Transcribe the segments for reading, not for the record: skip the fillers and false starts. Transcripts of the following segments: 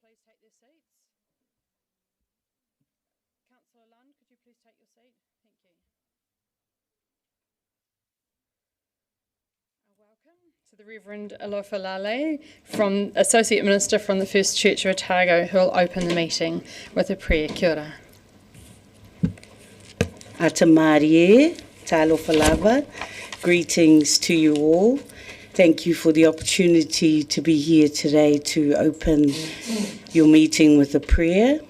please take their seats? Councillor Lunn, could you please take your seat? Thank you. Welcome to the Reverend Alofalale, from Associate Minister from the First Church of Otago, who will open the meeting with a prayer. Kia ora. Ata Marie, talo falava. Greetings to you all. Thank you for the opportunity to be here today to open your meeting with a prayer.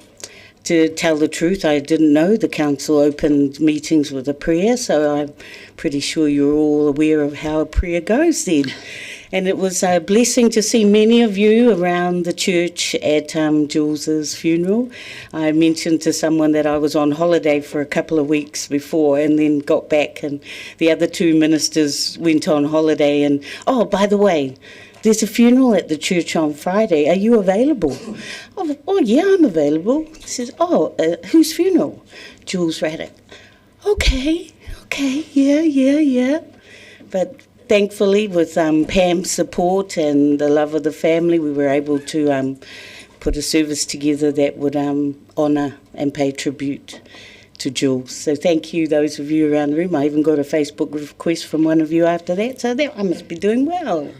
To tell the truth, I didn't know the council opened meetings with a prayer, so I'm pretty sure you're all aware of how a prayer goes then. And it was a blessing to see many of you around the church at Jules's funeral. I mentioned to someone that I was on holiday for a couple of weeks before and then got back, and the other two ministers went on holiday. And, oh, by the way, there's a funeral at the church on Friday. Are you available? Oh yeah, I'm available. He says, whose funeral? Jules Raddick. Okay, yeah. But thankfully, with Pam's support and the love of the family, we were able to put a service together that would honour and pay tribute to Jules. So thank you, those of you around the room. I even got a Facebook request from one of you after that, so I must be doing well.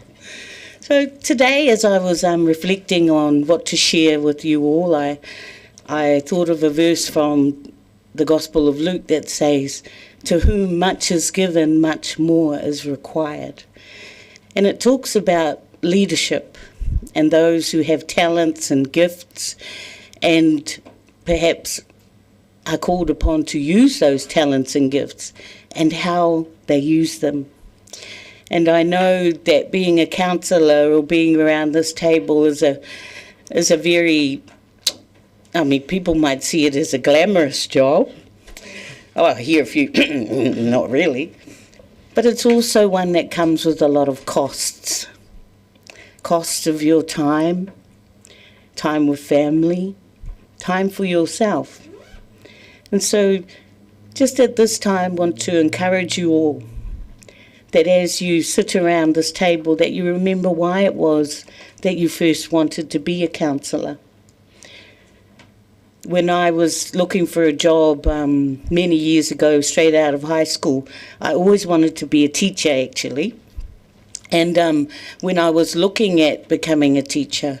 So today, as I was reflecting on what to share with you all, I thought of a verse from the Gospel of Luke that says, "To whom much is given, much more is required." And it talks about leadership and those who have talents and gifts and perhaps are called upon to use those talents and gifts and how they use them. And I know that being a counsellor or being around this table is a very, people might see it as a glamorous job. Oh, I hear a few, not really. But it's also one that comes with a lot of costs. Costs of your time, time with family, time for yourself. And so just at this time, I want to encourage you all that as you sit around this table, that you remember why it was that you first wanted to be a counsellor. When I was looking for a job many years ago, straight out of high school, I always wanted to be a teacher, actually. And when I was looking at becoming a teacher,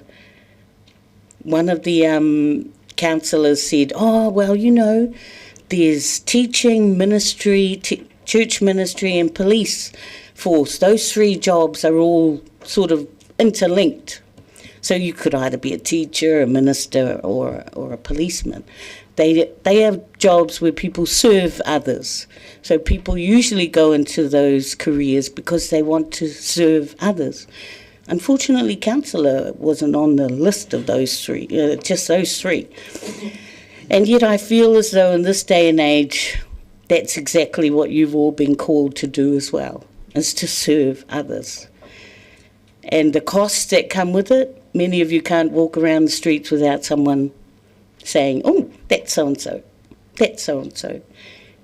one of the counsellors said, there's teaching, ministry, church ministry and police force. Those three jobs are all sort of interlinked. So you could either be a teacher, a minister, or a policeman. They have jobs where people serve others. So people usually go into those careers because they want to serve others. Unfortunately, counsellor wasn't on the list of those three, just those three. And yet I feel as though in this day and age, that's exactly what you've all been called to do as well, is to serve others. And the costs that come with it, many of you can't walk around the streets without someone saying, oh, that's so-and-so, that's so-and-so.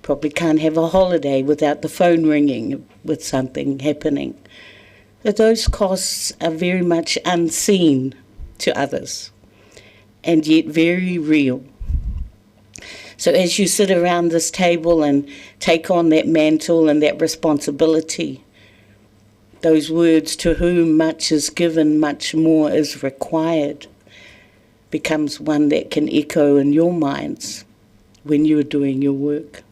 Probably can't have a holiday without the phone ringing with something happening. But those costs are very much unseen to others and yet very real. So as you sit around this table and take on that mantle and that responsibility, those words, "to whom much is given, much more is required," becomes one that can echo in your minds when you're doing your work.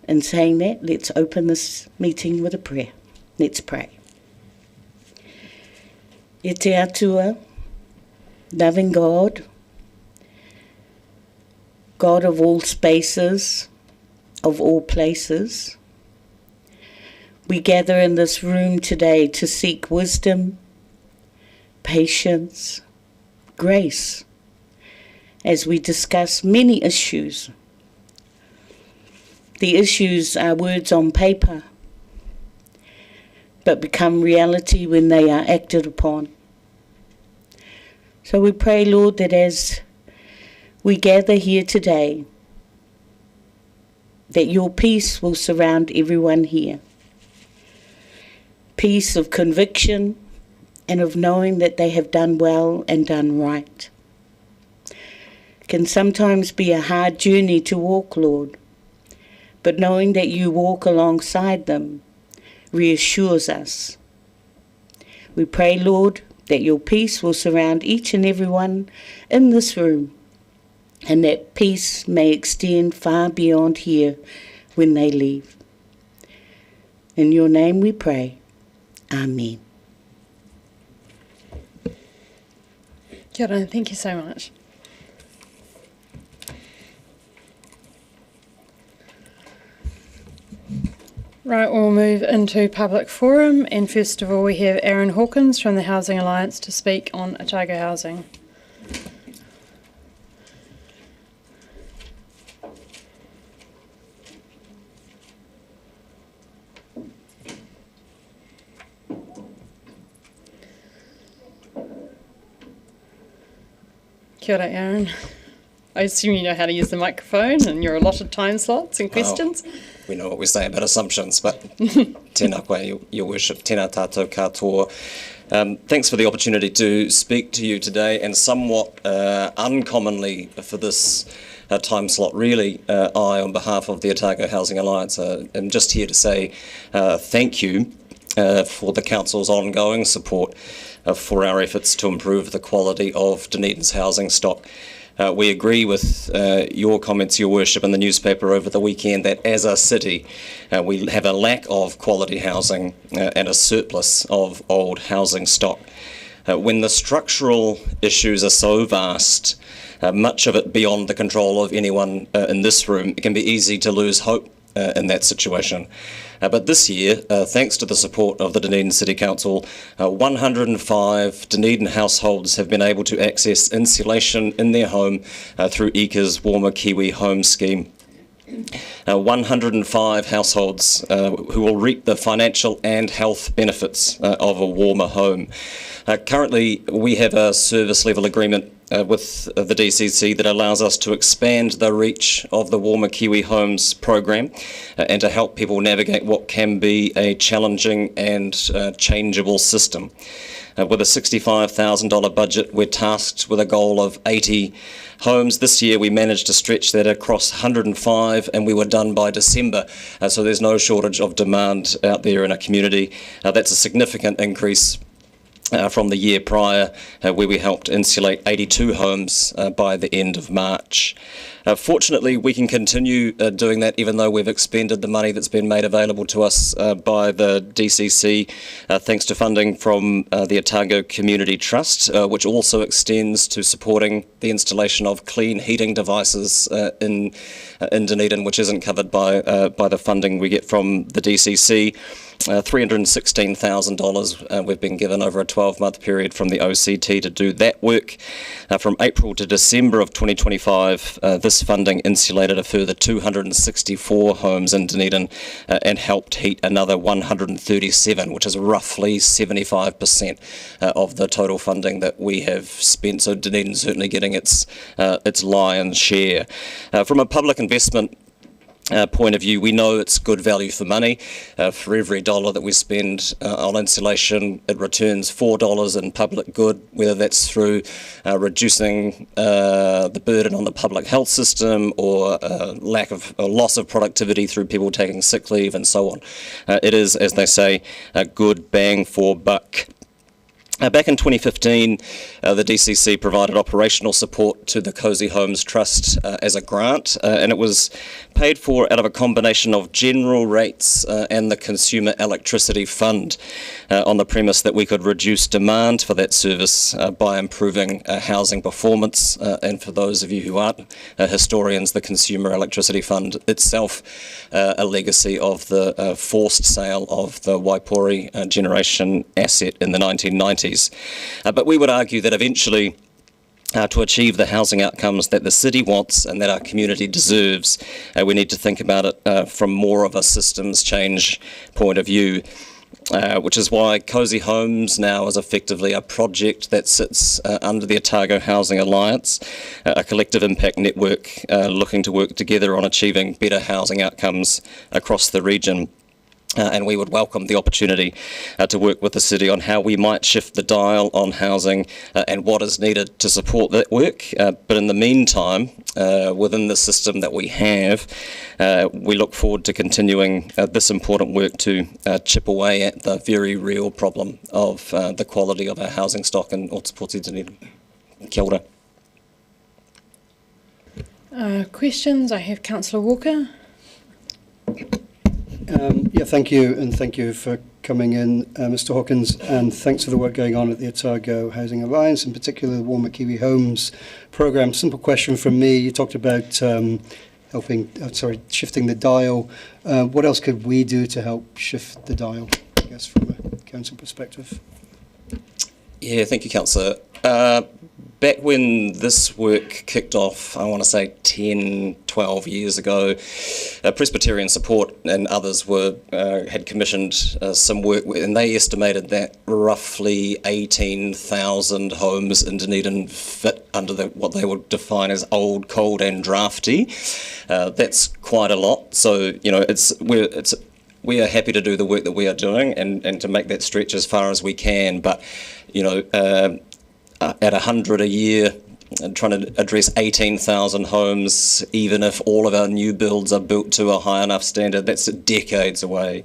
In saying that, let's open this meeting with a prayer. Let's pray. E te atua, loving God, God of all spaces, of all places, we gather in this room today to seek wisdom, patience, grace, as we discuss many issues. The issues are words on paper, but become reality when they are acted upon. So we pray, Lord, that as we gather here today, that your peace will surround everyone here. Peace of conviction, and of knowing that they have done well and done right. Can sometimes be a hard journey to walk, Lord, but knowing that you walk alongside them reassures us. We pray, Lord, that your peace will surround each and every one in this room, and that peace may extend far beyond here when they leave. In your name we pray. Amen. Kia ora, thank you so much. Right, we'll move into public forum, and first of all we have Aaron Hawkins from the Housing Alliance to speak on Otago housing. Kia ora, Aaron. I assume you know how to use the microphone and your allotted time slots and questions. Oh, we know what we say about assumptions, but tēnā koe, your worship, tēnā tātou katoa. Thanks for the opportunity to speak to you today, and somewhat uncommonly for this time slot, really, I, on behalf of the Otago Housing Alliance, am just here to say thank you for the Council's ongoing support for our efforts to improve the quality of Dunedin's housing stock. We agree with your comments, Your Worship, in the newspaper over the weekend that as a city we have a lack of quality housing and a surplus of old housing stock. When the structural issues are so vast, much of it beyond the control of anyone in this room, it can be easy to lose hope in that situation. But this year, thanks to the support of the Dunedin City Council, 105 Dunedin households have been able to access insulation in their home through ECA's Warmer Kiwi Home Scheme. 105 households who will reap the financial and health benefits of a warmer home. Currently, we have a service level agreement with the DCC that allows us to expand the reach of the Warmer Kiwi Homes program and to help people navigate what can be a challenging and changeable system. With a $65,000 budget, we're tasked with a goal of 80 homes. This year we managed to stretch that across 105, and we were done by December. So there's no shortage of demand out there in our community. That's a significant increase from the year prior, where we helped insulate 82 homes by the end of March. Fortunately, we can continue doing that even though we've expended the money that's been made available to us by the DCC, thanks to funding from the Otago Community Trust, which also extends to supporting the installation of clean heating devices in Dunedin, which isn't covered by the funding we get from the DCC. $316,000 we've been given over a 12-month period from the OCT to do that work. From April to December of 2025, this funding insulated a further 264 homes in Dunedin and helped heat another 137, which is roughly 75% of the total funding that we have spent. So Dunedin's certainly getting its lion's share. From a public investment point of view, we know it's good value for money. For every dollar that we spend on insulation, it returns $4 in public good, whether that's through reducing the burden on the public health system or loss of productivity through people taking sick leave and so on. It is, as they say, a good bang for buck. Back in 2015, the DCC provided operational support to the Cosy Homes Trust as a grant, and it was paid for out of a combination of general rates and the Consumer Electricity Fund, on the premise that we could reduce demand for that service by improving housing performance. And for those of you who aren't historians, the Consumer Electricity Fund itself, a legacy of the forced sale of the Waipori generation asset in the 1990s. But we would argue that eventually, to achieve the housing outcomes that the city wants and that our community deserves, we need to think about it from more of a systems change point of view, which is why Cosy Homes now is effectively a project that sits under the Otago Housing Alliance, a collective impact network looking to work together on achieving better housing outcomes across the region. And we would welcome the opportunity to work with the city on how we might shift the dial on housing and what is needed to support that work. But in the meantime, within the system that we have, we look forward to continuing this important work to chip away at the very real problem of the quality of our housing stock in Ōtepoti Dunedin. Kia ora. Questions? I have Councillor Walker. Thank you, and thank you for coming in, Mr Hawkins, and thanks for the work going on at the Otago Housing Alliance, in particular the Warmer Kiwi Homes programme. Simple question from me. You talked about shifting the dial. What else could we do to help shift the dial, I guess, from a council perspective? Yeah, thank you, Councillor. Back when this work kicked off, I want to say 10, 12 years ago, Presbyterian Support and others had commissioned some work, and they estimated that roughly 18,000 homes in Dunedin fit under what they would define as old, cold and drafty. That's quite a lot. So, we are happy to do the work that we are doing and to make that stretch as far as we can, but at 100 a year, and trying to address 18,000 homes, even if all of our new builds are built to a high enough standard, that's decades away.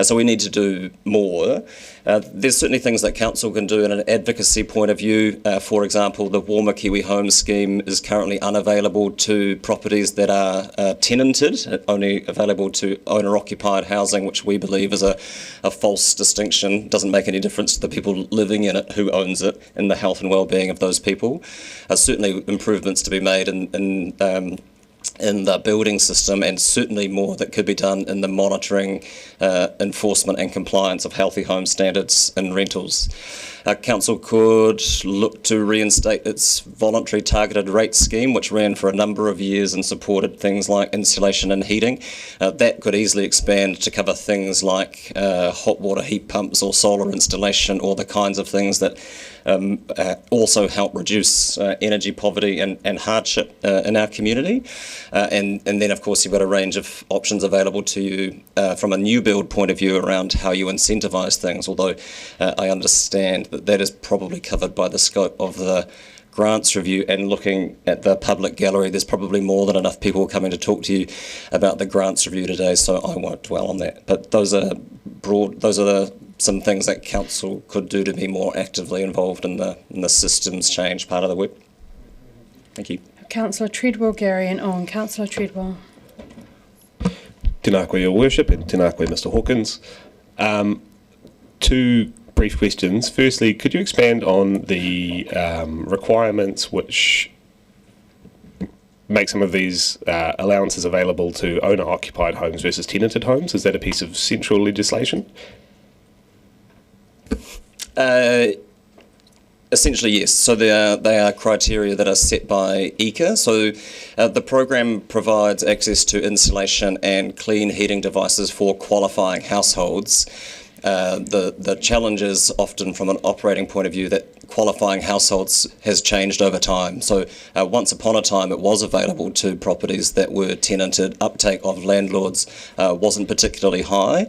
So we need to do more. There's certainly things that council can do in an advocacy point of view. For example, the Warmer Kiwi Homes scheme is currently unavailable to properties that are tenanted, only available to owner-occupied housing, which we believe is a false distinction. Doesn't make any difference to the people living in it who owns it and the health and well-being of those people. Certainly improvements to be made in the building system, and certainly more that could be done in the monitoring, enforcement and compliance of healthy home standards and rentals. Council could look to reinstate its voluntary targeted rate scheme, which ran for a number of years and supported things like insulation and heating. That could easily expand to cover things like hot water heat pumps or solar installation, or the kinds of things that also help reduce energy poverty and hardship in our community. And then, of course, you've got a range of options available to you from a new build point of view around how you incentivise things, although I understand that is probably covered by the scope of the grants review. And looking at the public gallery, there's probably more than enough people coming to talk to you about the grants review today, so I won't dwell on that. But those are some things that council could do to be more actively involved in the systems change part of the work. Thank you. Councillor Treadwell, Gary and Owen. Councillor Treadwell. Tēnā koe, Your Worship, and tēnā koe, Mr Hawkins. Two brief questions. Firstly, could you expand on the requirements which make some of these allowances available to owner-occupied homes versus tenanted homes? Is that a piece of central legislation? Essentially, yes. So they are criteria that are set by ECA. So the program provides access to insulation and clean heating devices for qualifying households. The challenge is often from an operating point of view that qualifying households has changed over time. So once upon a time it was available to properties that were tenanted. Uptake of landlords wasn't particularly high.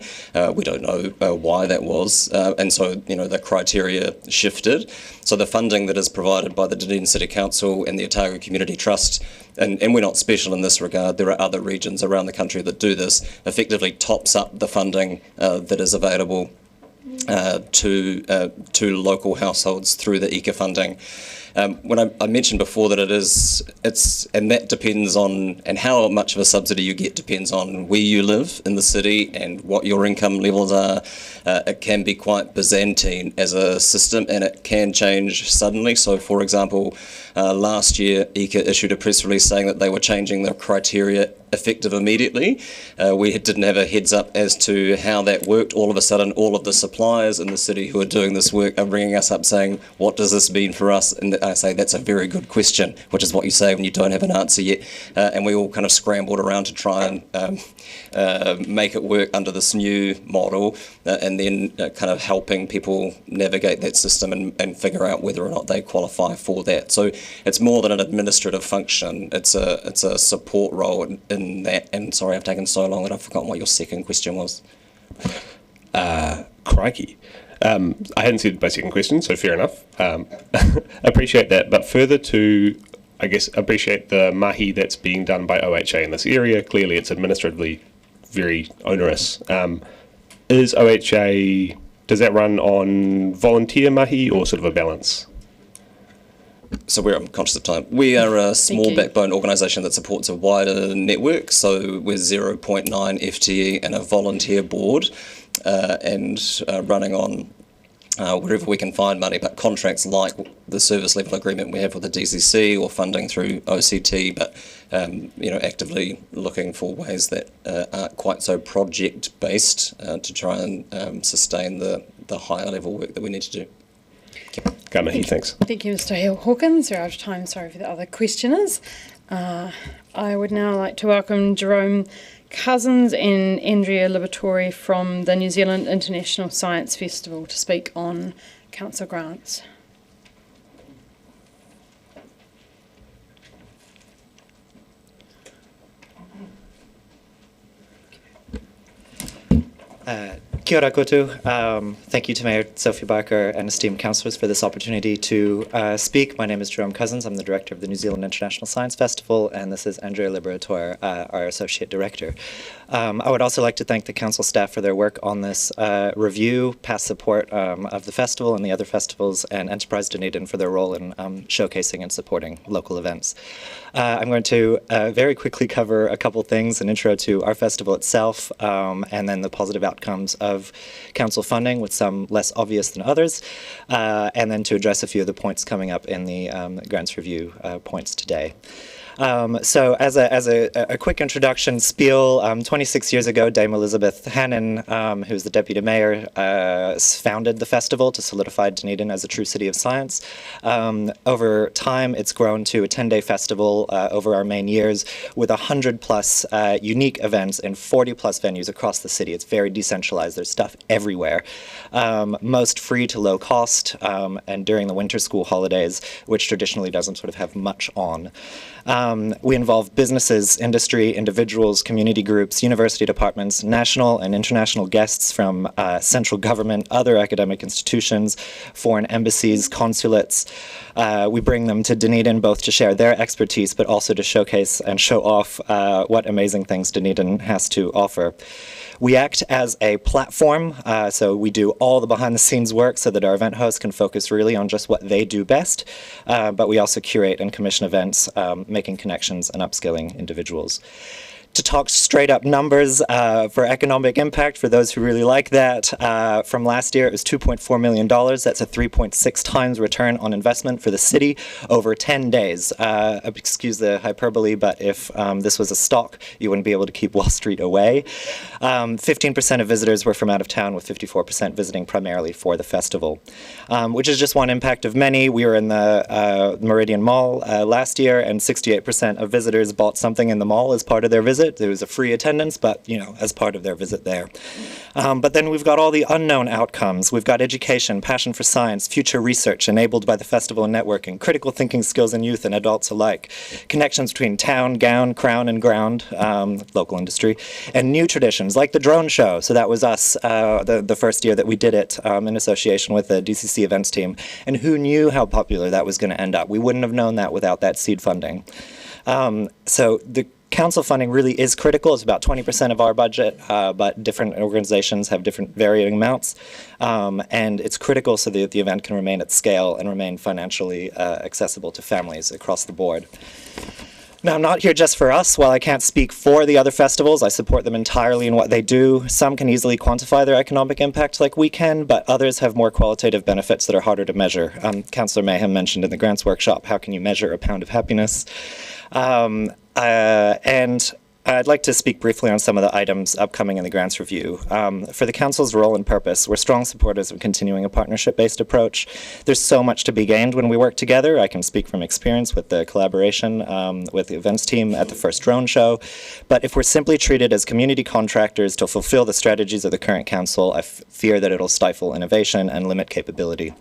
We don't know why that was, and so the criteria shifted. So the funding that is provided by the Dunedin City Council and the Otago Community Trust, and we're not special in this regard, there are other regions around the country that do this, effectively tops up the funding that is available to local households through the ECA funding. When I mentioned before that and that depends on, and how much of a subsidy you get depends on where you live in the city and what your income levels are. It can be quite Byzantine as a system, and it can change suddenly. So, for example, last year ECA issued a press release saying that they were changing the criteria effective immediately. We didn't have a heads up as to how that worked. All of a sudden, all of the suppliers in the city who are doing this work are ringing us up saying, what does this mean for us? And I say, that's a very good question, which is what you say when you don't have an answer yet. And we all kind of scrambled around to try and make it work under this new model, and then kind of helping people navigate that system and figure out whether or not they qualify for that. So it's more than an administrative function. It's a support role in that. And sorry, I've taken so long that I've forgotten what your second question was. Crikey. I hadn't said my second question, so fair enough. Appreciate that. But further to, I guess, appreciate the mahi that's being done by OHA in this area. Clearly, it's administratively very onerous. Is OHA, does that run on volunteer mahi or sort of a balance? So I'm conscious of time. We are a small you. backbone organisation that supports a wider network. So we're 0.9 FTE and a volunteer board, and running on wherever we can find money, but contracts like the service level agreement we have with the DCC or funding through OCT, but actively looking for ways that aren't quite so project based to try and sustain the higher level work that we need to do. Ka mihi, thanks. Thank you, Mr. Hawkins. We're out of time. Sorry for the other questioners. I would now like to welcome Jerome Cousins and Andrea Liberatore from the New Zealand International Science Festival to speak on council grants. Kia ora koutou. Thank you to Mayor Sophie Barker and esteemed councillors for this opportunity to speak. My name is Jerome Cousins. I'm the director of the New Zealand International Science Festival, and this is Andrea Liberatore, our associate director. I would also like to thank the council staff for their work on this review, past support of the festival and the other festivals, and Enterprise Dunedin for their role in showcasing and supporting local events. I'm going to very quickly cover a couple things, an intro to our festival itself, and then the positive outcomes of council funding, with some less obvious than others, and then to address a few of the points coming up in the grants review points today. So as a quick introduction spiel, 26 years ago, Dame Elizabeth Hannon, who's the deputy mayor, founded the festival to solidify Dunedin as a true city of science. Over time, it's grown to a 10-day festival over our main years with 100+ unique events in 40+ venues across the city. It's very decentralized. There's stuff everywhere. Most free to low cost, and during the winter school holidays, which traditionally doesn't sort of have much on. We involve businesses, industry, individuals, community groups, university departments, national and international guests from central government, other academic institutions, foreign embassies, consulates. We bring them to Dunedin both to share their expertise, but also to showcase and show off what amazing things Dunedin has to offer. We act as a platform, so we do all the behind-the-scenes work so that our event hosts can focus really on just what they do best, but we also curate and commission events, making connections and upskilling individuals. To talk straight up numbers for economic impact, for those who really like that, from last year it was $2.4 million. That's a 3.6 times return on investment for the city over 10 days. Excuse the hyperbole, but if this was a stock, you wouldn't be able to keep Wall Street away. 15% of visitors were from out of town, with 54% visiting primarily for the festival, which is just one impact of many. We were in the Meridian Mall last year, and 68% of visitors bought something in the mall as part of their visit. There was a free attendance, but, as part of their visit there. But then we've got all the unknown outcomes. We've got education, passion for science, future research enabled by the festival and networking, critical thinking skills in youth and adults alike, connections between town, gown, crown, and ground, local industry, and new traditions like the drone show. So that was us the first year that we did it in association with the DCC events team. And who knew how popular that was going to end up? We wouldn't have known that without that seed funding. So the council funding really is critical. It's about 20% of our budget, but different organizations have different varying amounts. And it's critical so that the event can remain at scale and remain financially accessible to families across the board. Now, I'm not here just for us. While I can't speak for the other festivals, I support them entirely in what they do. Some can easily quantify their economic impact like we can, but others have more qualitative benefits that are harder to measure. Councillor Mayhem mentioned in the grants workshop, how can you measure a pound of happiness? And I'd like to speak briefly on some of the items upcoming in the grants review. For the council's role and purpose, we're strong supporters of continuing a partnership-based approach. There's so much to be gained when we work together. I can speak from experience with the collaboration with the events team at the first drone show. But if we're simply treated as community contractors to fulfill the strategies of the current council, I fear that it'll stifle innovation and limit capability.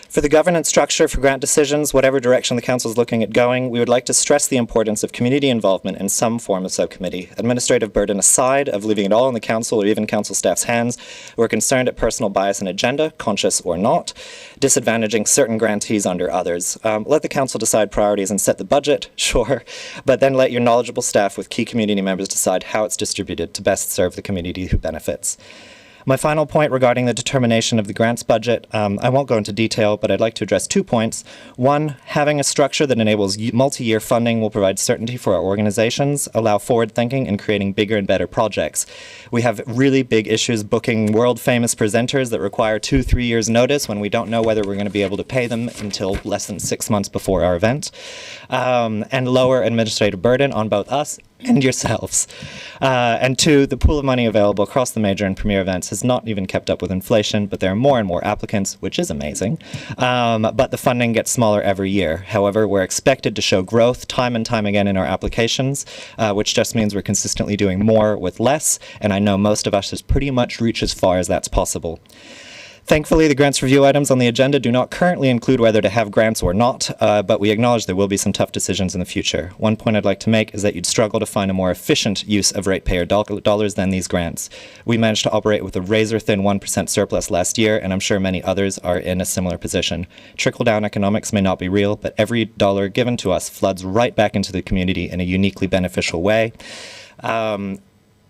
For the governance structure for grant decisions, whatever direction the Council is looking at going, we would like to stress the importance of community involvement in some form of subcommittee. Administrative burden aside, of leaving it all in the Council or even Council staff's hands, we're concerned at personal bias and agenda, conscious or not, disadvantaging certain grantees under others. Let the Council decide priorities and set the budget, sure, but then let your knowledgeable staff with key community members decide how it's distributed to best serve the community who benefits. My final point regarding the determination of the grants budget, I won't go into detail, but I'd like to address 2 points. One, having a structure that enables multi-year funding will provide certainty for our organizations, allow forward thinking, and creating bigger and better projects. We have really big issues booking world-famous presenters that require 2-3 years notice when we don't know whether we're going to be able to pay them until less than 6 months before our event, and lower administrative burden on both us and yourselves. And 2, the pool of money available across the major and premier events has not even kept up with inflation, but there are more and more applicants, which is amazing. But the funding gets smaller every year. However, we're expected to show growth time and time again in our applications, which just means we're consistently doing more with less, and I know most of us has pretty much reached as far as that's possible. Thankfully, the grants review items on the agenda do not currently include whether to have grants or not, but we acknowledge there will be some tough decisions in the future. One point I'd like to make is that you'd struggle to find a more efficient use of ratepayer dollars than these grants. We managed to operate with a razor-thin 1% surplus last year, and I'm sure many others are in a similar position. Trickle-down economics may not be real, but every dollar given to us floods right back into the community in a uniquely beneficial way.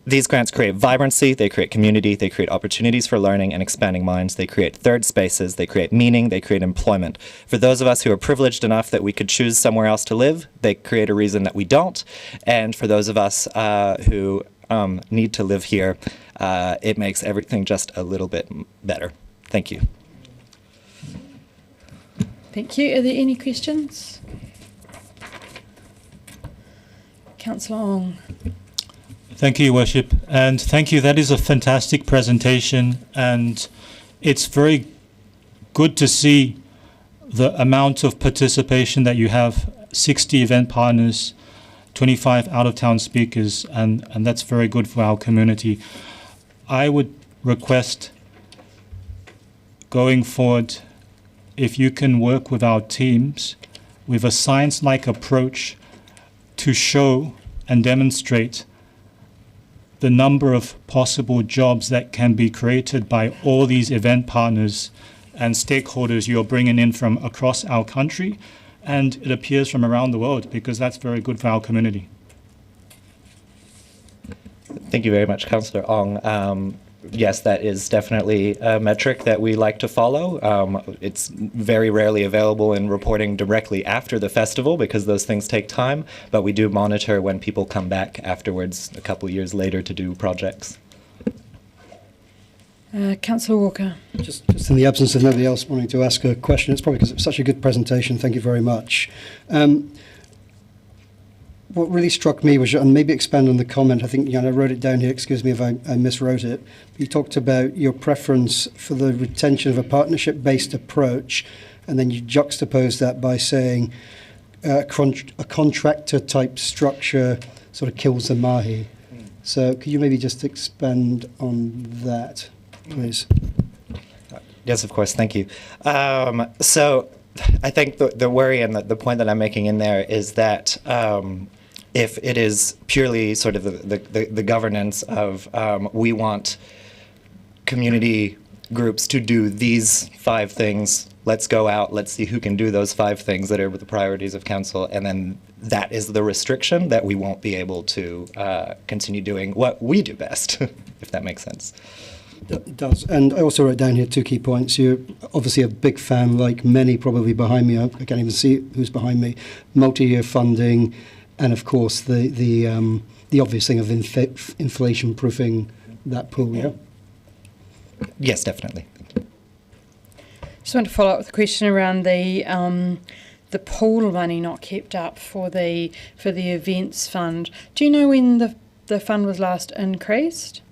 These grants create vibrancy, they create community, they create opportunities for learning and expanding minds, they create third spaces, they create meaning, they create employment. For those of us who are privileged enough that we could choose somewhere else to live, they create a reason that we don't. And for those of us who need to live here, it makes everything just a little bit better. Thank you. Thank you. Are there any questions? Councillor Ong. Thank you, Your Worship, and thank you. That is a fantastic presentation, and it's very good to see the amount of participation that you have, 60 event partners, 25 out-of-town speakers, and that's very good for our community. I would request, going forward, if you can work with our teams with a science-like approach to show and demonstrate the number of possible jobs that can be created by all these event partners and stakeholders you're bringing in from across our country, and it appears from around the world, because that's very good for our community. Thank you very much, Councillor Ong. Yes, that is definitely a metric that we like to follow. It's very rarely available in reporting directly after the festival because those things take time, but we do monitor when people come back afterwards a couple of years later to do projects. Councillor Walker. Just in the absence of nobody else wanting to ask a question, it's probably because it was such a good presentation. Thank you very much. What really struck me was, and maybe expand on the comment, I think I wrote it down here, excuse me if I miswrote it. You talked about your preference for the retention of a partnership-based approach, and then you juxtaposed that by saying a contractor-type structure sort of kills the mahi. So could you maybe just expand on that, please? Yes, of course. Thank you. So I think the worry and the point that I'm making in there is that if it is purely sort of the governance of we want community groups to do these 5 things, let's go out, let's see who can do those 5 things that are the priorities of council, and then that is the restriction, that we won't be able to continue doing what we do best, if that makes sense. It does. And I also wrote down here 2 key points. You're obviously a big fan, like many probably behind me. I can't even see who's behind me. Multi-year funding, and of course the obvious thing of inflation-proofing that pool. Yeah. Yes, definitely. Just want to follow up with a question around the pool money not kept up for the events fund. Do you know when the fund was last increased?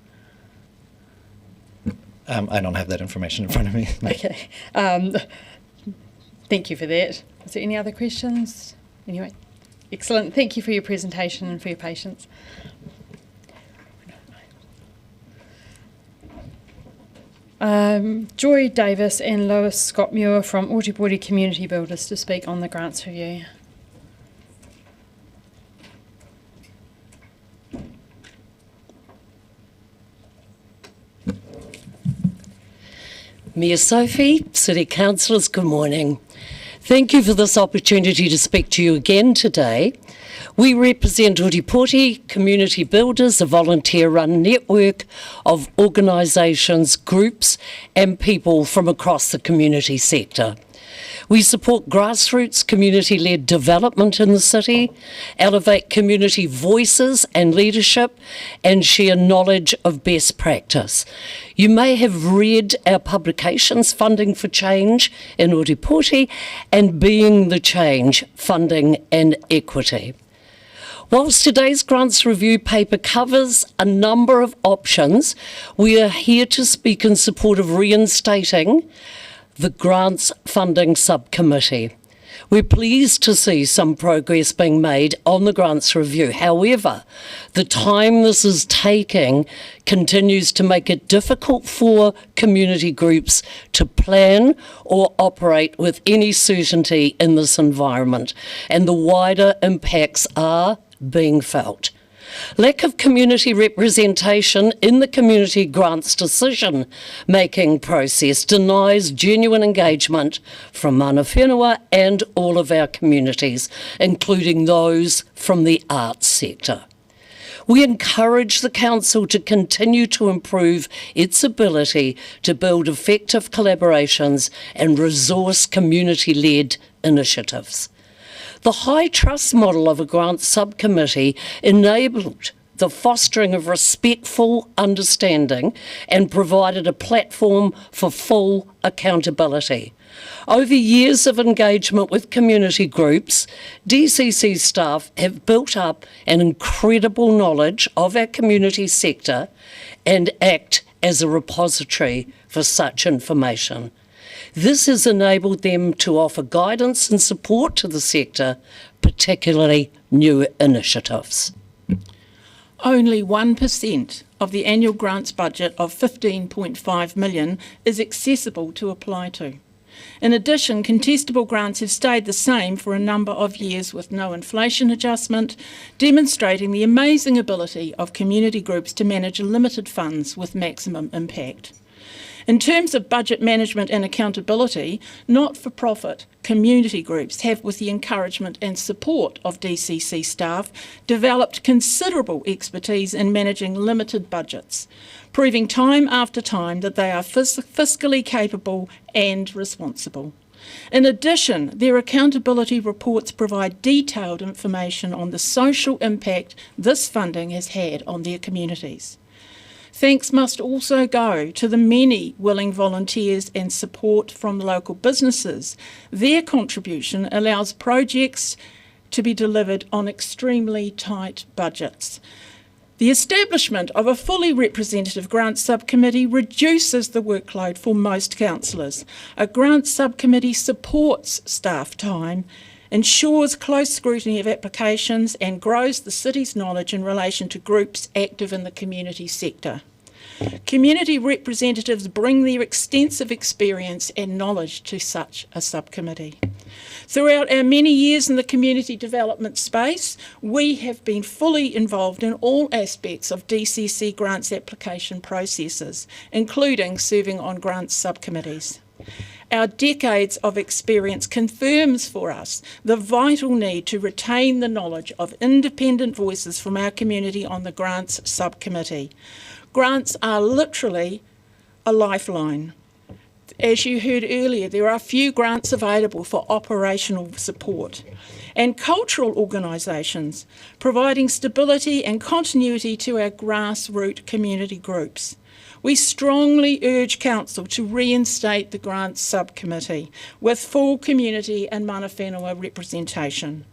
I don't have that information in front of me. Okay. Thank you for that. Is there any other questions? Anyway, excellent. Thank you for your presentation and for your patience. Joy Davis and Lois Scott-Muir from Ōtepoti Community Builders to speak on the grants review. Mayor Sophie, City Councillors, good morning. Thank you for this opportunity to speak to you again today. We represent Ōtepoti Community Builders, a volunteer-run network of organisations, groups and people from across the community sector. We support grassroots community-led development in the city, elevate community voices and leadership, and share knowledge of best practice. You may have read our publications, Funding for Change in Ōtepoti and Being the Change, Funding and Equity. Whilst today's grants review paper covers a number of options, we are here to speak in support of reinstating the Grants Funding Subcommittee. We're pleased to see some progress being made on the grants review. However, the time this is taking continues to make it difficult for community groups to plan or operate with any certainty in this environment, and the wider impacts are being felt. Lack of community representation in the community grants decision-making process denies genuine engagement from mana whenua and all of our communities, including those from the arts sector. We encourage the Council to continue to improve its ability to build effective collaborations and resource community-led initiatives. The high trust model of a grants subcommittee enabled the fostering of respectful understanding and provided a platform for full accountability. Over years of engagement with community groups, DCC staff have built up an incredible knowledge of our community sector and act as a repository for such information. This has enabled them to offer guidance and support to the sector, particularly new initiatives. Only 1% of the annual grants budget of $15.5 million is accessible to apply to. In addition, contestable grants have stayed the same for a number of years with no inflation adjustment, demonstrating the amazing ability of community groups to manage limited funds with maximum impact. In terms of budget management and accountability, not-for-profit community groups have, with the encouragement and support of DCC staff, developed considerable expertise in managing limited budgets, proving time after time that they are fiscally capable and responsible. In addition, their accountability reports provide detailed information on the social impact this funding has had on their communities. Thanks must also go to the many willing volunteers and support from local businesses. Their contribution allows projects to be delivered on extremely tight budgets. The establishment of a fully representative grants subcommittee reduces the workload for most councillors. A grants subcommittee supports staff time, ensures close scrutiny of applications and grows the city's knowledge in relation to groups active in the community sector. Community representatives bring their extensive experience and knowledge to such a subcommittee. Throughout our many years in the community development space, we have been fully involved in all aspects of DCC grants application processes, including serving on grants subcommittees. Our decades of experience confirms for us the vital need to retain the knowledge of independent voices from our community on the grants subcommittee. Grants are literally a lifeline. As you heard earlier, there are few grants available for operational support, and cultural organisations providing stability and continuity to our grassroots community groups. We strongly urge Council to reinstate the Grants Subcommittee with full community and mana whenua representation.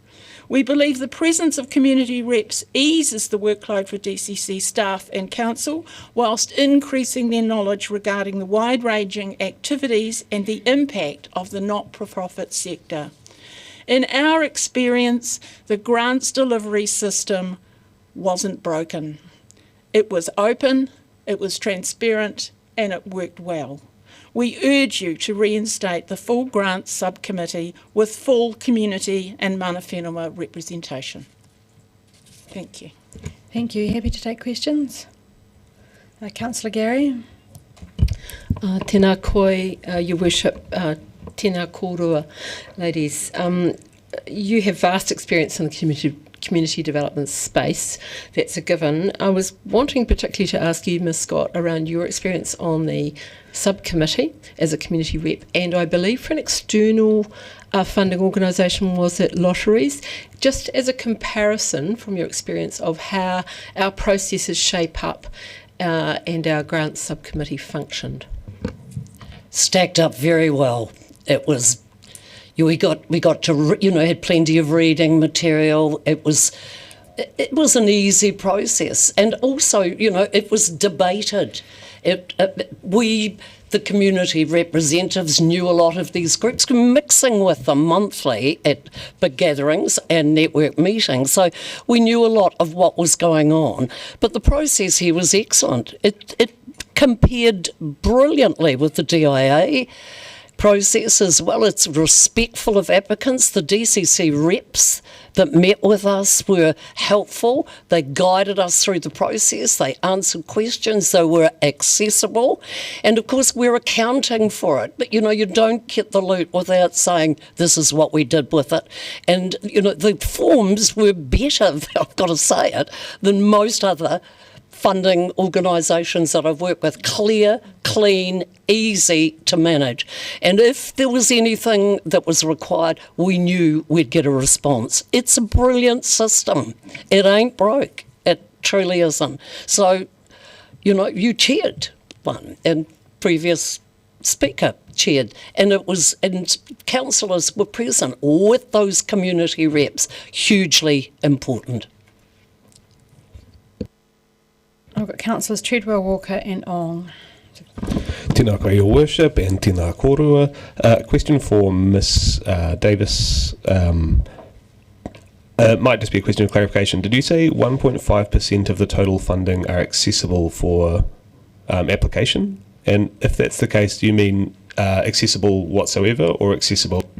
We believe the presence of community reps eases the workload for DCC staff and council, whilst increasing their knowledge regarding the wide-ranging activities and the impact of the not-for-profit sector. In our experience, the grants delivery system wasn't broken. It was open, it was transparent, and it worked well. We urge you to reinstate the full grants subcommittee with full community and mana whenua representation. Thank you. Thank you. Happy to take questions? Councillor Gary. Tēnā koe, Your Worship, tēnā kōrua, ladies. You have vast experience in the community development space. That's a given. I was wanting particularly to ask you, Ms Scott, around your experience on the subcommittee as a community rep, and I believe for an external funding organisation, was it Lotteries, just as a comparison from your experience of how our processes shape up and our grants subcommittee functioned. Stacked up very well. It was, we got to, had plenty of reading material. It was an easy process, and also, it was debated. The community representatives knew a lot of these groups, mixing with them monthly at big gatherings and network meetings. So we knew a lot of what was going on. But the process here was excellent. It compared brilliantly with the DIA process as well. It's respectful of applicants. The DCC reps that met with us were helpful. They guided us through the process. They answered questions. They were accessible. And of course, we're accounting for it. But, you don't get the loot without saying, this is what we did with it. And, the forms were better, I've got to say it, than most other funding organisations that I've worked with. Clear, clean, easy to manage. And if there was anything that was required, we knew we'd get a response. It's a brilliant system. It ain't broke. It truly isn't. So, you chaired one, and previous speaker chaired, and councillors were present with those community reps. Hugely important. I've got Councillors Treadwell, Walker and Ong. Tēnā koe, Your Worship, and tēnā kōrua. Question for Ms Davis. It might just be a question of clarification. Did you say 1.5% of the total funding are accessible for application? And if that's the case, do you mean accessible whatsoever or accessible?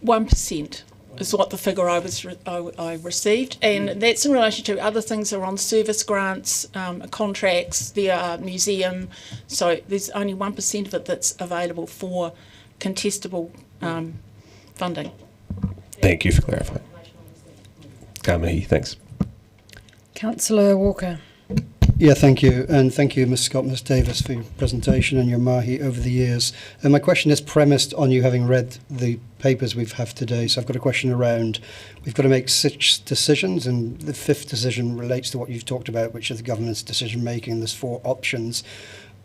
1% is what the figure I received, and that's in relation to other things that are on service grants, contracts, the museum. So there's only 1% of it that's available for contestable funding. Thank you for clarifying. Ka mihi, thanks. Councillor Walker. Yeah, thank you. And thank you, Ms Scott, Ms Davis, for your presentation and your mahi over the years. And my question is premised on you having read the papers we have today. So I've got a question around, we've got to make 6 decisions, and the 5th decision relates to what you've talked about, which is the government's decision-making. There's 4 options.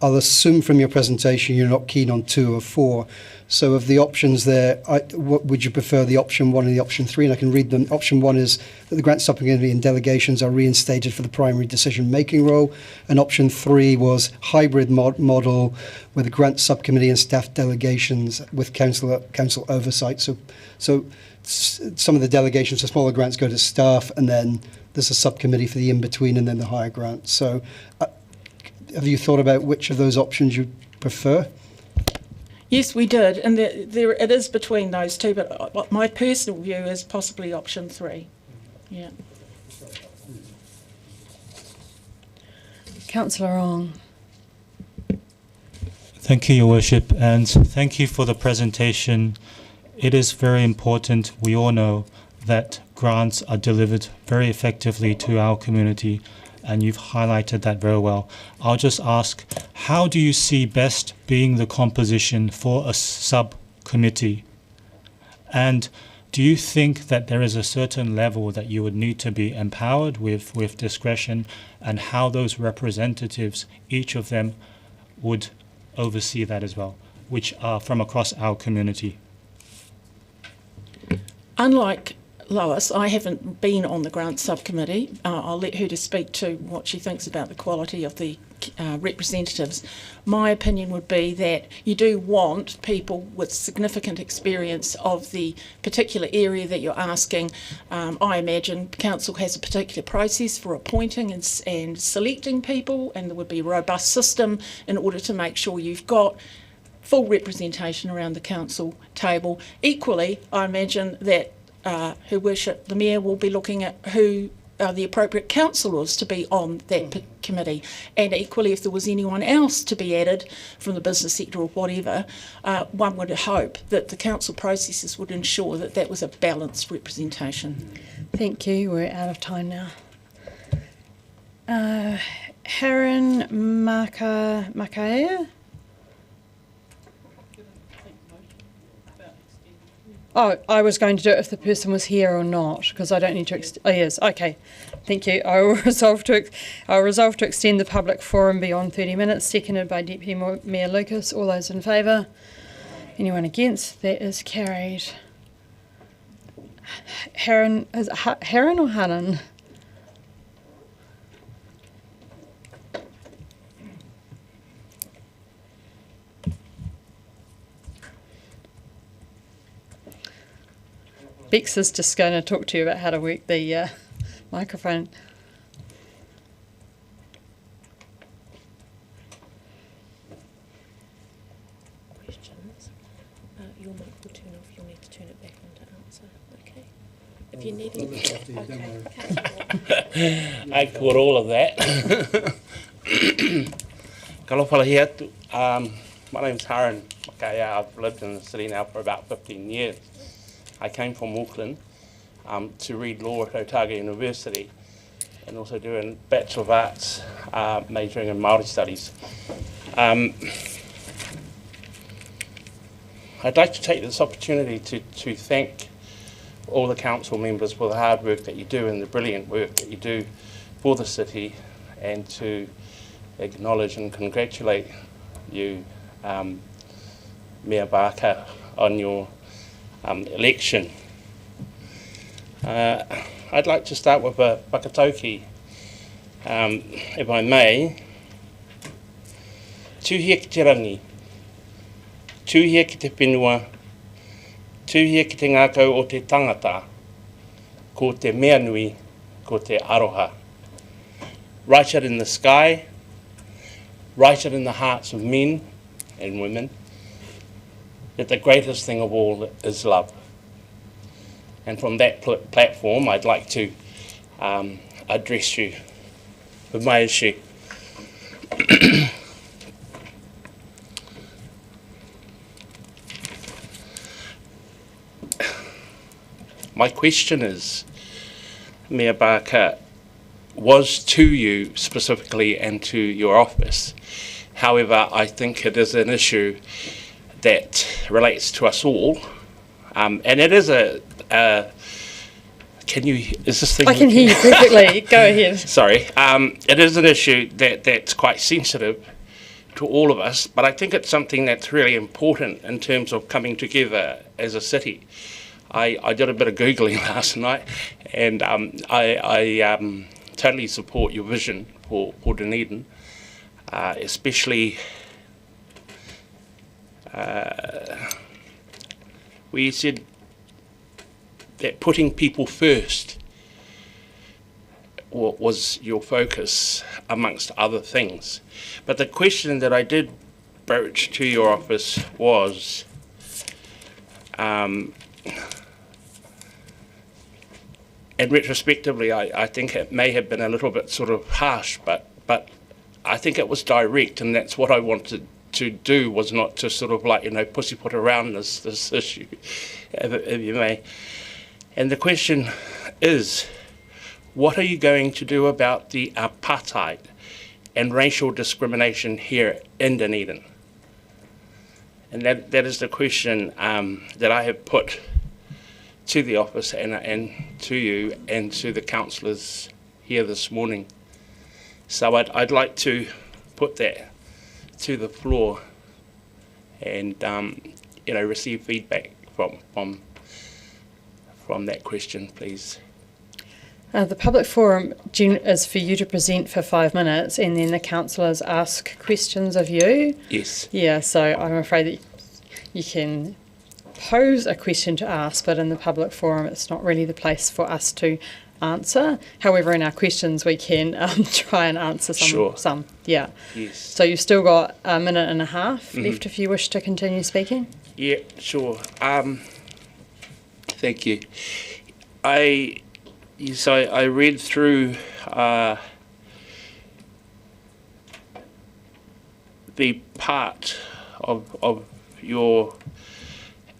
I'll assume from your presentation you're not keen on 2 or 4. So of the options there, what would you prefer, the option 1 and the option 3? And I can read them. Option 1 is that the grant subcommittee and delegations are reinstated for the primary decision-making role. And option 3 was hybrid model with the grant subcommittee and staff delegations with council oversight. So some of the delegations for smaller grants go to staff, and then there's a subcommittee for the in-between and then the higher grants. So have you thought about which of those options you prefer? Yes, we did, and there it is between those two, but my personal view is possibly option 3. Yeah. Councillor Ong. Thank you, Your Worship, and thank you for the presentation. It is very important, we all know, that grants are delivered very effectively to our community, and you've highlighted that very well. I'll just ask, how do you see best being the composition for a subcommittee? And do you think that there is a certain level that you would need to be empowered with discretion, and how those representatives, each of them, would oversee that as well, which are from across our community? Unlike Lois. I haven't been on the grant subcommittee. I'll let her to speak to what she thinks about the quality of the representatives. My opinion would be that you do want people with significant experience of the particular area that you're asking. I imagine council has a particular process for appointing and selecting people, and there would be a robust system in order to make sure you've got full representation around the council table. Equally, I imagine that Her Worship the Mayor will be looking at who are the appropriate councillors to be on that committee, and equally if there was anyone else to be added from the business sector or whatever, one would hope that the council processes would ensure that that was a balanced representation. Thank you. We're out of time now. Heron Makaea? Oh, I was going to do it if the person was here or not, because I don't need to. Oh, yes. Okay. Thank you. I will resolve to extend the public forum beyond 30 minutes. Seconded by Deputy Mayor Lucas. All those in favour? Anyone against? That is carried. Heron, is it Heron or Hannon? Bex is just going to talk to you about how to work the microphone. Questions? Your mic will turn off. You'll need to turn it back on to answer. Okay. If you need it. I caught all of that. Kalopalahi atu. My name's Haran Makaya. I've lived in the city now for about 15 years. I came from Auckland to read law at Otago University and also do a Bachelor of Arts majoring in Māori Studies. I'd like to take this opportunity to thank all the council members for the hard work that you do and the brilliant work that you do for the city, and to acknowledge and congratulate you, Mayor Barker, on your election. I'd like to start with a whakatauki, if I may. Tūhia ki te rangi, tūhia ki te whenua, tūhia ki te ngākau o te tangata, ko te mea nui, ko te aroha. Write it in the sky, write it in the hearts of men and women, that the greatest thing of all is love. And from that platform, I'd like to address you with my issue. My question is, Mayor Barker, was to you specifically and to your office. However, I think it is an issue that relates to us all, and it is is this thing? I can hear you perfectly. Go ahead. Sorry. It is an issue that's quite sensitive to all of us, but I think it's something that's really important in terms of coming together as a city. I did a bit of Googling last night, and I totally support your vision for Dunedin, especially where you said that putting people first was your focus amongst other things. But the question that I did broach to your office was, and retrospectively I think it may have been a little bit sort of harsh, but I think it was direct, and that's what I wanted to do, was not to sort of like, pussyfoot around this issue, if you may. And the question is, what are you going to do about the apartheid and racial discrimination here in Dunedin? And that is the question that I have put to the office and to you and to the councillors here this morning. So I'd like to put that to the floor and receive feedback from from that question, please. The public forum is for you to present for 5 minutes, and then the councillors ask questions of you. Yes. Yeah, so I'm afraid that you can pose a question to us, but in the public forum it's not really the place for us to answer. However, in our questions we can try and answer some. Sure. Some, yeah. Yes. So you've still got a minute and a half left if you wish to continue speaking. Yeah, sure. Thank you. I read through the part of your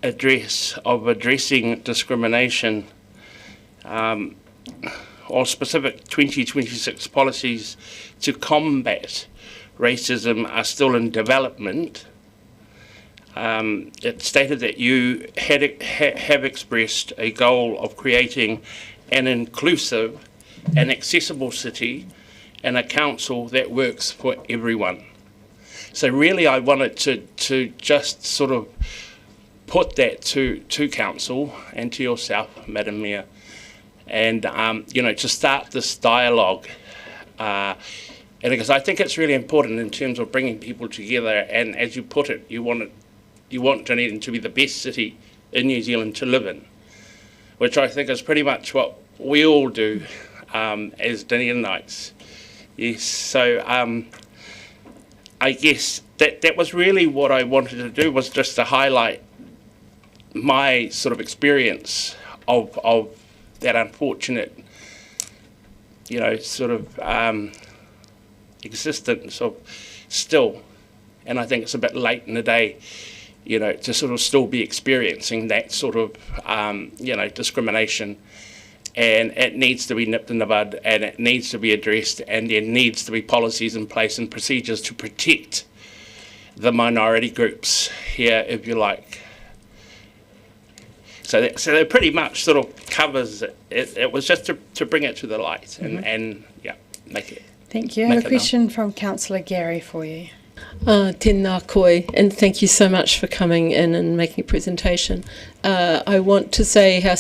address of addressing discrimination, or specific 2026 policies to combat racism are still in development. It stated that you have expressed a goal of creating an inclusive and accessible city and a council that works for everyone. So really I wanted to just sort of put that to council and to yourself, Madam Mayor, and to start this dialogue, and because I think it's really important in terms of bringing people together. And as you put it, you want Dunedin to be the best city in New Zealand to live in, which I think is pretty much what we all do as Dunedinites. Yes, so I guess that was really what I wanted to do, was just to highlight my sort of experience of that unfortunate, existence of still, and I think it's a bit late in the day, to sort of still be experiencing that sort of, discrimination, and it needs to be nipped in the bud, and it needs to be addressed, and there needs to be policies in place and procedures to protect the minority groups here, if you like. So that pretty much sort of covers it. It was just to bring it to the light and make it. Thank you. I have a question from Councillor Gary for you. Tēnā koe, and thank you so much for coming in and making a presentation. I want to say how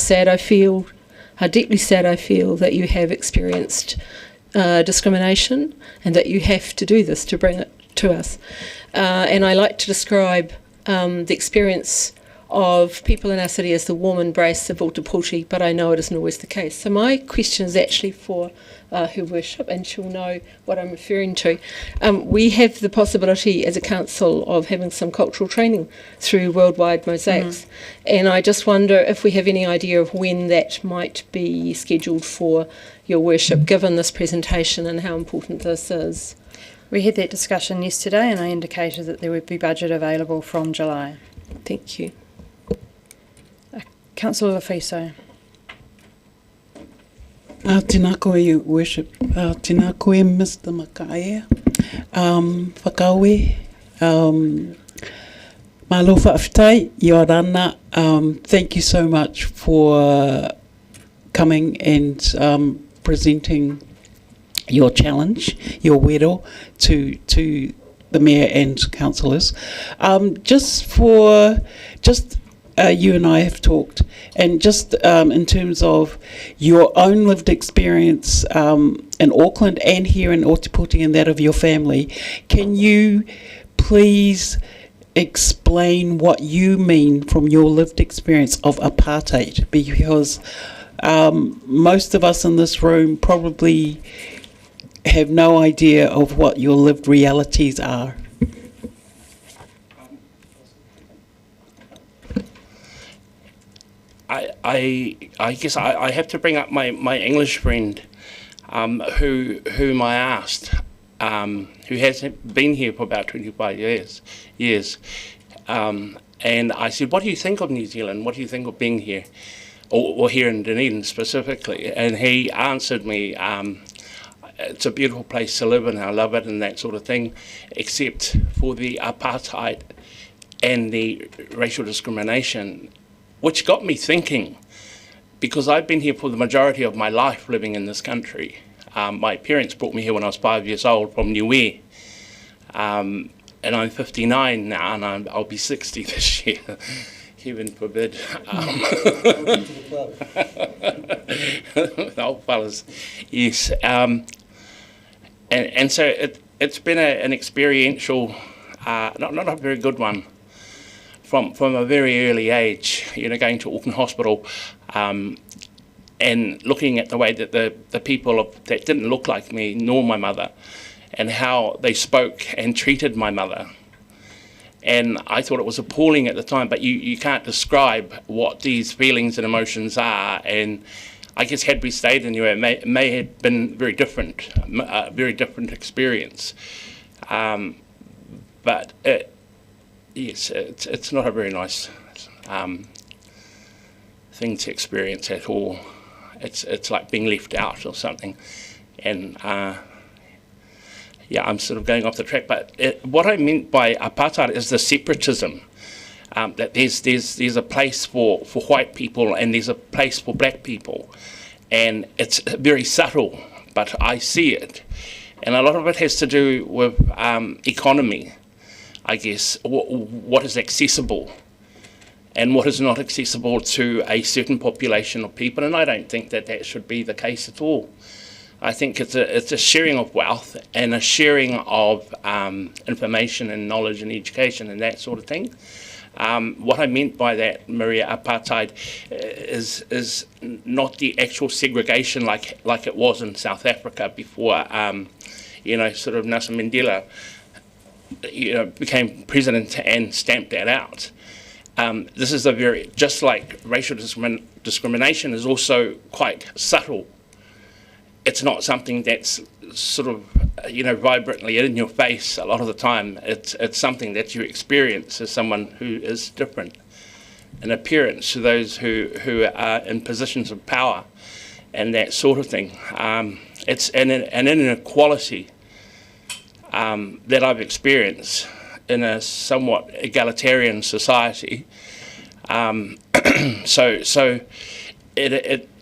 deeply sad I feel that you have experienced discrimination and that you have to do this to bring it to us. And I like to describe the experience of people in our city as the warm embrace of Ōtepoti, but I know it isn't always the case. So my question is actually for Her Worship, and she'll know what I'm referring to. We have the possibility as a council of having some cultural training through Worldwide Mosaics, and I just wonder if we have any idea of when that might be scheduled for Your Worship, given this presentation and how important this is. We had that discussion yesterday, and I indicated that there would be budget available from July. Thank you. Councillor Lafiso. Tēnā koe, Your Worship. Tēnā koe, Mr. Makaea. Whakaue. Malo whaafetai, Yorana. Thank you so much for coming and presenting your challenge, your wero, to the Mayor and councillors. You and I have talked, and just in terms of your own lived experience in Auckland and here in Ōtepoti and that of your family, can you please explain what you mean from your lived experience of apartheid? Because most of us in this room probably have no idea of what your lived realities are. I guess I have to bring up my English friend, whom I asked, who has been here for about 25 years, and I said, what do you think of New Zealand? What do you think of being here, or here in Dunedin specifically? And he answered me, it's a beautiful place to live in, I love it and that sort of thing, except for the apartheid and the racial discrimination, which got me thinking, because I've been here for the majority of my life living in this country. My parents brought me here when I was 5 years old from Niue, and I'm 59 now, and I'll be 60 this year. Heaven forbid. Old fellas, yes. And so it's been an experiential, not a very good one, from a very early age. Going to Auckland Hospital, and looking at the way that the people that didn't look like me nor my mother, and how they spoke and treated my mother. And I thought it was appalling at the time, but you can't describe what these feelings and emotions are. And I guess had we stayed anywhere, it may have been very different, a very different experience. But yes, it's not a very nice thing to experience at all. It's like being left out or something. And yeah, I'm sort of going off the track, but what I meant by apartheid is the separatism. That there's a place for white people and there's a place for black people, and it's very subtle, but I see it, and a lot of it has to do with economy, I guess. What is accessible, and what is not accessible to a certain population of people, and I don't think that should be the case at all. I think it's a sharing of wealth and a sharing of information and knowledge and education and that sort of thing. What I meant by that, Maria, apartheid is not the actual segregation like it was in South Africa before, sort of Nelson Mandela, became president and stamped that out. This is just like racial discrimination is also quite subtle. It's not something that's sort of, vibrantly in your face a lot of the time. It's something that you experience as someone who is different in appearance to those who are in positions of power and that sort of thing. It's an inequality that I've experienced in a somewhat egalitarian society.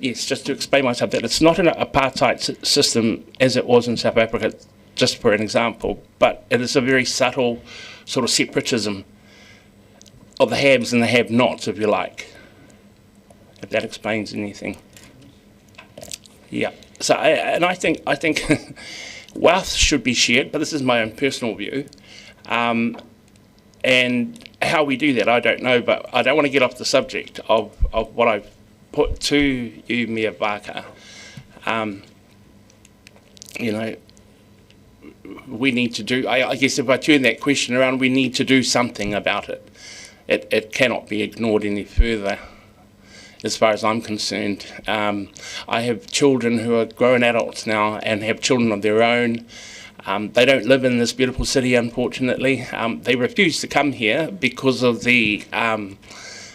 Yes, just to explain myself, that it's not an apartheid system as it was in South Africa, just for an example, but it is a very subtle sort of separatism of the haves and the have-nots, if you like, if that explains anything. Yeah. So, I think wealth should be shared, but this is my own personal view. And how we do that, I don't know, but I don't want to get off the subject of what I've put to you, Mia Barker. We need to do, I guess if I turn that question around, we need to do something about it. It cannot be ignored any further, as far as I'm concerned. I have children who are grown adults now and have children of their own. They don't live in this beautiful city, unfortunately. They refuse to come here because of the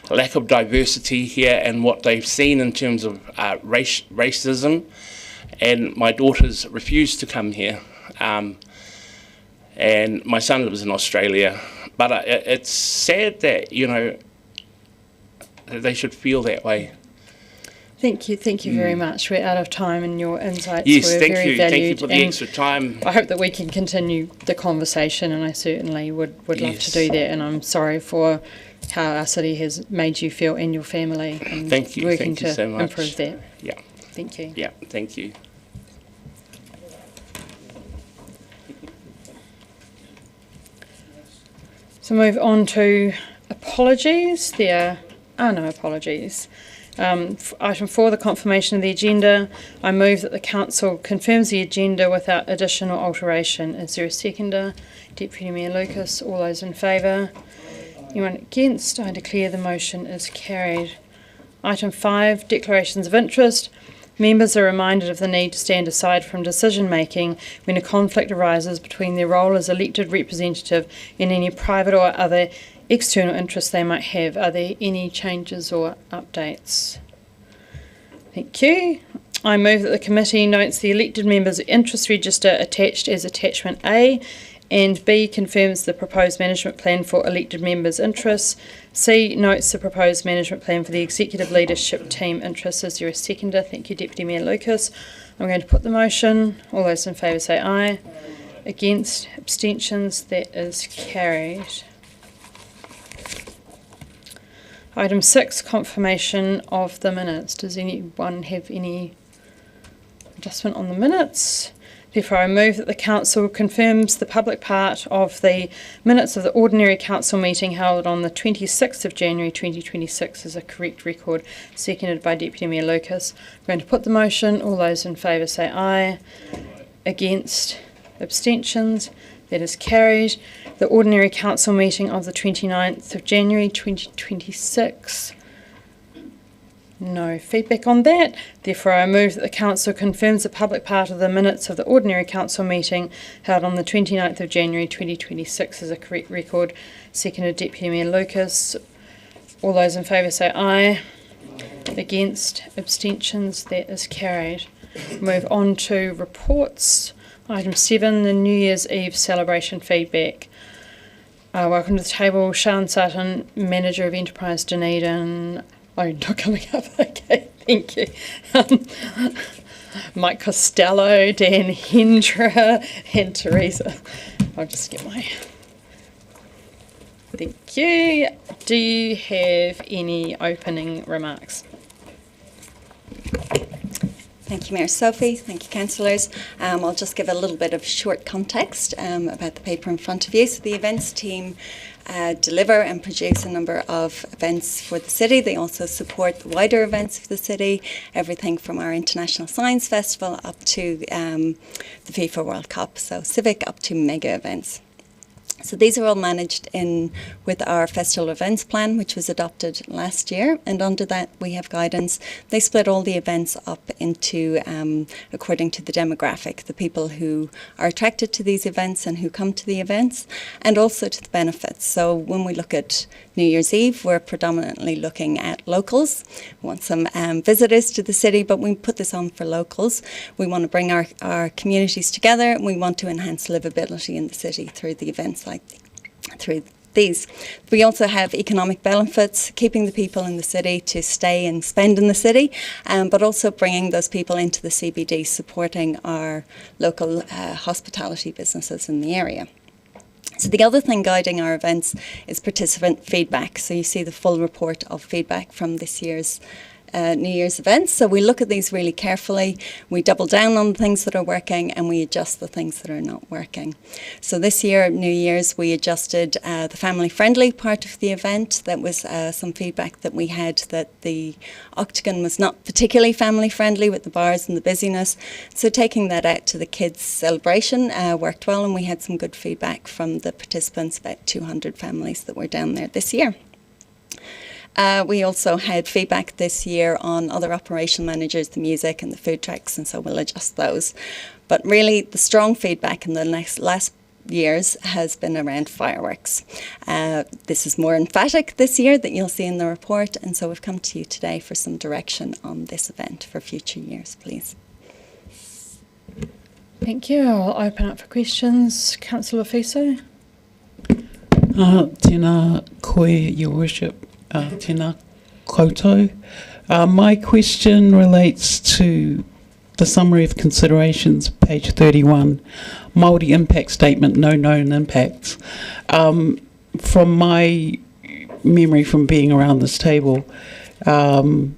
lack of diversity here and what they've seen in terms of racism. And my daughters refuse to come here. And my son lives in Australia. But it's sad that, that they should feel that way. Thank you very much. We're out of time and your insights were very valued. Thank you for the extra time. I hope that we can continue the conversation, and I certainly would love to do that, and I'm sorry for how our city has made you feel and your family, and thank you so much. Improve that. Yeah. Thank you. Yeah, thank you. So move on to apologies. There are no apologies. Item 4, the confirmation of the agenda. I move that the council confirms the agenda without additional alteration. Is there a seconder? Deputy Mayor Lucas. All those in favour? Anyone against? I declare the motion is carried. Item 5, declarations of interest. Members are reminded of the need to stand aside from decision making when a conflict arises between their role as elected representative and any private or other external interests they might have. Are there any changes or updates? Thank you. I move that the committee notes the elected members' interest register attached as attachment A, and B, confirms the proposed management plan for elected members' interests. C, notes the proposed management plan for the executive leadership team interests. Is there a seconder? Thank you, Deputy Mayor Lucas. I'm going to put the motion. All those in favour say aye. Against? Abstentions? That is carried. Item 6, confirmation of the minutes. Does anyone have any adjustment on the minutes? Therefore, I move that the Council confirms the public part of the minutes of the ordinary Council meeting held on the 26th of January 2026 as a correct record, seconded by Deputy Mayor Lucas. I'm going to put the motion. All those in favour say aye. Against? Abstentions? That is carried. The ordinary Council meeting of the 29th of January 2026. No feedback on that. Therefore, I move that the Council confirms the public part of the minutes of the ordinary Council meeting held on the 29th of January 2026 as a correct record. Seconded, Deputy Mayor Lucas. All those in favour say aye. Against? Abstentions? That is carried. Move on to reports. Item 7, the New Year's Eve celebration feedback. Welcome to the table, Sian Sutton, Manager of Enterprise Dunedin. Oh, not coming up. Okay, thank you. Mike Costello, Dan Hendra, and Teresa. I'll just get my... Thank you. Do you have any opening remarks? Thank you, Mayor Sophie. Thank you, councillors. I'll just give a little bit of short context about the paper in front of you. So the events team deliver and produce a number of events for the city. They also support the wider events of the city, everything from our International Science Festival up to the FIFA World Cup, so civic up to mega events. So these are all managed in with our festival events plan, which was adopted last year, and under that we have guidance. They split all the events up into according to the demographic, the people who are attracted to these events and who come to the events, and also to the benefits. So when we look at New Year's Eve, we're predominantly looking at locals. We want some visitors to the city, but we put this on for locals. We want to bring our communities together, and we want to enhance livability in the city through the events through these. We also have economic benefits, keeping the people in the city to stay and spend in the city, but also bringing those people into the CBD, supporting our local hospitality businesses in the area. So the other thing guiding our events is participant feedback. So you see the full report of feedback from this year's New Year's events. So we look at these really carefully. We double down on the things that are working and we adjust the things that are not working. So this year, New Year's, we adjusted the family-friendly part of the event. That was some feedback that we had that the Octagon was not particularly family-friendly with the bars and the busyness. So taking that out to the kids' celebration worked well, and we had some good feedback from the participants, about 200 families that were down there this year. We also had feedback this year on other operation managers, the music and the food trucks, and so we'll adjust those. But really the strong feedback in the last years has been around fireworks. This is more emphatic this year that you'll see in the report, and so we've come to you today for some direction on this event for future years, please. Thank you. I'll open up for questions. Councillor Fiso. Tēnā koe, Your Worship. Tēnā koutou. My question relates to the summary of considerations, page 31, Māori impact statement, no known impacts. From my memory from being around this table, mana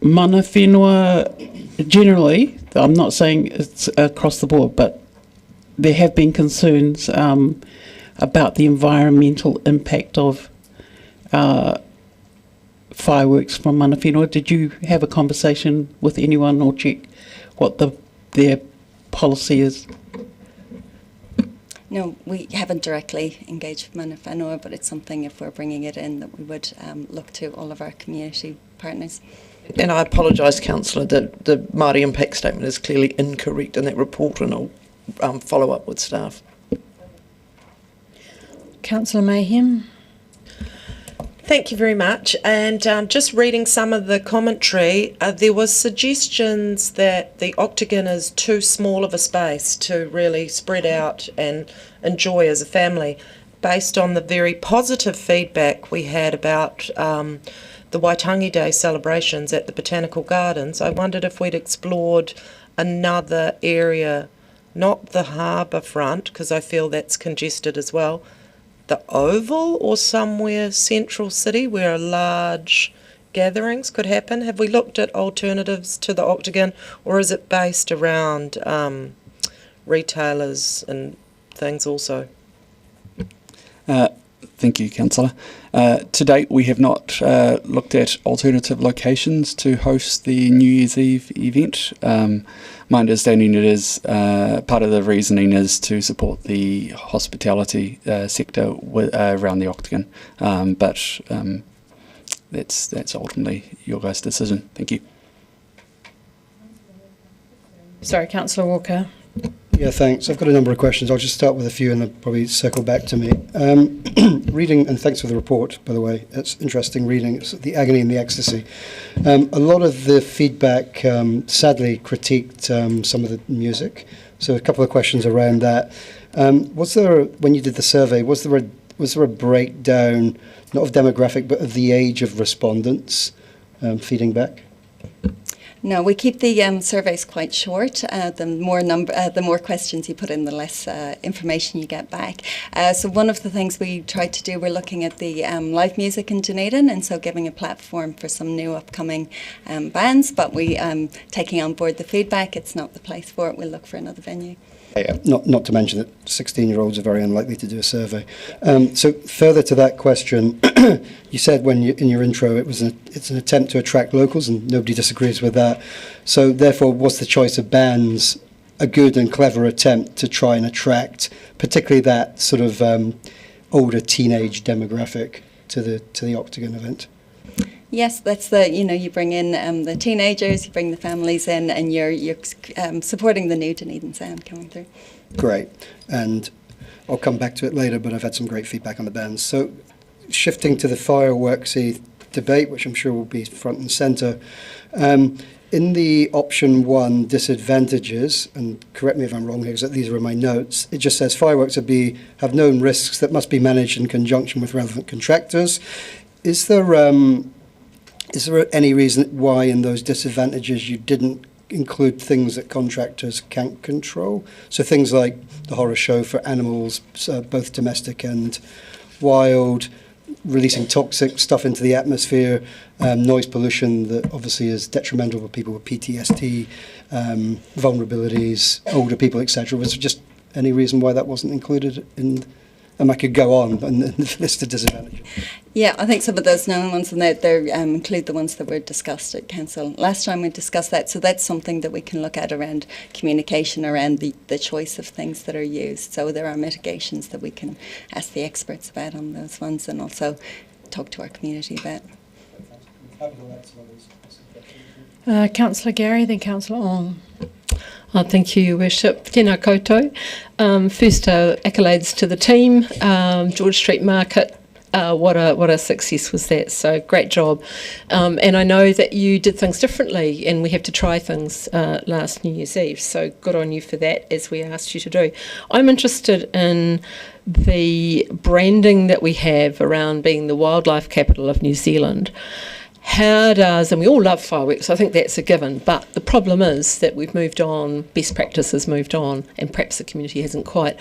whenua, generally, I'm not saying it's across the board, but there have been concerns about the environmental impact of fireworks from mana whenua. Did you have a conversation with anyone or check what their policy is? No, we haven't directly engaged with mana whenua, but it's something, if we're bringing it in, that we would look to all of our community partners. And I apologise, Councillor, that the Māori impact statement is clearly incorrect in that report, and I'll follow up with staff. Councillor Mayhem. Thank you very much. And just reading some of the commentary, there was suggestions that the Octagon is too small of a space to really spread out and enjoy as a family, based on the very positive feedback we had about the Waitangi Day celebrations at the Botanical Gardens. I wondered if we'd explored another area, not the harbour front, because I feel that's congested as well, the Oval or somewhere central city where large gatherings could happen? Have we looked at alternatives to the Octagon, or is it based around retailers and things also? Thank you, Councillor. To date, we have not looked at alternative locations to host the New Year's Eve event. My understanding it is part of the reasoning is to support the hospitality sector around the Octagon, but that's ultimately your guys' decision. Thank you. Sorry, Councillor Walker. Yeah, thanks. I've got a number of questions. I'll just start with a few and they'll probably circle back to me. Reading, and thanks for the report, by the way. It's interesting reading. It's the agony and the ecstasy. A lot of the feedback sadly critiqued some of the music. So a couple of questions around that. Was there, when you did the survey, was there a breakdown, not of demographic, but of the age of respondents feeding back? No, we keep the surveys quite short. The more questions you put in, the less information you get back. So one of the things we tried to do, we're looking at the live music in Dunedin, and so giving a platform for some new upcoming bands. But we taking on board the feedback. It's not the place for it. We'll look for another venue. Not to mention that 16-year-olds are very unlikely to do a survey. So further to that question, you said in your intro it's an attempt to attract locals, and nobody disagrees with that. So therefore, was the choice of bands a good and clever attempt to try and attract, particularly that sort of older teenage demographic to the Octagon event? Yes, that's you bring in the teenagers, you bring the families in, and you're supporting the new Dunedin sound coming through. Great, and I'll come back to it later, but I've had some great feedback on the bands. So shifting to the fireworksy debate, which I'm sure will be front and centre, in the option 1, disadvantages, and correct me if I'm wrong here, because these are in my notes, it just says fireworks have known risks that must be managed in conjunction with relevant contractors. Is there any reason why in those disadvantages you didn't include things that contractors can't control? So things like the horror show for animals, both domestic and wild, releasing toxic stuff into the atmosphere, noise pollution that obviously is detrimental for people with PTSD, vulnerabilities, older people, etc. Was there just any reason why that wasn't included in? And I could go on and list the disadvantages. Yeah, I think some of those known ones, and they include the ones that were discussed at Council. Last time we discussed that, so that's something that we can look at around communication, around the choice of things that are used. So there are mitigations that we can ask the experts about on those ones, and also talk to our community about. Councillor Gary, then Councillor Ong. Thank you, Your Worship. Tēnā koutou. First, accolades to the team. George Street Market, what a success was that. So great job. And I know that you did things differently, and we have to try things last New Year's Eve. So good on you for that, as we asked you to do. I'm interested in the branding that we have around being the wildlife capital of New Zealand. How does, and we all love fireworks, I think that's a given, but the problem is that we've moved on, best practice has moved on, and perhaps the community hasn't quite.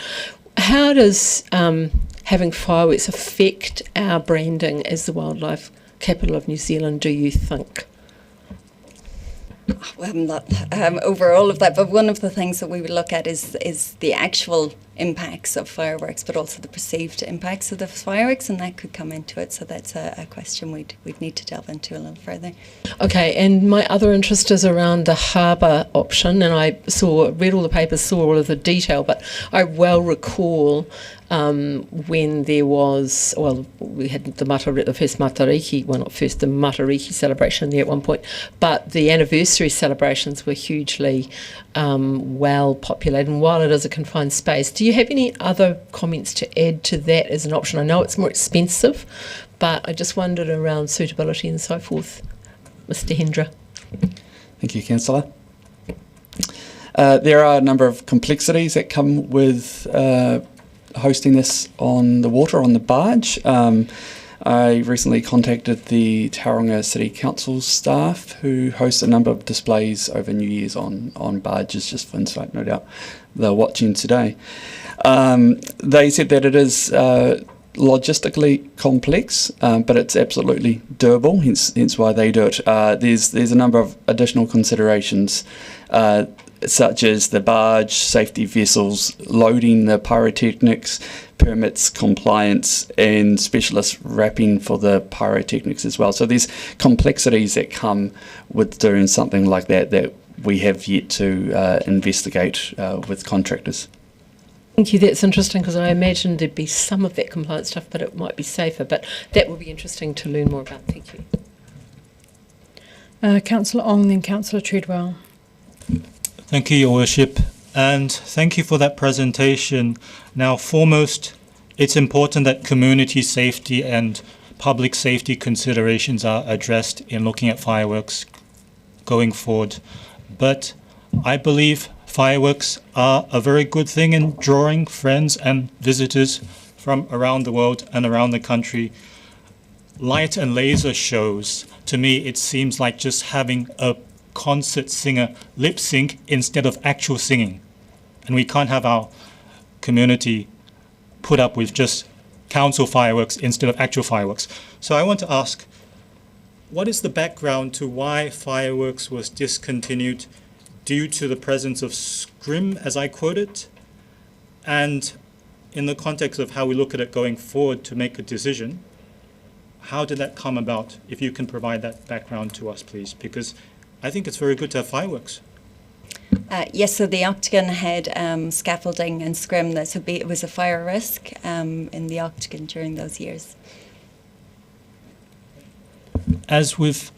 How does having fireworks affect our branding as the wildlife capital of New Zealand, do you think? Well, I'm not over all of that, but one of the things that we would look at is the actual impacts of fireworks, but also the perceived impacts of the fireworks, and that could come into it. So that's a question we'd need to delve into a little further. Okay, and my other interest is around the harbour option, and I read all the papers, saw all of the detail, but I well recall when there was, we had the first Matariki, well not first, the Matariki celebration there at one point, but the anniversary celebrations were hugely well populated, and while it is a confined space, do you have any other comments to add to that as an option? I know it's more expensive, but I just wondered around suitability and so forth. Mr. Hendra. Thank you, Councillor. There are a number of complexities that come with hosting this on the water, on the barge. I recently contacted the Tauranga City Council staff who host a number of displays over New Year's on barges, just for insight, no doubt they're watching today. They said that it is logistically complex, but it's absolutely doable, hence why they do it. There's a number of additional considerations, such as the barge, safety vessels, loading the pyrotechnics, permits, compliance, and specialist wrapping for the pyrotechnics as well. So there's complexities that come with doing something like that we have yet to investigate with contractors. Thank you. That's interesting, because I imagined there'd be some of that compliance stuff, but it might be safer. But that will be interesting to learn more about. Thank you. Councillor Ong, then Councillor Treadwell. Thank you, Your Worship, and thank you for that presentation. Now, foremost, it's important that community safety and public safety considerations are addressed in looking at fireworks going forward. But I believe fireworks are a very good thing in drawing friends and visitors from around the world and around the country. Light and laser shows, to me, it seems like just having a concert singer lip sync instead of actual singing. And we can't have our community put up with just council fireworks instead of actual fireworks. So I want to ask, what is the background to why fireworks was discontinued due to the presence of scrim, as I quoted? And in the context of how we look at it going forward to make a decision, how did that come about? If you can provide that background to us, please, because I think it's very good to have fireworks. Yes, so the Octagon had scaffolding and scrim. It was a fire risk in the Octagon during those years. As with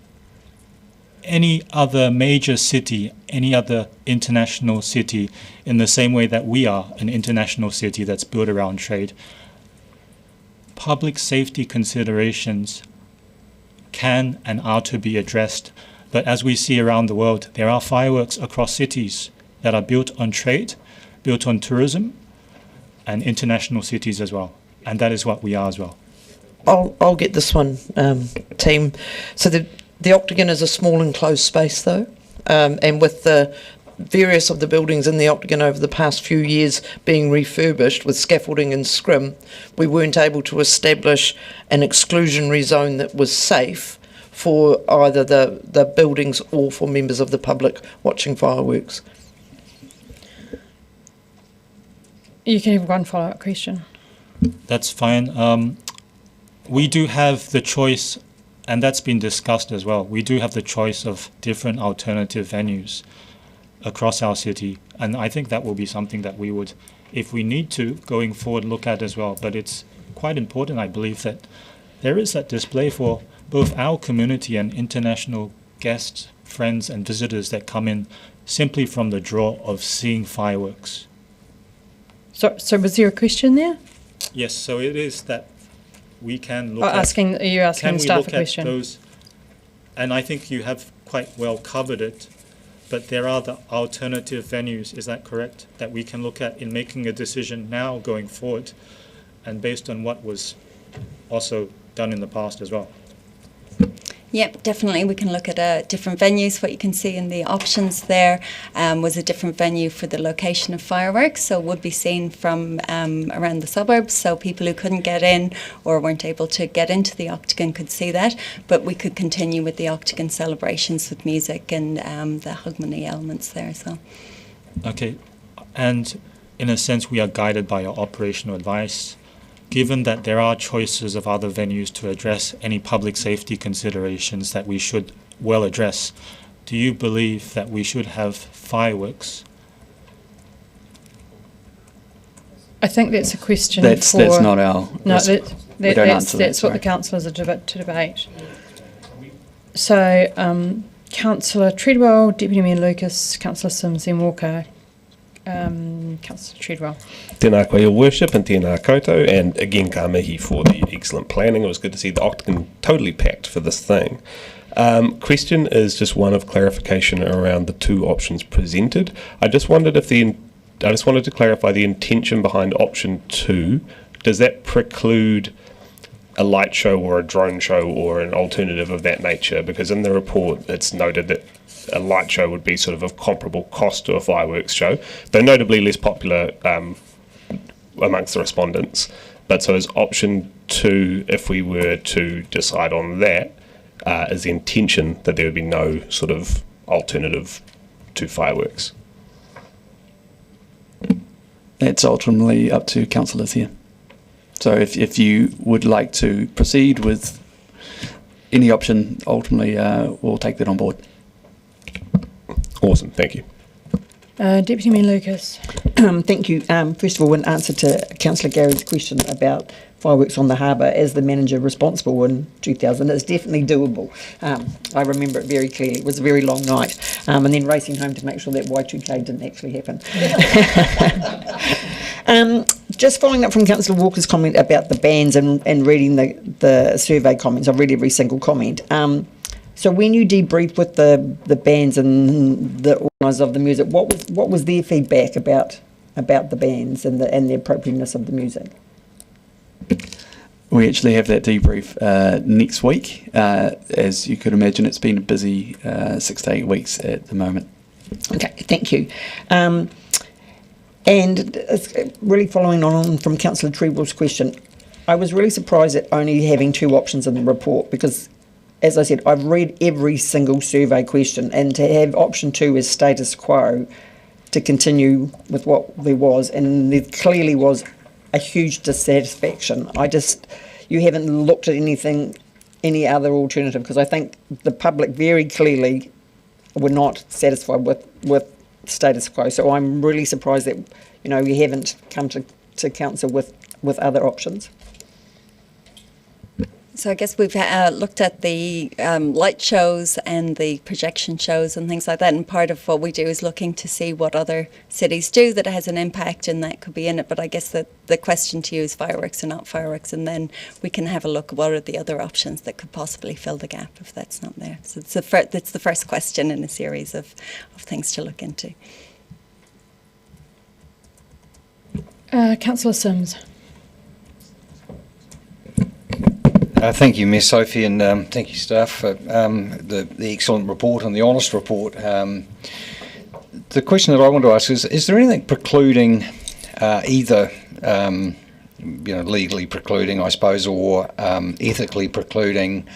any other major city, any other international city, in the same way that we are an international city that's built around trade, public safety considerations can and are to be addressed. But as we see around the world, there are fireworks across cities that are built on trade, built on tourism, and international cities as well. And that is what we are as well. I'll get this one, team. So the Octagon is a small enclosed space, though, and with the various of the buildings in the Octagon over the past few years being refurbished with scaffolding and scrim, we weren't able to establish an exclusionary zone that was safe for either the buildings or for members of the public watching fireworks. You can have one follow-up question. That's fine. We do have the choice, and that's been discussed as well, we do have the choice of different alternative venues across our city, and I think that will be something that we would, if we need to, going forward, look at as well. But it's quite important, I believe, that there is that display for both our community and international guests, friends and visitors that come in simply from the draw of seeing fireworks. So was there a question there? Yes, so it is that we can look Are you asking staff a question? Those, and I think you have quite well covered it, but there are the alternative venues, is that correct, that we can look at in making a decision now going forward, and based on what was also done in the past as well? Yep, definitely. We can look at different venues. What you can see in the options there was a different venue for the location of fireworks, so would be seen from around the suburbs, so people who couldn't get in or weren't able to get into the Octagon could see that, but we could continue with the Octagon celebrations with music and the Hogmanay elements there as well. Okay, and in a sense we are guided by your operational advice. Given that there are choices of other venues to address any public safety considerations that we should well address, do you believe that we should have fireworks? I think that's a question that's not our... No, that's what the councillors are to debate. So, Councillor Treadwell, Deputy Mayor Lucas, Councillor Sims, then Walker. Councillor Treadwell. Tēnā koe, Your Worship, and tēnā koutou, and again ka mihi for the excellent planning. It was good to see the Octagon totally packed for this thing. Question is just one of clarification around the two options presented. I just wanted to clarify the intention behind option 2. Does that preclude a light show or a drone show or an alternative of that nature? Because in the report it's noted that a light show would be sort of comparable cost to a fireworks show, though notably less popular amongst the respondents. But so is option 2, if we were to decide on that, is the intention that there would be no sort of alternative to fireworks? That's ultimately up to councillors here. So if you would like to proceed with any option, ultimately we'll take that on board. Awesome, thank you. Deputy Mayor Lucas. Thank you. First of all, in answer to Councillor Garrett's question about fireworks on the harbour, as the manager responsible in 2000, it's definitely doable. I remember it very clearly. It was a very long night, and then racing home to make sure that Y2K didn't actually happen. Just following up from Councillor Walker's comment about the bands and reading the survey comments, I've read every single comment. So when you debrief with the bands and the organisers of the music, what was their feedback about the bands and the appropriateness of the music? We actually have that debrief next week. As you could imagine, it's been a busy 6 to 8 weeks at the moment. Okay, thank you. And it's really following on from Councillor Treble's question, I was really surprised at only having 2 options in the report because, as I said, I've read every single survey question, and to have option 2 as status quo to continue with what there was, and there clearly was a huge dissatisfaction. You haven't looked at any other alternative, because I think the public very clearly were not satisfied with status quo. So I'm really surprised that you haven't come to council with other options. So I guess we've looked at the light shows and the projection shows and things like that, and part of what we do is looking to see what other cities do that has an impact, and that could be in it. But I guess that the question to you is fireworks or not fireworks, and then we can have a look at what are the other options that could possibly fill the gap if that's not there. So it's the first question in a series of things to look into. Councillor Sims. Thank you, Ms Sophie, and thank you, staff, for the excellent report and the honest report. The question that I want to ask is there anything precluding either, legally precluding, I suppose, or ethically precluding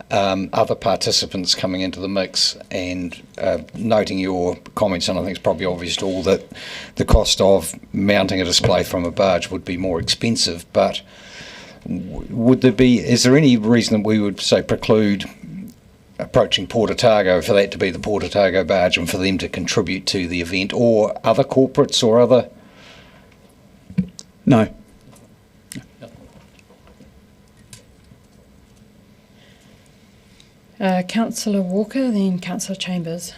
other participants coming into the mix? And noting your comments, and I think it's probably obvious to all that the cost of mounting a display from a barge would be more expensive, but is there any reason that we would say preclude approaching Port Otago for that to be the Port Otago barge and for them to contribute to the event, or other corporates or other? No. Councillor Walker, then Councillor Chambers.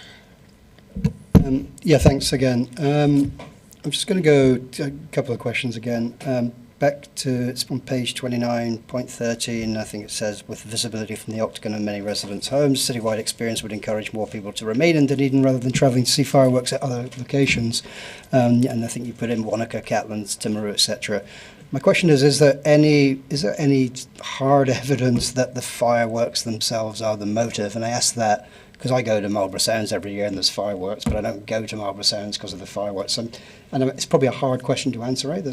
Yeah, thanks again. I'm just going to go to a couple of questions again. Back to, it's on page 29.13, I think it says, with visibility from the Octagon and many residents' homes, citywide experience would encourage more people to remain in Dunedin rather than travelling to see fireworks at other locations. And I think you put in Wanaka, Catlands, Timaru, etc. My question is there any hard evidence that the fireworks themselves are the motive? And I ask that because I go to Marlborough Sounds every year and there's fireworks, but I don't go to Marlborough Sounds because of the fireworks. And it's probably a hard question to answer, right?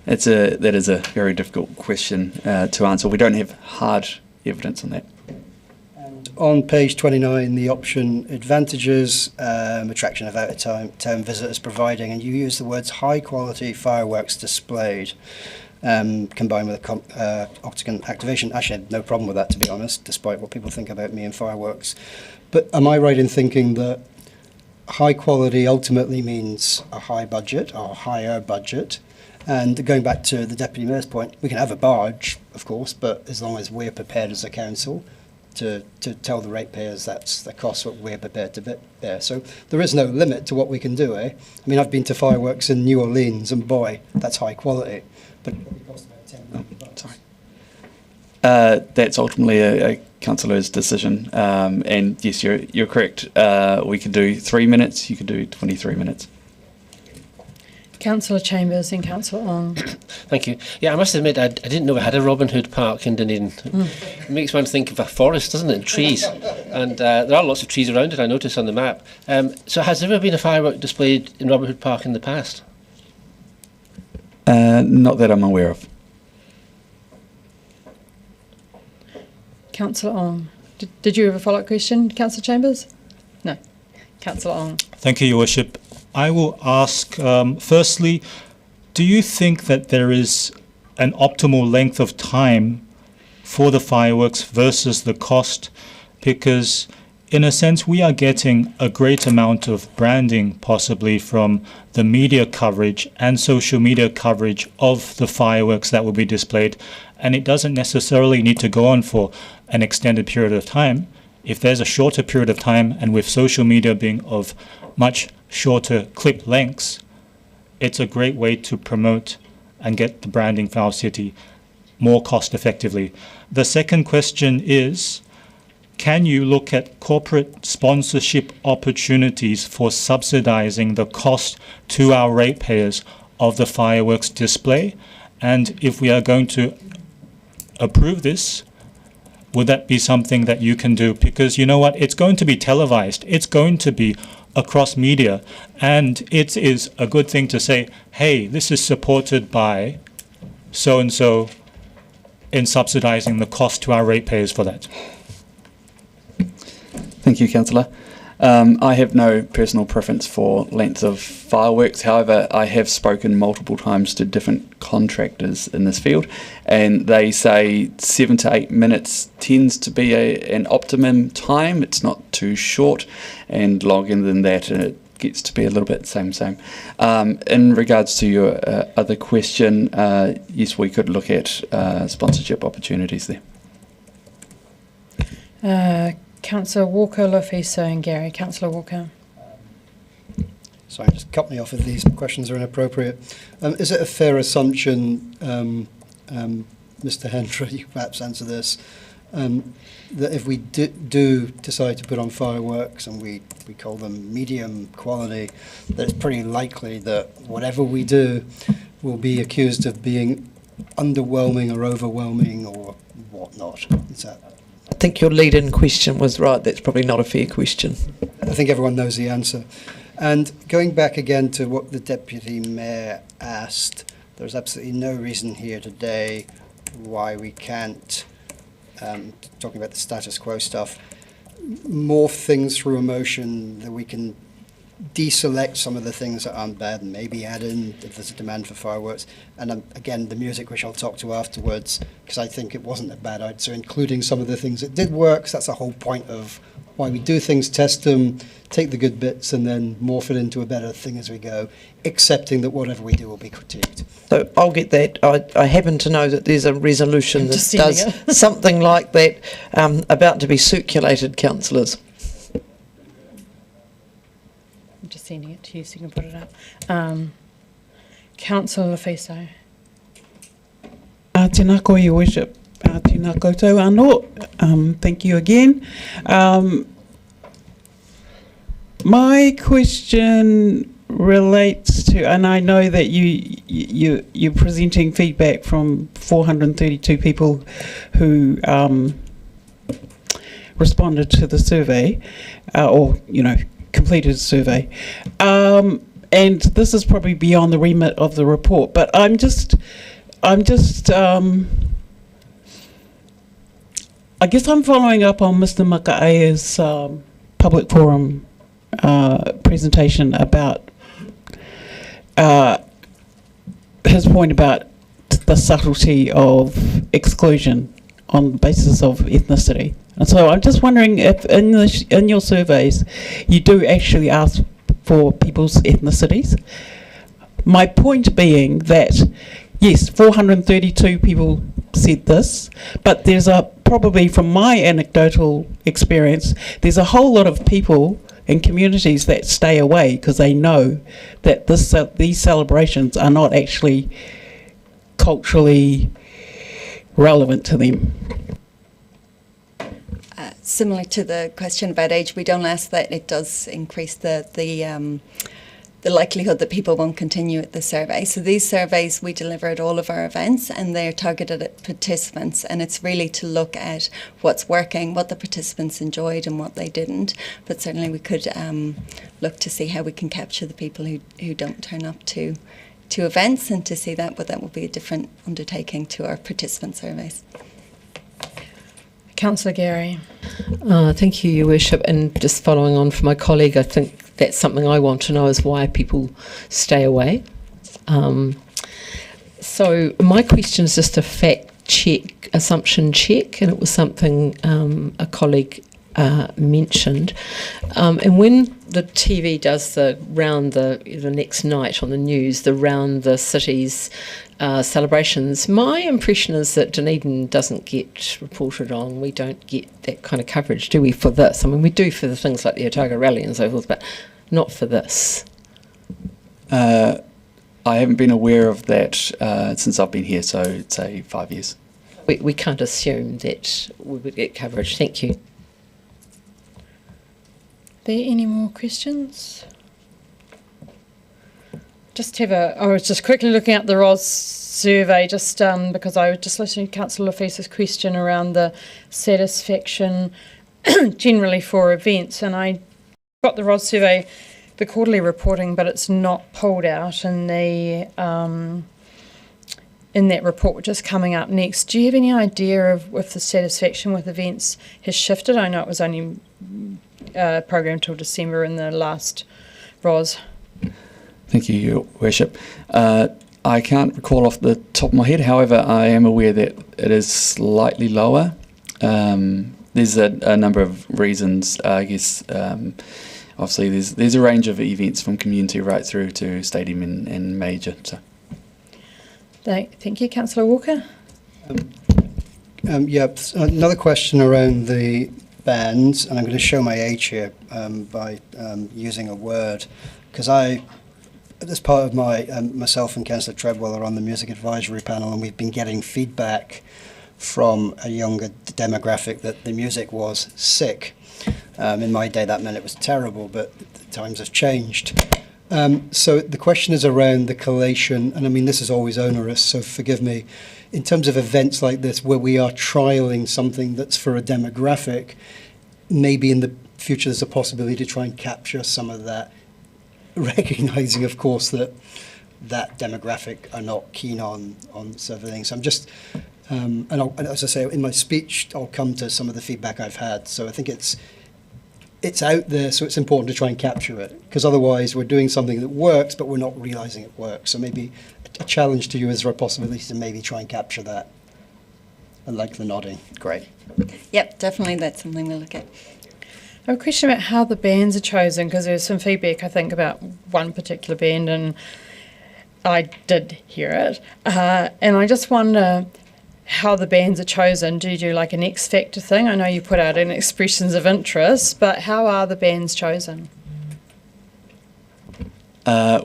That is a very difficult question to answer. We don't have hard evidence on that. And on page 29, the option advantages, attraction of out-of-town visitors providing, and you use the words high quality fireworks displayed, combined with Octagon activation. Actually, I had no problem with that, to be honest, despite what people think about me and fireworks. But am I right in thinking that high quality ultimately means a high budget or higher budget? And going back to the Deputy Mayor's point, we can have a barge, of course, but as long as we're prepared as a council to tell the ratepayers that's the cost that we're prepared to bear. So there is no limit to what we can do, eh? I mean, I've been to fireworks in New Orleans, and boy, that's high quality. But it costs about $10 million. Sorry. That's ultimately a councillor's decision. And yes, you're correct. We can do 3 minutes, you can do 23 minutes. Councillor Chambers and Councillor Ong. Thank you. Yeah, I must admit, I didn't know we had a Robin Hood Park in Dunedin. It makes one think of a forest, doesn't it, and trees. And there are lots of trees around it, I noticed on the map. So has there ever been a firework displayed in Robin Hood Park in the past? Not that I'm aware of. Councillor Ong. Did you have a follow-up question, Councillor Chambers? No. Councillor Ong. Thank you, Your Worship. I will ask, firstly, do you think that there is an optimal length of time for the fireworks versus the cost? Because in a sense, we are getting a great amount of branding, possibly from the media coverage and social media coverage of the fireworks that will be displayed, and it doesn't necessarily need to go on for an extended period of time. If there's a shorter period of time, and with social media being of much shorter clip lengths, it's a great way to promote and get the branding for our city more cost effectively. The second question is, can you look at corporate sponsorship opportunities for subsidizing the cost to our ratepayers of the fireworks display? And if we are going to approve this, would that be something that you can do? Because you know what, it's going to be televised, it's going to be across media, and it is a good thing to say, hey, this is supported by so-and-so in subsidizing the cost to our ratepayers for that. Thank you, Councillor. I have no personal preference for length of fireworks. However, I have spoken multiple times to different contractors in this field, and they say 7 to 8 minutes tends to be an optimum time. It's not too short, and longer than that, it gets to be a little bit same. In regards to your other question, yes, we could look at sponsorship opportunities there. Councillor Walker, Lofiso and Gary. Councillor Walker. Sorry, just cut me off if these questions are inappropriate. Is it a fair assumption, Mr. Hendra, you perhaps answer this, that if we do decide to put on fireworks and we call them medium quality, that it's pretty likely that whatever we do will be accused of being underwhelming or overwhelming or whatnot? Is that? I think your lead-in question was right. That's probably not a fair question. I think everyone knows the answer. And going back again to what the Deputy Mayor asked, there's absolutely no reason here today why we can't, talking about the status quo stuff, morph things through emotion, that we can deselect some of the things that aren't bad and maybe add in if there's a demand for fireworks. And again, the music, which I'll talk to afterwards, because I think it wasn't a bad idea. So including some of the things that did work, 'cause that's the whole point of why we do things, test them, take the good bits and then morph it into a better thing as we go, accepting that whatever we do will be critiqued. So I'll get that. I happen to know that there's a resolution that does something like that about to be circulated, councillors. I'm just sending it to you so you can put it up. Councillor Lofiso. Tēnā koe, Your Worship. Tēnā koutou anō. Thank you again. My question relates to, and I know that you're presenting feedback from 432 people who responded to the survey, or completed a survey, and this is probably beyond the remit of the report. But I'm just. I guess I'm following up on Mr. Maka'e's public forum presentation about his point about the subtlety of exclusion on the basis of ethnicity. And so I'm just wondering if in your surveys you do actually ask for people's ethnicities. My point being that, yes, 432 people said this, but there's probably from my anecdotal experience, there's a whole lot of people and communities that stay away because they know that these celebrations are not actually culturally relevant to them. Similar to the question about age, we don't ask that. It does increase the likelihood that people won't continue at the survey. So these surveys we deliver at all of our events, and they're targeted at participants, and it's really to look at what's working, what the participants enjoyed and what they didn't. But certainly we could look to see how we can capture the people who don't turn up to to events, and to see that, but that will be a different undertaking to our participant surveys. Councillor Gary. Thank you, Your Worship. And just following on from my colleague, I think that's something I want to know is why people stay away. So my question is just a fact check, assumption check, and it was something a colleague mentioned. And when the TV does the next night on the news, the round the city's celebrations, my impression is that Dunedin doesn't get reported on. We don't get that kind of coverage, do we, for this? I mean, we do for the things like the Otago Rally and so forth, but not for this. I haven't been aware of that since I've been here, so say 5 years. We can't assume that we would get coverage. Thank you. Are there any more questions? I was just quickly looking at the ROS survey, just because I was just listening to Councillor Lafesa's question around the satisfaction generally for events, and I got the ROS survey, the quarterly reporting, but it's not pulled out in the in that report which is coming up next. Do you have any idea of if the satisfaction with events has shifted? I know it was only programmed till December in the last ROS. Thank you, Your Worship. I can't recall off the top of my head, however, I am aware that it is slightly lower. There's a number of reasons, I guess. Obviously, there's a range of events from community right through to stadium and major. So. Thank you. Councillor Walker? Another question around the bands, and I'm going to show my age here by using a word, because as part of myself and Councillor Treadwell are on the music advisory panel, and we've been getting feedback from a younger demographic that the music was sick. In my day that meant it was terrible, but the times have changed. So the question is around the collation, and I mean this is always onerous, so forgive me. In terms of events like this where we are trialling something that's for a demographic, maybe in the future there's a possibility to try and capture some of that, recognising of course that demographic are not keen on certain things. I'm just, and as I say, in my speech I'll come to some of the feedback I've had, so I think it's out there, so it's important to try and capture it, because otherwise we're doing something that works but we're not realising it works. So maybe a challenge to you, is there a possibility to maybe try and capture that? I like the nodding. Great. Yep, definitely that's something we'll look at. I have a question about how the bands are chosen, because there's some feedback, I think, about one particular band, and I did hear it. And I just wonder how the bands are chosen. Do you do like an X Factor thing? I know you put out an expressions of interest, but how are the bands chosen?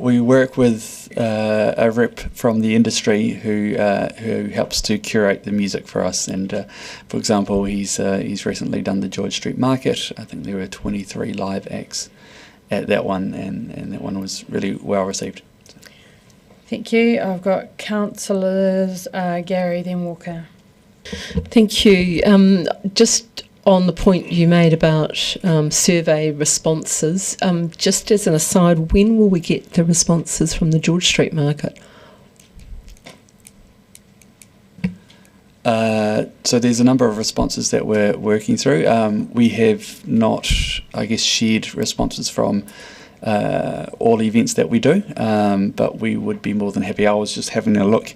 We work with a rep from the industry who helps to curate the music for us. And for example, he's recently done the George Street Market. I think there were 23 live acts at that one, and that one was really well received. Thank you. I've got councillors Gary, then Walker. Thank you. Just on the point you made about survey responses, just as an aside, when will we get the responses from the George Street Market? So there's a number of responses that we're working through. We have not, I guess, shared responses from all events that we do, but we would be more than happy. I was just having a look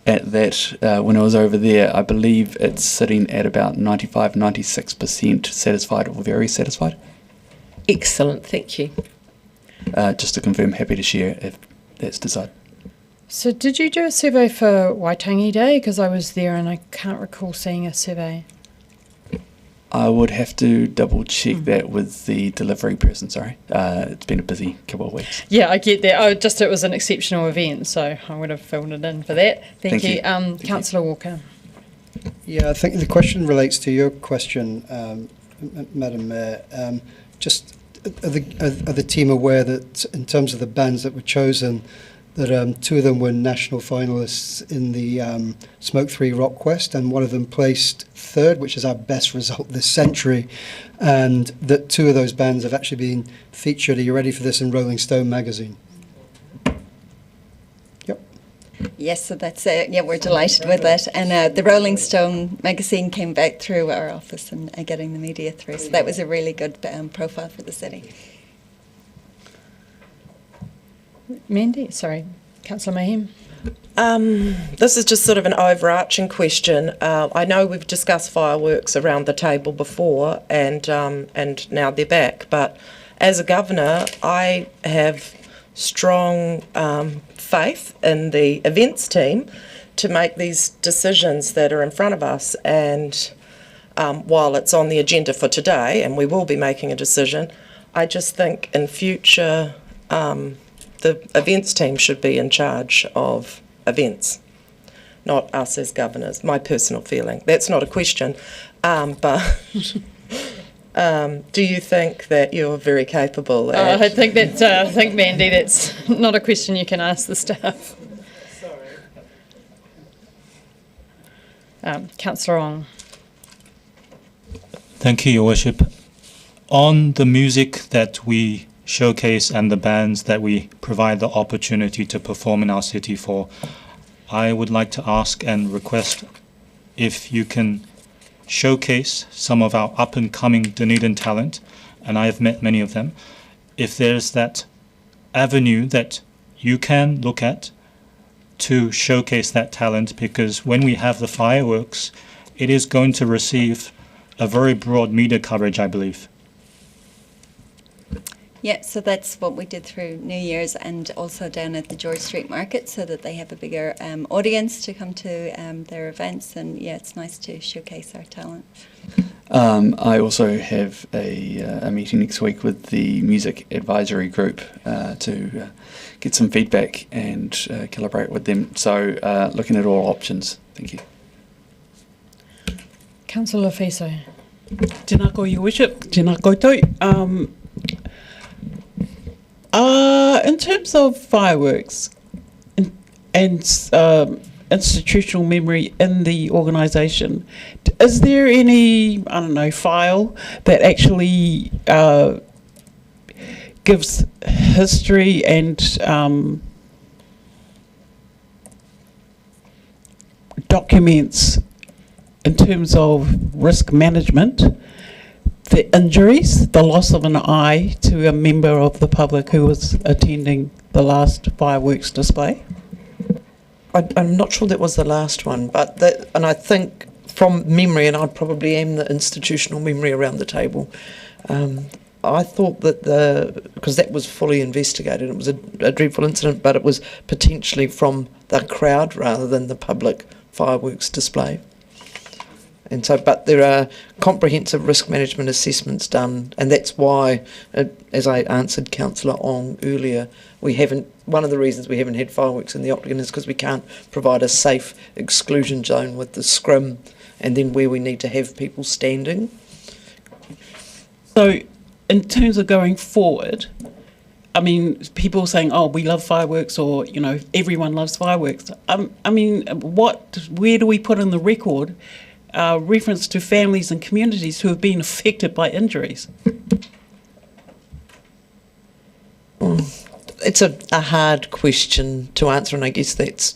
at that when I was over there. I believe it's sitting at about 95-96% satisfied or very satisfied. Excellent, thank you. Just to confirm, happy to share if that's desired. So did you do a survey for Waitangi Day? Because I was there and I can't recall seeing a survey. I would have to double check that with the delivery person, sorry. It's been a busy couple of weeks. Yeah, I get that. It was an exceptional event, so I would have filled it in for that. Thank you. Councillor Walker. Yeah, I think the question relates to your question, Madam Mayor. Just are the team aware that in terms of the bands that were chosen, that two of them were national finalists in the Smoke 3 Rock Quest, and one of them placed third, which is our best result this century, and that two of those bands have actually been featured, are you ready for this, in Rolling Stone magazine? Yep. Yes, so that's it. Yeah, we're delighted with it. And the Rolling Stone magazine came back through our office and getting the media through. So that was a really good profile for the city. Mandy, sorry, Councillor Mayhem. This is just sort of an overarching question. I know we've discussed fireworks around the table before, and now they're back. But as a governor, I have strong faith in the events team to make these decisions that are in front of us. And while it's on the agenda for today, and we will be making a decision, I just think in future the events team should be in charge of events, not us as governors. My personal feeling. That's not a question, but do you think that you're very capable? I think that's. I think Mandy, that's not a question you can ask the staff. Councillor Ong. Thank you, Your Worship. On the music that we showcase and the bands that we provide the opportunity to perform in our city for, I would like to ask and request if you can showcase some of our up-and-coming Dunedin talent, and I have met many of them, if there's that avenue that you can look at to showcase that talent, because when we have the fireworks, it is going to receive a very broad media coverage, I believe. Yeah, so that's what we did through New Year's and also down at the George Street Market, so that they have a bigger audience to come to their events. And yeah, it's nice to showcase our talent. I also have a meeting next week with the music advisory group to get some feedback and collaborate with them. So looking at all options. Thank you. Councillor Fiso. Tēnā koe, Your Worship. Tēnā koutou. In terms of fireworks and institutional memory in the organisation, is there any, I don't know, file that actually gives history and documents in terms of risk management, the injuries, the loss of an eye to a member of the public who was attending the last fireworks display? I'm not sure that was the last one, but that, and I think from memory, and I probably am the institutional memory around the table, I thought that because that was fully investigated, it was a dreadful incident, but it was potentially from the crowd rather than the public fireworks display. And so, but there are comprehensive risk management assessments done, and that's why, as I answered Councillor Ong earlier, one of the reasons we haven't had fireworks in the Octagon is because we can't provide a safe exclusion zone with the scrim, and then where we need to have people standing. So, in terms of going forward, I mean, people saying, "Oh, we love fireworks," or everyone loves fireworks. I mean, where do we put in the record reference to families and communities who have been affected by injuries? It's a hard question to answer, and I guess that's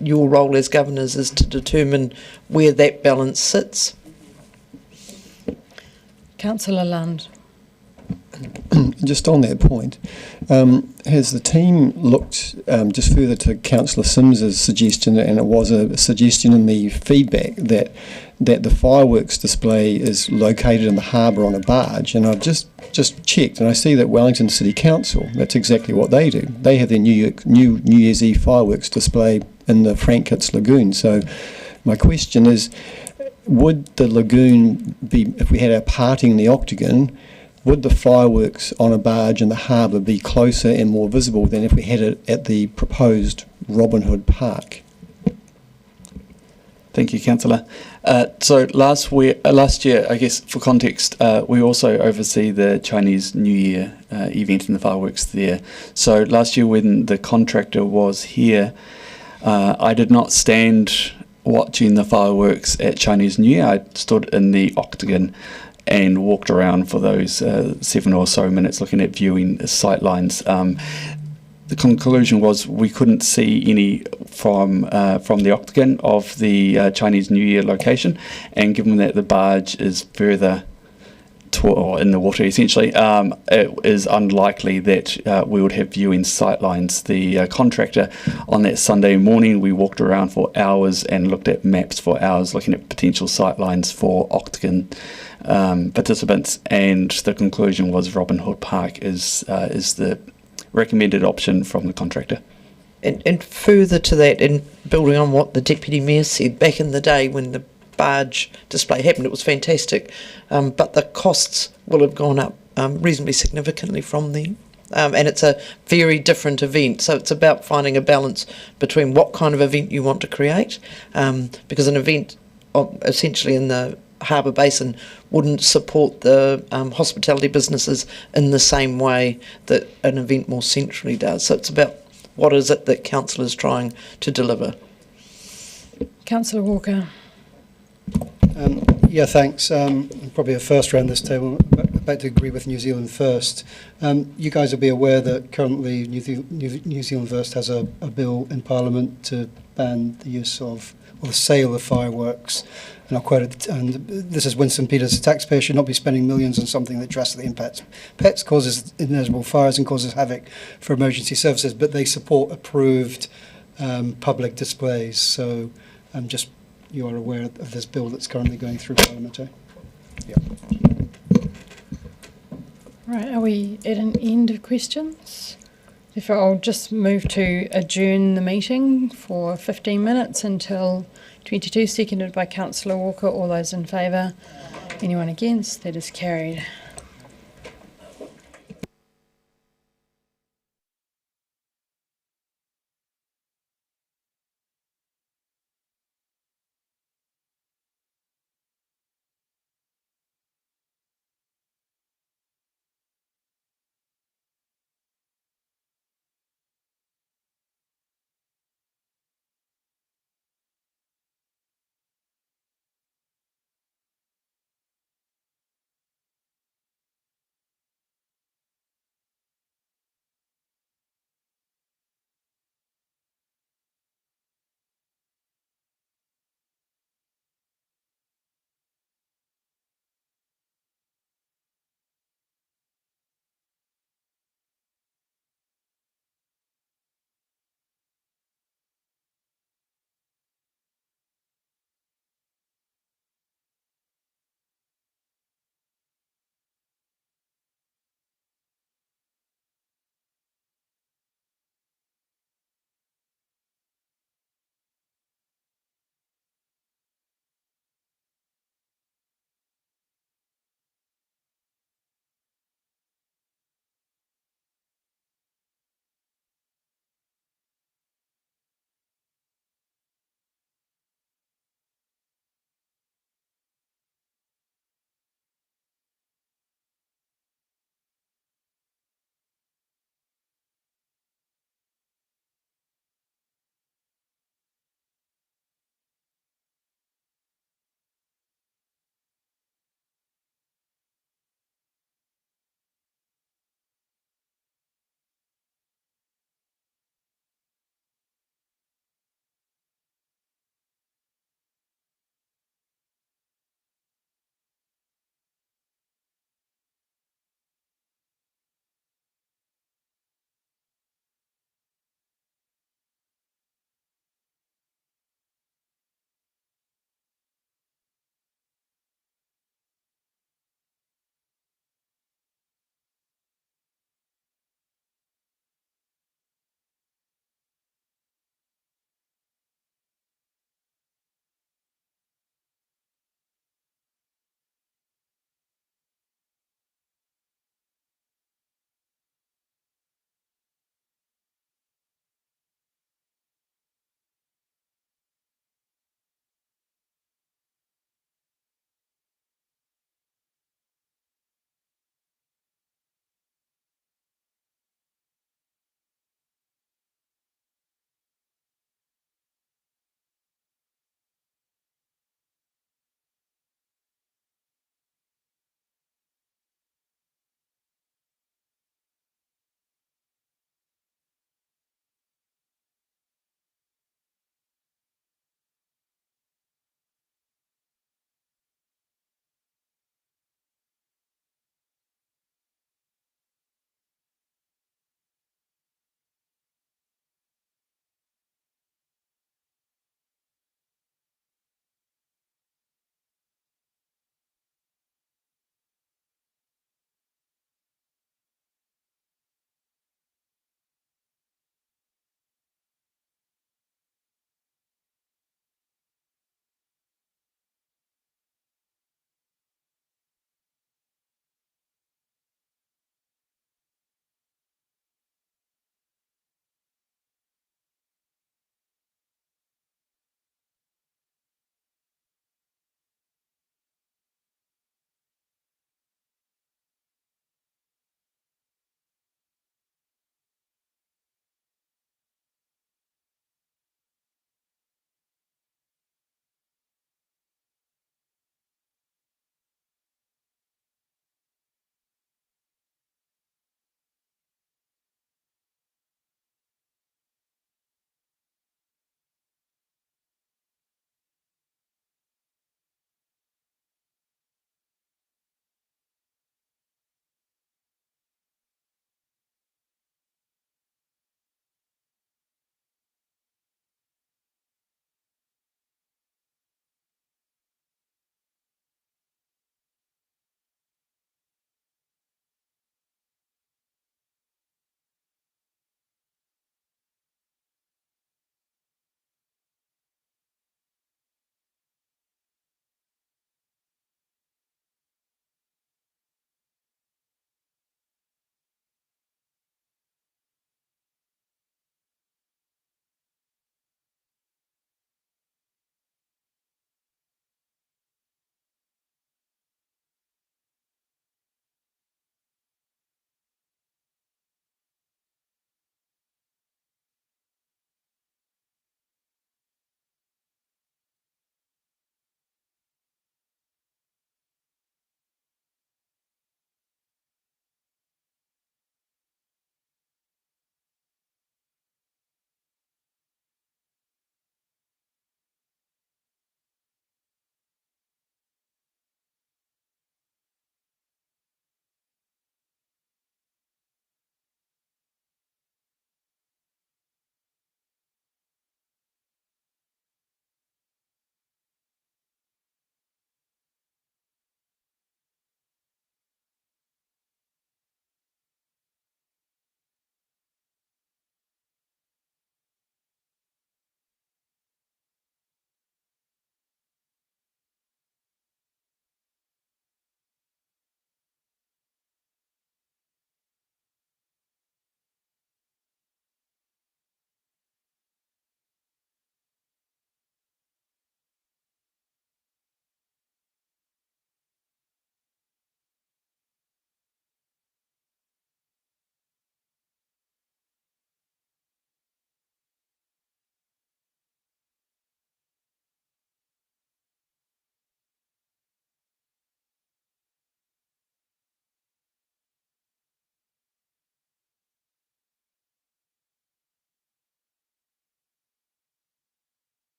your role as governors is to determine where that balance sits. Councillor Lund. Just on that point, has the team looked just further to Councillor Sims's suggestion, and it was a suggestion in the feedback that the fireworks display is located in the harbour on a barge, and I've just checked, and I see that Wellington City Council, that's exactly what they do. They have their New Year's Eve fireworks display in the Frank Hitz Lagoon. So my question is, would the lagoon be, if we had our parting in the Octagon, would the fireworks on a barge in the harbour be closer and more visible than if we had it at the proposed Robin Hood Park? Thank you, Councillor. So last year, I guess for context, we also oversee the Chinese New Year event and the fireworks there. So last year when the contractor was here, I did not stand watching the fireworks at Chinese New Year. I stood in the Octagon and walked around for those 7 or so minutes looking at viewing sight lines. the conclusion was we couldn't see any from the Octagon of the Chinese New Year location, and given that the barge is further or in the water essentially, it is unlikely that we would have viewing sightlines. The contractor on that Sunday morning, we walked around for hours and looked at maps for hours, looking at potential sightlines for Octagon participants, and the conclusion was Robin Hood Park is the recommended option from the contractor. And further to that, and building on what the Deputy Mayor said, back in the day when the barge display happened, it was fantastic, but the costs will have gone up reasonably significantly from then. And it's a very different event, so it's about finding a balance between what kind of event you want to create, because an event essentially in the Harbour Basin wouldn't support the hospitality businesses in the same way that an event more centrally does. So it's about what is it that Council is trying to deliver. Councillor Walker. Yeah, thanks. Probably a first round this table. About to agree with New Zealand First. You guys will be aware that currently New Zealand First has a bill in Parliament to ban the use of or the sale of fireworks. And I'll quote it, and this is Winston Peters: "The taxpayer should not be spending millions on something that drastically impacts pets, causes inevitable fires and causes havoc for emergency services," but they support approved public displays. So just you are aware of this bill that's currently going through Parliament. Yeah. Right, are we at an end of questions? If I'll just move to adjourn the meeting for 15 minutes until 22, seconded by Councillor Walker. All those in favour? Anyone against? That is carried.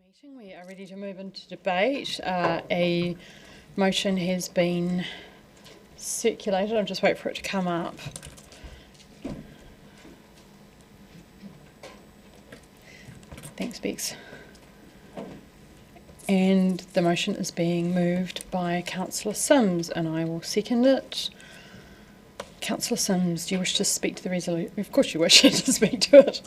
meeting. We are ready to move into debate. A motion has been circulated. I'll just wait for it to come up. Thanks, Bex. And the motion is being moved by Councillor Sims, and I will second it. Councillor Sims, do you wish to speak to the resolution? Of course you wish to speak to it.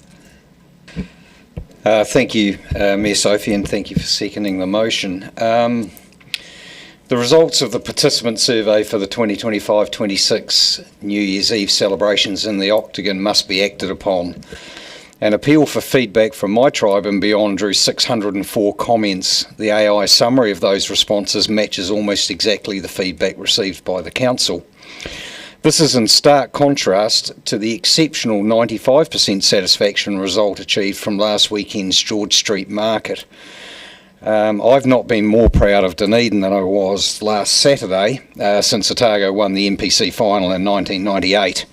Thank you, Mayor Sophie, and thank you for seconding the motion. The results of the participant survey for the 2025-26 New Year's Eve celebrations in the Octagon must be acted upon. An appeal for feedback from my tribe and beyond drew 604 comments. The AI summary of those responses matches almost exactly the feedback received by the council. This is in stark contrast to the exceptional 95% satisfaction result achieved from last weekend's George Street Market. I've not been more proud of Dunedin than I was last Saturday since Otago won the NPC final in 1998.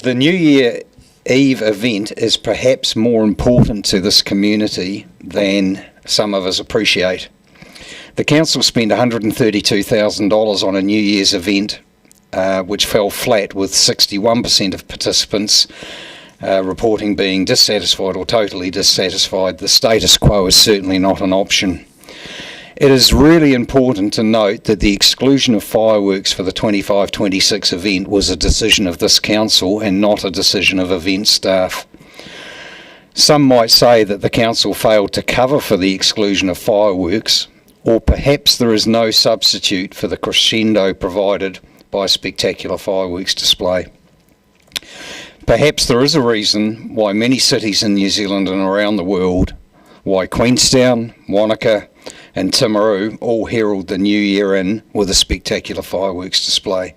The New Year Eve event is perhaps more important to this community than some of us appreciate. The council spent $132,000 on a New Year's event, which fell flat, with 61% of participants reporting being dissatisfied or totally dissatisfied. The status quo is certainly not an option. It is really important to note that the exclusion of fireworks for the 25-26 event was a decision of this council and not a decision of event staff. Some might say that the council failed to cover for the exclusion of fireworks, or perhaps there is no substitute for the crescendo provided by a spectacular fireworks display. Perhaps there is a reason why many cities in New Zealand and around the world, why Queenstown, Wanaka and Timaru all herald the new year in with a spectacular fireworks display.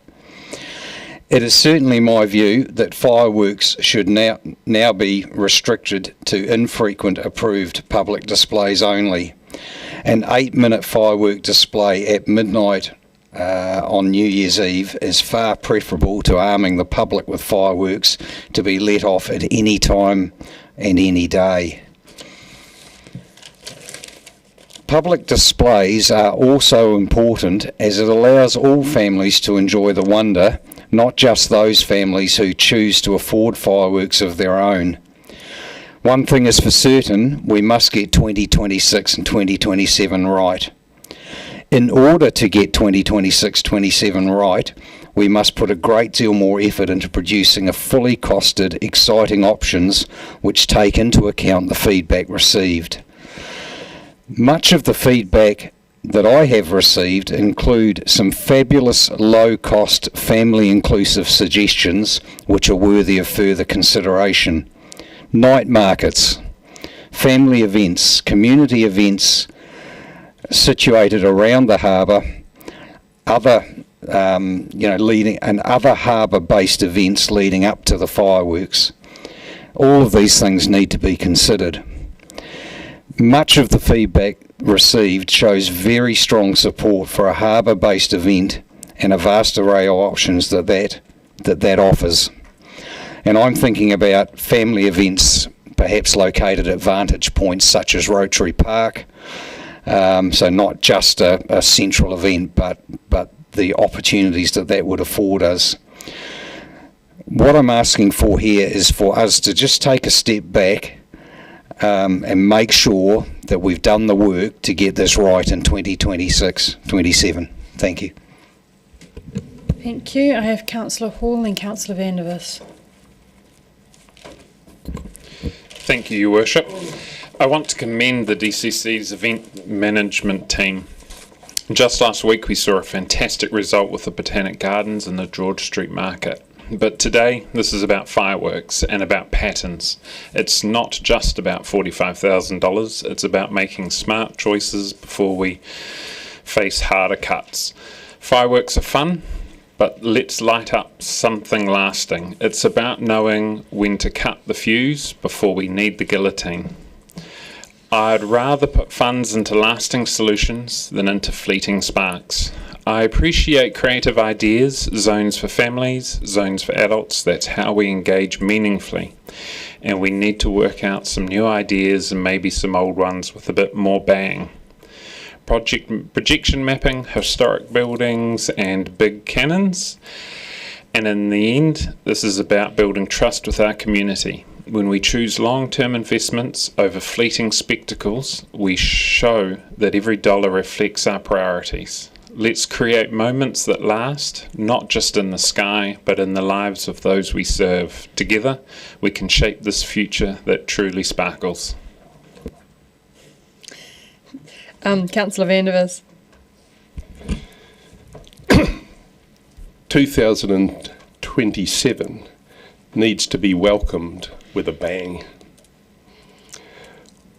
It is certainly my view that fireworks should now be restricted to infrequent approved public displays only. An 8-minute firework display at midnight on New Year's Eve is far preferable to arming the public with fireworks to be let off at any time and any day. Public displays are also important as it allows all families to enjoy the wonder, not just those families who choose to afford fireworks of their own. One thing is for certain, we must get 2026 and 2027 right. In order to get 2026-27 right, we must put a great deal more effort into producing a fully costed, exciting options which take into account the feedback received. Much of the feedback that I have received include some fabulous low-cost, family-inclusive suggestions which are worthy of further consideration. Night markets, family events, community events situated around the harbour, other leading and other harbour-based events leading up to the fireworks. All of these things need to be considered. Much of the feedback received shows very strong support for a harbour-based event and a vast array of options that offers. And I'm thinking about family events perhaps located at vantage points such as Rotary Park, so not just a central event, but the opportunities that would afford us. What I'm asking for here is for us to just take a step back and make sure that we've done the work to get this right in 2026-27. Thank you. Thank you. I have Councillor Hall and Councillor Vandervis. Thank you, Your Worship. I want to commend the DCC's event management team. Just last week we saw a fantastic result with the Botanic Gardens and the George Street Market. But today this is about fireworks and about patterns. It's not just about $45,000, it's about making smart choices before we face harder cuts. Fireworks are fun, but let's light up something lasting. It's about knowing when to cut the fuse before we need the guillotine. I'd rather put funds into lasting solutions than into fleeting sparks. I appreciate creative ideas, zones for families, zones for adults. That's how we engage meaningfully. And we need to work out some new ideas and maybe some old ones with a bit more bang. Projection mapping, historic buildings and big cannons. And in the end, this is about building trust with our community. When we choose long-term investments over fleeting spectacles, we show that every dollar reflects our priorities. Let's create moments that last, not just in the sky, but in the lives of those we serve. Together, we can shape this future that truly sparkles. Councillor Vandervis. 2027 needs to be welcomed with a bang.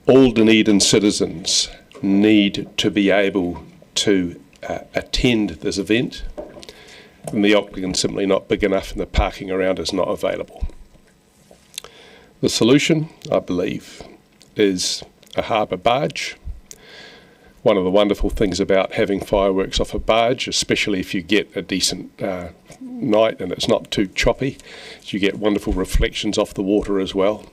All Dunedin citizens need to be able to attend this event, and the Octagon's simply not big enough and the parking around is not available. The solution, I believe, is a harbour barge. One of the wonderful things about having fireworks off a barge, especially if you get a decent night and it's not too choppy, is you get wonderful reflections off the water as well,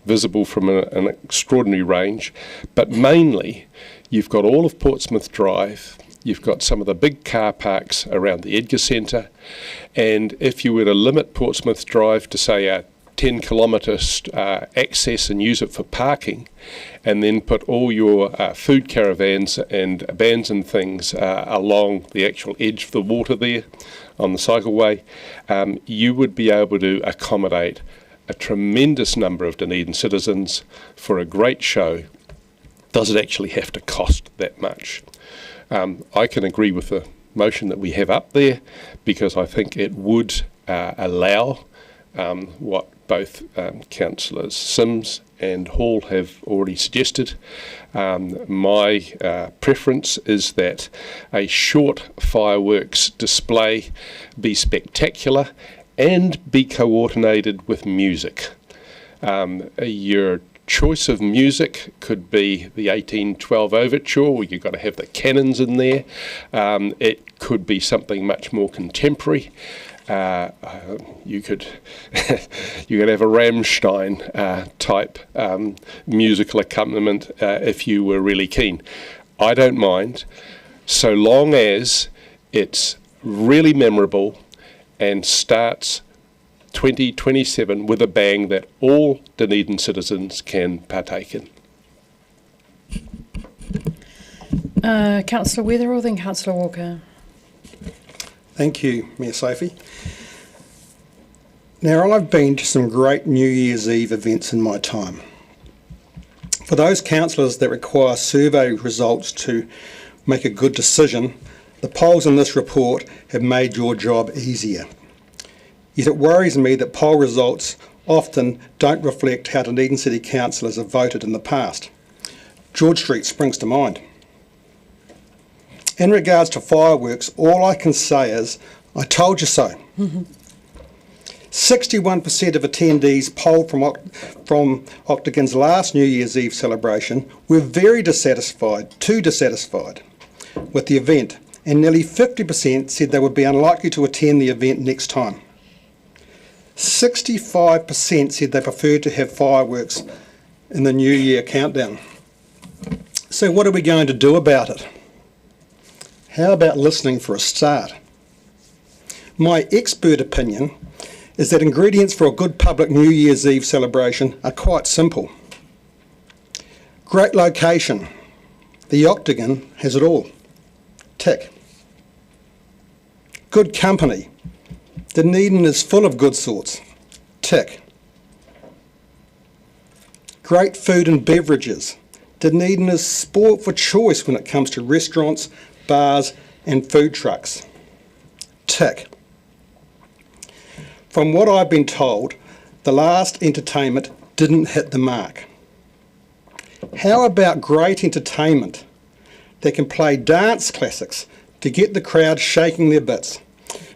visible from an extraordinary range. But mainly, you've got all of Portsmouth Drive, you've got some of the big car parks around the Edgar Centre, and if you were to limit Portsmouth Drive to, say, a 10-kilometre access and use it for parking, and then put all your food caravans and bands and things along the actual edge of the water there on the cycleway, you would be able to accommodate a tremendous number of Dunedin citizens for a great show. Does it actually have to cost that much? I can agree with the motion that we have up there, because I think it would allow what both Councillors Sims and Hall have already suggested. My preference is that a short fireworks display be spectacular and be coordinated with music. Your choice of music could be the 1812 Overture, where you've got to have the cannons in there. It could be something much more contemporary. You could have a Rammstein type musical accompaniment if you were really keen. I don't mind, so long as it's really memorable and starts 2027 with a bang that all Dunedin citizens can partake in. Councillor Weatherall, then Councillor Walker. Thank you, Mayor Sophie. Now, I've been to some great New Year's Eve events in my time. For those councillors that require survey results to make a good decision, the polls in this report have made your job easier. Yet it worries me that poll results often don't reflect how Dunedin City Councillors have voted in the past. George Street springs to mind. In regards to fireworks, all I can say is, I told you so. 61% of attendees polled from Octagon's last New Year's Eve celebration were very dissatisfied with the event, and nearly 50% said they would be unlikely to attend the event next time. 65% said they preferred to have fireworks in the New Year countdown. So what are we going to do about it? How about listening for a start? My expert opinion is that ingredients for a good public New Year's Eve celebration are quite simple. Great location. The Octagon has it all. Tick. Good company. Dunedin is full of good sorts. Tick. Great food and beverages. Dunedin is sport for choice when it comes to restaurants, bars and food trucks. Tick. From what I've been told, the last entertainment didn't hit the mark. How about great entertainment that can play dance classics to get the crowd shaking their bits,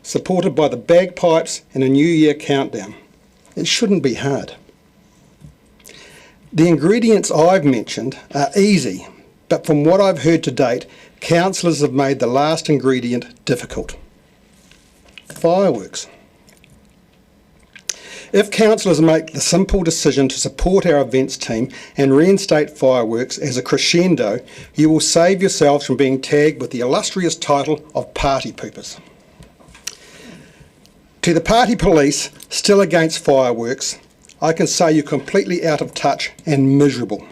supported by the bagpipes and a New Year countdown? It shouldn't be hard. The ingredients I've mentioned are easy, but from what I've heard to date, councillors have made the last ingredient difficult. Fireworks. If councillors make the simple decision to support our events team and reinstate fireworks as a crescendo, you will save yourselves from being tagged with the illustrious title of party poopers. To the party police, still against fireworks, I can say you're completely out of touch and miserable.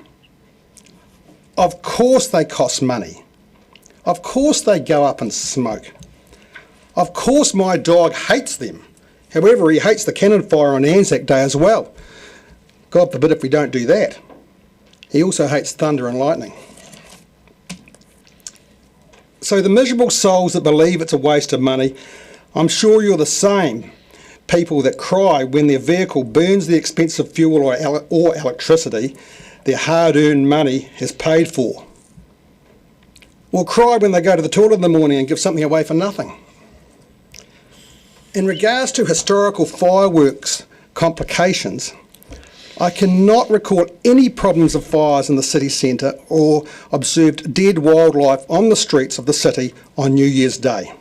Of course they cost money. Of course they go up in smoke. Of course my dog hates them. However, he hates the cannon fire on Anzac Day as well. God forbid if we don't do that. He also hates thunder and lightning. So the miserable souls that believe it's a waste of money, I'm sure you're the same people that cry when their vehicle burns the expensive fuel or electricity their hard-earned money has paid for. Or cry when they go to the toilet in the morning and give something away for nothing. In regards to historical fireworks complications, I cannot recall any problems of fires in the city centre or observed dead wildlife on the streets of the city on New Year's Day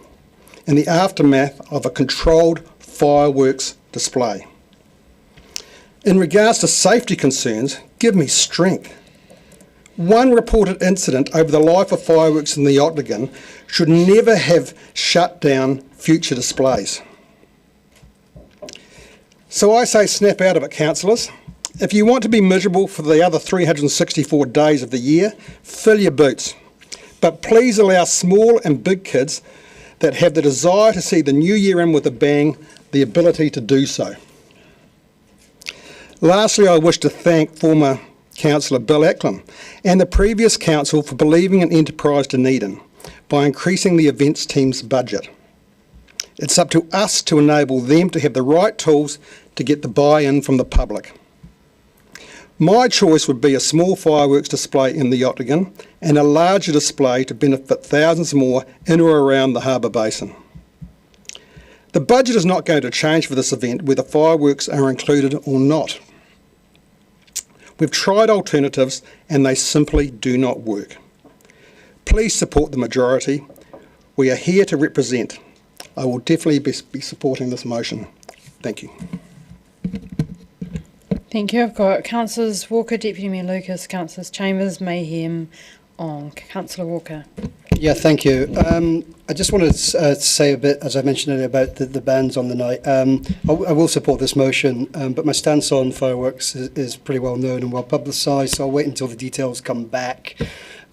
in the aftermath of a controlled fireworks display. In regards to safety concerns, give me strength. One reported incident over the life of fireworks in the Octagon should never have shut down future displays. So I say snap out of it, councillors. If you want to be miserable for the other 364 days of the year, fill your boots. But please allow small and big kids that have the desire to see the new year in with a bang, the ability to do so. Lastly, I wish to thank former Councillor Bill Acklam and the previous council for believing in Enterprise Dunedin by increasing the events team's budget. It's up to us to enable them to have the right tools to get the buy-in from the public. My choice would be a small fireworks display in the Octagon and a larger display to benefit thousands more in or around the Harbour Basin. The budget is not going to change for this event whether fireworks are included or not. We've tried alternatives and they simply do not work. Please support the majority. We are here to represent. I will definitely be supporting this motion. Thank you. Thank you. I've got Councillors Walker, Deputy Mayor Lucas, Councillors Chambers, Mayhem, on. Councillor Walker. Yeah, thank you. I just wanted to say a bit, as I mentioned earlier, about the bands on the night. I will support this motion, but my stance on fireworks is pretty well known and well publicised, so I'll wait until the details come back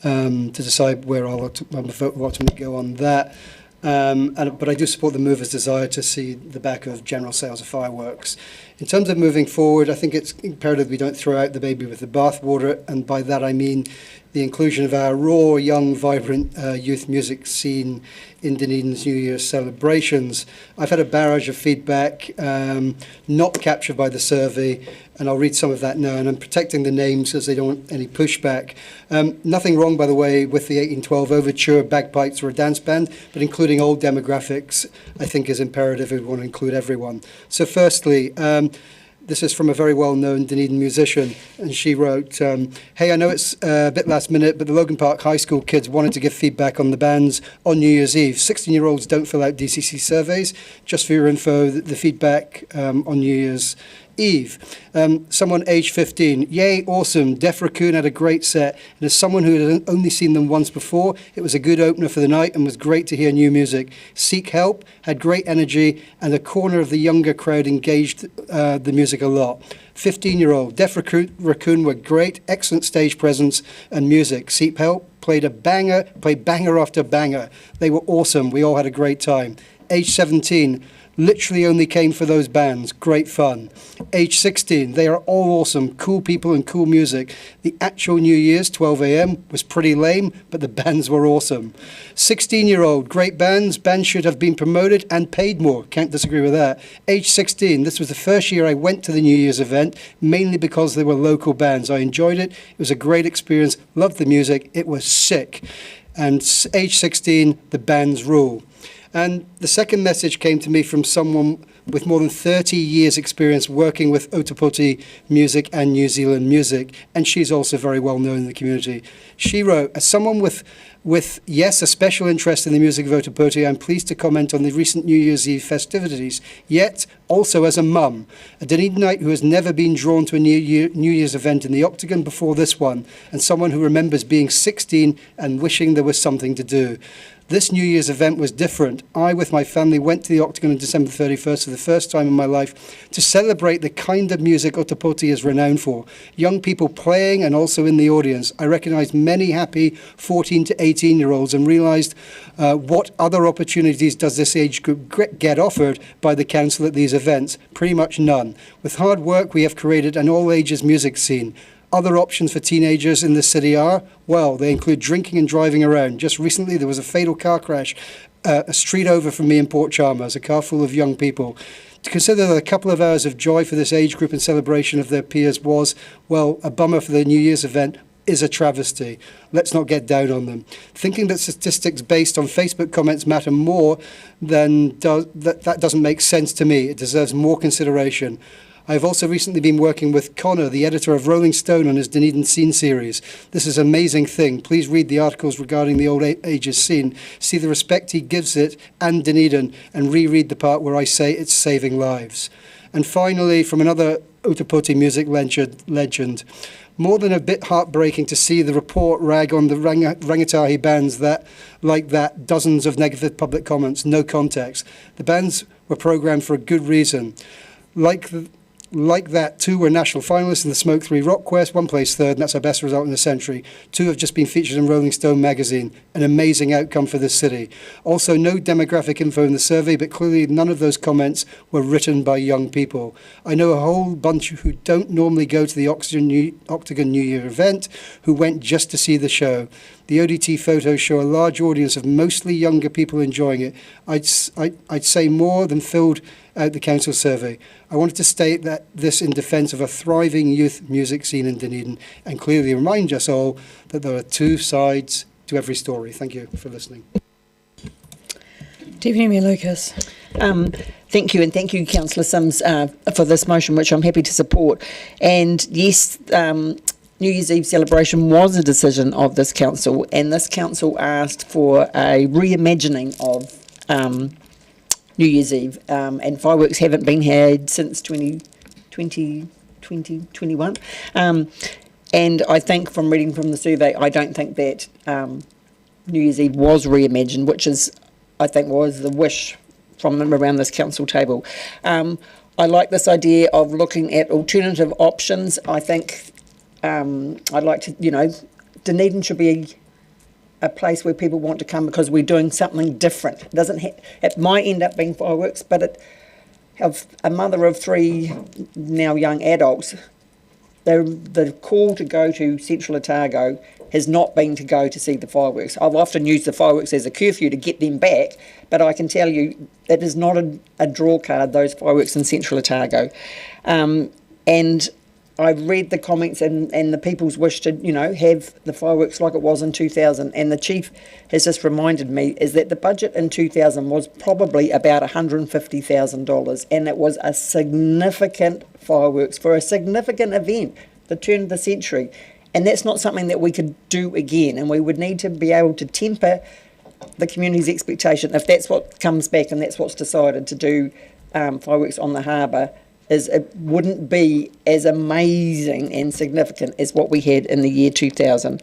to decide where I'll ultimately go on that. But I do support the mover's desire to see the back of general sales of fireworks. In terms of moving forward, I think it's imperative we don't throw out the baby with the bathwater, and by that I mean the inclusion of our raw, young, vibrant youth music scene in Dunedin's New Year's celebrations. I've had a barrage of feedback not captured by the survey, and I'll read some of that now, and I'm protecting the names as they don't want any pushback. Nothing wrong, by the way, with the 1812 Overture, bagpipes or a dance band, but including all demographics I think is imperative if we want to include everyone. So firstly, this is from a very well-known Dunedin musician, and she wrote, hey, I know it's a bit last minute, but the Logan Park High School kids wanted to give feedback on the bands on New Year's Eve. 16-year-olds don't fill out DCC surveys. Just for your info, the feedback on New Year's Eve. Someone aged 15, yay, awesome. Def Raccoon had a great set, and as someone who had only seen them once before, it was a good opener for the night and was great to hear new music. Seek Help had great energy, and a corner of the younger crowd engaged the music a lot. 15-year-old, Def Raccoon were great, excellent stage presence and music. Seek Help played banger after banger. They were awesome. We all had a great time. Age 17, literally only came for those bands. Great fun. Age 16, they are all awesome, cool people and cool music. The actual New Year's, 12 a.m, was pretty lame, but the bands were awesome. 16-year-old, great bands. Bands should have been promoted and paid more. Can't disagree with that. Age 16, this was the first year I went to the New Year's event, mainly because they were local bands. I enjoyed it. It was a great experience. Loved the music. It was sick. And age 16, the bands rule. And the second message came to me from someone with more than 30 years experience working with Ōtepoti music and New Zealand music, and she's also very well known in the community. She wrote, as someone with With, yes, a special interest in the music of Ōtepoti, I'm pleased to comment on the recent New Year's Eve festivities, yet also as a mum, a Dunedinite who has never been drawn to a New Year's event in the Octagon before this one, and someone who remembers being 16 and wishing there was something to do. This New Year's event was different. I, with my family, went to the Octagon on December 31st for the first time in my life to celebrate the kind of music Ōtepoti is renowned for. Young people playing and also in the audience. I recognised many happy 14 to 18-year-olds and realised what other opportunities does this age group get offered by the council at these events? Pretty much none. With hard work, we have created an all-ages music scene. Other options for teenagers in the city are, well, they include drinking and driving around. Just recently, there was a fatal car crash a street over from me in Port Chalmers, a car full of young people. To consider that a couple of hours of joy for this age group and celebration of their peers was, well, a bummer for the New Year's event is a travesty. Let's not get down on them. Thinking that statistics based on Facebook comments matter more than that doesn't make sense to me. It deserves more consideration. I've also recently been working with Connor, the editor of Rolling Stone, on his Dunedin Scene series. This is an amazing thing. Please read the articles regarding the old ages scene, see the respect he gives it and Dunedin, and reread the part where I say it's saving lives. And finally, from another Ōtepoti music legend, more than a bit heartbreaking to see the report rag on the rangatahi bands that, like that, dozens of negative public comments, no context. The bands were programmed for a good reason. Like that, 2 were national finalists in the Smoke 3 Rock Quest, 1 placed 3rd, and that's our best result in the century. 2 have just been featured in Rolling Stone magazine, an amazing outcome for this city. Also, no demographic info in the survey, but clearly none of those comments were written by young people. I know a whole bunch who don't normally go to the Octagon New Year event, who went just to see the show. The ODT photos show a large audience of mostly younger people enjoying it. I'd say more than filled out the council survey. I wanted to state that this in defence of a thriving youth music scene in Dunedin and clearly remind us all that there are 2 sides to every story. Thank you for listening. Deputy Mayor Lucas. Thank you, and thank you, Councillor Sims, for this motion, which I'm happy to support. And yes, New Year's Eve celebration was a decision of this council, and this council asked for a reimagining of New Year's Eve, and fireworks haven't been had since 2021. And I think from reading from the survey, I don't think that New Year's Eve was reimagined, which is, I think, was the wish from them around this council table. I like this idea of looking at alternative options. I think I'd like to, Dunedin should be a place where people want to come because we're doing something different. It might end up being fireworks, but have a mother of 3 now young adults. The call to go to Central Otago has not been to go to see the fireworks. I've often used the fireworks as a curfew to get them back, but I can tell you that is not a draw card, those fireworks in Central Otago. And I've read the comments and the people's wish to, have the fireworks like it was in 2000. And the Chief has just reminded me is that the budget in 2000 was probably about $150,000. And it was a significant fireworks for a significant event, the turn of the century. And that's not something that we could do again. And we would need to be able to temper the community's expectation. If that's what comes back and that's what's decided to do fireworks on the harbour, is it wouldn't be as amazing and significant as what we had in the year 2000.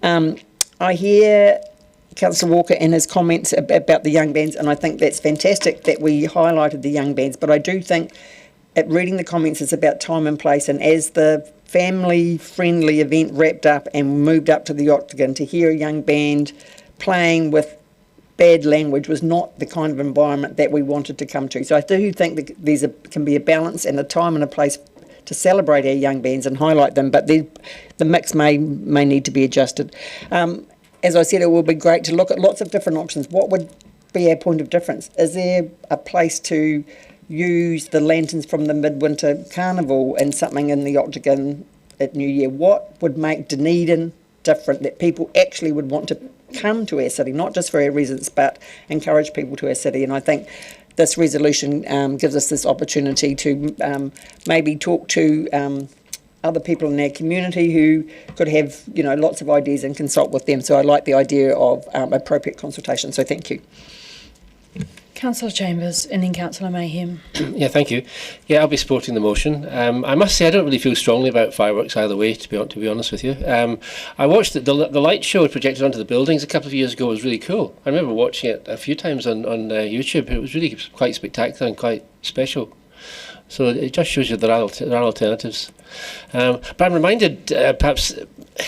I hear Councillor Walker and his comments about the young bands, and I think that's fantastic that we highlighted the young bands, but I do think at reading the comments it's about time and place, and as the family-friendly event wrapped up and moved up to the Octagon, to hear a young band playing with bad language was not the kind of environment that we wanted to come to. So I do think that can be a balance and a time and a place to celebrate our young bands and highlight them, but the mix may need to be adjusted. As I said, it will be great to look at lots of different options. What would be our point of difference? Is there a place to use the lanterns from the Midwinter Carnival and something in the Octagon at New Year? What would make Dunedin different that people actually would want to come to our city, not just for our residents, but encourage people to our city? And I think this resolution gives us this opportunity to maybe talk to other people in our community who could have, lots of ideas and consult with them. So I like the idea of appropriate consultation. So thank you. Councillor Chambers and then Councillor Mayhem. Yeah, thank you. Yeah, I'll be supporting the motion. I must say I don't really feel strongly about fireworks either way, to be honest with you. I watched the light show projected onto the buildings a couple of years ago. It was really cool. I remember watching it a few times on YouTube. It was really quite spectacular and quite special. So it just shows you there are alternatives. But I'm reminded, perhaps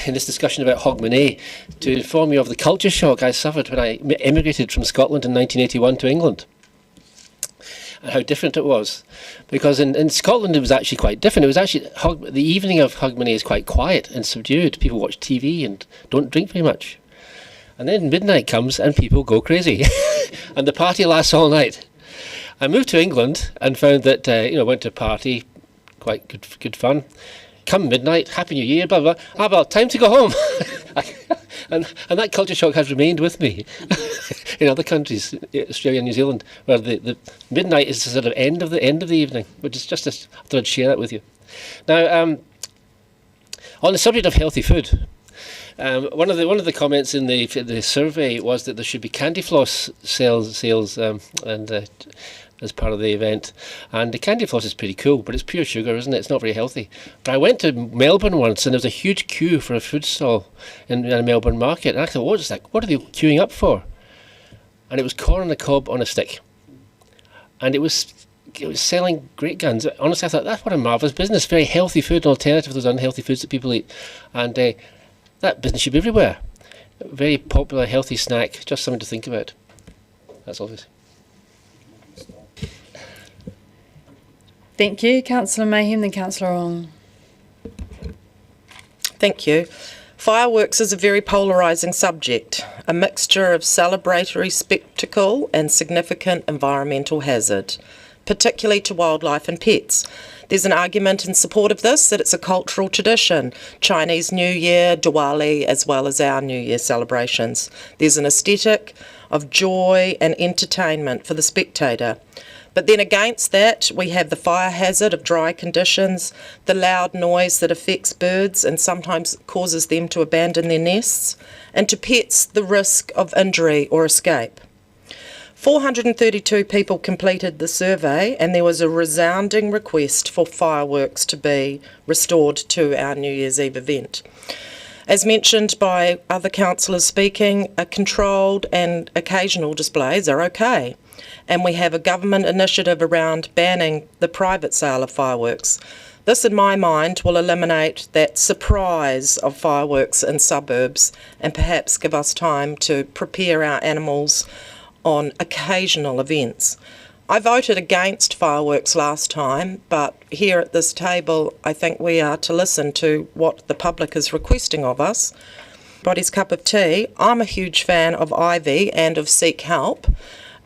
in this discussion about Hogmanay, to inform you of the culture shock I suffered when I emigrated from Scotland in 1981 to England. And how different it was. Because in Scotland it was actually quite different. It was actually, the evening of Hogmanay is quite quiet and subdued. People watch TV and don't drink very much. And then midnight comes and people go crazy. And the party lasts all night. I moved to England and found that, went to a party, quite good fun. Come midnight, Happy New Year, blah, blah, blah. Ah, well, time to go home. and that culture shock has remained with me in other countries, Australia and New Zealand, where the midnight is the sort of end of the evening, which is just, I thought I'd share that with you. Now, on the subject of healthy food, one of the comments in the survey was that there should be candy floss sales as part of the event, and the candy floss is pretty cool, but it's pure sugar, isn't it? It's not very healthy. But I went to Melbourne once, and there was a huge queue for a food stall in a Melbourne market, and I thought, what are they queuing up for? And it was corn on the cob on a stick, and it was selling great guns. Honestly, I thought that's what a marvellous business. Very healthy food, an alternative to those unhealthy foods that people eat, and that business should be everywhere. Very popular, healthy snack. Just something to think about. That's obvious. Thank you. Councillor Mayhem, then Councillor Ong. Thank you. Fireworks is a very polarising subject, a mixture of celebratory spectacle and significant environmental hazard, particularly to wildlife and pets. There's an argument in support of this that it's a cultural tradition, Chinese New Year, Diwali, as well as our New Year celebrations. There's an aesthetic of joy and entertainment for the spectator. But then against that, we have the fire hazard of dry conditions, the loud noise that affects birds and sometimes causes them to abandon their nests, and to pets, the risk of injury or escape. 432 people completed the survey, and there was a resounding request for fireworks to be restored to our New Year's Eve event. As mentioned by other councillors speaking, a controlled and occasional displays are okay. And we have a government initiative around banning the private sale of fireworks. This, in my mind, will eliminate that surprise of fireworks in suburbs and perhaps give us time to prepare our animals on occasional events. I voted against fireworks last time, but here at this table, I think we are to listen to what the public is requesting of us. Body's cup of tea. I'm a huge fan of Ivy and of Seek Help.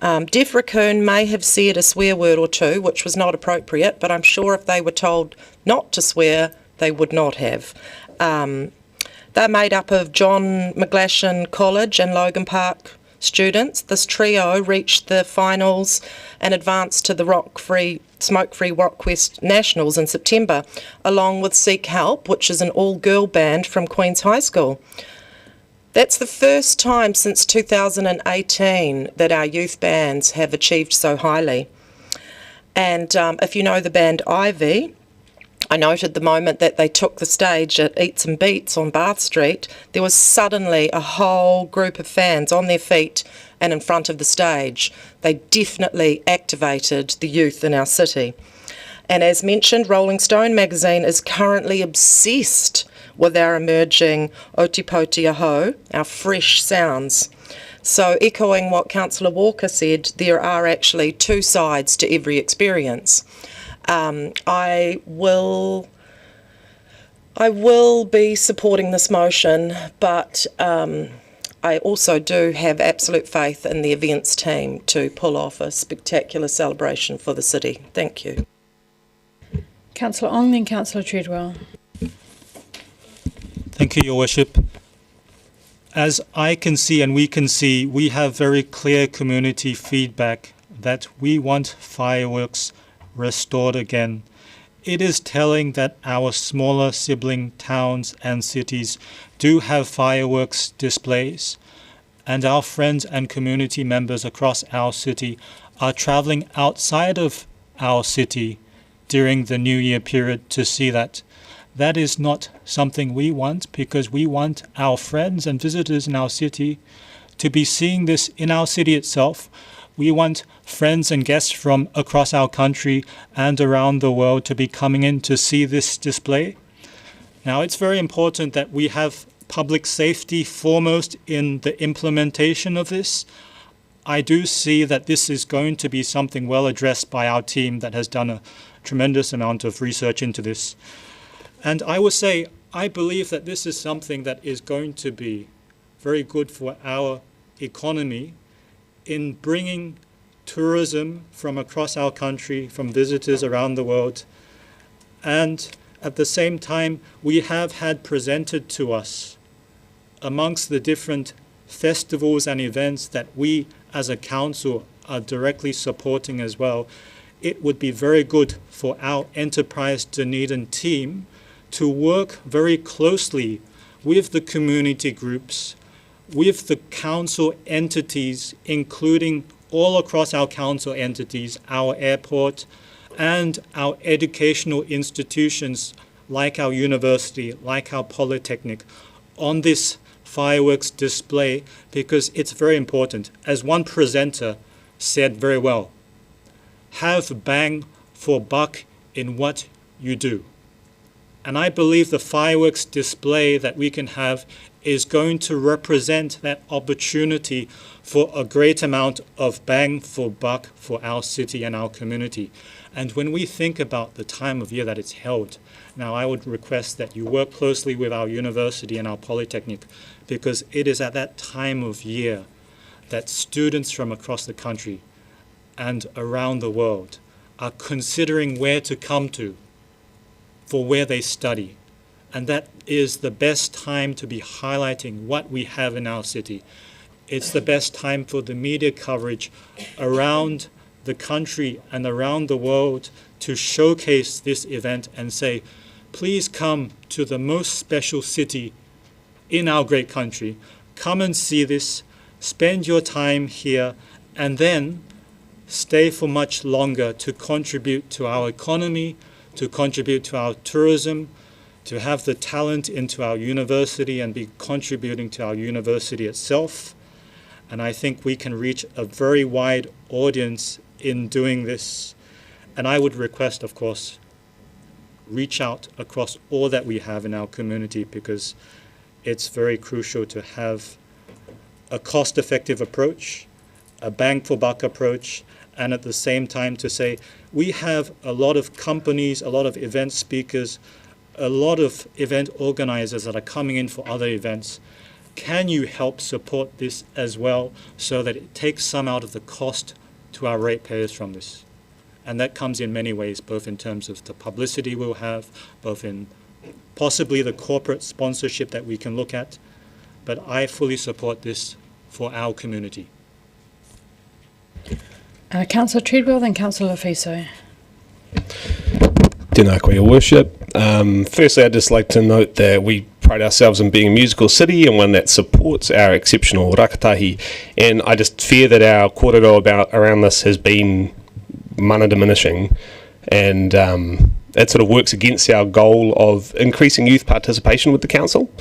Deaf Raccoon may have said a swear word or two, which was not appropriate, but I'm sure if they were told not to swear, they would not have. They're made up of John McGlashan College and Logan Park students. This trio reached the finals and advanced to the Smoke-Free Rockquest Nationals in September, along with Seek Help, which is an all-girl band from Queen's High School. That's the first time since 2018 that our youth bands have achieved so highly. And if you know the band Ivy, I noted the moment that they took the stage at Eats and Beats on Bath Street, there was suddenly a whole group of fans on their feet and in front of the stage. They definitely activated the youth in our city. And as mentioned, Rolling Stone magazine is currently obsessed with our emerging Otipoti Aho, our fresh sounds. So echoing what Councillor Walker said, there are actually two sides to every experience. I will be supporting this motion, but I also do have absolute faith in the events team to pull off a spectacular celebration for the city. Thank you. Councillor Ong, then Councillor Treadwell. Thank you, Your Worship. As I can see and we can see, we have very clear community feedback that we want fireworks restored again. it is telling that our smaller sibling towns and cities do have fireworks displays, and our friends and community members across our city are travelling outside of our city during the New Year period to see that. That is not something we want, because we want our friends and visitors in our city to be seeing this in our city itself. We want friends and guests from across our country and around the world to be coming in to see this display. Now, it's very important that we have public safety foremost in the implementation of this. I do see that this is going to be something well addressed by our team that has done a tremendous amount of research into this. And I would say, I believe that this is something that is going to be very good for our economy in bringing tourism from across our country, from visitors around the world. And at the same time, we have had presented to us amongst the different festivals and events that we as a council are directly supporting as well. It would be very good for our Enterprise Dunedin team to work very closely with the community groups, with the council entities, including all across our council entities, our airport, and our educational institutions like our university, like our polytechnic, on this fireworks display, because it's very important. As one presenter said very well, have bang for buck in what you do. And I believe the fireworks display that we can have is going to represent that opportunity for a great amount of bang for buck for our city and our community. And when we think about the time of year that it's held, now I would request that you work closely with our university and our polytechnic, because it is at that time of year that students from across the country and around the world are considering where to come to for where they study. And that is the best time to be highlighting what we have in our city. It's the best time for the media coverage around the country and around the world to showcase this event and say, please come to the most special city in our great country. Come and see this, spend your time here, and then stay for much longer to contribute to our economy, to contribute to our tourism, to have the talent into our university and be contributing to our university itself. And I think we can reach a very wide audience in doing this. And I would request, of course, reach out across all that we have in our community, because it's very crucial to have a cost-effective approach, a bang-for-buck approach, and at the same time to say, we have a lot of companies, a lot of event speakers, a lot of event organizers that are coming in for other events. Can you help support this as well, so that it takes some out of the cost to our ratepayers from this? And that comes in many ways, both in terms of the publicity we'll have, both in possibly the corporate sponsorship that we can look at. But I fully support this for our community. Councillor Treadwell, then Councillor Fiso. Tēnā koe, Your Worship. Firstly, I'd just like to note that we pride ourselves on being a musical city and one that supports our exceptional rakatahi. And I just fear that our kōrero around this has been mana diminishing. And it sort of works against our goal of increasing youth participation with the council.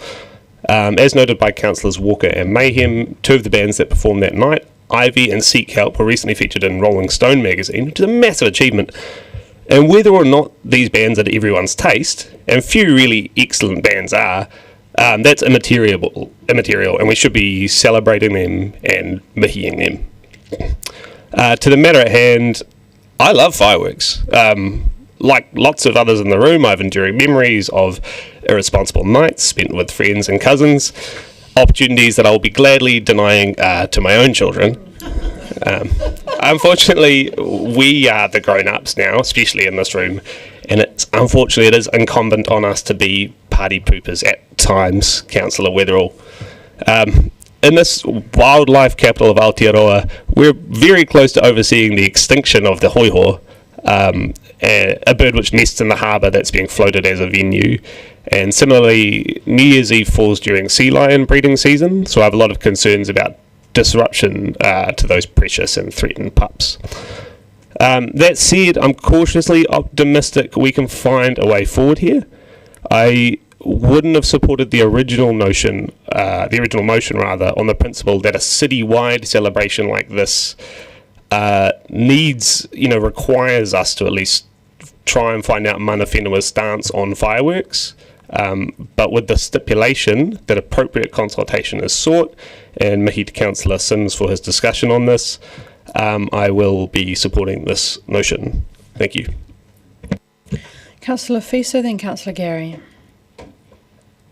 As noted by Councillors Walker and Mayhem, two of the bands that performed that night, Ivy and Seek Help, were recently featured in Rolling Stone magazine, which is a massive achievement. And whether or not these bands are to everyone's taste, and few really excellent bands are, that's immaterial, and we should be celebrating them and mihiing them. To the matter at hand, I love fireworks. Like lots of others in the room, I have enduring memories of irresponsible nights spent with friends and cousins, opportunities that I will be gladly denying to my own children. Unfortunately, we are the grown-ups now, especially in this room, and unfortunately it is incumbent on us to be party poopers at times, Councillor Weatherall. In this wildlife capital of Aotearoa, we're very close to overseeing the extinction of the hoiho, a bird which nests in the harbour that's being floated as a venue. And similarly, New Year's Eve falls during sea lion breeding season, so I have a lot of concerns about disruption to those precious and threatened pups. That said, I'm cautiously optimistic we can find a way forward here. I wouldn't have supported the original motion on the principle that a citywide celebration like this requires us to at least try and find out mana whenua's stance on fireworks. But with the stipulation that appropriate consultation is sought, and mihi to Councillor Sims for his discussion on this, I will be supporting this motion. Thank you. Councillor Fiso, then Councillor Gary.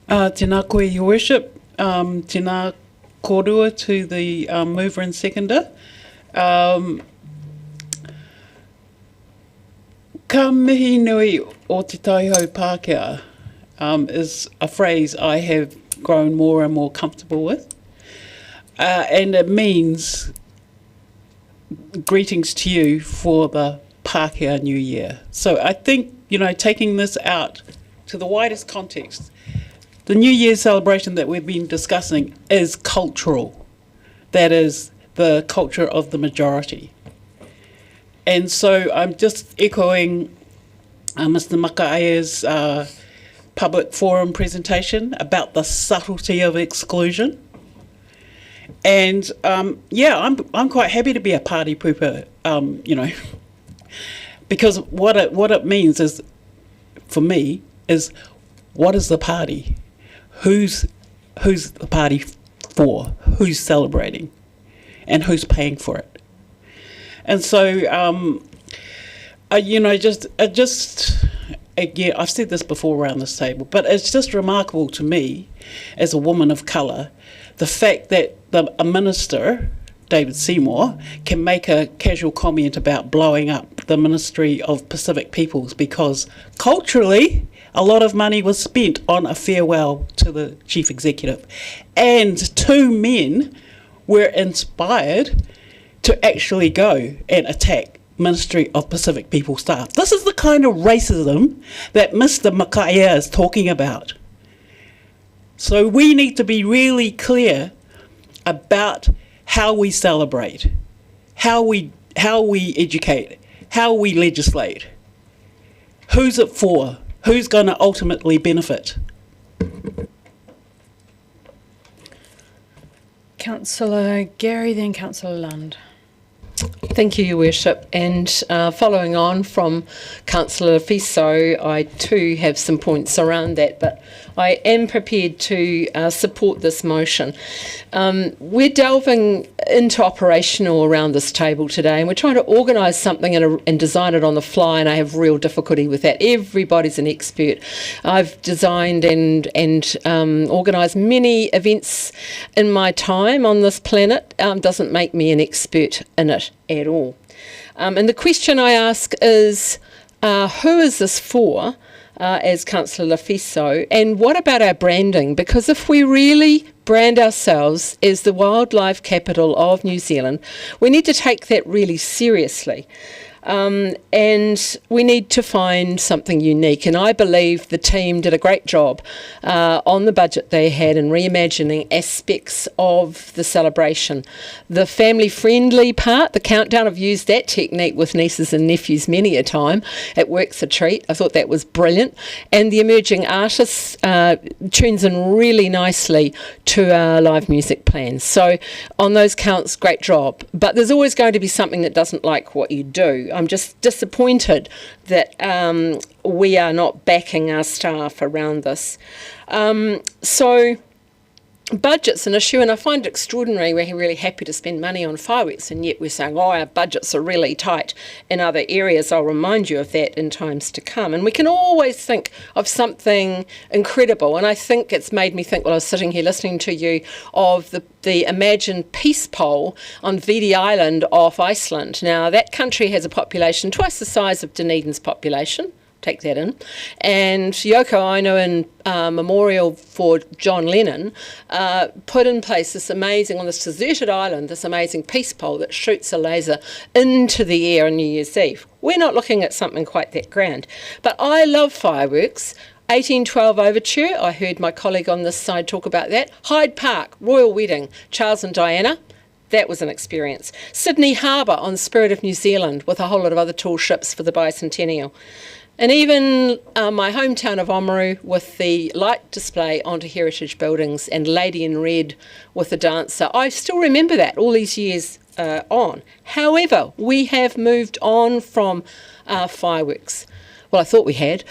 Tēnā koe, Your Worship. Tēnā kōrua to the mover and seconder. Ka mihi nui o te taiho Pākehā is a phrase I have grown more and more comfortable with. And it means greetings to you for the Pākehā New Year. So I think, taking this out to the widest context, the New Year celebration that we've been discussing is cultural. That is the culture of the majority. And so I'm just echoing Mr. Makaae's public forum presentation about the subtlety of exclusion. And I'm quite happy to be a party pooper, because what it means is, for me, is what is the party? Who's the party for? Who's celebrating? And who's paying for it? And so, again, I've said this before around this table, but it's just remarkable to me, as a woman of colour, the fact that a minister, David Seymour, can make a casual comment about blowing up the Ministry of Pacific Peoples because culturally a lot of money was spent on a farewell to the chief executive. And 2 men were inspired to actually go and attack Ministry of Pacific People staff. This is the kind of racism that Mr. Makaae is talking about. So we need to be really clear about how we celebrate, how we educate, how we legislate. Who's it for? Who's going to ultimately benefit? Councillor Gary, then Councillor Lund. Thank you, Your Worship. And following on from Councillor Fiso, I too have some points around that, but I am prepared to support this motion. We're delving into operational around this table today, and we're trying to organise something and design it on the fly, and I have real difficulty with that. Everybody's an expert. I've designed and organised many events in my time on this planet. Doesn't make me an expert in it at all. And the question I ask is, who is this for, as Councillor Fiso, and what about our branding? Because if we really brand ourselves as the wildlife capital of New Zealand, we need to take that really seriously. And we need to find something unique. And I believe the team did a great job on the budget they had in reimagining aspects of the celebration. The family-friendly part, the countdown, I've used that technique with nieces and nephews many a time. It works a treat. I thought that was brilliant. And the emerging artists tunes in really nicely to our live music plans. So on those counts, great job. But there's always going to be something that doesn't like what you do. I'm just disappointed that we are not backing our staff around this. So budget's an issue, and I find it extraordinary. We're really happy to spend money on fireworks, and yet we're saying, oh, our budgets are really tight in other areas. I'll remind you of that in times to come. And we can always think of something incredible, and I think it's made me think, while I was sitting here listening to you, of the Imagine Peace Poll on Viti Island off Iceland. Now, that country has a population twice the size of Dunedin's population, take that in. And Yoko Ono in memorial for John Lennon put in place this amazing, on this deserted island, this amazing peace pole that shoots a laser into the air on New Year's Eve. We're not looking at something quite that grand. But I love fireworks. 1812 Overture, I heard my colleague on this side talk about that. Hyde Park, Royal Wedding, Charles and Diana. That was an experience. Sydney Harbour on Spirit of New Zealand with a whole lot of other tall ships for the bicentennial. And even my hometown of Oamaru with the light display onto heritage buildings and Lady in Red with the dancer. I still remember that all these years on. However, we have moved on from fireworks. Well, I thought we had.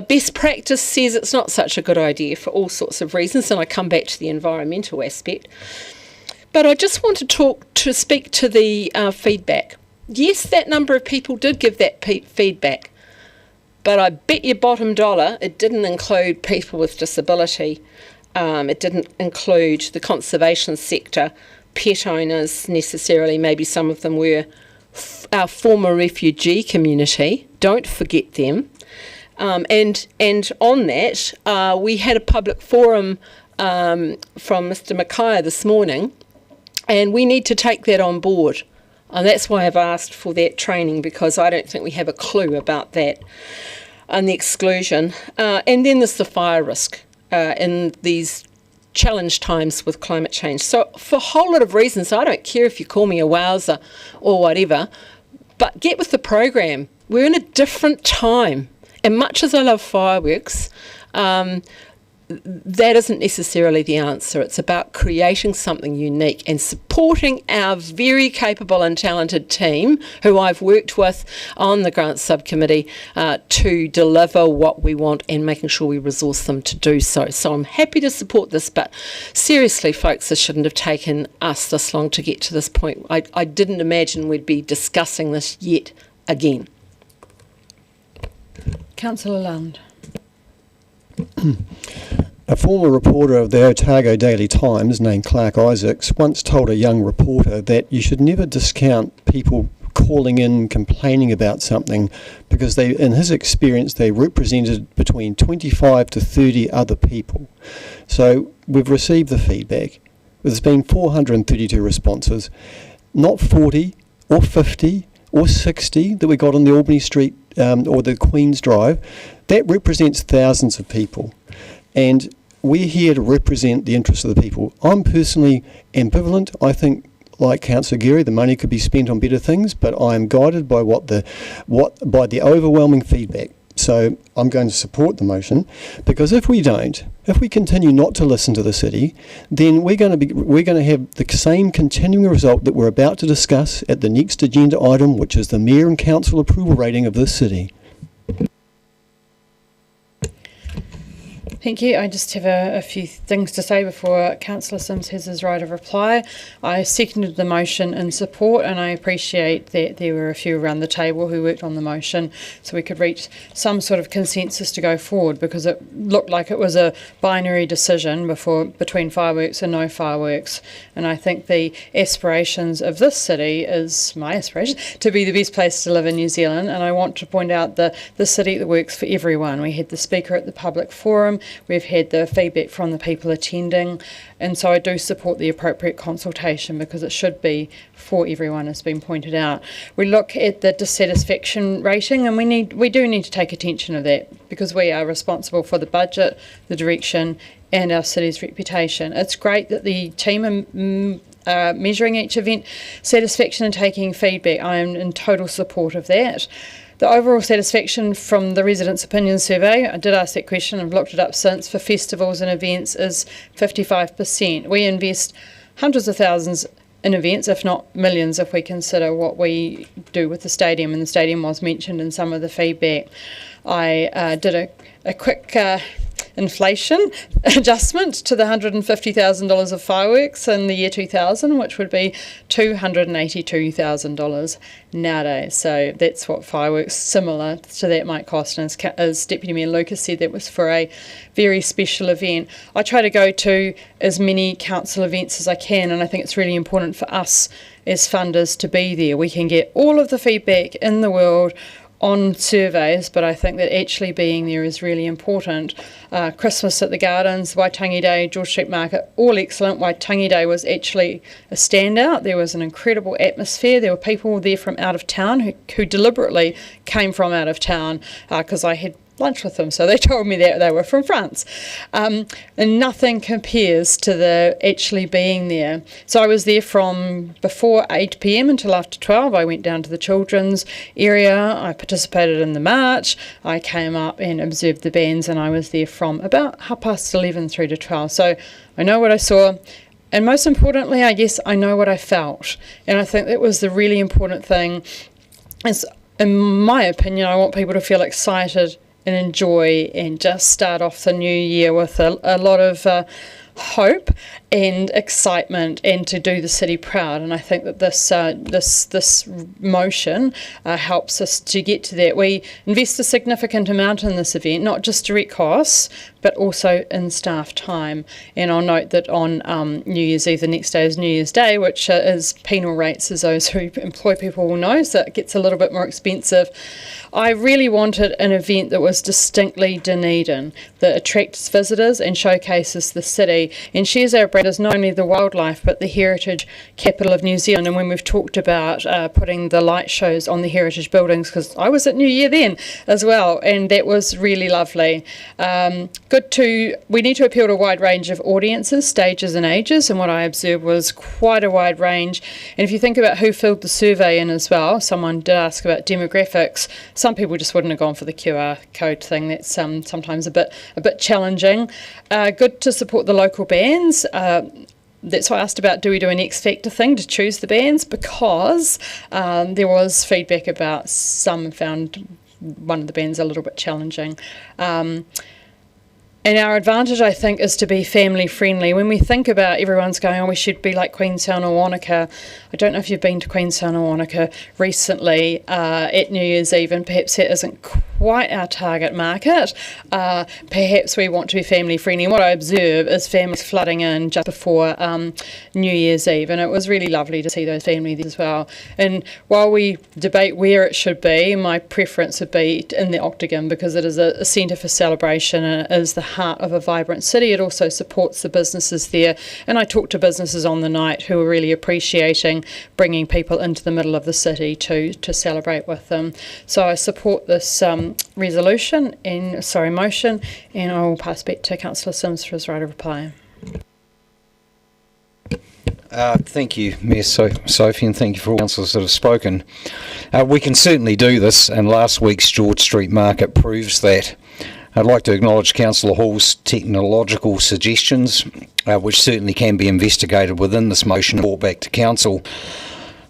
Best practice says it's not such a good idea for all sorts of reasons, and I come back to the environmental aspect. But I just want to speak to the feedback. Yes, that number of people did give that feedback, but I bet you bottom dollar it didn't include people with disability. It didn't include the conservation sector, pet owners necessarily. Maybe some of them were our former refugee community. Don't forget them. And on that, we had a public forum from Mr. Mackay this morning. And we need to take that on board. And that's why I've asked for that training, because I don't think we have a clue about that and the exclusion. And then there's the fire risk in these challenge times with climate change. So for a whole lot of reasons, I don't care if you call me a wowser or whatever, but get with the program. We're in a different time. And much as I love fireworks, that isn't necessarily the answer. It's about creating something unique and supporting our very capable and talented team who I've worked with on the grants subcommittee to deliver what we want and making sure we resource them to do so. So I'm happy to support this, but seriously, folks, this shouldn't have taken us this long to get to this point. I didn't imagine we'd be discussing this yet again. Councillor Lund. A former reporter of the Otago Daily Times named Clark Isaacs once told a young reporter that you should never discount people calling in complaining about something, because they, in his experience, they represented between 25 to 30 other people. So we've received the feedback. There's been 432 responses, not 40 or 50 or 60 that we got on the Albany Street or the Queen's Drive. That represents thousands of people. And we're here to represent the interests of the people. I'm personally ambivalent. I think, like Councillor Geary, the money could be spent on better things, but I am guided by by the overwhelming feedback. So I'm going to support the motion, because if we continue not to listen to the city, then we're going to have the same continuing result that we're about to discuss at the next agenda item, which is the Mayor and Council approval rating of this city. Thank you. I just have a few things to say before Councillor Sims has his right of reply. I seconded the motion in support, and I appreciate that there were a few around the table who worked on the motion so we could reach some sort of consensus to go forward, because it looked like it was a binary decision between fireworks and no fireworks. And I think the aspirations of this city is my aspiration to be the best place to live in New Zealand. And I want to point out the city that works for everyone. We had the speaker at the public forum. We've had the feedback from the people attending, and so I do support the appropriate consultation, because it should be for everyone, as been pointed out. We look at the dissatisfaction rating, and we do need to take attention of that, because we are responsible for the budget, the direction, and our city's reputation. It's great that the team are measuring each event satisfaction and taking feedback. I am in total support of that. The overall satisfaction from the Residents' Opinion Survey, I did ask that question, I've looked it up since, for festivals and events is 55%. We invest hundreds of thousands in events, if not millions, if we consider what we do with the stadium, and the stadium was mentioned in some of the feedback. I did a quick inflation adjustment to the $150,000 of fireworks in the year 2000, which would be $282,000 nowadays. So that's what fireworks similar to that might cost. And as Deputy Mayor Lucas said, that was for a very special event. I try to go to as many council events as I can, and I think it's really important for us as funders to be there. We can get all of the feedback in the world, on surveys, but I think that actually being there is really important. Christmas at the Gardens, Waitangi Day, George Street Market, all excellent. Waitangi Day was actually a standout. There was an incredible atmosphere. There were people there from out of town who deliberately came from out of town because I had lunch with them, so they told me that they were from France. And nothing compares to the actually being there. So I was there from before 8 p.m. until after 12. I went down to the children's area. I participated in the march. I came up and observed the bands, and I was there from about 11:30 through to 12. So I know what I saw. And most importantly, I guess I know what I felt. And I think that was the really important thing. Is, in my opinion, I want people to feel excited and enjoy and just start off the new year with a lot of hope and excitement, and to do the city proud. And I think that this motion helps us to get to that. We invest a significant amount in this event, not just direct costs, but also in staff time. And I'll note that on New Year's Eve, the next day is New Year's Day, which is penal rates, as those who employ people will know, so it gets a little bit more expensive. I really wanted an event that was distinctly Dunedin, that attracts visitors and showcases the city, and shares our brand as not only the wildlife but the heritage capital of New Zealand. And when we've talked about putting the light shows on the heritage buildings, because I was at New Year then as well, and that was really lovely. We need to appeal to a wide range of audiences, stages and ages, and what I observed was quite a wide range. And if you think about who filled the survey in as well, someone did ask about demographics. Some people just wouldn't have gone for the QR code thing. That's sometimes a bit challenging. Good to support the local bands. That's why I asked about, do we do an X Factor thing to choose the bands, because there was feedback about some found one of the bands a little bit challenging. And our advantage, I think, is to be family friendly. When we think about everyone's going, we should be like Queenstown or Wanaka. I don't know if you've been to Queenstown or Wanaka recently at New Year's Eve, and perhaps that isn't quite our target market. Perhaps we want to be family friendly. And what I observe is families flooding in just before New Year's Eve, and it was really lovely to see those families as well. And while we debate where it should be, my preference would be in the Octagon, because it is a centre for celebration and it is the heart of a vibrant city. It also supports the businesses there, and I talked to businesses on the night who were really appreciating bringing people into the middle of the city to celebrate with them. So I support this motion, and I will pass back to Councillor Sims for his right of reply. Thank you, Mayor Sophie, and thank you for all councillors that have spoken. We can certainly do this, and last week's George Street Market proves that. I'd like to acknowledge Councillor Hall's technological suggestions, which certainly can be investigated within this motion and brought back to Council.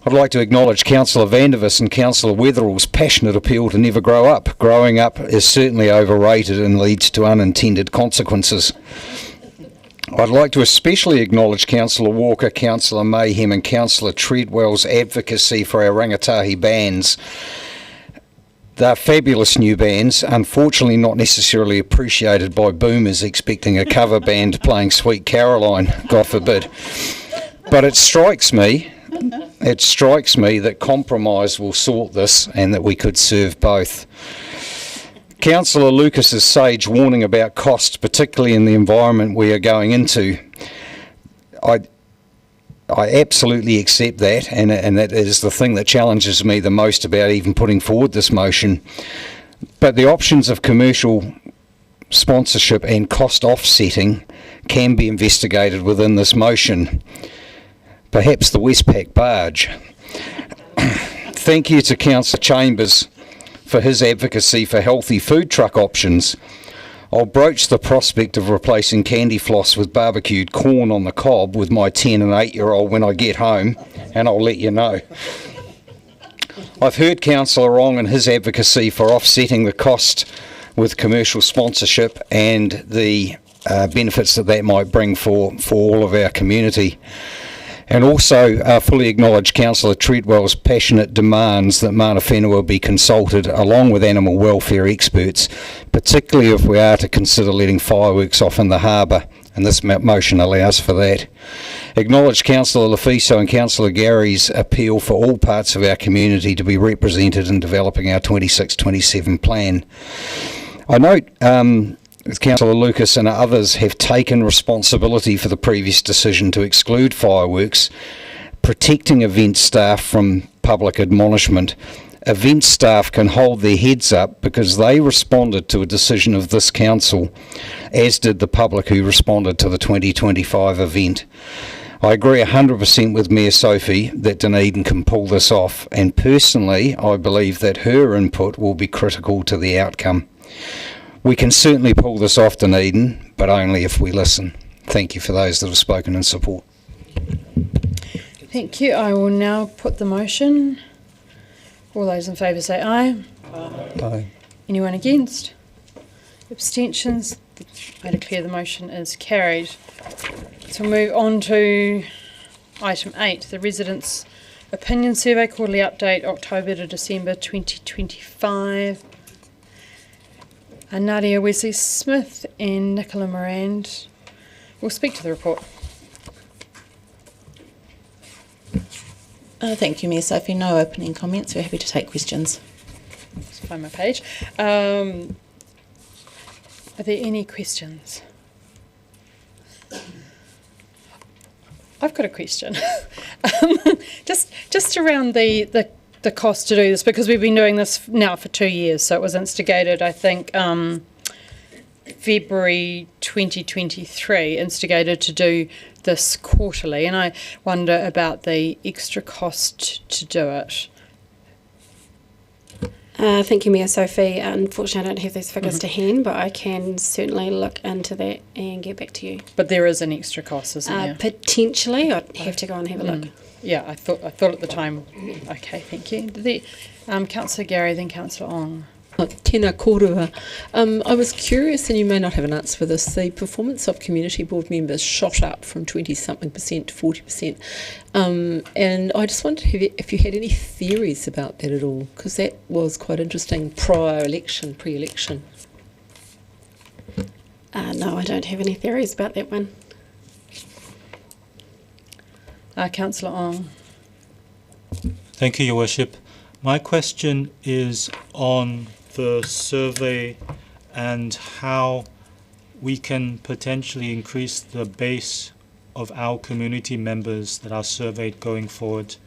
I'd like to acknowledge Councillor Vandervis and Councillor Wetherall's passionate appeal to never grow up. Growing up is certainly overrated and leads to unintended consequences. I'd like to especially acknowledge Councillor Walker, Councillor Mayhem and Councillor Treadwell's advocacy for our rangatahi bands. They're fabulous new bands, unfortunately not necessarily appreciated by boomers expecting a cover band playing Sweet Caroline, God forbid. But it strikes me that compromise will sort this, and that we could serve both. Councillor Lucas's sage warning about costs, particularly in the environment we are going into, I absolutely accept that, and that is the thing that challenges me the most about even putting forward this motion. But the options of commercial sponsorship and cost offsetting can be investigated within this motion. Perhaps the Westpac barge. Thank you to Councillor Chambers for his advocacy for healthy food truck options. I'll broach the prospect of replacing candy floss with barbecued corn on the cob with my 10 and 8-year-old when I get home, and I'll let you know. I've heard Councillor Wrong and his advocacy for offsetting the cost with commercial sponsorship and the benefits that might bring for all of our community. And also fully acknowledge Councillor Treadwell's passionate demands that Mana Whenua be consulted along with animal welfare experts, particularly if we are to consider letting fireworks off in the harbour and this motion allows for that. Acknowledge Councillor Lafiso and Councillor Gary's appeal for all parts of our community to be represented in developing our 26-27 plan. I note Councillor Lucas and others have taken responsibility for the previous decision to exclude fireworks, protecting event staff from public admonishment. Event staff can hold their heads up because they responded to a decision of this council, as did the public who responded to the 2025 event. I agree 100% with Mayor Sophie that Dunedin can pull this off, and personally I believe that her input will be critical to the outcome. We can certainly pull this off, Dunedin, but only if we listen. Thank you for those that have spoken in support. Thank you. I will now put the motion. All those in favour say aye. Aye. Anyone against? Abstentions? I declare the motion is carried. So we'll move on to item 8, the Residents' Opinion Survey Quarterly Update, October to December 2025. Nadia Wesley-Smith and Nicola Morand will speak to the report. Thank you, Mayor Sophie. No opening comments. We're happy to take questions. Let's find my page. Are there any questions? I've got a question. Just around the cost to do this, because we've been doing this now for 2 years. So it was instigated, I think, February 2023, instigated to do this quarterly, and I wonder about the extra cost to do it. Thank you, Mayor Sophie. Unfortunately, I don't have those figures to hand, but I can certainly look into that and get back to you. But there is an extra cost, isn't there? Potentially. I'd have to go and have a look. Yeah, I thought at the time. Okay, thank you. Councillor Gary, then Councillor Ong. Tēnā kōrua. I was curious, and you may not have an answer for this, the performance of community board members shot up from 20-something% to 40%. And I just wondered if you had any theories about that at all, because that was quite interesting pre-election. No, I don't have any theories about that one. Councillor Ong. Thank you, Your Worship. My question is on the survey and how we can potentially increase the base of our community members that are surveyed going forward,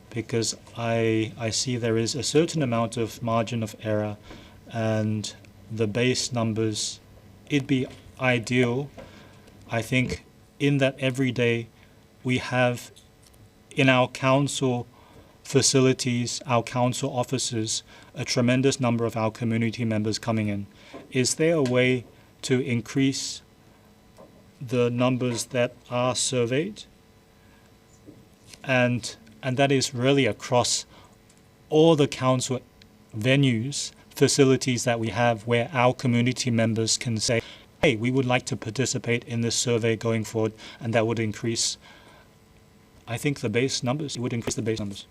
because I see there is a certain amount of margin of error, and the base numbers, it'd be ideal, I think, in that every day we have in our council facilities, our council offices, a tremendous number of our community members coming in. Is there a way to increase the numbers that are surveyed? And that is really across all the council venues, facilities that we have, where our community members can say, hey, we would like to participate in this survey going forward, and that would increase, I think, the base numbers. It would increase the base numbers.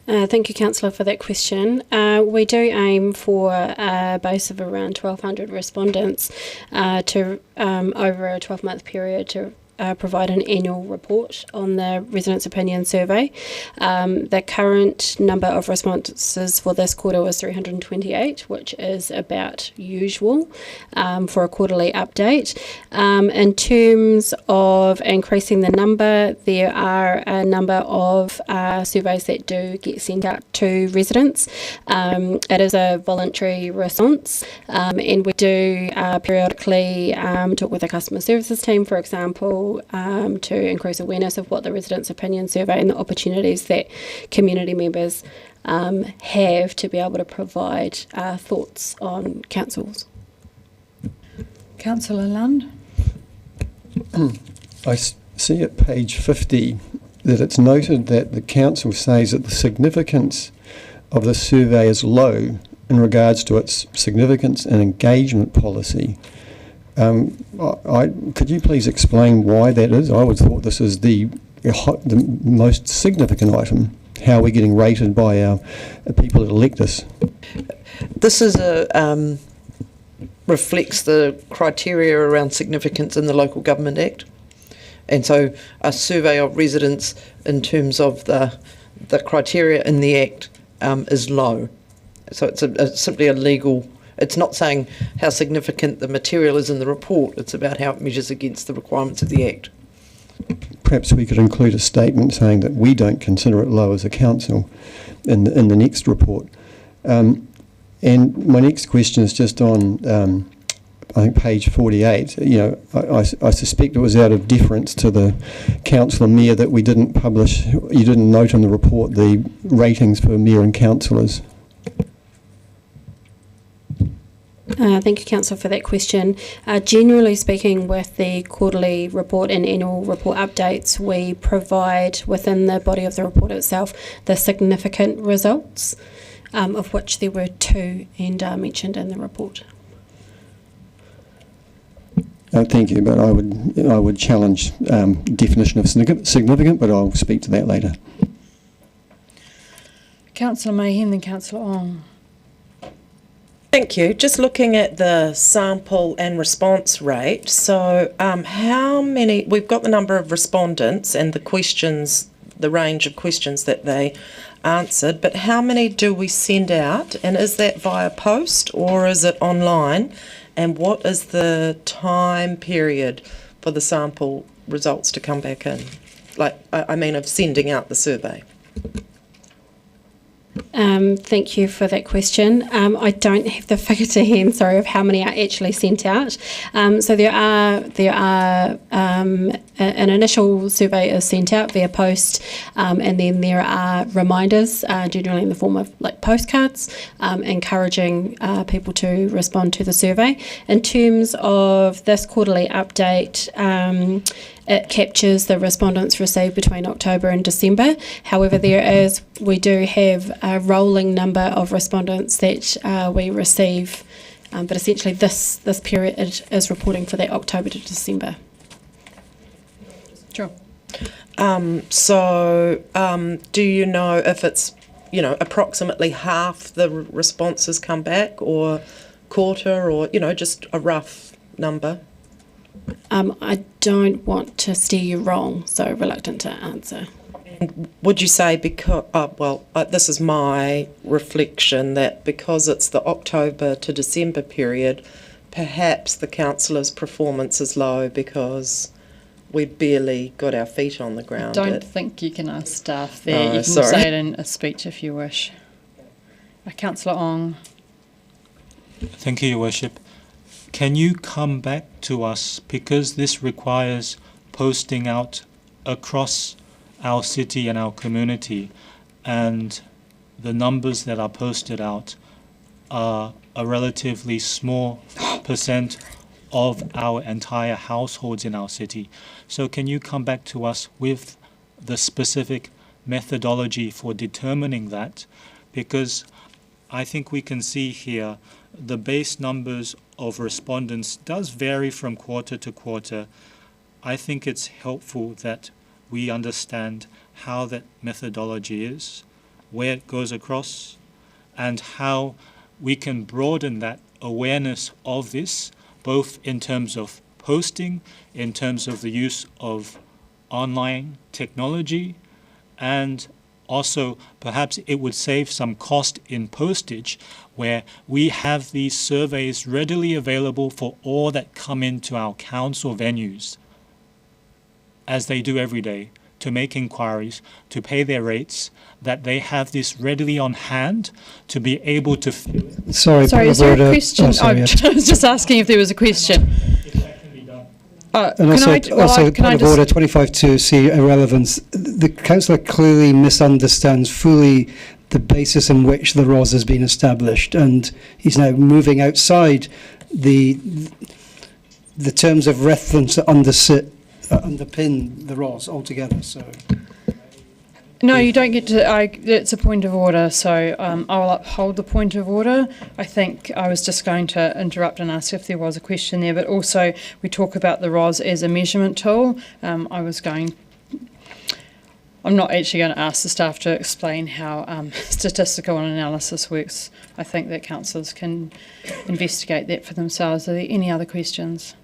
Thank you, Councillor, for that question. We do aim for a base of around 1,200 respondents to over a 12-month period to provide an annual report on the Residents' Opinion Survey. The current number of responses for this quarter was 328, which is about usual for a quarterly update. In terms of increasing the number, there are a number of surveys that do get sent out to residents. It is a voluntary response, and we do periodically talk with the customer services team, for example, to increase awareness of what the Residents' Opinion Survey and the opportunities that community members have to be able to provide thoughts on councils. Councillor Lund. I see at page 50 that it's noted that the council says that the significance of the survey is low in regards to its significance and engagement policy. Could you please explain why that is? I would have thought this is the most significant item. How are we getting rated by our people that elect us? This is reflects the criteria around significance in the Local Government Act. And so a survey of residents in terms of the criteria in the Act is low. So it's simply a legal, it's not saying how significant the material is in the report, it's about how it measures against the requirements of the Act. Perhaps we could include a statement saying that we don't consider it low as a council in the next report. And my next question is just on, I think, page 48. You know, I suspect it was out of deference to the council and mayor that we didn't publish, you didn't note in the report the ratings for mayor and councillors. Thank you, Councillor, for that question. Generally speaking, with the quarterly report and annual report updates, we provide within the body of the report itself the significant results, of which there were 2 and are mentioned in the report. Thank you, but I would challenge definition of significant, but I'll speak to that later. Councillor Mayhem, then Councillor Ong. Thank you. Just looking at the sample and response rate, so how many, we've got the number of respondents and the questions, the range of questions that they answered, but how many do we send out, and is that via post or is it online, and what is the time period for the sample results to come back in? Like, I mean of sending out the survey. Thank you for that question. I don't have the figure to hand, sorry, of how many are actually sent out. So there are an initial survey is sent out via post, and then there are reminders, generally in the form of like postcards, encouraging people to respond to the survey. In terms of this quarterly update, it captures the respondents received between October and December. However, we do have a rolling number of respondents that we receive, but essentially this period is reporting for that October to December. Sure. Do you know if it's, approximately half the responses come back, or quarter, or, just a rough number? I don't want to steer you wrong, so reluctant to answer. And would you say, because, this is my reflection, that because it's the October to December period, perhaps the councillors' performance is low because we barely got our feet on the ground? I don't think you can ask staff there. You can sorry. say it in a speech if you wish. Councillor Ong. Thank you, Your Worship. Can you come back to us, because this requires posting out across our city and our community, and the numbers that are posted out are a relatively small percent of our entire households in our city. So can you come back to us with the specific methodology for determining that? Because I think we can see here the base numbers of respondents does vary from quarter to quarter. I think it's helpful that we understand how that methodology is, where it goes across, and how we can broaden that awareness of this, both in terms of posting, in terms of the use of online technology, and also perhaps it would save some cost in postage, where we have these surveys readily available for all that come into our council venues, as they do every day, to make inquiries, to pay their rates, that they have this readily on hand to be able to... Sorry, is there a question? I was just asking if there was a question. And also point of order 25.2c, irrelevance. The councillor clearly misunderstands fully the basis in which the ROS has been established, and he's now moving outside the terms of reference that underpin the ROS altogether. So. No, you don't get to. It's a point of order, so I'll uphold the point of order. I think I was just going to interrupt and ask if there was a question there, but also we talk about the ROS as a measurement tool. I'm not actually going to ask the staff to explain how statistical analysis works. I think that councillors can investigate that for themselves. Are there any other questions?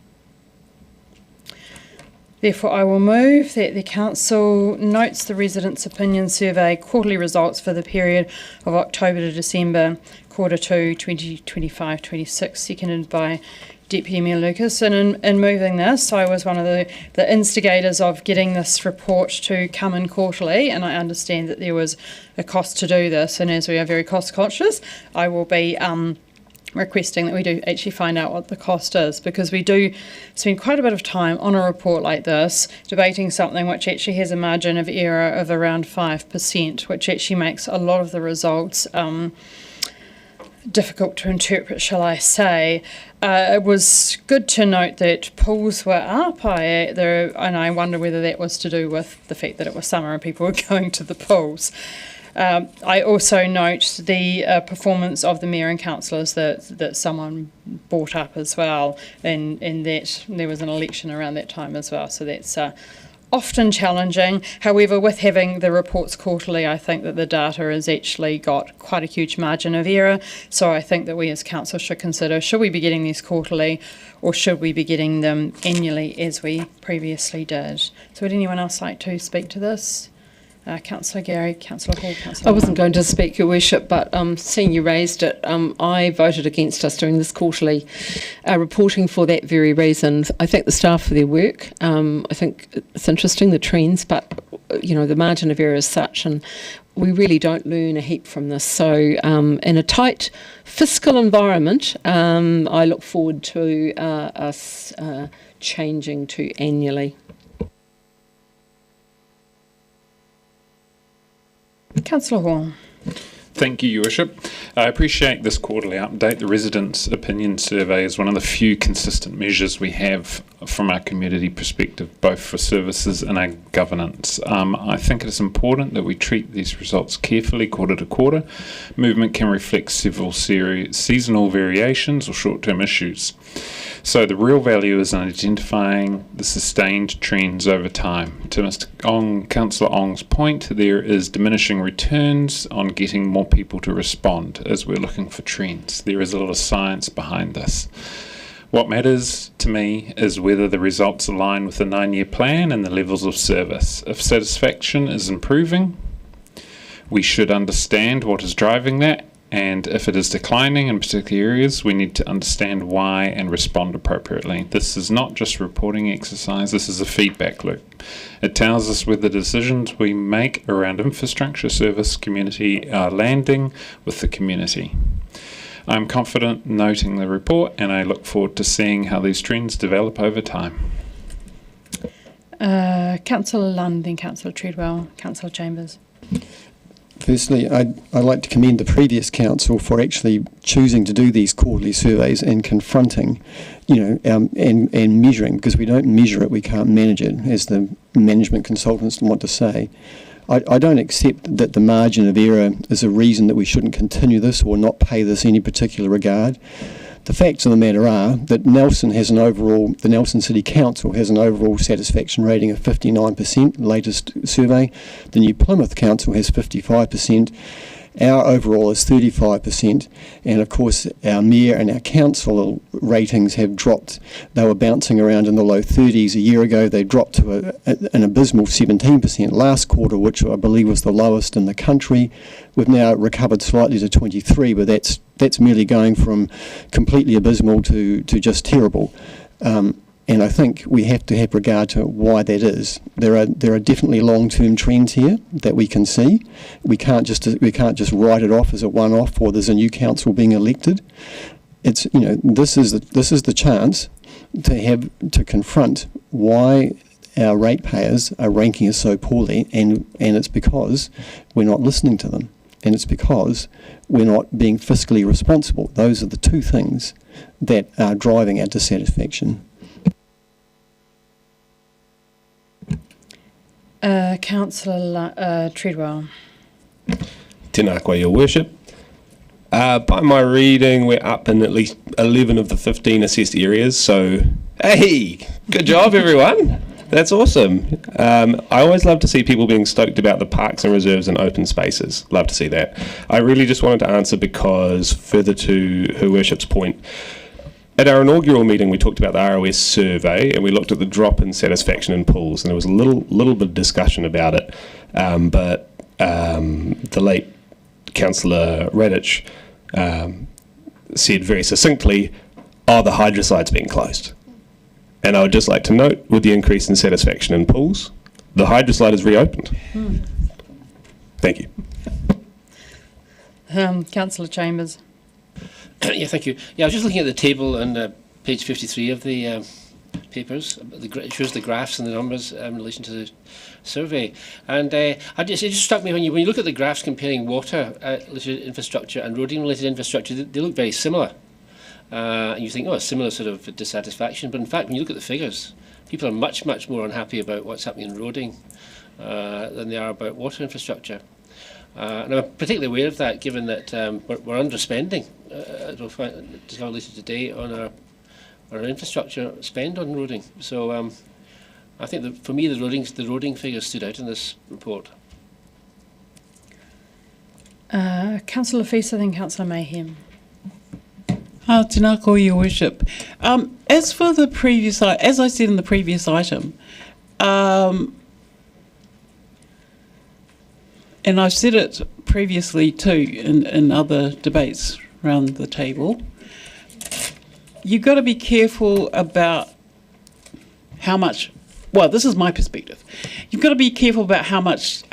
Therefore, I will move that the Council notes the Residents' Opinion Survey quarterly results for the period of October to December, quarter 2, 2025-26, seconded by Deputy Mayor Lucas. And in moving this, I was one of the instigators of getting this report to come in quarterly, and I understand that there was a cost to do this, and as we are very cost conscious, I will be requesting that we do actually find out what the cost is, because we do spend quite a bit of time on a report like this debating something which actually has a margin of error of around 5%, which actually makes a lot of the results difficult to interpret, shall I say. It was good to note that pools were up, and I wonder whether that was to do with the fact that it was summer and people were going to the pools. I also note the performance of the mayor and councillors that someone brought up as well, and that there was an election around that time as well, so that's often challenging. However, with having the reports quarterly, I think that the data has actually got quite a huge margin of error, so I think that we as council should consider, should we be getting these quarterly or should we be getting them annually as we previously did? So would anyone else like to speak to this? Councillor Gary, Councillor Hall, Councillor I wasn't going to speak, Your Worship, but seeing you raised it, I voted against us doing this quarterly reporting for that very reason. I thank the staff for their work. I think it's interesting, the trends, but the margin of error is such, and we really don't learn a heap from this. So in a tight fiscal environment, I look forward to us changing to annually. Councillor Hall. Thank you, Your Worship. I appreciate this quarterly update. The Residents' Opinion Survey is one of the few consistent measures we have from our community perspective, both for services and our governance. I think it is important that we treat these results carefully quarter to quarter. Movement can reflect several seasonal variations or short-term issues. So the real value is in identifying the sustained trends over time. To Mr. Councillor Ong's point, there is diminishing returns on getting more people to respond as we're looking for trends. There is a lot of science behind this. What matters to me is whether the results align with the 9-year plan and the levels of service. If satisfaction is improving, we should understand what is driving that, and if it is declining in particular areas, we need to understand why and respond appropriately. This is not just a reporting exercise, this is a feedback loop. It tells us whether decisions we make around infrastructure, service, community are landing with the community. I'm confident noting the report, and I look forward to seeing how these trends develop over time. Councillor Lund, then Councillor Treadwell, Councillor Chambers. Firstly, I'd like to commend the previous council for actually choosing to do these quarterly surveys and confronting, and measuring, because we don't measure it, we can't manage it, as the management consultants want to say. I don't accept that the margin of error is a reason that we shouldn't continue this or not pay this any particular regard. The facts of the matter are that the Nelson City Council has an overall satisfaction rating of 59%, latest survey. The New Plymouth Council has 55%. Our overall is 35%, and of course our mayor and our council ratings have dropped. They were bouncing around in the low 30s a year ago. They dropped to an abysmal 17% last quarter, which I believe was the lowest in the country. We've now recovered slightly to 23, but that's merely going from completely abysmal to just terrible. And I think we have to have regard to why that is. There are definitely long-term trends here that we can see. We can't just write it off as a one-off, or there's a new council being elected. It's this is the chance to confront why our ratepayers are ranking us so poorly, and it's because we're not listening to them, and it's because we're not being fiscally responsible. Those are the two things that are driving our dissatisfaction. Councillor Treadwell. Tēnā koe, Your Worship. By my reading, we're up in at least 11 of the 15 assessed areas, so hey, good job everyone. That's awesome. I always love to see people being stoked about the parks and reserves and open spaces. Love to see that. I really just wanted to answer because, further to Her Worship's point, at our inaugural meeting we talked about the ROS survey and we looked at the drop in satisfaction in pools, and there was a little bit of discussion about it, but the late Councillor Radich said very succinctly, the hydroside's been closed. And I would just like to note, with the increase in satisfaction in pools, the hydroside is reopened. Thank you. Councillor Chambers. Yeah, thank you. Yeah, I was just looking at the table on page 53 of the papers. It shows the graphs and the numbers in relation to the survey. And it just struck me when you look at the graphs comparing water-related infrastructure and roading-related infrastructure, they look very similar. And you think, a similar sort of dissatisfaction. But in fact, when you look at the figures, people are much, much more unhappy about what's happening in roading than they are about water infrastructure. And I'm particularly aware of that, given that we're underspending, later today, on our infrastructure spend on roading. So I think that for me, the roading figures stood out in this report. Councillor Feast, then Councillor Mayhem. Tēnā koe, Your Worship. As for the previous, as I said in the previous item, and I've said it previously too in other debates around the table, you've got to be careful about how much, well, this is my perspective, you've got to be careful about how much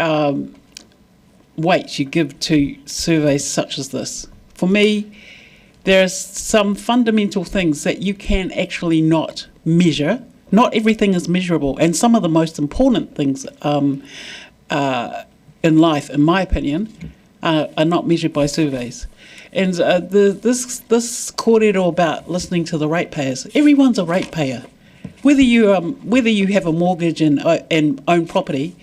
weight you give to surveys such as this. For me, there are some fundamental things that you can actually not measure. Not everything is measurable, and some of the most important things in life, in my opinion, are not measured by surveys. And this kōrero about listening to the ratepayers, everyone's a ratepayer. Whether you have a mortgage and own property,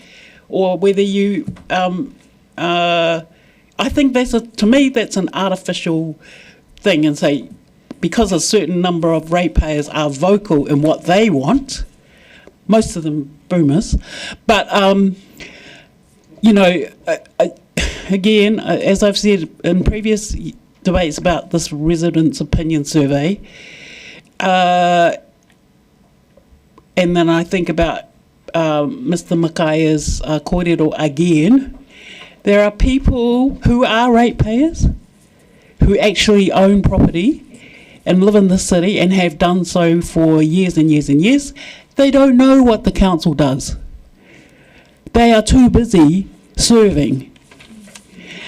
or whether you, I think to me that's an artificial thing, and say because a certain number of ratepayers are vocal in what they want, most of them boomers, but again, as I've said in previous debates about this residents' opinion survey, and then I think about Mr. Makaia's kōrero again, there are people who are ratepayers who actually own property and live in the city and have done so for years and years and years. They don't know what the council does. They are too busy serving.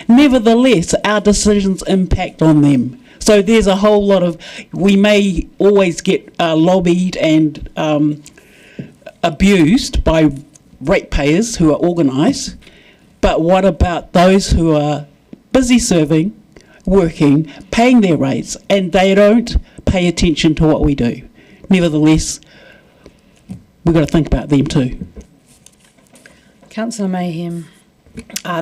Nevertheless, our decisions impact on them. So there's a whole lot of, we may always get lobbied and abused by ratepayers who are organised, but what about those who are busy serving, working, paying their rates, and they don't pay attention to what we do? Nevertheless, we've got to think about them too. Councillor Mayhem.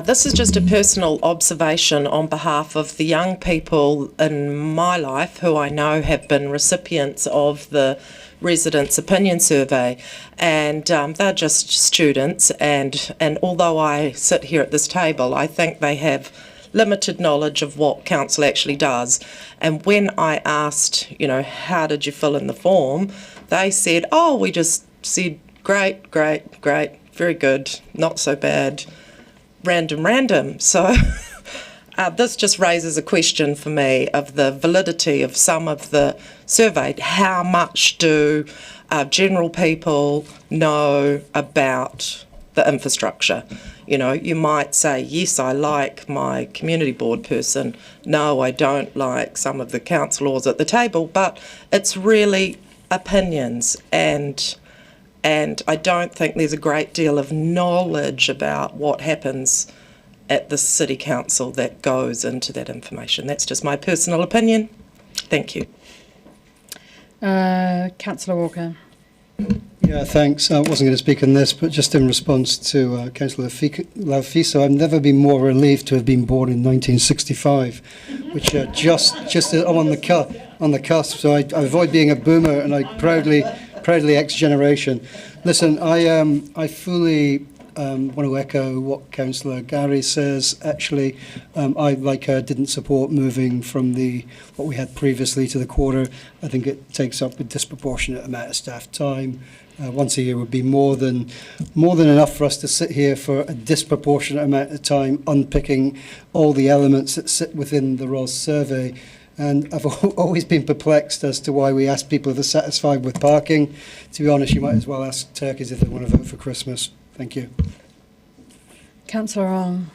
This is just a personal observation on behalf of the young people in my life who I know have been recipients of the Residents' Opinion Survey, and they're just students, and although I sit here at this table, I think they have limited knowledge of what council actually does. And when I asked, how did you fill in the form, they said, we just said great, great, great, very good, not so bad, random. So this just raises a question for me of the validity of some of the surveyed. How much do general people know about the infrastructure? You might say, yes, I like my community board person. No, I don't like some of the councillors at the table, but it's really opinions, and I don't think there's a great deal of knowledge about what happens at the City Council that goes into that information. That's just my personal opinion. Thank you. Councillor Walker. Yeah, thanks. I wasn't going to speak on this, but just in response to Councillor Laufiso, I've never been more relieved to have been born in 1965, which just on the cusp. So I avoid being a boomer, and I proudly proudly X generation. Listen, I fully want to echo what Councillor Gary says. Actually, I, like her, didn't support moving from what we had previously to the quarter. I think it takes up a disproportionate amount of staff time. Once a year would be more than enough for us to sit here for a disproportionate amount of time unpicking all the elements that sit within the ROS survey. And I've always been perplexed as to why we ask people if they're satisfied with parking. To be honest, you might as well ask turkeys if they want to vote for Christmas. Thank you. Councillor Ong.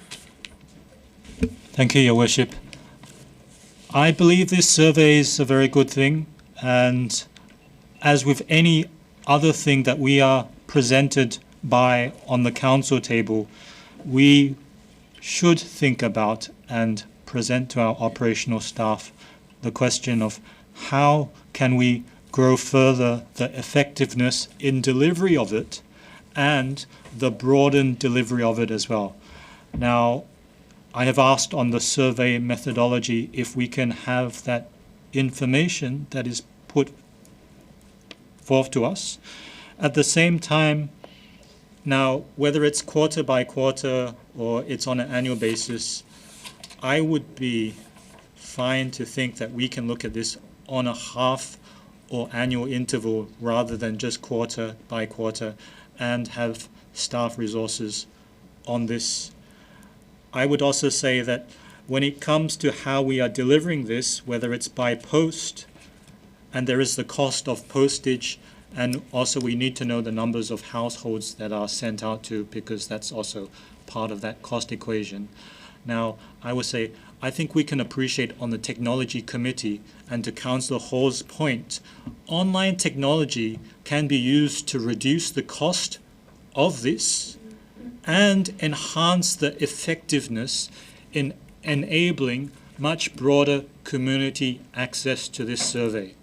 Thank you, Your Worship. I believe this survey is a very good thing, and as with any other thing that we are presented by on the council table, we should think about and present to our operational staff the question of how can we grow further the effectiveness in delivery of it and the broadened delivery of it as well. Now, I have asked on the survey methodology if we can have that information that is put forth to us. At the same time, now, whether it's quarter by quarter or it's on an annual basis, I would be fine to think that we can look at this on a half or annual interval rather than just quarter by quarter and have staff resources on this. I would also say that when it comes to how we are delivering this, whether it's by post, and there is the cost of postage, and also we need to know the numbers of households that are sent out to, because that's also part of that cost equation. Now, I would say, I think we can appreciate on the technology committee, and to Councillor Hall's point, online technology can be used to reduce the cost of this and enhance the effectiveness in enabling much broader community access to this survey.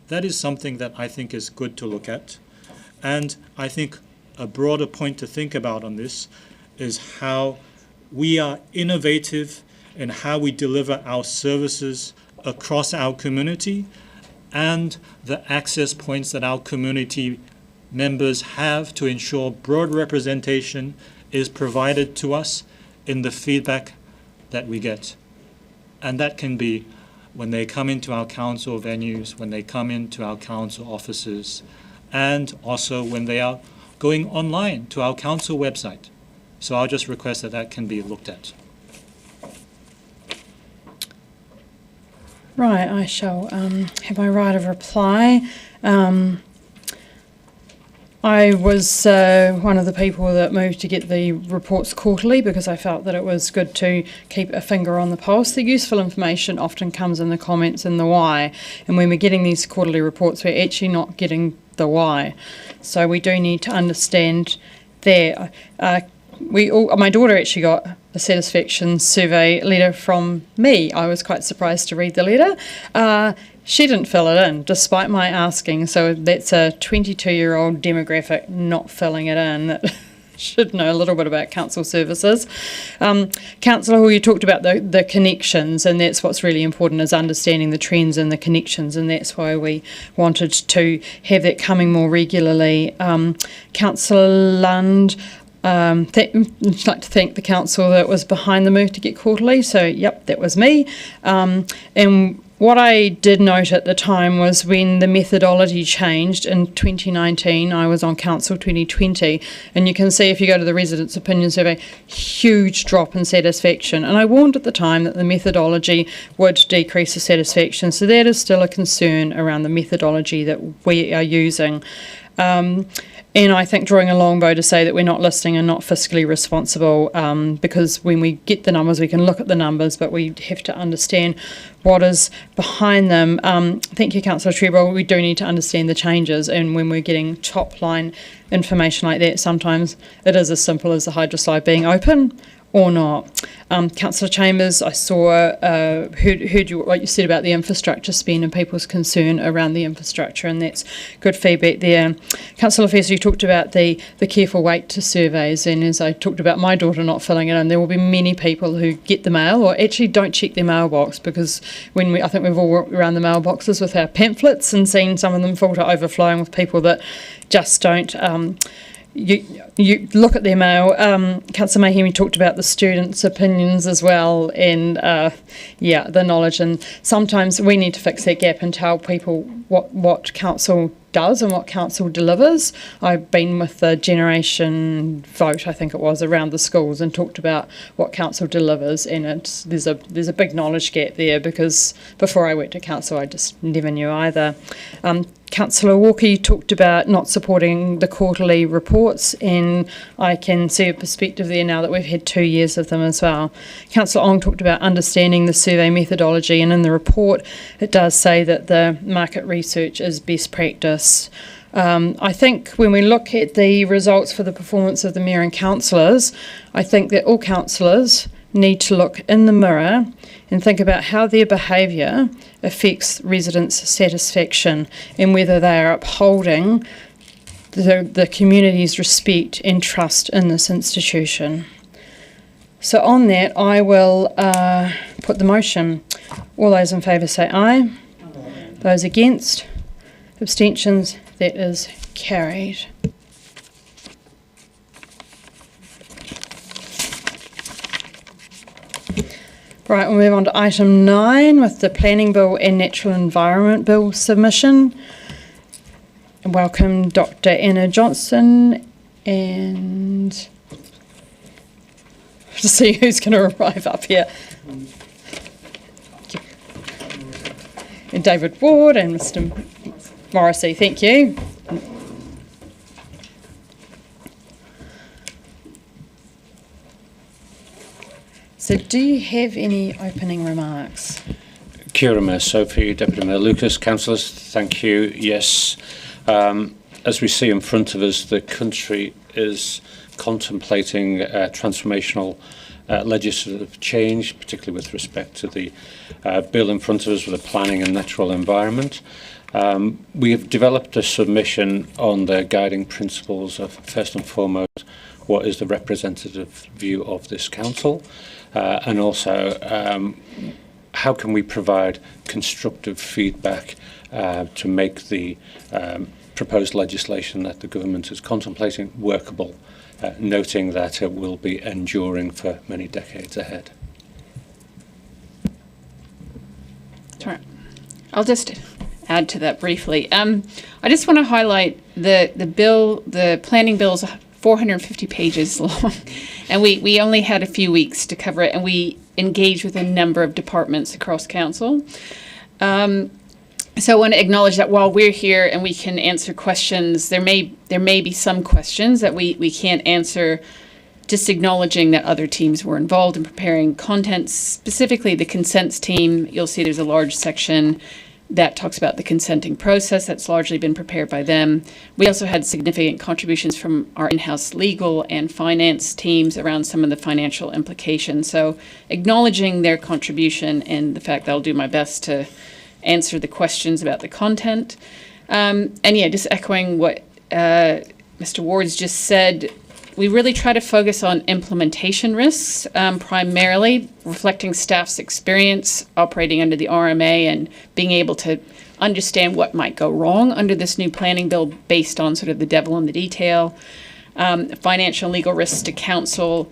That is something that I think is good to look at. And I think a broader point to think about on this is how we are innovative in how we deliver our services across our community and the access points that our community members have to ensure broad representation is provided to us in the feedback that we get. And that can be when they come into our council venues, when they come into our council offices, and also when they are going online to our council website. So I'll just request that that can be looked at. Right, I shall have my right of reply. I was one of the people that moved to get the reports quarterly because I felt that it was good to keep a finger on the pulse. The useful information often comes in the comments and the why, and when we're getting these quarterly reports, we're actually not getting the why. So we do need to understand there. My daughter actually got a satisfaction survey letter from me. I was quite surprised to read the letter. She didn't fill it in, despite my asking. So that's a 22-year-old demographic not filling it in that should know a little bit about council services. Councillor Hall, you talked about the connections, and that's what's really important, is understanding the trends and the connections, and that's why we wanted to have that coming more regularly. Councillor Lund, I'd like to thank the council that was behind the move to get quarterly. So, yep, that was me. And what I did note at the time was when the methodology changed in 2019, I was on council 2020, and you can see if you go to the residents' opinion survey, huge drop in satisfaction. And I warned at the time that the methodology would decrease the satisfaction. So that is still a concern around the methodology that we are using. And I think drawing a long bow to say that we're not listening and not fiscally responsible, because when we get the numbers, we can look at the numbers, but we have to understand what is behind them. Thank you, Councillor Treble. We do need to understand the changes, and when we're getting top line information like that, sometimes it is as simple as the hydroslide being open or not. Councillor Chambers, I saw, heard you, what you said about the infrastructure spend and people's concern around the infrastructure, and that's good feedback there. Councillor Fessy, you talked about the careful wait to surveys, and as I talked about my daughter not filling it in, there will be many people who get the mail or actually don't check their mailbox, because I think we've all walked around the mailboxes with our pamphlets and seen some of them full to overflowing with people that just don't you look at their mail. Councillor Mahimi talked about the students' opinions as well, and the knowledge. And sometimes we need to fix that gap and tell people what council does and what council delivers. I've been with the generation vote, I think it was, around the schools and talked about what council delivers, and there's a big knowledge gap there, because before I worked at council I just never knew either. Councillor Walker, you talked about not supporting the quarterly reports, and I can see a perspective there now that we've had 2 years of them as well. Councillor Ong talked about understanding the survey methodology, and in the report it does say that the market research is best practice. I think when we look at the results for the performance of the Mayor and councillors, I think that all councillors need to look in the mirror and think about how their behaviour affects residents' satisfaction and whether they are upholding the community's respect and trust in this institution. So on that, I will put the motion. All those in favour say aye. Those against? Abstentions? That is carried. Right, we'll move on to item 9 with the Planning Bill and Natural Environment Bill submission. And welcome Dr. Anna Johnson, and to see who's going to arrive up here. And David Ward and Mr. Morrissey, thank you. So do you have any opening remarks? Kia ora, Mayor Sophie, Deputy Mayor Lucas, councillors, thank you. Yes, as we see in front of us, the country is contemplating transformational legislative change, particularly with respect to the bill in front of us with the planning and natural environment. We have developed a submission on the guiding principles of, first and foremost, what is the representative view of this council, and also how can we provide constructive feedback to make the proposed legislation that the government is contemplating workable, noting that it will be enduring for many decades ahead. Sorry, I'll just add to that briefly. I just want to highlight the bill. The planning bill is 450 pages long, and we only had a few weeks to cover it, and we engaged with a number of departments across council. So I want to acknowledge that while we're here and we can answer questions, there may be some questions that we can't answer, just acknowledging that other teams were involved in preparing content, specifically the consents team. You'll see there's a large section that talks about the consenting process that's largely been prepared by them. We also had significant contributions from our in-house legal and finance teams around some of the financial implications. So acknowledging their contribution and the fact that I'll do my best to answer the questions about the content. And yeah, just echoing what Mr. Ward's just said, we really try to focus on implementation risks, primarily reflecting staff's experience operating under the RMA and being able to understand what might go wrong under this new planning bill based on sort of the devil in the detail, financial and legal risks to council.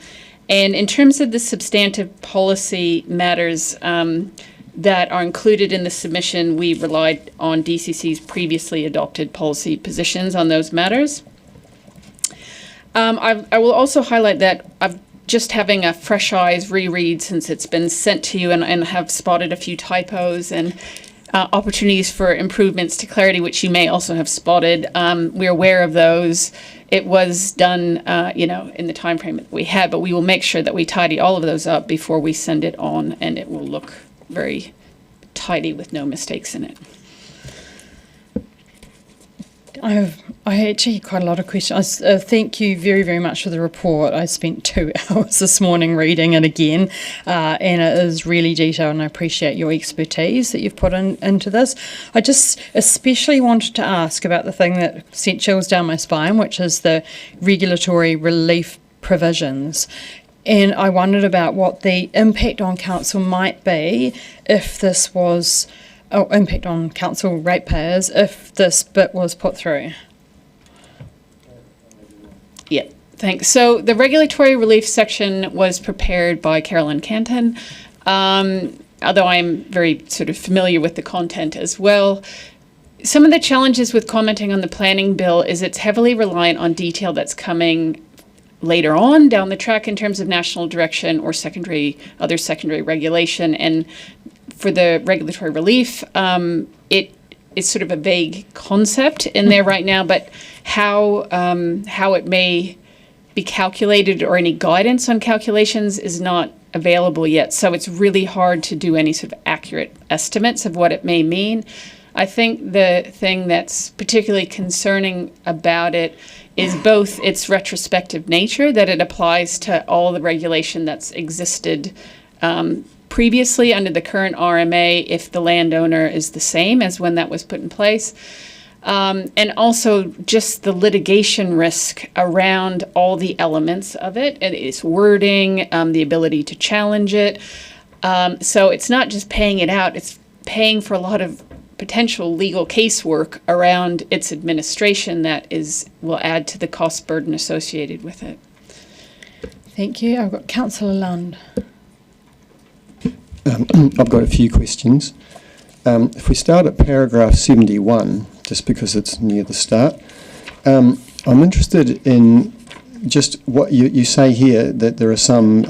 And in terms of the substantive policy matters that are included in the submission, we relied on DCC's previously adopted policy positions on those matters. I will also highlight that I'm just having a fresh eyes reread since it's been sent to you, and have spotted a few typos and opportunities for improvements to clarity, which you may also have spotted. We're aware of those. It was done, in the time frame that we had, but we will make sure that we tidy all of those up before we send it on, and it will look very tidy with no mistakes in it. I actually had quite a lot of questions. Thank you very, very much for the report. I spent 2 hours this morning reading it again, and it is really detailed, and I appreciate your expertise that you've put into this. I just especially wanted to ask about the thing that sent chills down my spine, which is the regulatory relief provisions. And I wondered about what the impact on council might be if this was... impact on council ratepayers if this bit was put through. Yeah, thanks. So the regulatory relief section was prepared by Carolyn Canton, although I'm very sort of familiar with the content as well. Some of the challenges with commenting on the planning bill is it's heavily reliant on detail that's coming later on down the track in terms of national direction or other secondary regulation. And for the regulatory relief, it is sort of a vague concept in there right now, but how it may be calculated or any guidance on calculations is not available yet. So it's really hard to do any sort of accurate estimates of what it may mean. I think the thing that's particularly concerning about it is both its retrospective nature, that it applies to all the regulation that's existed previously under the current RMA if the landowner is the same as when that was put in place. And also just the litigation risk around all the elements of it, and its wording, the ability to challenge it. So it's not just paying it out, it's paying for a lot of potential legal casework around its administration that will add to the cost burden associated with it. Thank you. I've got Councillor Lund. I've got a few questions. If we start at paragraph 71, just because it's near the start, I'm interested in just what you say here, that there are some,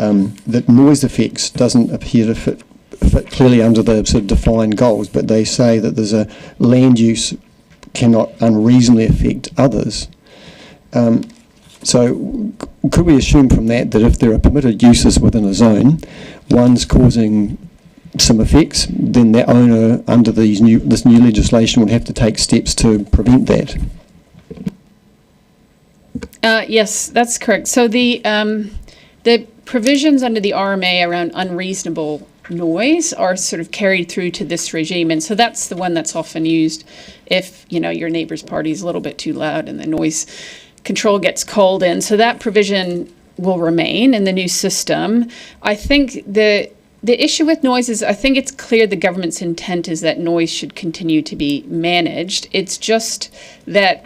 that noise effects doesn't appear to fit clearly under the sort of defined goals, but they say that there's a land use cannot unreasonably affect others. So could we assume from that if there are permitted uses within a zone, one's causing some effects, then that owner under this new legislation would have to take steps to prevent that? Yes, that's correct. So the provisions under the RMA around unreasonable noise are sort of carried through to this regime, and so that's the one that's often used if your neighbor's party is a little bit too loud and the noise control gets called in. So that provision will remain in the new system. I think the issue with noise is, I think it's clear the government's intent is that noise should continue to be managed. It's just that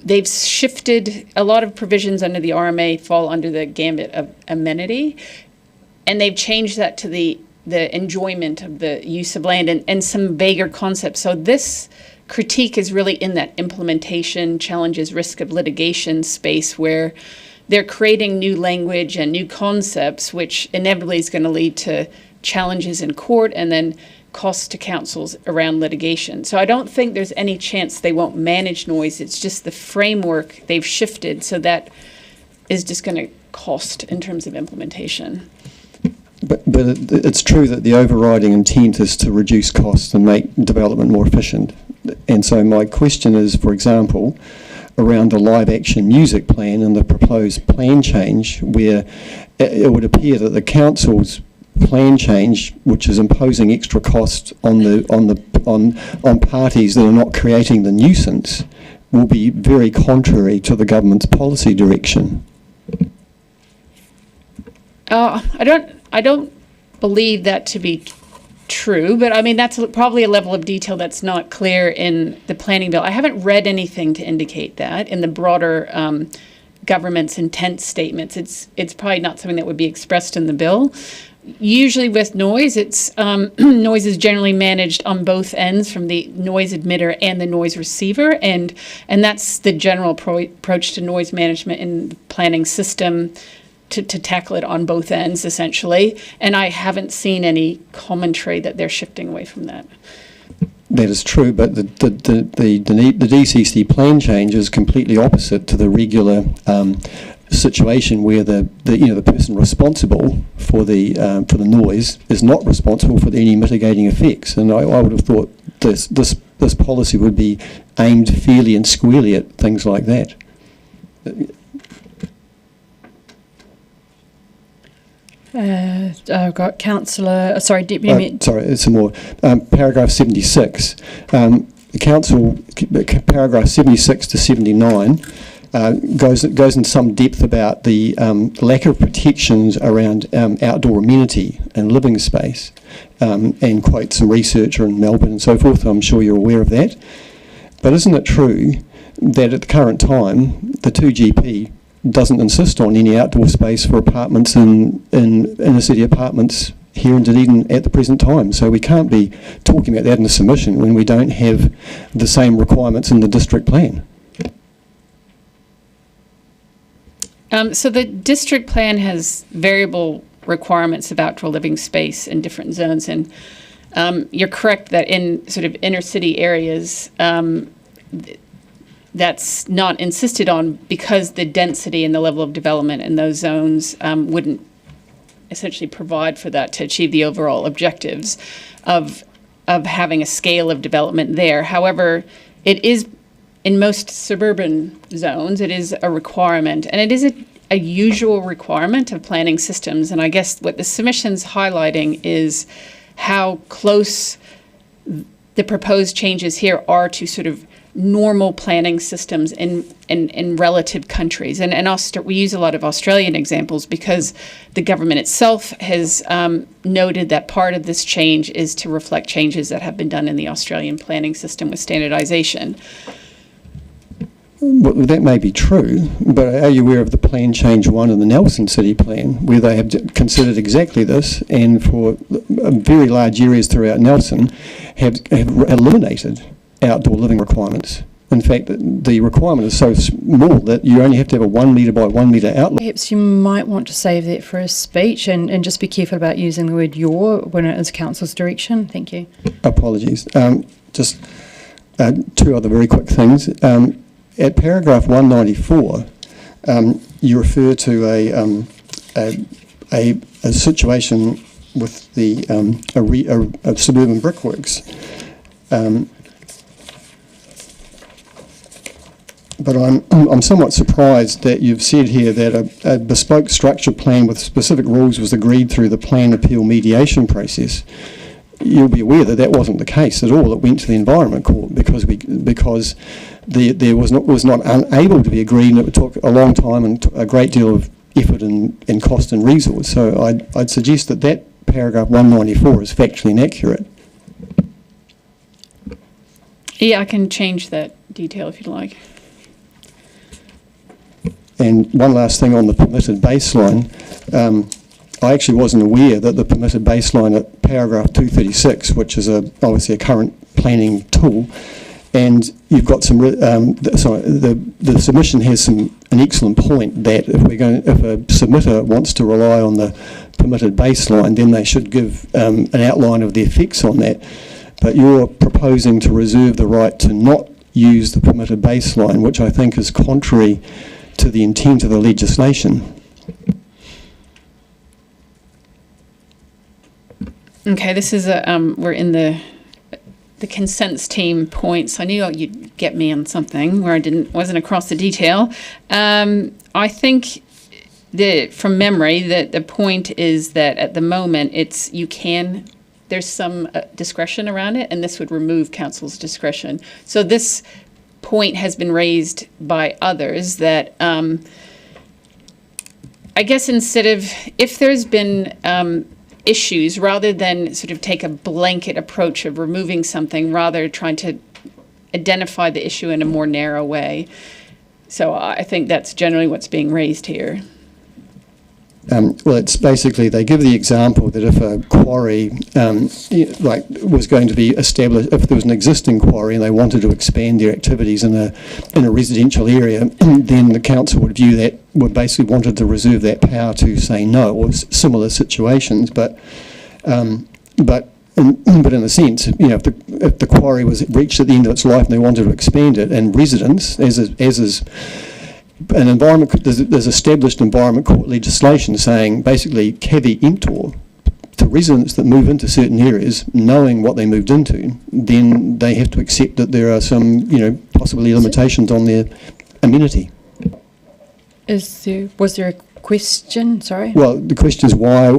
they've shifted a lot of provisions under the RMA fall under the gambit of amenity, and they've changed that to the enjoyment of the use of land and some vaguer concepts. So this critique is really in that implementation challenges, risk of litigation space, where they're creating new language and new concepts, which inevitably is going to lead to challenges in court and then costs to councils around litigation. So I don't think there's any chance they won't manage noise. It's just the framework they've shifted, so that is just going to cost in terms of implementation. But it's true that the overriding intent is to reduce costs and make development more efficient. And so my question is, for example, around the live action music plan and the proposed plan change, where it would appear that the council's plan change, which is imposing extra costs on parties that are not creating the nuisance, will be very contrary to the government's policy direction. I don't believe that to be true, but I mean, that's probably a level of detail that's not clear in the planning bill. I haven't read anything to indicate that in the broader government's intent statements. It's probably not something that would be expressed in the bill. Usually with noise, noise is generally managed on both ends, from the noise emitter and the noise receiver, and that's the general approach to noise management in the planning system, to tackle it on both ends, essentially. And I haven't seen any commentary that they're shifting away from that. That is true, but the DCC plan change is completely opposite to the regular situation where the person responsible for the noise is not responsible for any mitigating effects. And I would have thought this this policy would be aimed fairly and squarely at things like that. I've got Deputy Sorry, some more. Paragraph 76. The council, paragraph 76 to 79, goes into some depth about the lack of protections around outdoor amenity and living space, and quotes some researcher in Melbourne and so forth. I'm sure you're aware of that. But isn't it true that at the current time, the 2GP doesn't insist on any outdoor space for apartments in inner city apartments here in Dunedin at the present time? So we can't be talking about that in a submission when we don't have the same requirements in the district plan. So the district plan has variable requirements of outdoor living space in different zones, and you're correct that in sort of inner city areas, that's not insisted on because the density and the level of development in those zones wouldn't essentially provide for that to achieve the overall objectives of having a scale of development there. However, it is in most suburban zones, it is a requirement, and it is a usual requirement of planning systems. And I guess what the submission's highlighting is how close the proposed changes here are to sort of normal planning systems in relative countries. And we use a lot of Australian examples because the government itself has noted that part of this change is to reflect changes that have been done in the Australian planning system with standardisation. Well, that may be true, but are you aware of the Plan Change 1 in the Nelson City Plan, where they have considered exactly this, and for very large areas throughout Nelson have eliminated outdoor living requirements? In fact, the requirement is so small that you only have to have a 1 metre by 1 metre outlet. Perhaps you might want to save that for a speech and just be careful about using the word "your" when it is council's direction. Thank you. Apologies. Just two other very quick things. At paragraph 194, you refer to a situation with the suburban brickworks. But I'm somewhat surprised that you've said here that a bespoke structure plan with specific rules was agreed through the plan appeal mediation process. You'll be aware that that wasn't the case at all. It went to the Environment Court because there was not unable to be agreed, and it took a long time and a great deal of effort and cost and resource. So I'd suggest that paragraph 194 is factually inaccurate. Yeah, I can change that detail if you'd like. And one last thing on the permitted baseline. I actually wasn't aware that the permitted baseline at paragraph 236, which is obviously a current planning tool, and you've got some. The submission has an excellent point that if a submitter wants to rely on the permitted baseline, then they should give an outline of the effects on that. But you're proposing to reserve the right to not use the permitted baseline, which I think is contrary to the intent of the legislation. Okay, this is we're in the consents team points. I knew you'd get me on something where I wasn't across the detail. I think from memory that the point is that at the moment there's some discretion around it, and this would remove council's discretion. So this point has been raised by others that I guess instead of, if there's been issues, rather than sort of take a blanket approach of removing something, rather trying to identify the issue in a more narrow way. So I think that's generally what's being raised here. Well, it's basically, they give the example that if a quarry was going to be established, if there was an existing quarry and they wanted to expand their activities in a residential area, then the council would basically wanted to reserve that power to say no, or similar situations. But in a sense, if the quarry was reached at the end of its life and they wanted to expand it, and residents, as is an environment, there's established Environment Court legislation saying basically caveat emptor to residents that move into certain areas, knowing what they moved into, then they have to accept that there are some, possibly limitations on their amenity. Was there a question? Sorry. Well, the question is why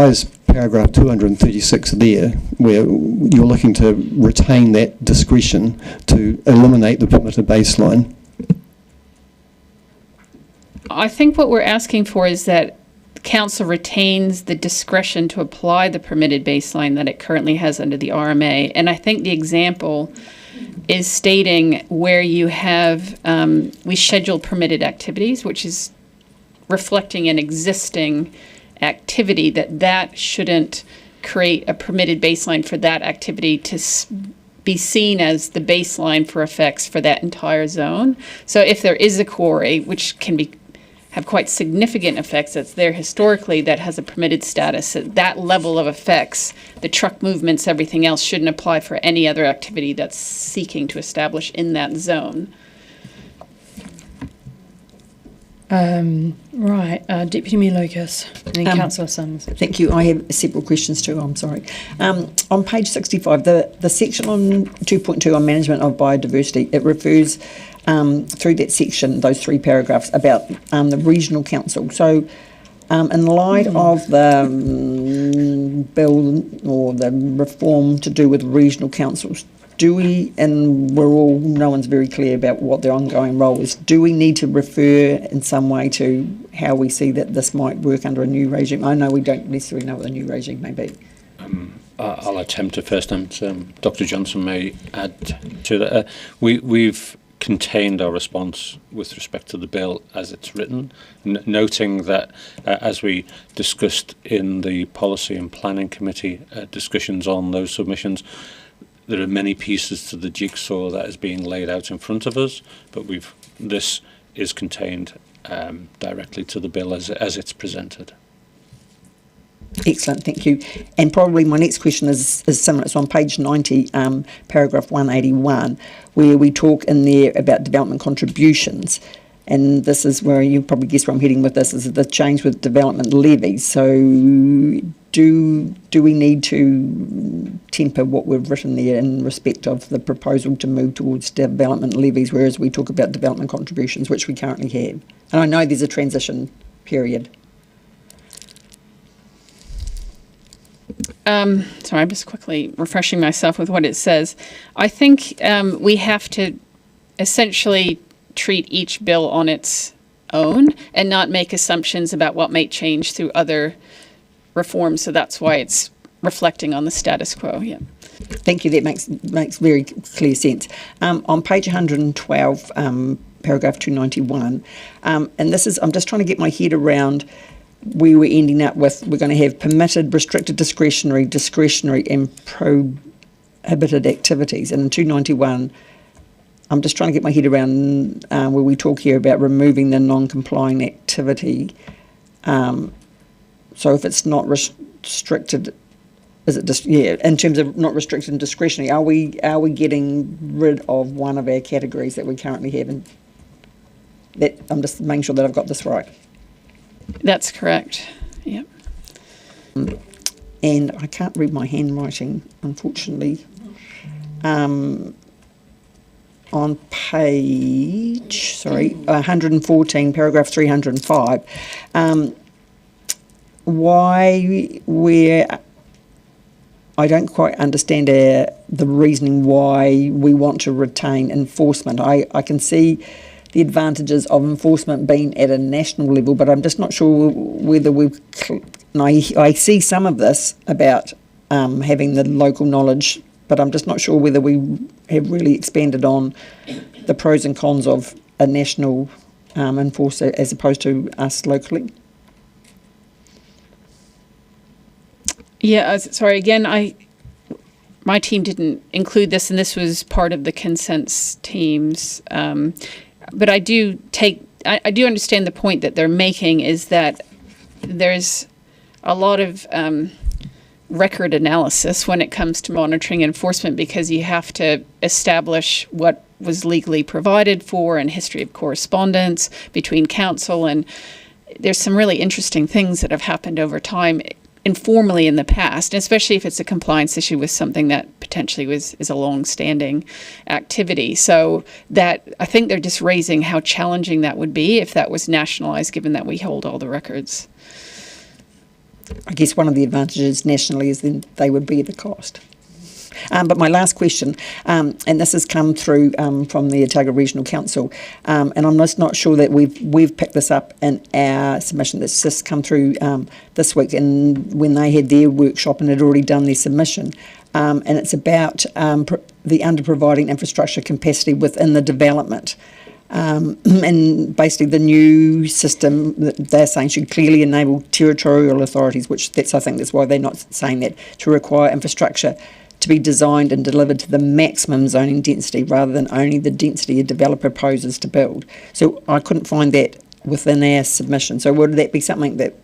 is paragraph 236 there, where you're looking to retain that discretion to eliminate the permitted baseline? I think what we're asking for is that council retains the discretion to apply the permitted baseline that it currently has under the RMA. And I think the example is stating where you have, we schedule permitted activities, which is reflecting an existing activity, that shouldn't create a permitted baseline for that activity to be seen as the baseline for effects for that entire zone. So if there is a quarry, which can have quite significant effects that's there historically, that has a permitted status, at that level of effects, the truck movements, everything else shouldn't apply for any other activity that's seeking to establish in that zone. Right, Deputy Mayor Lucas and then Councillor Sims. Thank you. I have several questions too, I'm sorry. On page 65, the section on 2.2 on management of biodiversity, it refers through that section, those 3 paragraphs, about the regional council. So in light of the bill or the reform to do with regional councils, no one's very clear about what their ongoing role is, do we need to refer in some way to how we see that this might work under a new regime? I know we don't necessarily know what the new regime may be. I'll attempt it first, and Dr. Johnson may add to that. We've contained our response with respect to the bill as it's written, noting that as we discussed in the Policy and Planning Committee discussions on those submissions, there are many pieces to the jigsaw that is being laid out in front of us, but this is contained directly to the bill as it's presented. Excellent, thank you. And probably my next question is similar. It's on page 90, paragraph 181, where we talk in there about development contributions. And this is where you probably guess where I'm heading with this, is the change with development levies. So do we need to temper what we've written there in respect of the proposal to move towards development levies, whereas we talk about development contributions, which we currently have? And I know there's a transition period. Sorry, I'm just quickly refreshing myself with what it says. I think we have to essentially treat each bill on its own and not make assumptions about what might change through other reforms. So that's why it's reflecting on the status quo. Yeah. Thank you. That makes very clear sense. On page 112, paragraph 291, and this is, I'm just trying to get my head around where we're ending up with, we're going to have permitted, restricted, discretionary, and prohibited activities. And in 291, I'm just trying to get my head around where we talk here about removing the non-complying activity. So if it's not restricted, is it just, in terms of not restricted and discretionary, are we getting rid of one of our categories that we currently have? And that, I'm just making sure that I've got this right. That's correct. Yep. And I can't read my handwriting, unfortunately. On page, 114, paragraph 305, I don't quite understand the reasoning why we want to retain enforcement. I can see the advantages of enforcement being at a national level, but I'm just not sure whether I see some of this about having the local knowledge, but I'm just not sure whether we have really expanded on the pros and cons of a national enforcer as opposed to us locally. Yeah, sorry, again, my team didn't include this, and this was part of the consents teams. But I do understand the point that they're making, is that there's a lot of record analysis when it comes to monitoring enforcement, because you have to establish what was legally provided for and history of correspondence between council, and there's some really interesting things that have happened over time. informally in the past, especially if it's a compliance issue with something that potentially is a long-standing activity. So that, I think they're just raising how challenging that would be if that was nationalised, given that we hold all the records. I guess one of the advantages nationally is then they would bear the cost. But my last question, and this has come through from the Otago Regional Council, and I'm just not sure that we've picked this up in our submission. That's just come through this week, and when they had their workshop and had already done their submission, and it's about the under-providing infrastructure capacity within the development. And basically the new system that they're saying should clearly enable territorial authorities, which I think that's why they're not saying that, to require infrastructure to be designed and delivered to the maximum zoning density rather than only the density a developer proposes to build. So I couldn't find that within our submission. So would that be something that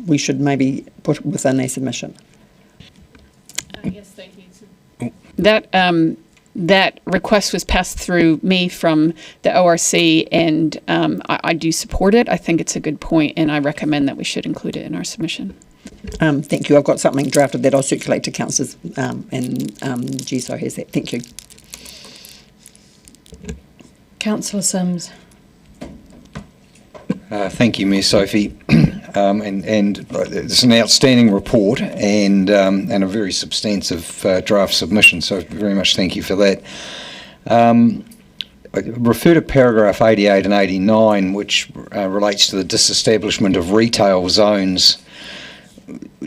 we should maybe put within our submission? Yes, thank you. That request was passed through me from the ORC, and I do support it. I think it's a good point, and I recommend that we should include it in our submission. Thank you. I've got something drafted that I'll circulate to councillors, and GSO has that. Thank you. Councillor Sims. Thank you, Mayor Sophie. And it's an outstanding report and a very substantive draft submission, so very much thank you for that. I refer to paragraph 88 and 89, which relates to the disestablishment of retail zones,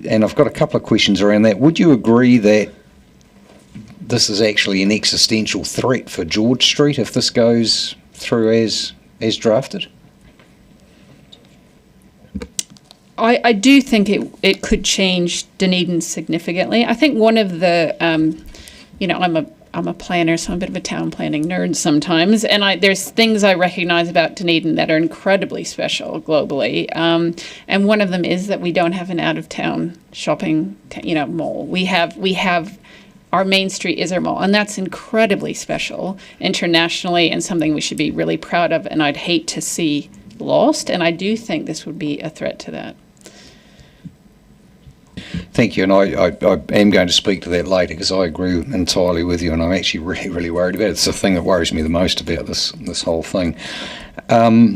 and I've got a couple of questions around that. Would you agree that this is actually an existential threat for George Street if this goes through as drafted? I do think it could change Dunedin significantly. I think one of the, I'm a planner, so I'm a bit of a town planning nerd sometimes, and there's things I recognize about Dunedin that are incredibly special globally. And one of them is that we don't have an out-of-town shopping, mall. We have our main street is our mall, and that's incredibly special internationally and something we should be really proud of. And I'd hate to see lost, and I do think this would be a threat to that. Thank you, and I am going to speak to that later because I agree entirely with you, and I'm actually really, really worried about it. It's the thing that worries me the most about this whole thing. At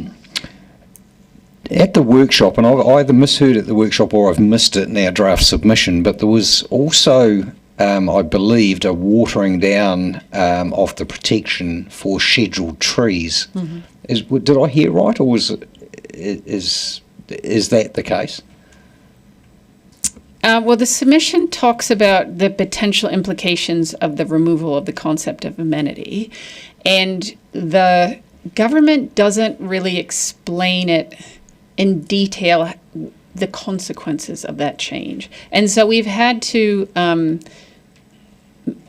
the workshop, and I've either misheard at the workshop or I've missed it in our draft submission, but there was also, I believed, a watering down of the protection for scheduled trees. Mm-hmm. Did I hear right, or is that the case? Well, the submission talks about the potential implications of the removal of the concept of amenity, and the government doesn't really explain it in detail, the consequences of that change. And so we've had to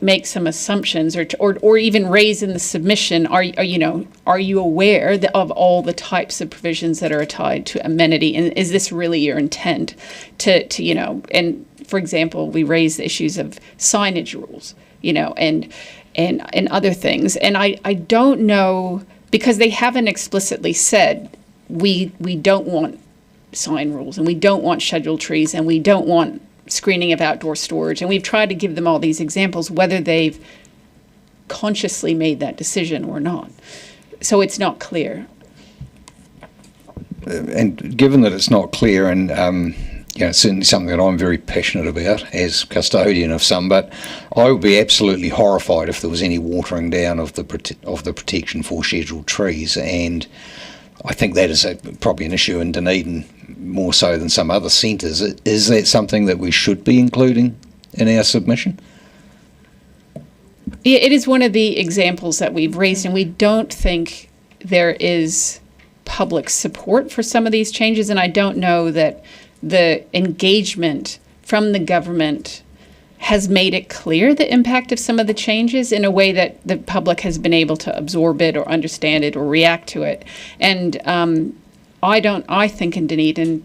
make some assumptions or even raise in the submission, are you aware of all the types of provisions that are tied to amenity, and is this really your intent to and for example, we raise the issues of signage rules, and other things. And I don't know, because they haven't explicitly said we don't want sign rules, and we don't want scheduled trees, and we don't want screening of outdoor storage, and we've tried to give them all these examples, whether they've consciously made that decision or not. So it's not clear. And given that it's not clear, and it's certainly something that I'm very passionate about as custodian of some, but I would be absolutely horrified if there was any watering down of the protection for scheduled trees, and I think that is probably an issue in Dunedin more so than some other centres. Is that something that we should be including in our submission? Yeah, it is one of the examples that we've raised, and we don't think there is public support for some of these changes, and I don't know that the engagement from the government has made it clear the impact of some of the changes in a way that the public has been able to absorb it or understand it or react to it. And I think in Dunedin,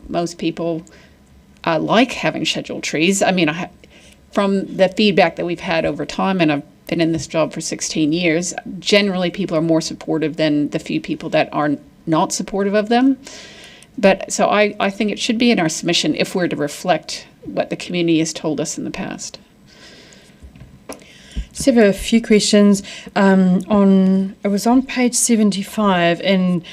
most people like having scheduled trees. I mean, from the feedback that we've had over time, and I've been in this job for 16 years, generally people are more supportive than the few people that are not supportive of them. But so I think it should be in our submission if we're to reflect what the community has told us in the past. So I have a few questions it was on page 75 and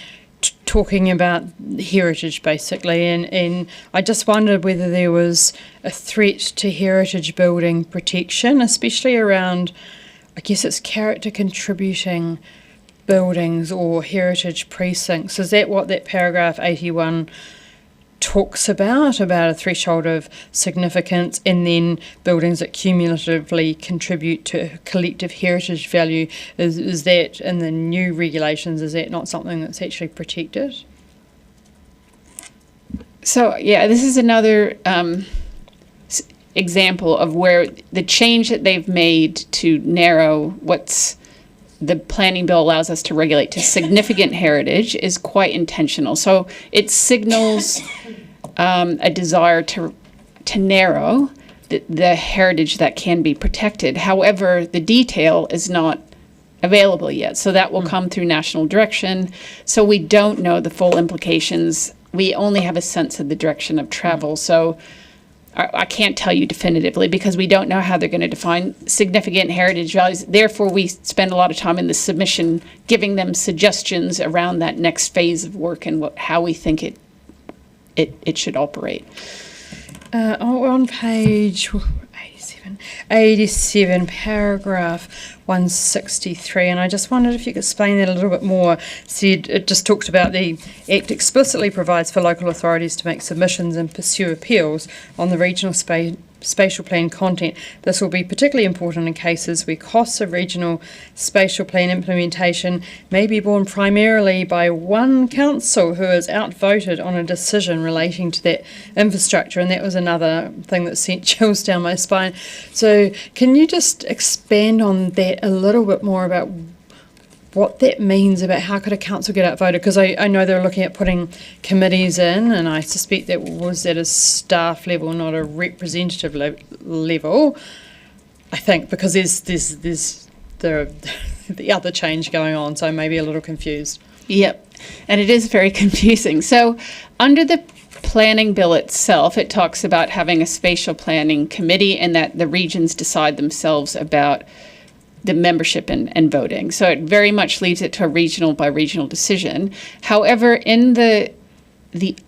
talking about heritage basically, and I just wondered whether there was a threat to heritage building protection, especially around, I guess it's character contributing buildings or heritage precincts. Is that what that paragraph 81 talks about a threshold of significance, and then buildings that cumulatively contribute to collective heritage value? Is that in the new regulations, is that not something that's actually protected? So yeah, this is another example of where the change that they've made to narrow what's the planning bill allows us to regulate to significant heritage is quite intentional. So it signals a desire to narrow the heritage that can be protected. However, the detail is not available yet. So that will come through national direction. So we don't know the full implications. We only have a sense of the direction of travel. So I can't tell you definitively because we don't know how they're going to define significant heritage values. Therefore, we spend a lot of time in the submission giving them suggestions around that next phase of work and how we think it should operate. On page 87, paragraph 163, and I just wondered if you could explain that a little bit more. It just talks about the Act explicitly provides for local authorities to make submissions and pursue appeals on the regional spatial plan content. This will be particularly important in cases where costs of regional spatial plan implementation may be borne primarily by one council who is outvoted on a decision relating to that infrastructure. And that was another thing that sent chills down my spine. So can you just expand on that a little bit more about what that means, about how could a council get outvoted? Because I know they're looking at putting committees in, and I suspect that was at a staff level, not a representative level. I think because there's the other change going on, so I may be a little confused. Yep, and it is very confusing. So under the planning bill itself, it talks about having a spatial planning committee and that the regions decide themselves about the membership and voting. So it very much leaves it to a regional by regional decision. However, in the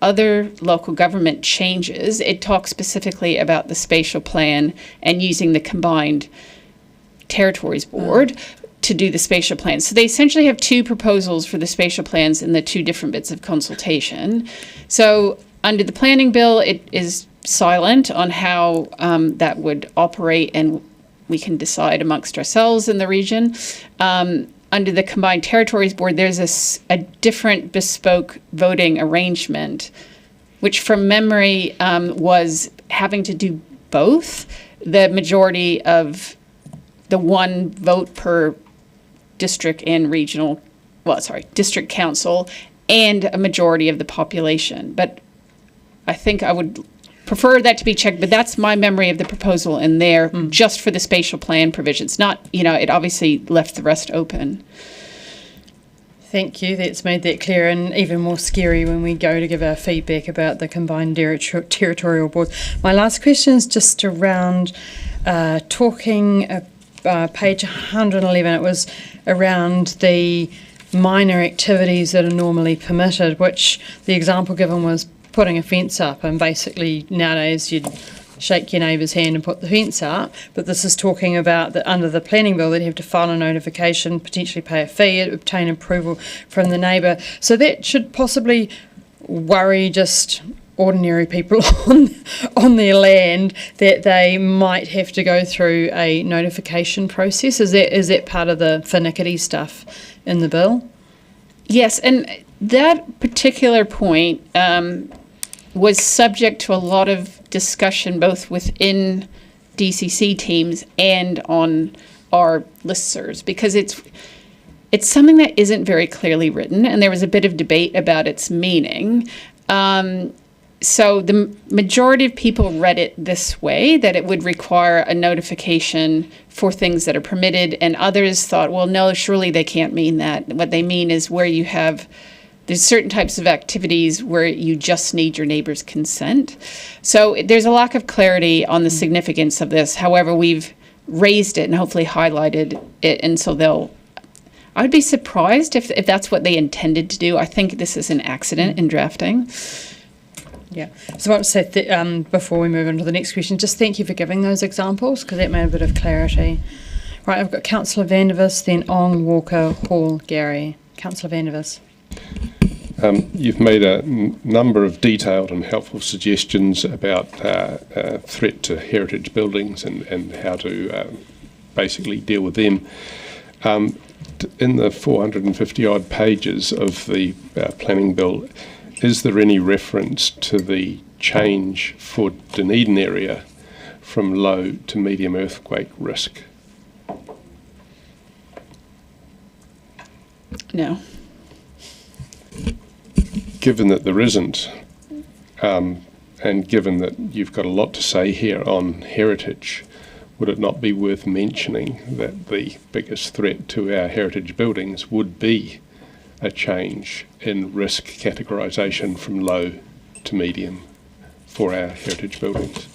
other local government changes, it talks specifically about the spatial plan and using the combined territories board to do the spatial plans. So they essentially have two proposals for the spatial plans in the two different bits of consultation. So under the planning bill, it is silent on how that would operate, and we can decide amongst ourselves in the region. Under the Combined Territories Board, there's a different bespoke voting arrangement, which from memory was having to do both. The majority of the one vote per district and district council, and a majority of the population. But I think I would prefer that to be checked, but that's my memory of the proposal in there, just for the spatial plan provisions. Not, it obviously left the rest open. Thank you. That's made that clear, and even more scary when we go to give our feedback about the combined territorial boards. My last question is just around talking page 111. It was around the minor activities that are normally permitted, which the example given was putting a fence up, and basically nowadays you'd shake your neighbour's hand and put the fence up, but this is talking about that under the planning bill they'd have to file a notification, potentially pay a fee, obtain approval from the neighbour. So that should possibly worry just ordinary people on their land, that they might have to go through a notification process. Is that part of the finickety stuff in the bill? Yes, and that particular point was subject to a lot of discussion both within DCC teams and on our listservs, because it's something that isn't very clearly written, and there was a bit of debate about its meaning. So the majority of people read it this way, that it would require a notification for things that are permitted, and others thought, well, no, surely they can't mean that. What they mean is where you have There's certain types of activities where you just need your neighbor's consent. So there's a lack of clarity on the significance of this. However, we've raised it and hopefully highlighted it, and so I'd be surprised if that's what they intended to do. I think this is an accident in drafting. Yeah. So I want to say before we move on to the next question, just thank you for giving those examples, because that made a bit of clarity. Right, I've got Councillor Vandervis, then Ong, Walker, Hall, Gary. Councillor Vandervis. You've made a number of detailed and helpful suggestions about threat to heritage buildings and how to basically deal with them. In the 450 odd pages of the planning bill, is there any reference to the change for Dunedin area from low to medium earthquake risk? No. Given that there isn't, and given that you've got a lot to say here on heritage, would it not be worth mentioning that the biggest threat to our heritage buildings would be a change in risk categorisation from low to medium for our heritage buildings?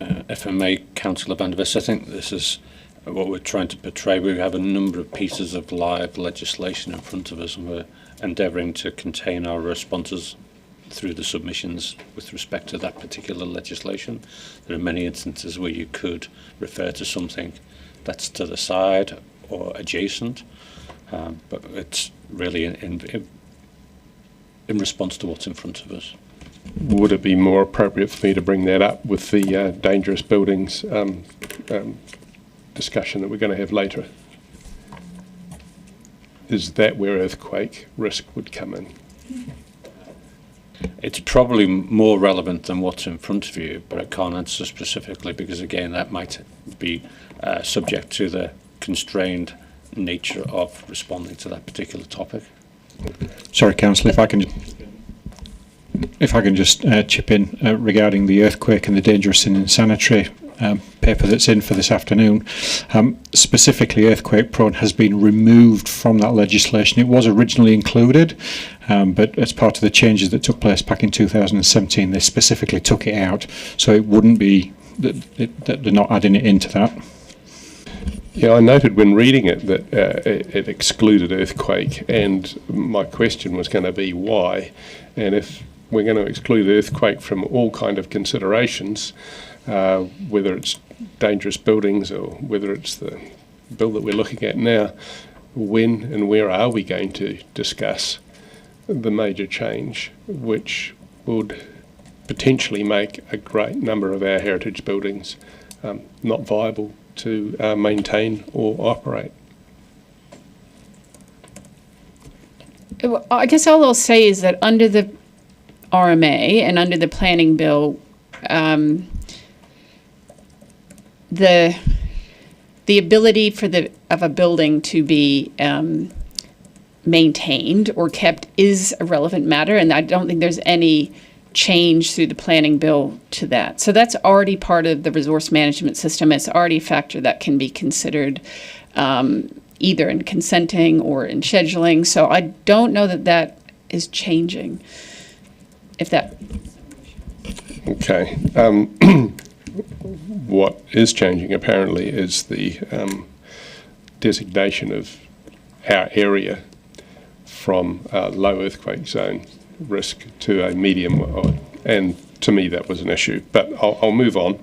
If I may, Councillor Vandervis, I think this is what we're trying to portray. We have a number of pieces of live legislation in front of us, and we're endeavouring to contain our responses through the submissions with respect to that particular legislation. There are many instances where you could refer to something that's to the side or adjacent, but it's really in response to what's in front of us. Would it be more appropriate for me to bring that up with the dangerous buildings discussion that we're going to have later? Is that where earthquake risk would come in? It's probably more relevant than what's in front of you, but I can't answer specifically because, again, that might be subject to the constrained nature of responding to that particular topic. Sorry, Councillor, if I can just chip in regarding the earthquake and the dangerous and insanitary paper that's in for this afternoon. Specifically, earthquake prone has been removed from that legislation. It was originally included, but as part of the changes that took place back in 2017, they specifically took it out, so it wouldn't be that they're not adding it into that. Yeah, I noted when reading it that it excluded earthquake, and my question was going to be why. And if we're going to exclude earthquake from all kind of considerations, whether it's dangerous buildings or whether it's the bill that we're looking at now, when and where are we going to discuss the major change which would potentially make a great number of our heritage buildings not viable to maintain or operate? I guess all I'll say is that under the RMA and under the planning bill, the ability of a building to be maintained or kept is a relevant matter, and I don't think there's any change through the planning bill to that. So that's already part of the resource management system. It's already a factor that can be considered either in consenting or in scheduling. So I don't know that that is changing. If that. Okay. What is changing apparently is the designation of our area from a low earthquake zone risk to a medium, and to me that was an issue, but I'll move on.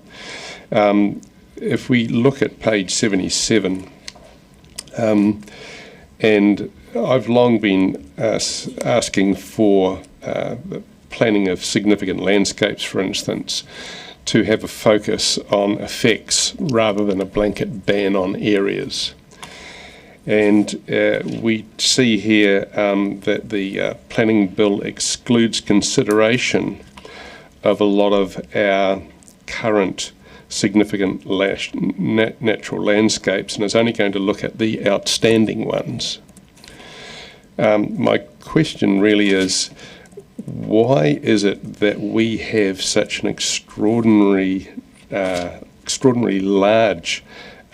If we look at page 77, and I've long been asking for the planning of significant landscapes, for instance, to have a focus on effects rather than a blanket ban on areas. And we see here that the planning bill excludes consideration of a lot of our current significant natural landscapes and is only going to look at the outstanding ones. My question really is, why is it that we have such an extraordinarily large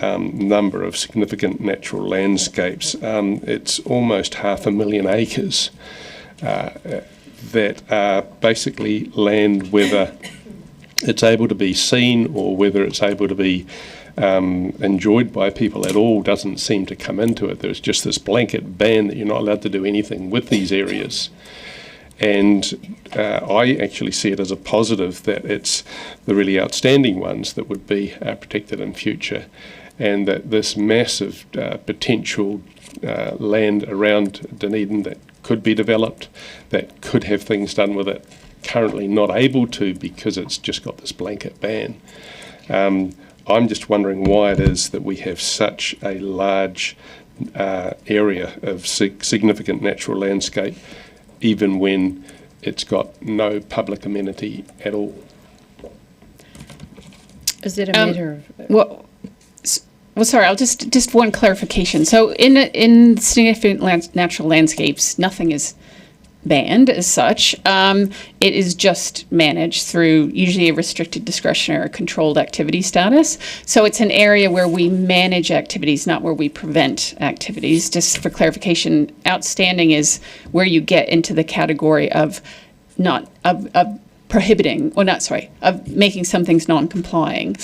number of significant natural landscapes. It's almost 500,000 acres that are basically land, whether it's able to be seen or whether it's able to be enjoyed by people at all doesn't seem to come into it. There's just this blanket ban that you're not allowed to do anything with these areas. And I actually see it as a positive that it's the really outstanding ones that would be protected in future, and that this massive potential land around Dunedin that could be developed, that could have things done with it, currently not able to because it's just got this blanket ban. I'm just wondering why it is that we have such a large area of significant natural landscape, even when it's got no public amenity at all. Is that a matter of... Well, sorry, I'll just one clarification. So in significant natural landscapes, nothing is banned as such. It is just managed through usually a restricted discretionary or controlled activity status. So it's an area where we manage activities, not where we prevent activities. Just for clarification, outstanding is where you get into the category of of prohibiting, or not, sorry, of making some things non-complying.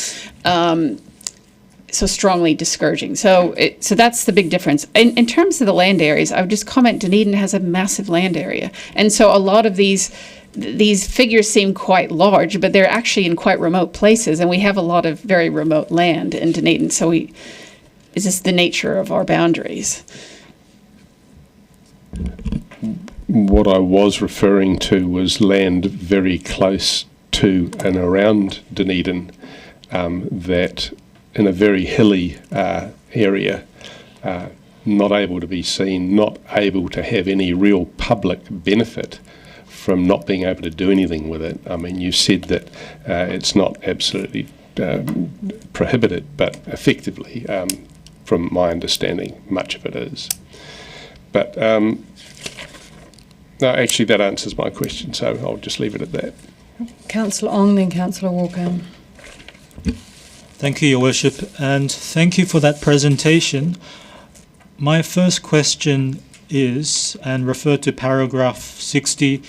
So strongly discouraging. So that's the big difference. In terms of the land areas, I would just comment Dunedin has a massive land area. And so a lot of these figures seem quite large, but they're actually in quite remote places. And we have a lot of very remote land in Dunedin. So it's just the nature of our boundaries. What I was referring to was land very close to and around Dunedin that in a very hilly area, not able to be seen, not able to have any real public benefit from not being able to do anything with it. I mean, you said that it's not absolutely prohibited, but effectively, from my understanding, much of it is. But no, actually that answers my question, so I'll just leave it at that. Councillor Ong, then Councillor Walker. Thank you, Your Worship, and thank you for that presentation. My first question is, and refer to paragraph 60,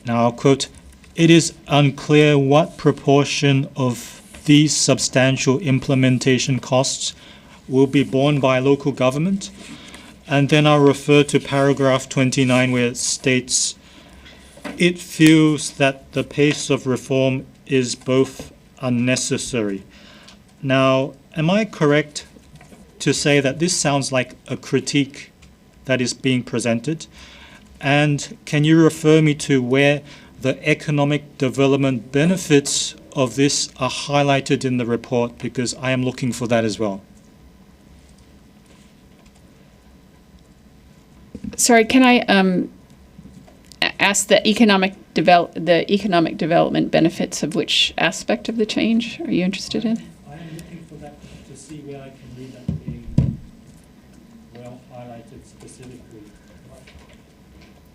now I'll quote, "It is unclear what proportion of these substantial implementation costs will be borne by local government." And then I'll refer to paragraph 29 where it states, "It feels that the pace of reform is both unnecessary." Now, am I correct to say that this sounds like a critique that is being presented? And can you refer me to where the economic development benefits of this are highlighted in the report? Because I am looking for that as well. Sorry, can I ask the economic development benefits of which aspect of the change are you interested in? See where I can read that being well highlighted specifically.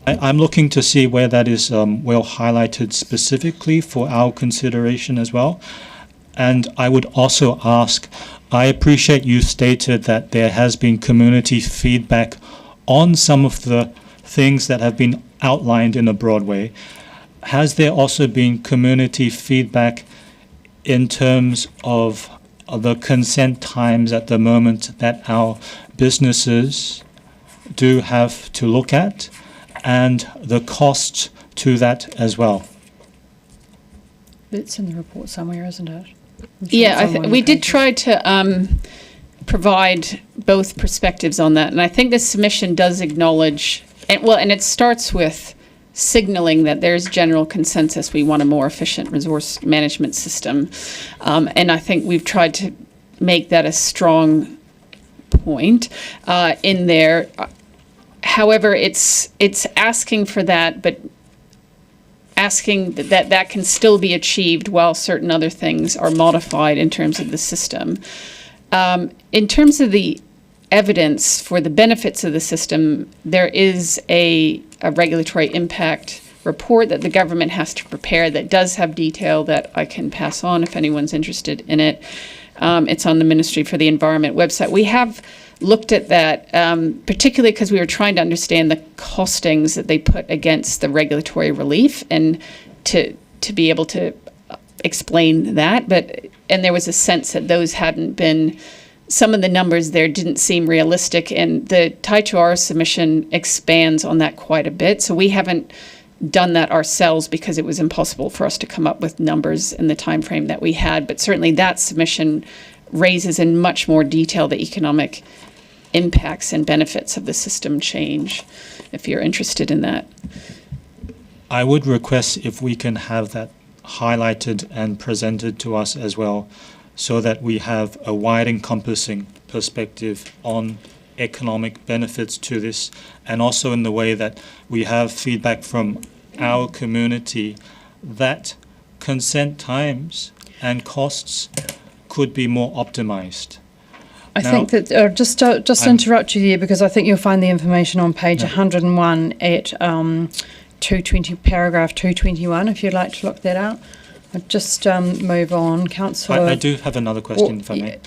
I'm looking to see where that is well highlighted specifically for our consideration as well. And I would also ask, I appreciate you stated that there has been community feedback on some of the things that have been outlined in a broad way. Has there also been community feedback in terms of the consent times at the moment that our businesses do have to look at, and the cost to that as well? It's in the report somewhere, isn't it? Yeah, we did try to provide both perspectives on that, and I think this submission does acknowledge, and it starts with signaling that there's general consensus we want a more efficient resource management system. And I think we've tried to make that a strong point in there. However, it's asking for that, but asking that can still be achieved while certain other things are modified in terms of the system. In terms of the evidence for the benefits of the system, there is a regulatory impact report that the government has to prepare that does have detail that I can pass on if anyone's interested in it. It's on the Ministry for the Environment website. We have looked at that, particularly because we were trying to understand the costings that they put against the regulatory relief, and to be able to explain that. And there was a sense that those hadn't been, some of the numbers there didn't seem realistic, and the Tai2R submission expands on that quite a bit. So we haven't done that ourselves because it was impossible for us to come up with numbers in the time frame that we had. But certainly that submission raises in much more detail the economic impacts and benefits of the system change, if you're interested in that. I would request if we can have that highlighted and presented to us as well, so that we have a wide encompassing perspective on economic benefits to this, and also in the way that we have feedback from our community that consent times and costs could be more optimized. I think that, just interrupt you there, because I think you'll find the information on page 101 at 220, paragraph 221, if you'd like to look that out. I'll just move on. Councillor... I do have another question, if I may.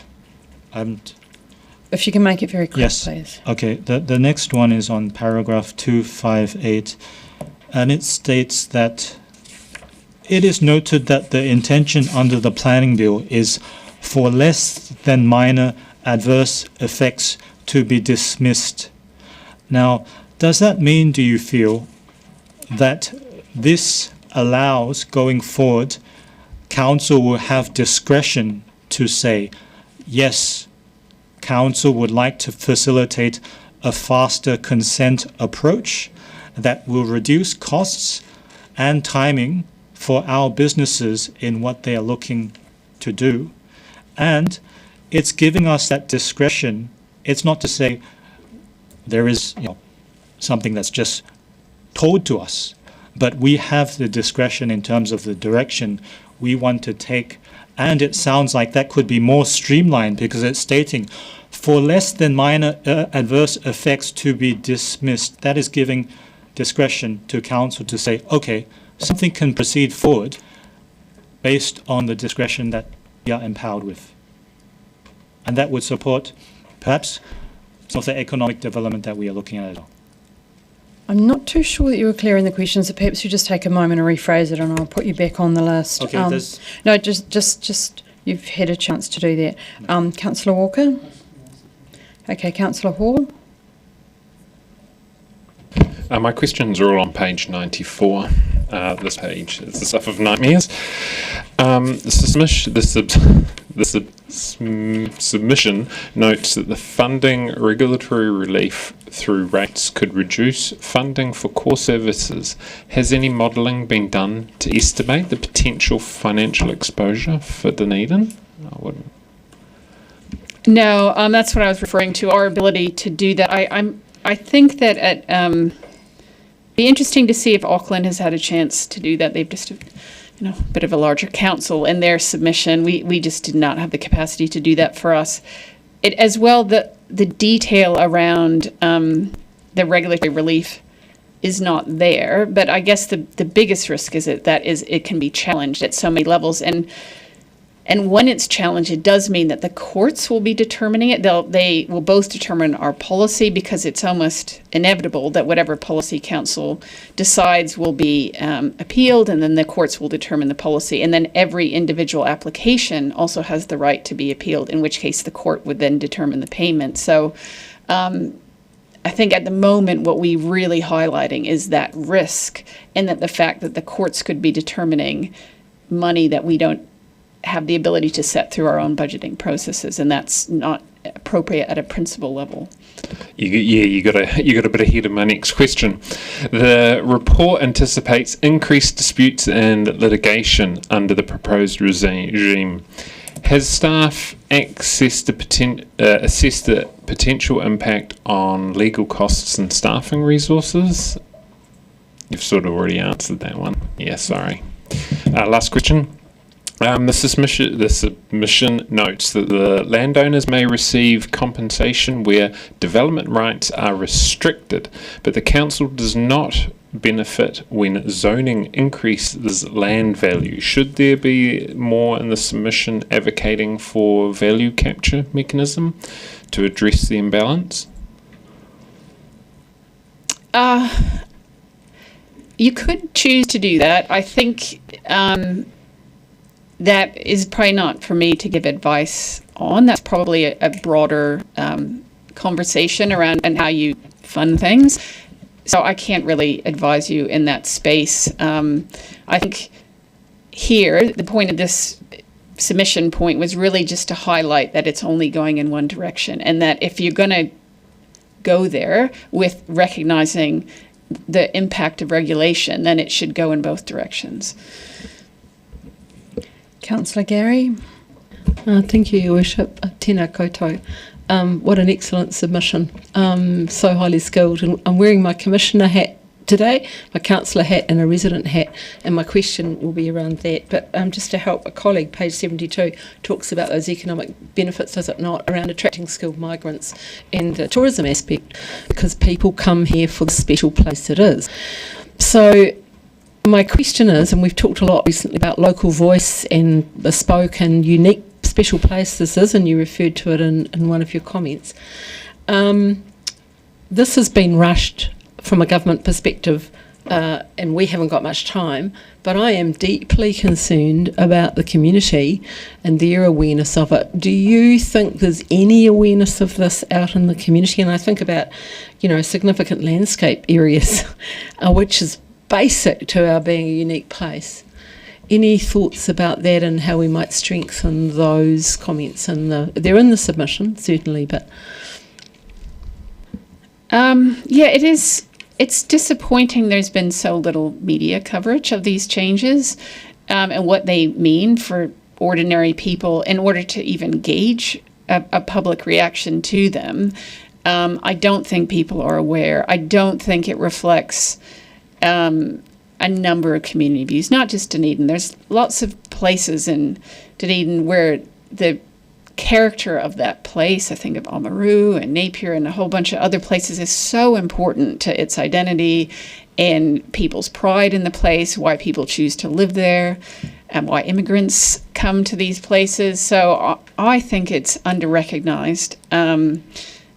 If you can make it very quick, yes, please. Okay, the next one is on paragraph 258, and it states that it is noted that the intention under the planning bill is for less than minor adverse effects to be dismissed. Now, does that mean, do you feel, that this allows, going forward, council will have discretion to say, yes, council would like to facilitate a faster consent approach that will reduce costs and timing for our businesses in what they are looking to do, and it's giving us that discretion. It's not to say there is something that's just told to us, but we have the discretion in terms of the direction we want to take. And it sounds like that could be more streamlined, because it's stating for less than minor adverse effects to be dismissed. That is giving discretion to council to say, okay, something can proceed forward based on the discretion that we are empowered with. And that would support perhaps some of the economic development that we are looking at as well. I'm not too sure that you were clear in the question, so perhaps you just take a moment and rephrase it, and I'll put you back on the list. Okay, no, just you've had a chance to do that. Councillor Walker? Okay, Councillor Hall? My questions are all on page 94. This page is the stuff of nightmares. The submission notes that the funding regulatory relief through rates could reduce funding for core services. Has any modelling been done to estimate the potential financial exposure for Dunedin? I wouldn't. No, that's what I was referring to, our ability to do that. I think that at be interesting to see if Auckland has had a chance to do that. They've just a bit of a larger council in their submission. We just did not have the capacity to do that for us. It as well, the detail around the regulatory relief is not there, but I guess the biggest risk is that it can be challenged at so many levels, and when it's challenged, it does mean that the courts will be determining it. They will both determine our policy, because it's almost inevitable that whatever policy council decides will be appealed, and then the courts will determine the policy. And then every individual application also has the right to be appealed, in which case the court would then determine the payment. So I think at the moment what we're really highlighting is that risk, and that the fact that the courts could be determining money that we don't have the ability to set through our own budgeting processes, and that's not appropriate at a principal level. You got a bit ahead of my next question. The report anticipates increased disputes and litigation under the proposed regime. Has staff assessed the potential impact on legal costs and staffing resources? You've sort of already answered that one. Yeah, sorry. Last question. The submission notes that the landowners may receive compensation where development rights are restricted, but the council does not benefit when zoning increases land value. Should there be more in the submission advocating for value capture mechanism to address the imbalance? You could choose to do that. I think that is probably not for me to give advice on. That's probably a broader conversation around and how you fund things. So I can't really advise you in that space. I think here, the point of this submission point was really just to highlight that it's only going in one direction, and that if you're going to go there with recognizing the impact of regulation, then it should go in both directions. Councillor Gary. Thank you, Your Worship. Tēnā koutou. What an excellent submission. So highly skilled. And I'm wearing my commissioner hat today, my councillor hat and a resident hat, and my question will be around that. But just to help a colleague, page 72 talks about those economic benefits, does it not, around attracting skilled migrants and the tourism aspect, because people come here for the special place it is. So my question is, and we've talked a lot recently about local voice and bespoke and unique special place this is, and you referred to it in one of your comments. This has been rushed from a government perspective, and we haven't got much time, but I am deeply concerned about the community and their awareness of it. Do you think there's any awareness of this out in the community? And I think about, significant landscape areas, which is basic to our being a unique place. Any thoughts about that and how we might strengthen those comments? They're in the submission, certainly, but... it is. It's disappointing there's been so little media coverage of these changes and what they mean for ordinary people in order to even gauge a public reaction to them. I don't think people are aware. I don't think it reflects a number of community views, not just Dunedin. There's lots of places in Dunedin where the character of that place, I think of Oamaru and Napier and a whole bunch of other places, is so important to its identity and people's pride in the place, why people choose to live there, and why immigrants come to these places. So I think it's under-recognized, and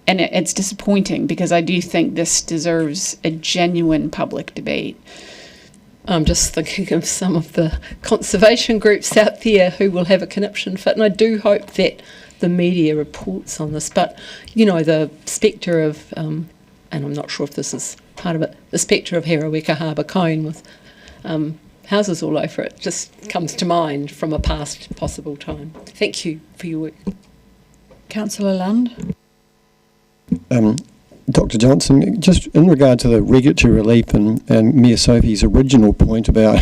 it's disappointing because I do think this deserves a genuine public debate. I'm just thinking of some of the conservation groups out there who will have a conniption fit, and I do hope that the media reports on this. But, the spectre of, and I'm not sure if this is part of it, the spectre of Heraweka Harbour Cone with houses all over it just comes to mind from a past possible time. Thank you for your work. Councillor Lund. Dr. Johnson, just in regard to the regulatory relief and Mayor Sophie's original point about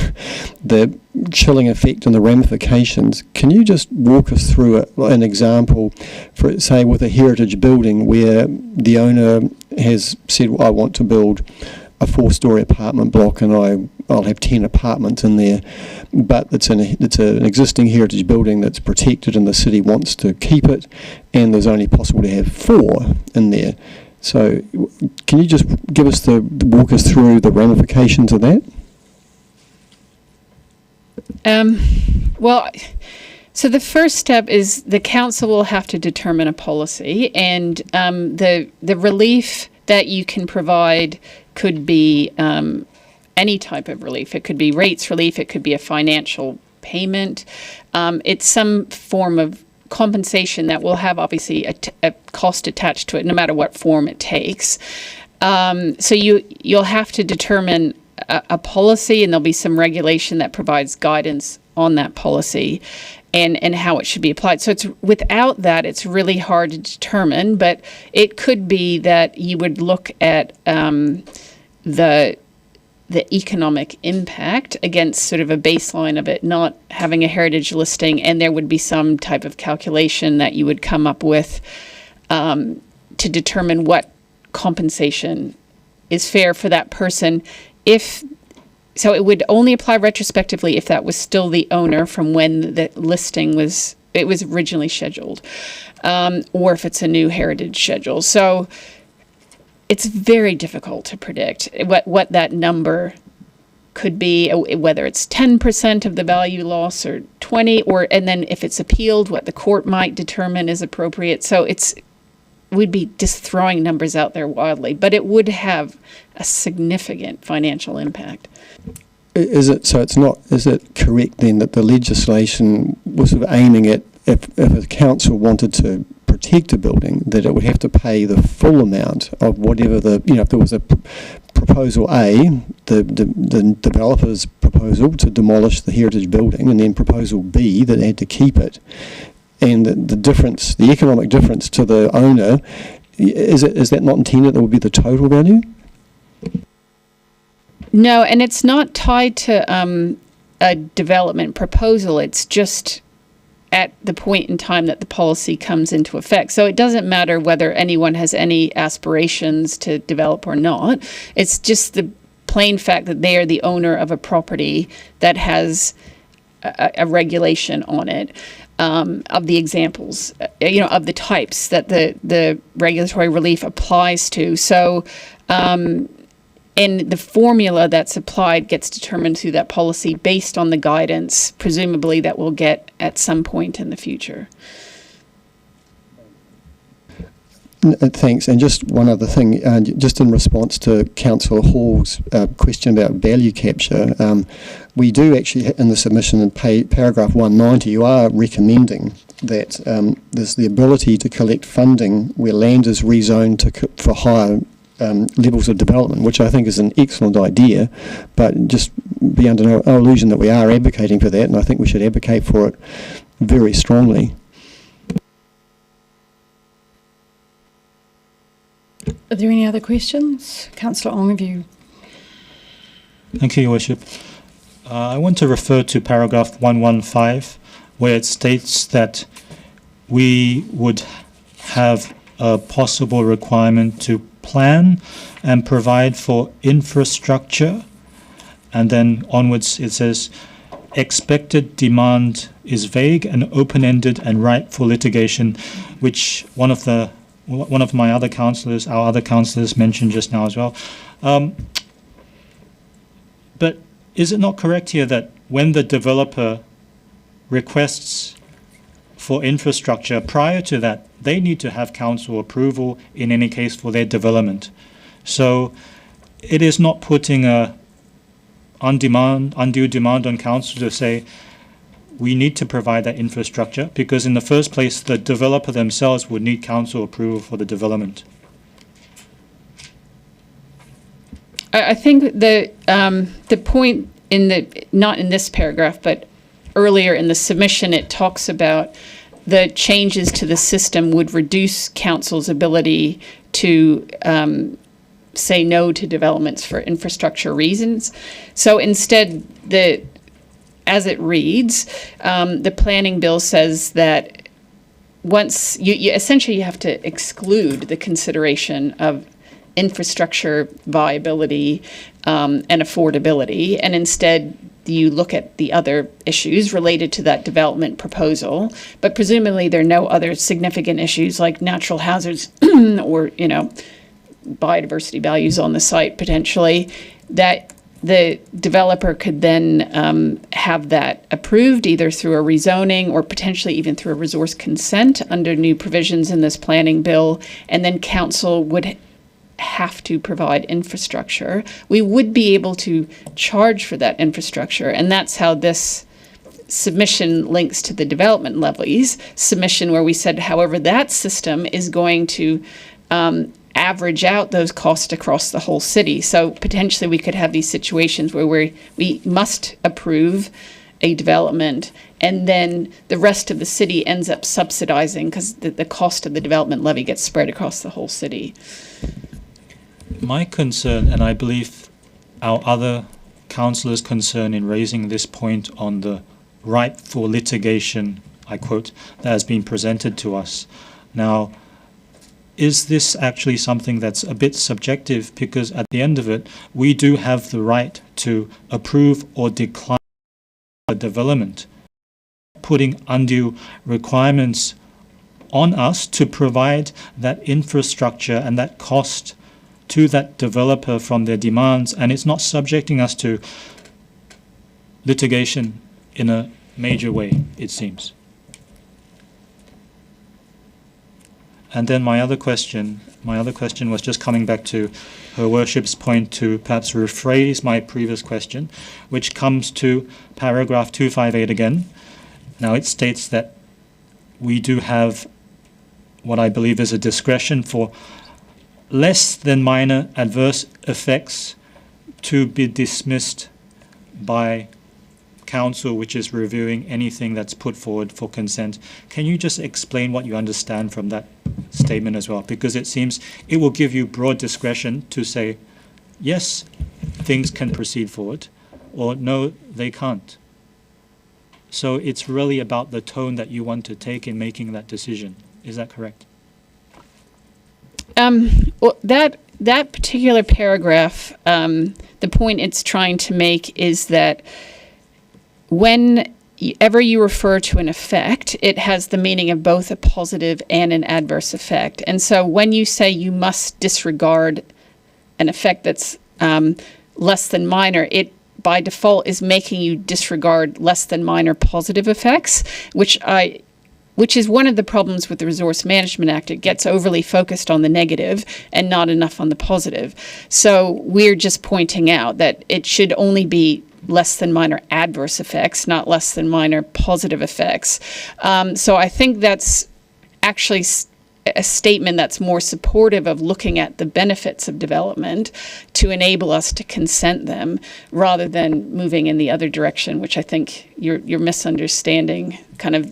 the chilling effect and the ramifications, can you just walk us through an example for, say, with a heritage building where the owner has said, I want to build a 4-storey apartment block and I'll have 10 apartments in there, but it's an existing heritage building that's protected and the city wants to keep it, and there's only possible to have 4 in there. So can you just walk us through the ramifications of that? So the first step is the council will have to determine a policy, and the relief that you can provide could be any type of relief. It could be rates relief, it could be a financial payment. It's some form of compensation that will have obviously a cost attached to it, no matter what form it takes. So you'll have to determine a policy, and there'll be some regulation that provides guidance on that policy and how it should be applied. So without that, it's really hard to determine, but it could be that you would look at the economic impact against sort of a baseline of it not having a heritage listing, and there would be some type of calculation that you would come up with to determine what compensation is fair for that person if so it would only apply retrospectively if that was still the owner from when the listing was originally scheduled, or if it's a new heritage schedule. So it's very difficult to predict what that number could be, whether it's 10% of the value loss or 20, and then if it's appealed, what the court might determine is appropriate. So we'd be just throwing numbers out there wildly, but it would have a significant financial impact. Is it correct then that the legislation was sort of aiming at if a council wanted to protect a building, that it would have to pay the full amount of whatever if there was a proposal A, the developer's proposal to demolish the heritage building, and then proposal B that they had to keep it, and the difference, the economic difference to the owner, is that not intended that would be the total value? No, and it's not tied to a development proposal. It's just at the point in time that the policy comes into effect. So it doesn't matter whether anyone has any aspirations to develop or not. It's just the plain fact that they are the owner of a property that has a regulation on it, of the examples, of the types that the regulatory relief applies to. So, and the formula that's applied gets determined through that policy based on the guidance, presumably, that we'll get at some point in the future. Thanks. And just one other thing, just in response to Councillor Hall's question about value capture, we do actually, in the submission in paragraph 190, you are recommending that there's the ability to collect funding where land is rezoned for higher levels of development, which I think is an excellent idea, but just be under no illusion that we are advocating for that, and I think we should advocate for it very strongly. Are there any other questions? Councillor Ong, have you? Thank you, Your Worship. I want to refer to paragraph 115, where it states that we would have a possible requirement to plan and provide for infrastructure, and then onwards it says expected demand is vague and open-ended and ripe for litigation, which one of my other councillors, our other councillors, mentioned just now as well. But is it not correct here that when the developer requests for infrastructure, prior to that, they need to have council approval in any case for their development? So it is not putting a undue demand on council to say we need to provide that infrastructure, because in the first place the developer themselves would need council approval for the development. I think the point not in this paragraph, but earlier in the submission, it talks about the changes to the system would reduce council's ability to say no to developments for infrastructure reasons. So instead, as it reads, the planning bill says that once you essentially have to exclude the consideration of infrastructure viability and affordability, and instead you look at the other issues related to that development proposal, but presumably there are no other significant issues like natural hazards or biodiversity values on the site potentially, that the developer could then have that approved either through a rezoning or potentially even through a resource consent under new provisions in this planning bill, and then council would have to provide infrastructure. We would be able to charge for that infrastructure, and that's how this submission links to the development levies submission, where we said, however, that system is going to average out those costs across the whole city. So potentially we could have these situations where we must approve a development, and then the rest of the city ends up subsidizing because the cost of the development levy gets spread across the whole city. My concern, and I believe our other councillors' concern in raising this point on the ripe for litigation, I quote, that has been presented to us. Now, is this actually something that's a bit subjective? Because at the end of it, we do have the right to approve or decline a development, putting undue requirements on us to provide that infrastructure and that cost to that developer from their demands, and it's not subjecting us to litigation in a major way, it seems. And then my other question was just coming back to Her Worship's point to perhaps rephrase my previous question, which comes to paragraph 258 again. Now it states that we do have what I believe is a discretion for less than minor adverse effects to be dismissed by council, which is reviewing anything that's put forward for consent. Can you just explain what you understand from that statement as well? Because it seems it will give you broad discretion to say, yes, things can proceed forward, or no, they can't. So it's really about the tone that you want to take in making that decision. Is that correct? Well, that particular paragraph, the point it's trying to make is that whenever you refer to an effect, it has the meaning of both a positive and an adverse effect. And so when you say you must disregard an effect that's less than minor, it by default is making you disregard less than minor positive effects, which is one of the problems with the Resource Management Act. It gets overly focused on the negative and not enough on the positive. So we're just pointing out that it should only be less than minor adverse effects, not less than minor positive effects. So I think that's actually a statement that's more supportive of looking at the benefits of development to enable us to consent them, rather than moving in the other direction, which I think you're misunderstanding kind of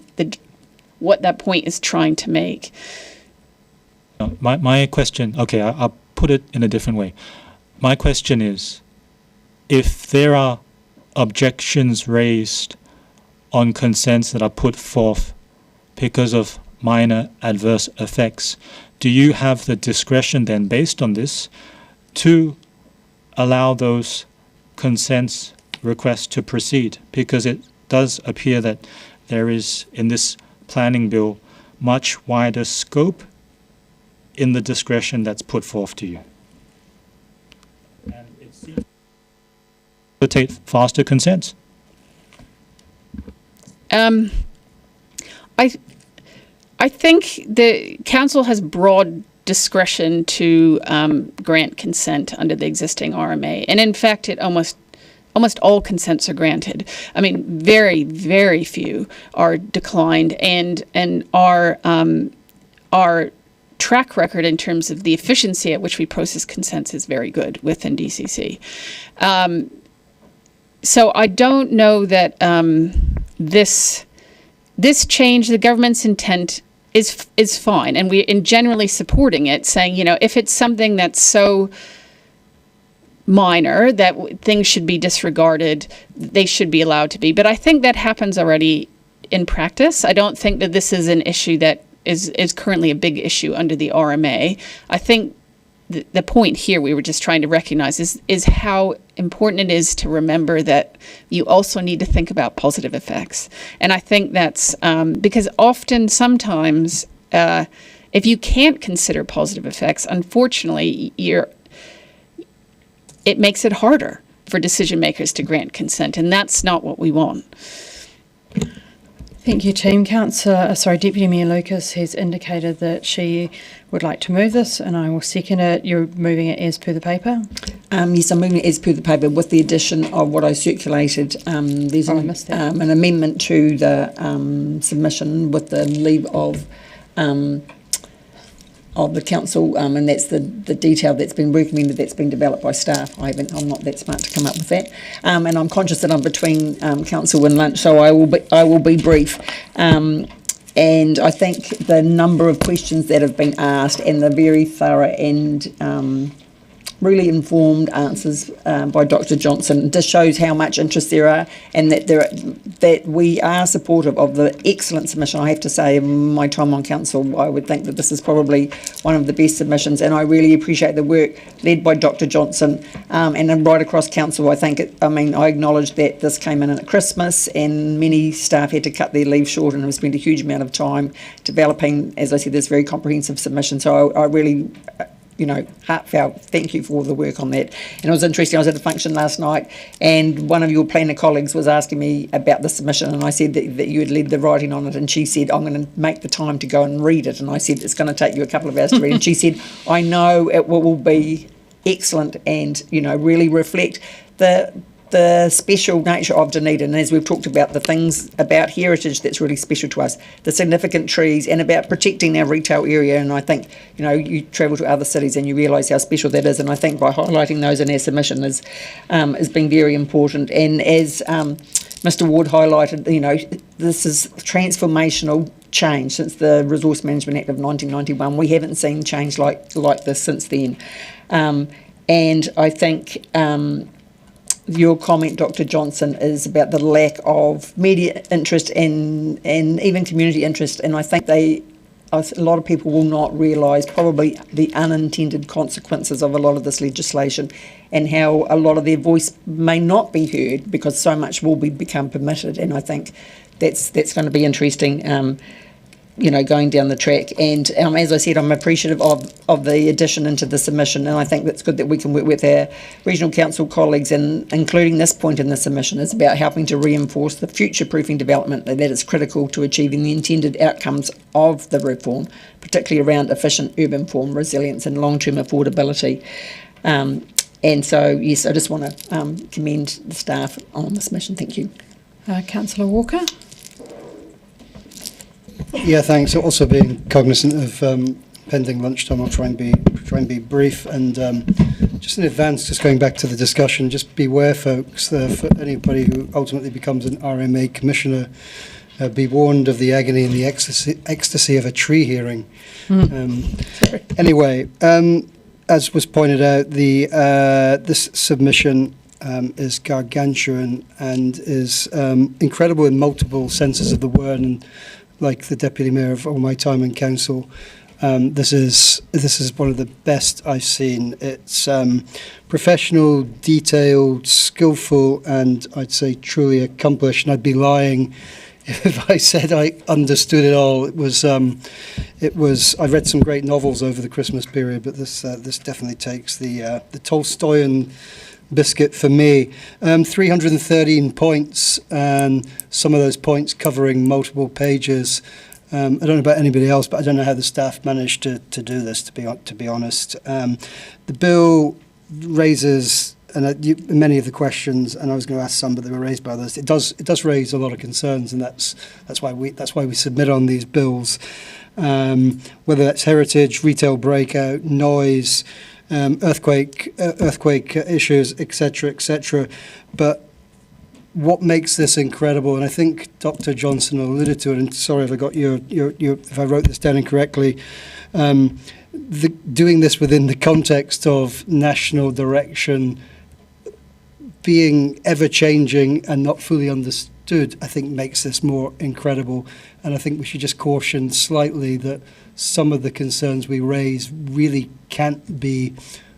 what that point is trying to make. My question, okay, I'll put it in a different way. My question is, if there are objections raised on consents that are put forth because of minor adverse effects, do you have the discretion then, based on this, to allow those consents requests to proceed? Because it does appear that there is, in this planning bill, much wider scope in the discretion that's put forth to you. And it seems to facilitate faster consents. I think the council has broad discretion to grant consent under the existing RMA, and in fact, it almost all consents are granted. I mean, very, very few are declined, and our track record in terms of the efficiency at which we process consents is very good within DCC. So I don't know that this change, the government's intent is fine, and we're generally supporting it, saying, you know, if it's something that's so minor that things should be disregarded, they should be allowed to be. But I think that happens already in practice. I don't think that this is an issue that is currently a big issue under the RMA. I think the point here we were just trying to recognize is how important it is to remember that you also need to think about positive effects. And I think that's because sometimes, if you can't consider positive effects, unfortunately, it makes it harder for decision makers to grant consent, and that's not what we want. Thank you, team. Deputy Mayor Lucas has indicated that she would like to move this, and I will second it. You're moving it as per the paper? Yes, I'm moving it as per the paper with the addition of what I circulated. There's an amendment to the submission with the leave of the council, and that's the detail that's been recommended, that's been developed by staff. I'm not that smart to come up with that, and I'm conscious that I'm between council and lunch, so I will be brief. And I think the number of questions that have been asked and the very thorough and really informed answers by Dr. Johnson. It just shows how much interest there are, and that we are supportive of the excellent submission. I have to say, in my time on council, I would think that this is probably one of the best submissions, and I really appreciate the work led by Dr. Johnson, and then right across council. I acknowledge that this came in at Christmas, and many staff had to cut their leave short and have spent a huge amount of time developing, as I said, this very comprehensive submission. So I really, heartfelt thank you for all the work on that. And it was interesting, I was at the function last night, and one of your planner colleagues was asking me about the submission, and I said that you had led the writing on it, and she said, I'm going to make the time to go and read it. And I said, it's going to take you a couple of hours to read. And she said, I know it will be excellent and, really reflect the special nature of Dunedin, and as we've talked about, the things about heritage that's really special to us, the significant trees, and about protecting our retail area. And I think, you travel to other cities and you realise how special that is, and I think by highlighting those in our submission has been very important. And as Mr. Ward highlighted, this is transformational change since the Resource Management Act of 1991. We haven't seen change like this since then. And I think your comment, Dr. Johnson, is about the lack of media interest and even community interest, and I think a lot of people will not realise probably the unintended consequences of a lot of this legislation, and how a lot of their voice may not be heard because so much will become permitted. And I think that's going to be interesting, going down the track. And as I said, I'm appreciative of the addition into the submission, and I think that's good that we can work with our regional council colleagues, and including this point in the submission is about helping to reinforce the future-proofing development that is critical to achieving the intended outcomes of the reform, particularly around efficient urban form, resilience and long-term affordability. And so, yes, I just want to commend the staff on this mission. Thank you. Councillor Walker. Yeah, thanks. Also being cognisant of pending lunchtime, I'll try and be brief. And just in advance, just going back to the discussion, just beware, folks, for anybody who ultimately becomes an RMA commissioner, be warned of the agony and the ecstasy of a tree hearing. Anyway, as was pointed out, this submission is gargantuan and is incredible in multiple senses of the word. And like the Deputy Mayor of all my time in council, this is one of the best I've seen. It's professional, detailed, skillful, and I'd say truly accomplished. And I'd be lying if I said I understood it all. It was. I read some great novels over the Christmas period, but this definitely takes the Tolstoyan biscuit for me. 313 points, and some of those points covering multiple pages. I don't know about anybody else, but I don't know how the staff managed to do this, to be honest. The bill raises many of the questions, and I was going to ask some, but they were raised by others. It does raise a lot of concerns, and that's why we submit on these bills, whether that's heritage, retail breakout, noise, earthquake issues, etc. But what makes this incredible, and I think Dr. Johnson alluded to it, and sorry if I got if I wrote this down incorrectly, doing this within the context of national direction being ever-changing and not fully understood, I think makes this more incredible. And I think we should just caution slightly that some of the concerns we raise really can't be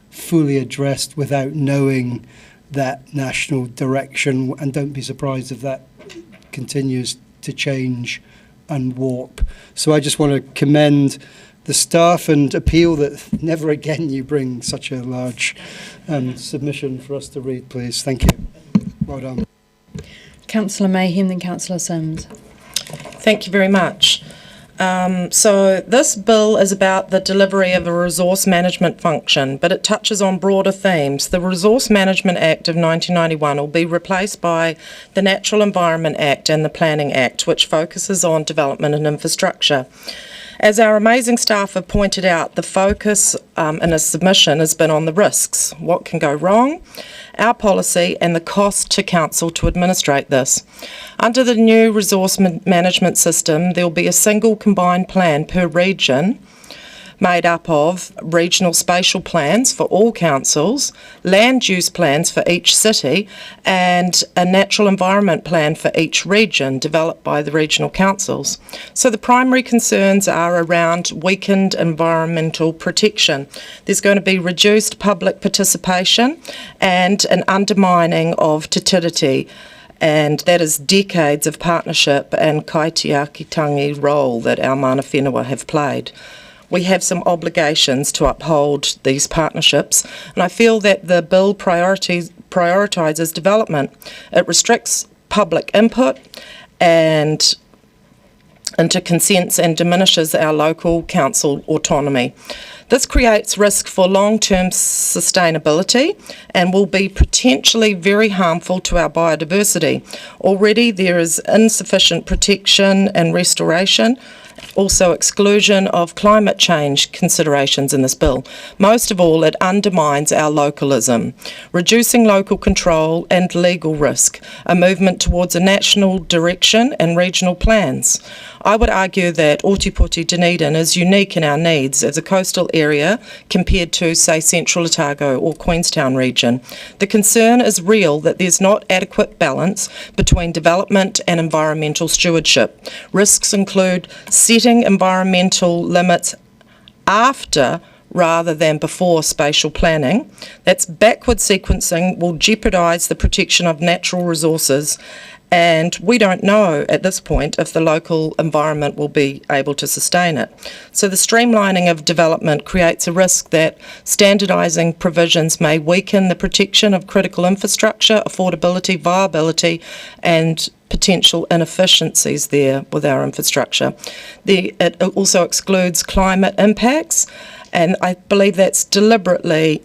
fully addressed without knowing that national direction, and don't be surprised if that continues to change and warp. So I just want to commend the staff and appeal that never again you bring such a large submission for us to read, please. Thank you. Well done. Councillor Mayhem, then Councillor Sims. Thank you very much. So this bill is about the delivery of a resource management function, but it touches on broader themes. The Resource Management Act of 1991 will be replaced by the Natural Environment Act and the Planning Act, which focuses on development and infrastructure. As our amazing staff have pointed out, the focus in a submission has been on the risks, what can go wrong, our policy and the cost to council to administrate this. Under the new resource management system, there will be a single combined plan per region made up of regional spatial plans for all councils, land use plans for each city, and a natural environment plan for each region developed by the regional councils. So the primary concerns are around weakened environmental protection. There's going to be reduced public participation and an undermining of te tiriti, and that is decades of partnership and kaitiakitangi role that our mana whenua have played. We have some obligations to uphold these partnerships, and I feel that the bill prioritises development. It restricts public input and into consents and diminishes our local council autonomy. This creates risk for long-term sustainability and will be potentially very harmful to our biodiversity. Already there is insufficient protection and restoration, also exclusion of climate change considerations in this bill. Most of all, it undermines our localism, reducing local control and legal risk, a movement towards a national direction and regional plans. I would argue that Ōtepoti Dunedin is unique in our needs as a coastal area compared to, say, Central Otago or Queenstown region. The concern is real that there's not adequate balance between development and environmental stewardship. Risks include setting environmental limits after rather than before spatial planning. That's backward sequencing will jeopardise the protection of natural resources, and we don't know at this point if the local environment will be able to sustain it. So the streamlining of development creates a risk that standardising provisions may weaken the protection of critical infrastructure, affordability, viability, and potential inefficiencies there with our infrastructure. It also excludes climate impacts, and I believe that's deliberately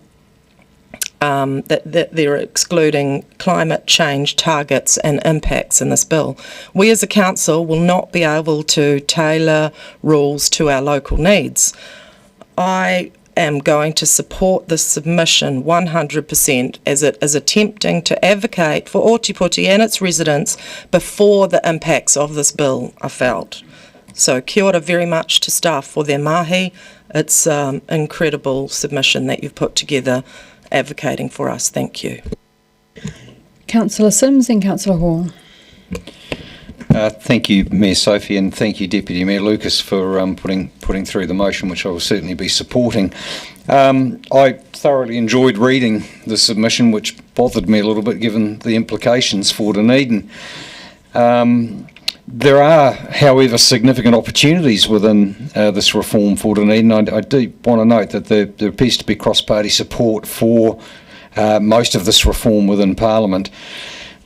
that they're excluding climate change targets and impacts in this bill. We as a council will not be able to tailor rules to our local needs. I am going to support this submission 100% as it is attempting to advocate for Ōtepoti and its residents before the impacts of this bill are felt. So kia ora very much to staff for their mahi. It's an incredible submission that you've put together advocating for us. Thank you. Councillor Sims and Councillor Hall. Thank you, Mayor Sophie, and thank you, Deputy Mayor Lucas, for putting through the motion, which I will certainly be supporting. I thoroughly enjoyed reading the submission, which bothered me a little bit given the implications for Dunedin. There are, however, significant opportunities within this reform for Dunedin. I do want to note that there appears to be cross-party support for most of this reform within Parliament.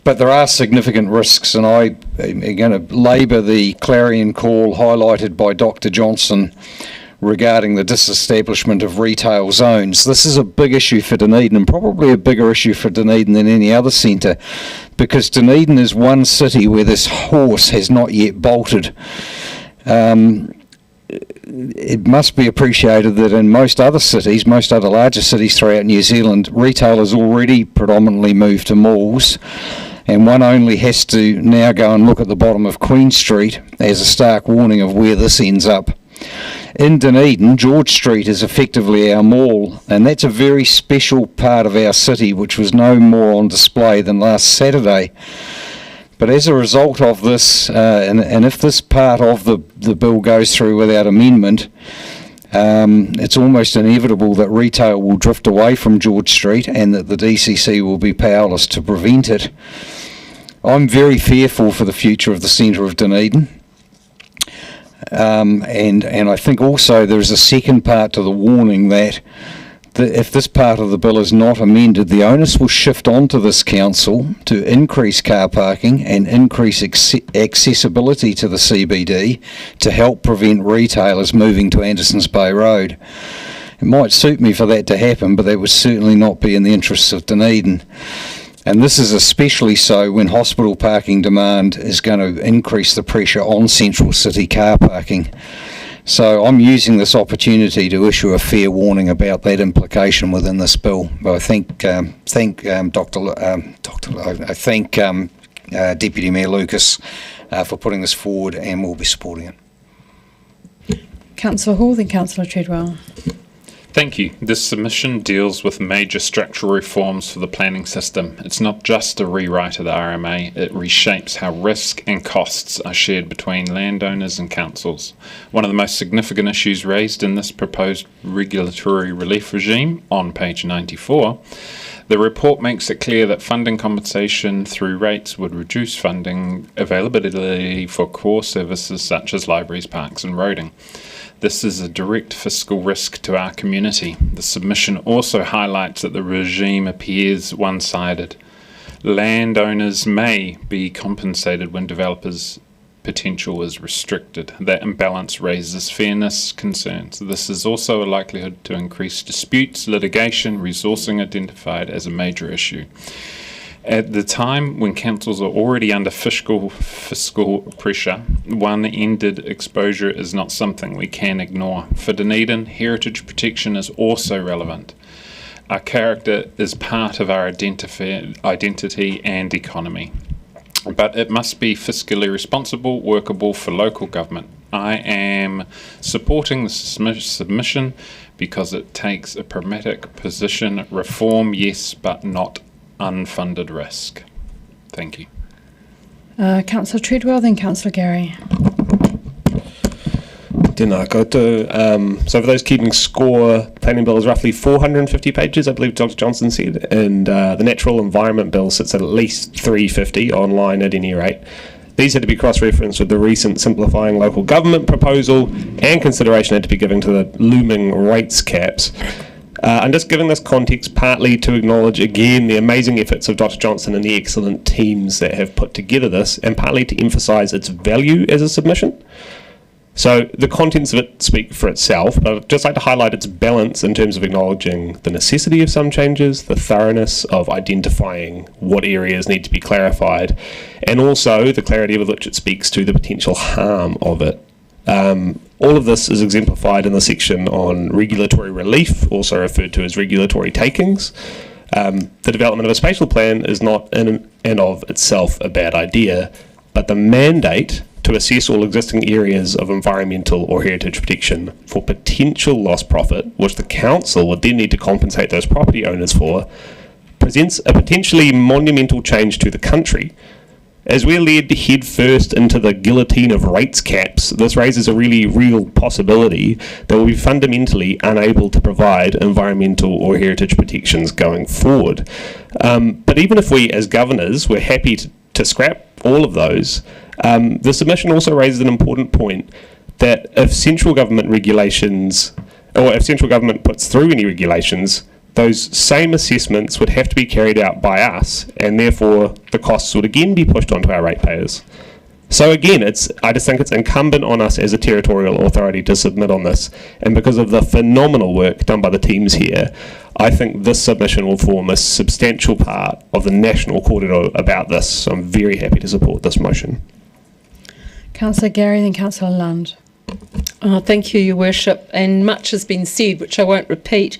But there are significant risks, and I am going to labour the clarion call highlighted by Dr. Johnson regarding the disestablishment of retail zones. This is a big issue for Dunedin, and probably a bigger issue for Dunedin than any other centre, because Dunedin is one city where this horse has not yet bolted. It must be appreciated that in most other cities, most other larger cities throughout New Zealand, retail has already predominantly moved to malls, and one only has to now go and look at the bottom of Queen Street as a stark warning of where this ends up. In Dunedin, George Street is effectively our mall, and that's a very special part of our city which was no more on display than last Saturday. But as a result of this, and if this part of the bill goes through without amendment, it's almost inevitable that retail will drift away from George Street and that the DCC will be powerless to prevent it. I'm very fearful for the future of the centre of Dunedin. And I think also there is a second part to the warning that if this part of the bill is not amended, the onus will shift onto this council to increase car parking and increase accessibility to the CBD to help prevent retailers moving to Andersons Bay Road. It might suit me for that to happen, but that would certainly not be in the interests of Dunedin. And this is especially so when hospital parking demand is going to increase the pressure on central city car parking. So I'm using this opportunity to issue a fair warning about that implication within this bill. But I thank Deputy Mayor Lucas for putting this forward, and we'll be supporting it. Councillor Hall, then Councillor Treadwell. Thank you. This submission deals with major structural reforms for the planning system. It's not just a rewrite of the RMA, it reshapes how risk and costs are shared between landowners and councils. One of the most significant issues raised in this proposed regulatory relief regime, on page 94, the report makes it clear that funding compensation through rates would reduce funding availability for core services such as libraries, parks and roading. This is a direct fiscal risk to our community. The submission also highlights that the regime appears one-sided. Landowners may be compensated when developers' potential is restricted. That imbalance raises fairness concerns. This is also a likelihood to increase disputes, litigation, resourcing identified as a major issue. At the time when councils are already under fiscal pressure, one-ended exposure is not something we can ignore. For Dunedin, heritage protection is also relevant. Our character is part of our identity and economy, but it must be fiscally responsible, workable for local government. I am supporting the submission because it takes a pragmatic position. Reform, yes, but not unfunded risk. Thank you. Councillor Treadwell, then Councillor Gary. Tēnā koutou. So for those keeping score, planning bill is roughly 450 pages, I believe Dr. Johnson said, and the natural environment bill sits at least 350 online at any rate. These had to be cross-referenced with the recent simplifying local government proposal, and consideration had to be given to the looming rates caps. I'm just giving this context partly to acknowledge again the amazing efforts of Dr. Johnson and the excellent teams that have put together this, and partly to emphasise its value as a submission. So the contents of it speak for itself, but I'd just like to highlight its balance in terms of acknowledging the necessity of some changes, the thoroughness of identifying what areas need to be clarified, and also the clarity with which it speaks to the potential harm of it. All of this is exemplified in the section on regulatory relief, also referred to as regulatory takings. The development of a spatial plan is not in and of itself a bad idea, but the mandate to assess all existing areas of environmental or heritage protection for potential lost profit, which the council would then need to compensate those property owners for, presents a potentially monumental change to the country. As we're led head first into the guillotine of rates caps, this raises a really real possibility that we'll be fundamentally unable to provide environmental or heritage protections going forward. But even if we, as governors, we're happy to scrap all of those, the submission also raises an important point that if central government regulations, or if central government puts through any regulations, those same assessments would have to be carried out by us, and therefore the costs would again be pushed onto our ratepayers. So again, I just think it's incumbent on us as a territorial authority to submit on this, and because of the phenomenal work done by the teams here, I think this submission will form a substantial part of the national corridor about this, so I'm very happy to support this motion. Councillor Gary, then Councillor Lund. Thank you, Your Worship, and much has been said, which I won't repeat.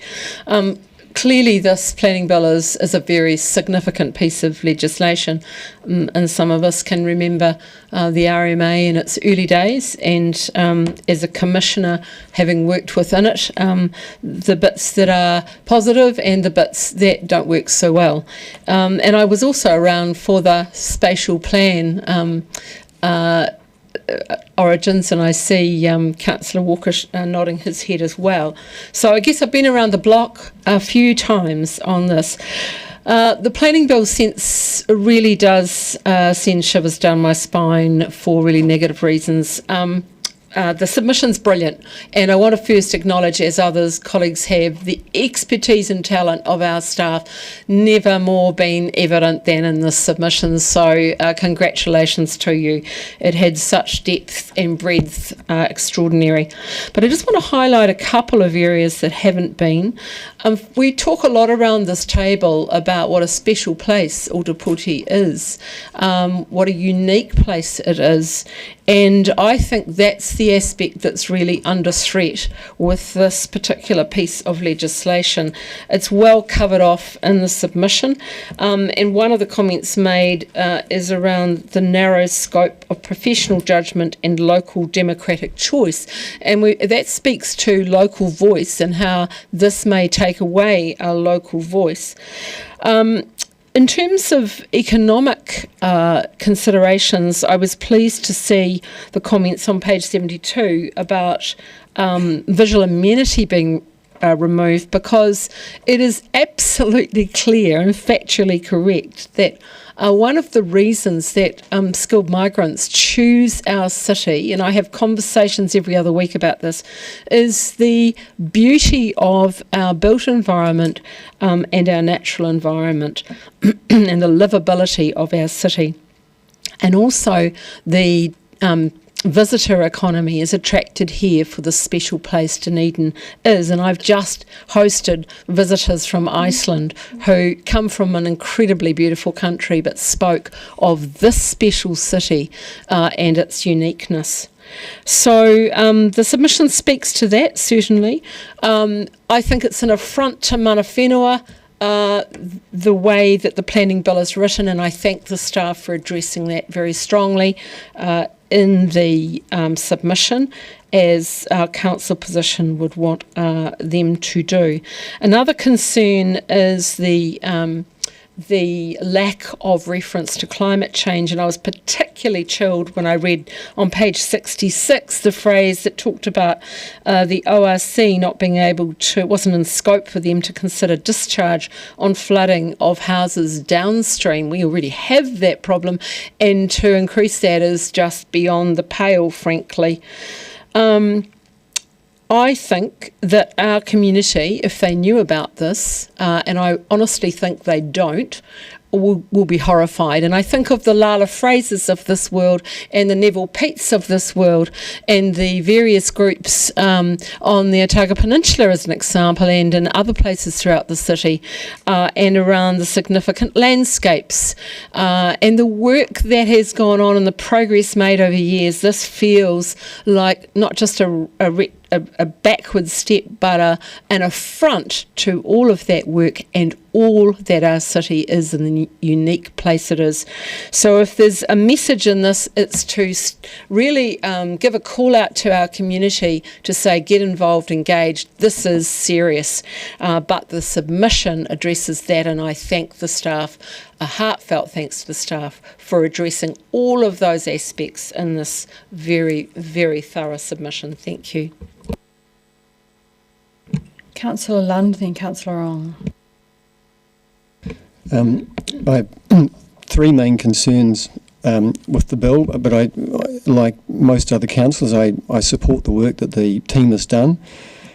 Clearly, this planning bill is a very significant piece of legislation, and some of us can remember the RMA in its early days, and as a commissioner, having worked within it, the bits that are positive and the bits that don't work so well. And I was also around for the spatial plan origins, and I see Councillor Walker nodding his head as well. So I guess I've been around the block a few times on this. The planning bill sense really does send shivers down my spine for really negative reasons. The submission's brilliant, and I want to first acknowledge, as others colleagues have, the expertise and talent of our staff never more been evident than in this submission, so congratulations to you. It had such depth and breadth, extraordinary. But I just want to highlight a couple of areas that haven't been. We talk a lot around this table about what a special place Ōtepoti is, what a unique place it is, and I think that's the the aspect that's really under threat with this particular piece of legislation. It's well covered off in the submission, and one of the comments made is around the narrow scope of professional judgment and local democratic choice, and that speaks to local voice and how this may take away our local voice. In terms of economic considerations, I was pleased to see the comments on page 72 about visual amenity being removed, because it is absolutely clear and factually correct that one of the reasons that skilled migrants choose our city, and I have conversations every other week about this, is the beauty of our built environment and our natural environment and the livability of our city. And also the visitor economy is attracted here for the special place Dunedin is, and I've just hosted visitors from Iceland who come from an incredibly beautiful country but spoke of this special city and its uniqueness. So the submission speaks to that, certainly. I think it's an affront to mana whenua, the way that the planning bill is written, and I thank the staff for addressing that very strongly in the submission, as our council position would want them to do. Another concern is the lack of reference to climate change, and I was particularly chilled when I read on page 66 the phrase that talked about the ORC not being able to, it wasn't in scope for them to consider discharge on flooding of houses downstream. We already have that problem, and to increase that is just beyond the pale, frankly. I think that our community, if they knew about this, and I honestly think they don't, will be horrified. And I think of the Lala Frasers of this world and the Neville Peats of this world and the various groups on the Otago Peninsula as an example, and in other places throughout the city and around the significant landscapes and the work that has gone on and the progress made over years. This feels like not just a backward step, but an affront to all of that work and all that our city is and the unique place it is. So if there's a message in this, it's to really give a call out to our community to say, get involved, engaged, this is serious. But the submission addresses that, and I thank the staff, a heartfelt thanks to the staff for addressing all of those aspects in this very, very thorough submission. Thank you. Councillor Lund, then Councillor Ong. I have three main concerns with the bill, but I, like most other councillors, I support the work that the team has done.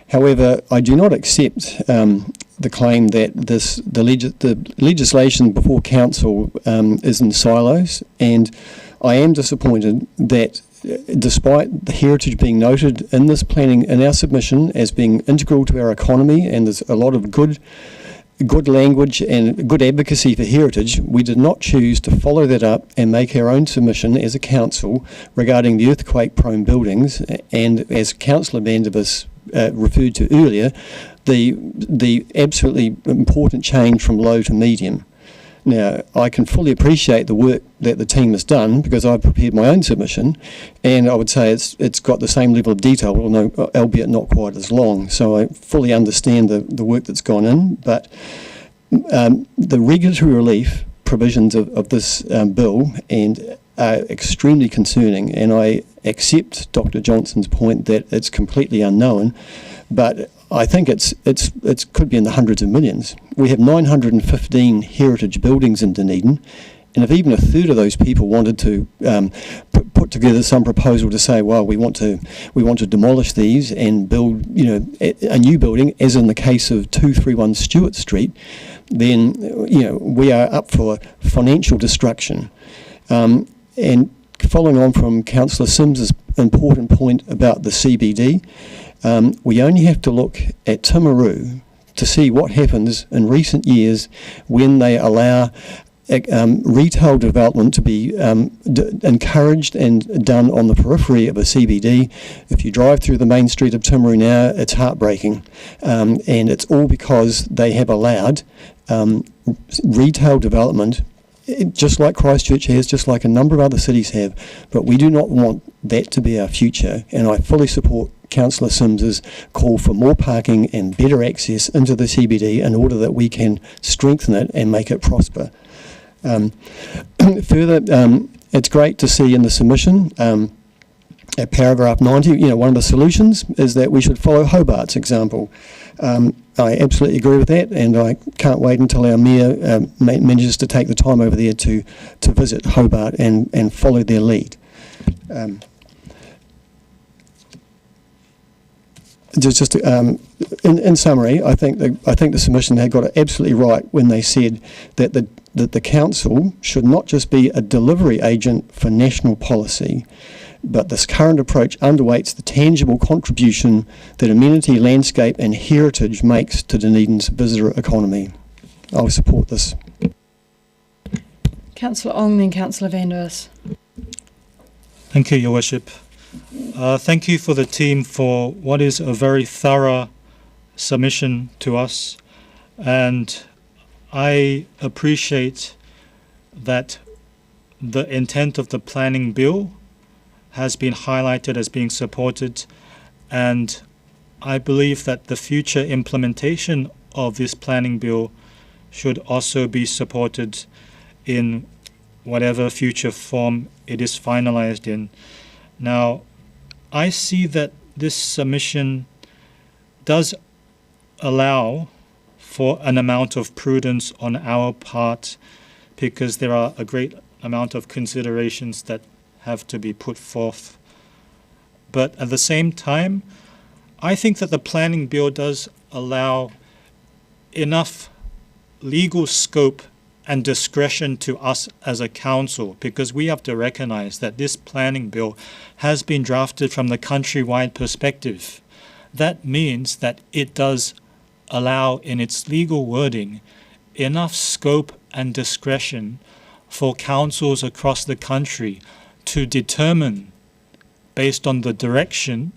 However, I do not accept the claim that the legislation before council is in silos, and I am disappointed that despite the heritage being noted in this planning, in our submission, as being integral to our economy, and there's a lot of good language and good advocacy for heritage, we did not choose to follow that up and make our own submission as a council regarding the earthquake-prone buildings, and as Councillor Vandervis referred to earlier, the absolutely important change from low to medium. Now, I can fully appreciate the work that the team has done because I've prepared my own submission, and I would say it's got the same level of detail, although albeit not quite as long. So I fully understand the work that's gone in, but the regulatory relief provisions of this bill and are extremely concerning, and I accept Dr. Johnson's point that it's completely unknown, but I think it could be in the hundreds of millions. We have 915 heritage buildings in Dunedin, and if even a third of those people wanted to put together some proposal to say, well, we want to demolish these and build, a new building, as in the case of 231 Stewart Street, then we are up for financial destruction. And following on from Councillor Sims's important point about the CBD. We only have to look at Timaru to see what happens in recent years when they allow retail development to be encouraged and done on the periphery of a CBD. If you drive through the main street of Timaru now, it's heartbreaking. And it's all because they have allowed retail development, just like Christchurch has, just like a number of other cities have. But we do not want that to be our future. And I fully support Councillor Sims's call for more parking and better access into the CBD in order that we can strengthen it and make it prosper. Further, it's great to see in the submission at paragraph 90, one of the solutions is that we should follow Hobart's example. I absolutely agree with that, and I can't wait until our mayor manages to take the time over there to visit Hobart and follow their lead. In summary, I think the submission had got it absolutely right when they said that the council should not just be a delivery agent for national policy, but this current approach underweights the tangible contribution that amenity, landscape and heritage makes to Dunedin's visitor economy. I will support this. Councillor Ong, then Councillor Van der Wes. Thank you, Your Worship. Thank you for the team for what is a very thorough submission to us, and I appreciate that the intent of the planning bill has been highlighted as being supported, and I believe that the future implementation of this planning bill should also be supported in whatever future form it is finalized in. Now, I see that this submission does allow for an amount of prudence on our part, because there are a great amount of considerations that have to be put forth. But at the same time, I think that the planning bill does allow enough legal scope and discretion to us as a council, because we have to recognize that this planning bill has been drafted from the countrywide perspective. That means that it does allow in its legal wording enough scope and discretion for councils across the country to determine, based on the direction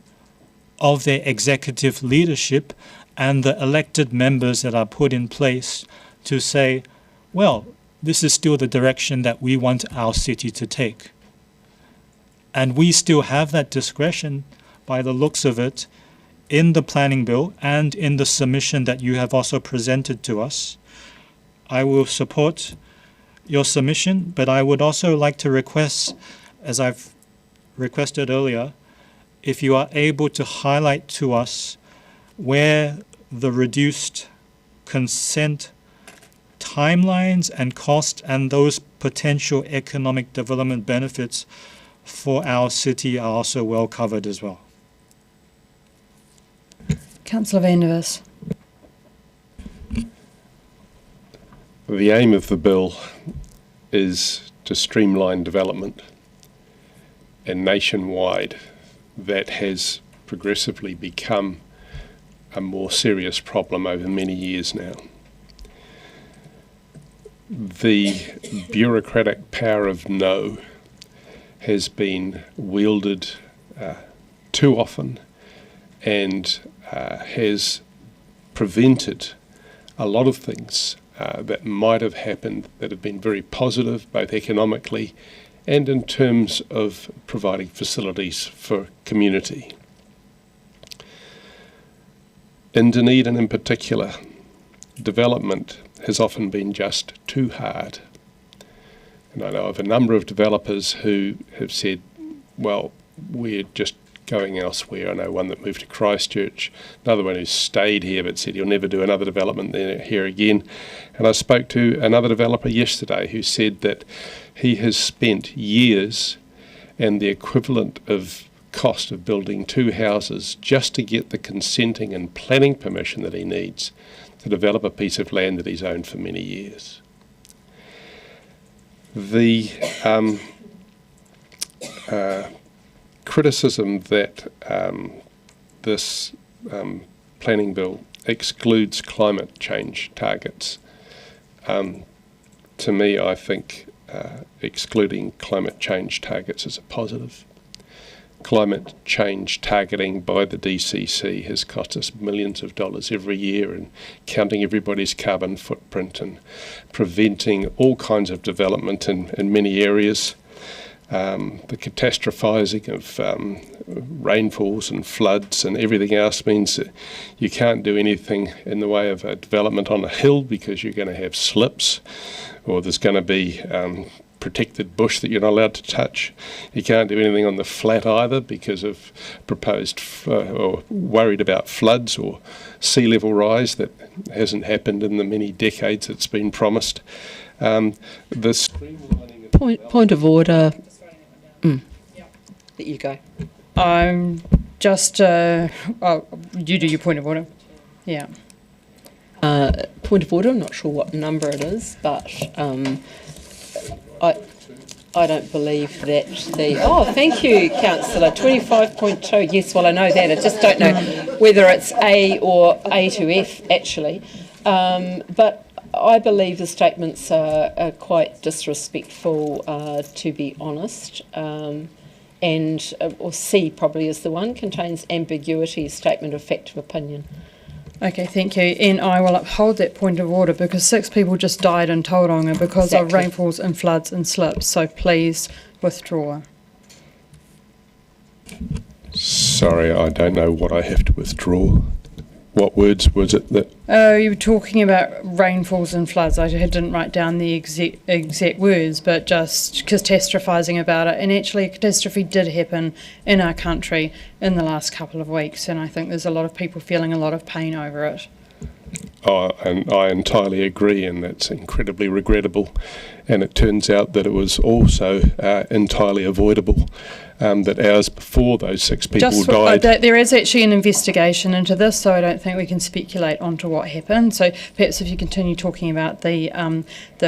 of their executive leadership and the elected members that are put in place, to say, well, this is still the direction that we want our city to take. And we still have that discretion, by the looks of it, in the planning bill and in the submission that you have also presented to us. I will support your submission, but I would also like to request, as I've requested earlier, if you are able to highlight to us where the reduced consent timelines and cost and those potential economic development benefits for our city are also well covered as well. Councillor Van der Wes. The aim of the bill is to streamline development, and nationwide that has progressively become a more serious problem over many years now. The bureaucratic power of no has been wielded too often and has prevented a lot of things that might have happened that have been very positive, both economically and in terms of providing facilities for community. In Dunedin in particular, development has often been just too hard. And I know of a number of developers who have said, well, we're just going elsewhere. I know one that moved to Christchurch, another one who stayed here but said he'll never do another development there, here again. And I spoke to another developer yesterday who said that he has spent years and the equivalent of cost of building 2 houses just to get the consenting and planning permission that he needs to develop a piece of land that he's owned for many years. The criticism that this planning bill excludes climate change targets to me, I think excluding climate change targets is a positive. Climate change targeting by the DCC has cost us millions of dollars every year, and counting everybody's carbon footprint and preventing all kinds of development in many areas. The catastrophising of rainfalls and floods and everything else means that you can't do anything in the way of development on a hill because you're going to have slips, or there's going to be protected bush that you're not allowed to touch. You can't do anything on the flat either because of proposed or worried about floods or sea level rise that hasn't happened in the many decades it's been promised. This Point of order. There you go. I'm just, you do your point of order. Yeah. Point of order, I'm not sure what number it is, but I don't believe that thank you, Councillor, 25.2, yes, well I know that, I just don't know whether it's A or A to F actually, but I believe the statements are quite disrespectful, to be honest, or C probably is the one, contains ambiguity, statement of fact of opinion. Okay, thank you. And I will uphold that point of order because 6 people just died in Tauranga because of rainfalls and floods and slips. So please withdraw. Sorry, I don't know what I have to withdraw. What words was it that... You were talking about rainfalls and floods. I didn't write down the exact words, but just catastrophising about it. And actually a catastrophe did happen in our country in the last couple of weeks, and I think there's a lot of people feeling a lot of pain over it. And I entirely agree, and that's incredibly regrettable. And it turns out that it was also entirely avoidable, that hours before those 6 people died. There is actually an investigation into this, so I don't think we can speculate onto what happened. So perhaps if you continue talking about the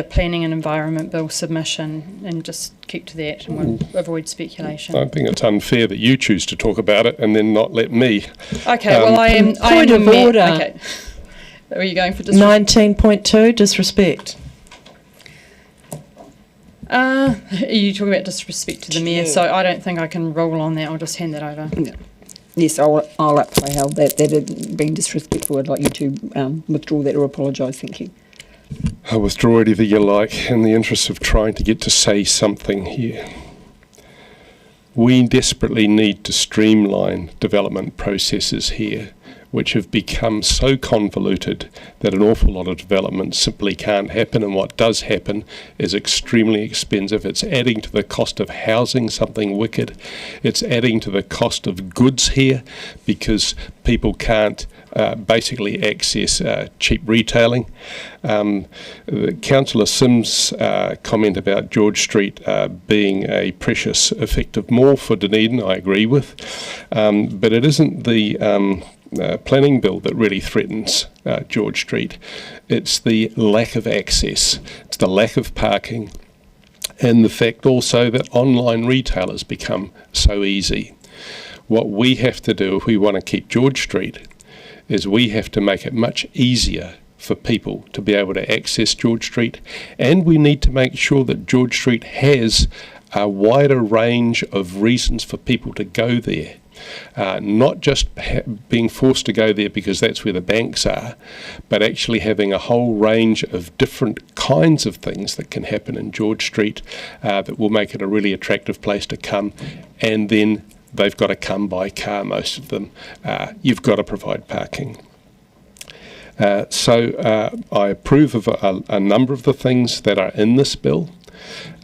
Planning and Environment Bill submission and just keep to that and we'll avoid speculation. I think it's unfair that you choose to talk about it and then not let me. Okay, well I am... Point of order. Okay. Are you going for disrespect? 19.2, disrespect. Are you talking about disrespect to the Mayor? So I don't think I can rule on that. I'll just hand that over. Yeah. Yes, I'll uphold that had been disrespectful. I'd like you to withdraw that or apologise. Thank you. I'll withdraw anything you like in the interest of trying to get to say something here. We desperately need to streamline development processes here, which have become so convoluted that an awful lot of development simply can't happen, and what does happen is extremely expensive. It's adding to the cost of housing something wicked. It's adding to the cost of goods here because people can't basically access cheap retailing. Councillor Sims' comment about George Street being a precious effective mall for Dunedin, I agree with, but it isn't the planning bill that really threatens George Street. It's the lack of access, it's the lack of parking, and the fact also that online retailers become so easy. What we have to do if we want to keep George Street is we have to make it much easier for people to be able to access George Street, and we need to make sure that George Street has a wider range of reasons for people to go there. Not just being forced to go there because that's where the banks are, but actually having a whole range of different kinds of things that can happen in George Street that will make it a really attractive place to come. And then they've got to come by car, most of them. You've got to provide parking. So I approve of a number of the things that are in this bill.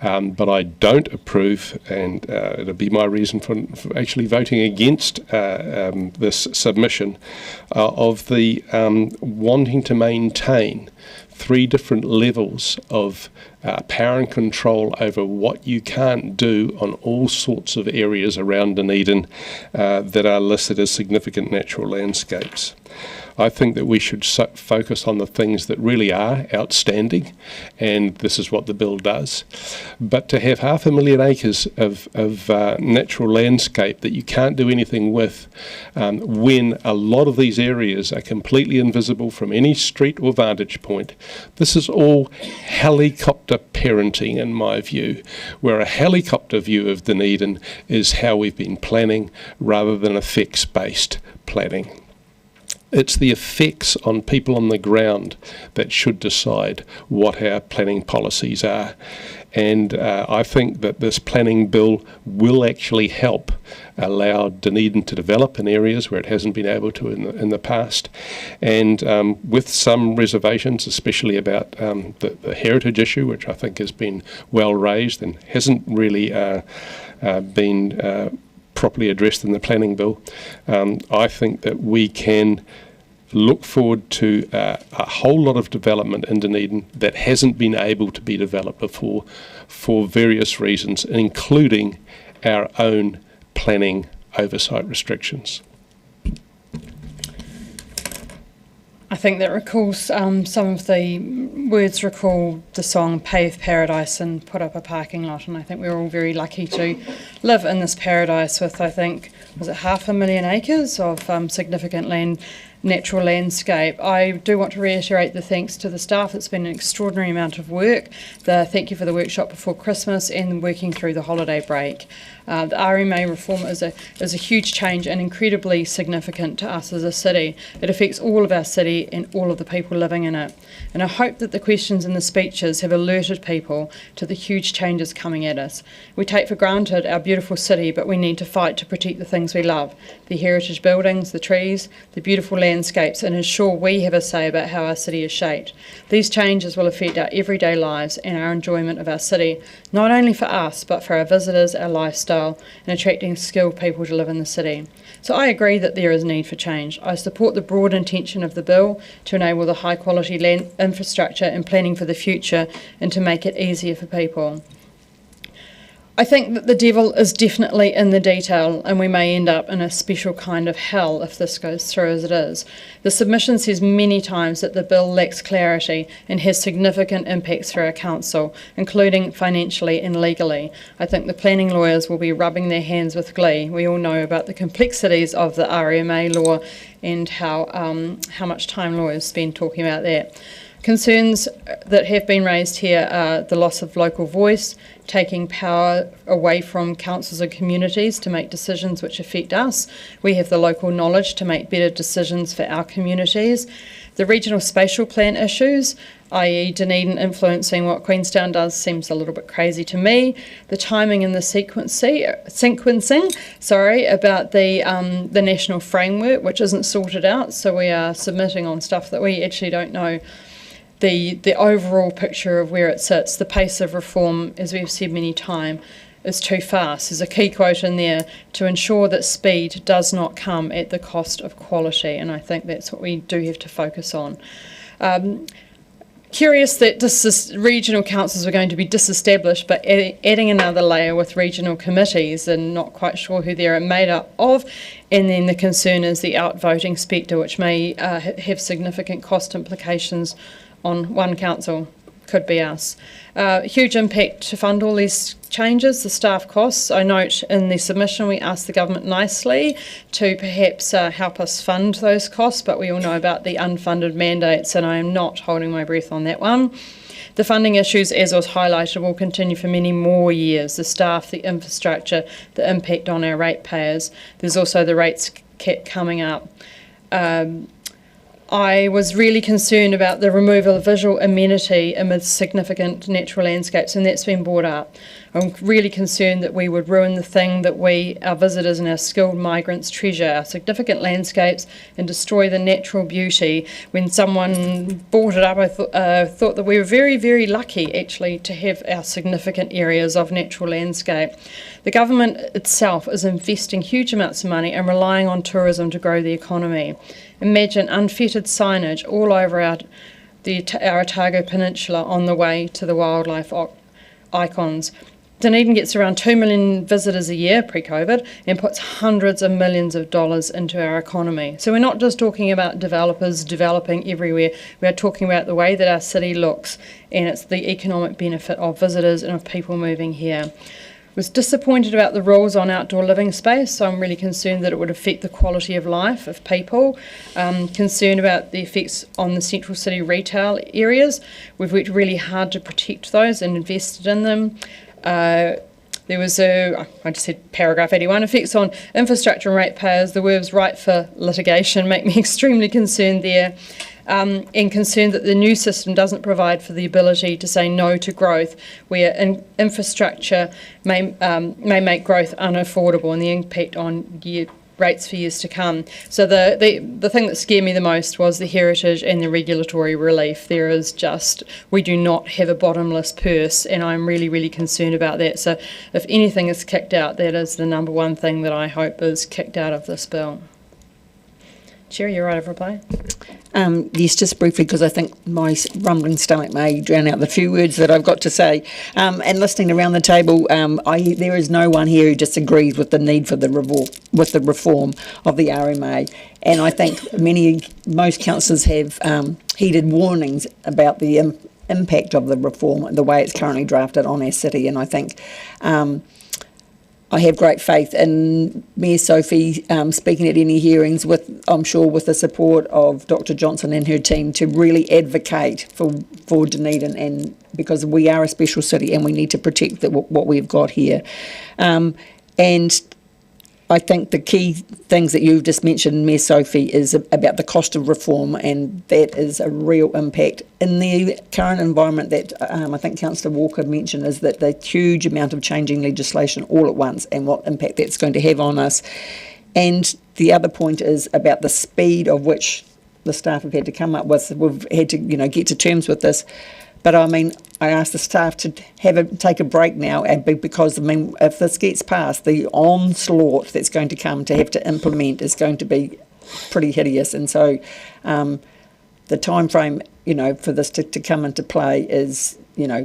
But I don't approve, and it'll be my reason for actually voting against this submission, of the wanting to maintain 3 different levels of power and control over what you can't do on all sorts of areas around Dunedin that are listed as significant natural landscapes. I think that we should focus on the things that really are outstanding, and this is what the bill does. But to have 500,000 acres of natural landscape that you can't do anything with, when a lot of these areas are completely invisible from any street or vantage point, this is all helicopter parenting in my view, where a helicopter view of Dunedin is how we've been planning rather than effects-based planning. It's the effects on people on the ground that should decide what our planning policies are. And I think that this planning bill will actually help allow Dunedin to develop in areas where it hasn't been able to in the past. And with some reservations, especially about the heritage issue, which I think has been well raised and hasn't really been properly addressed in the planning bill, I think that we can look forward to a whole lot of development in Dunedin that hasn't been able to be developed before for various reasons, including our own planning oversight restrictions. I think that recalls some of the words recall the song Pave Paradise and Put Up a Parking Lot, and I think we're all very lucky to live in this paradise with, I think, was it 500,000 acres of significant natural landscape. I do want to reiterate the thanks to the staff. It's been an extraordinary amount of work. Thank you for the workshop before Christmas and working through the holiday break. The RMA reform is a huge change and incredibly significant to us as a city. It affects all of our city and all of the people living in it. And I hope that the questions and the speeches have alerted people to the huge changes coming at us. We take for granted our beautiful city, but we need to fight to protect the things we love, the heritage buildings, the trees, the beautiful landscapes, and ensure we have a say about how our city is shaped. These changes will affect our everyday lives and our enjoyment of our city, not only for us, but for our visitors, our lifestyle, and attracting skilled people to live in the city. So I agree that there is need for change. I support the broad intention of the bill to enable the high quality land infrastructure and planning for the future and to make it easier for people. I think that the devil is definitely in the detail, and we may end up in a special kind of hell if this goes through as it is. The submission says many times that the bill lacks clarity and has significant impacts for our council, including financially and legally. I think the planning lawyers will be rubbing their hands with glee. We all know about the complexities of the RMA law and how much time lawyers spend talking about that. Concerns that have been raised here are the loss of local voice, taking power away from councils and communities to make decisions which affect us. We have the local knowledge to make better decisions for our communities. The regional spatial plan issues, i.e. Dunedin influencing what Queenstown does, seems a little bit crazy to me. The timing and the sequencing about the national framework, which isn't sorted out, so we are submitting on stuff that we actually don't know the overall picture of where it sits. The pace of reform, as we've said many times, is too fast. There's a key quote in there to ensure that speed does not come at the cost of quality, and I think that's what we do have to focus on. Curious that regional councils are going to be disestablished, but adding another layer with regional committees and not quite sure who they're made up of. And then the concern is the outvoting spectre, which may have significant cost implications on one council, could be us. Huge impact to fund all these changes, the staff costs. I note in the submission we asked the government nicely to perhaps help us fund those costs, but we all know about the unfunded mandates, and I am not holding my breath on that one. The funding issues, as was highlighted, will continue for many more years. The staff, the infrastructure, the impact on our ratepayers. There's also the rates cap coming up. I was really concerned about the removal of visual amenity amidst significant natural landscapes, and that's been brought up. I'm really concerned that we would ruin the thing that our visitors and our skilled migrants treasure, our significant landscapes, and destroy the natural beauty. When someone brought it up, I thought that we were very, very lucky actually to have our significant areas of natural landscape. The government itself is investing huge amounts of money and relying on tourism to grow the economy. Imagine unfettered signage all over our Otago Peninsula on the way to the wildlife icons. Dunedin gets around 2 million visitors a year pre-COVID and puts hundreds of millions of dollars into our economy. So we're not just talking about developers developing everywhere, we are talking about the way that our city looks, and it's the economic benefit of visitors and of people moving here. Was disappointed about the rules on outdoor living space, so I'm really concerned that it would affect the quality of life of people. Concerned about the effects on the central city retail areas. We've worked really hard to protect those and invested in them. There was I just said paragraph 81, effects on infrastructure and ratepayers. The words right for litigation make me extremely concerned there. And concerned that the new system doesn't provide for the ability to say no to growth, where infrastructure may make growth unaffordable and the impact on rates for years to come. So the thing that scared me the most was the heritage and the regulatory relief. There is just, we do not have a bottomless purse, and I'm really, really concerned about that. So if anything is kicked out, that is the number one thing that I hope is kicked out of this bill. Chair, you're right of reply. Yes, just briefly, because I think my rumbling stomach may drown out the few words that I've got to say. And listening around the table, there is no one here who disagrees with the need for the reform of the RMA. And I think most councillors have heeded warnings about the impact of the reform, the way it's currently drafted on our city. And I think I have great faith in Mayor Sophie speaking at any hearings, I'm sure with the support of Dr Johnson and her team, to really advocate for Dunedin, and because we are a special city and we need to protect what we've got here. And I think the key things that you've just mentioned, Mayor Sophie, is about the cost of reform, and that is a real impact. In the current environment that I think Councillor Walker mentioned, is that the huge amount of changing legislation all at once and what impact that's going to have on us. And the other point is about the speed of which the staff have had to come up with. We've had to, get to terms with this. But I mean, I asked the staff to take a break now, because if this gets passed, the onslaught that's going to come to have to implement is going to be pretty hideous. And so, the time frame, for this to come into play is,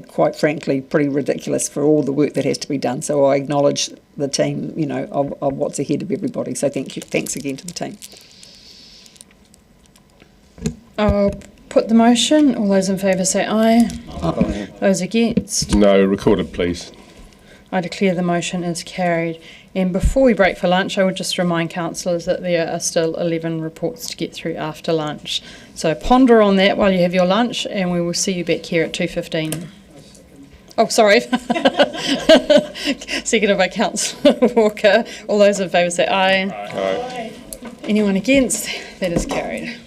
quite frankly, pretty ridiculous for all the work that has to be done. So I acknowledge the team, of what's ahead of everybody. So thank you. Thanks again to the team. I'll put the motion. All those in favour say aye. Aye. Those against? No. Recorded, please. I declare the motion is carried. And before we break for lunch, I would just remind councillors that there are still 11 reports to get through after lunch. So ponder on that while you have your lunch, and we will see you back here at 2:15. Oh, sorry. Seconded by Councillor Walker. All those in favour say aye. Aye. Anyone against? That is carried.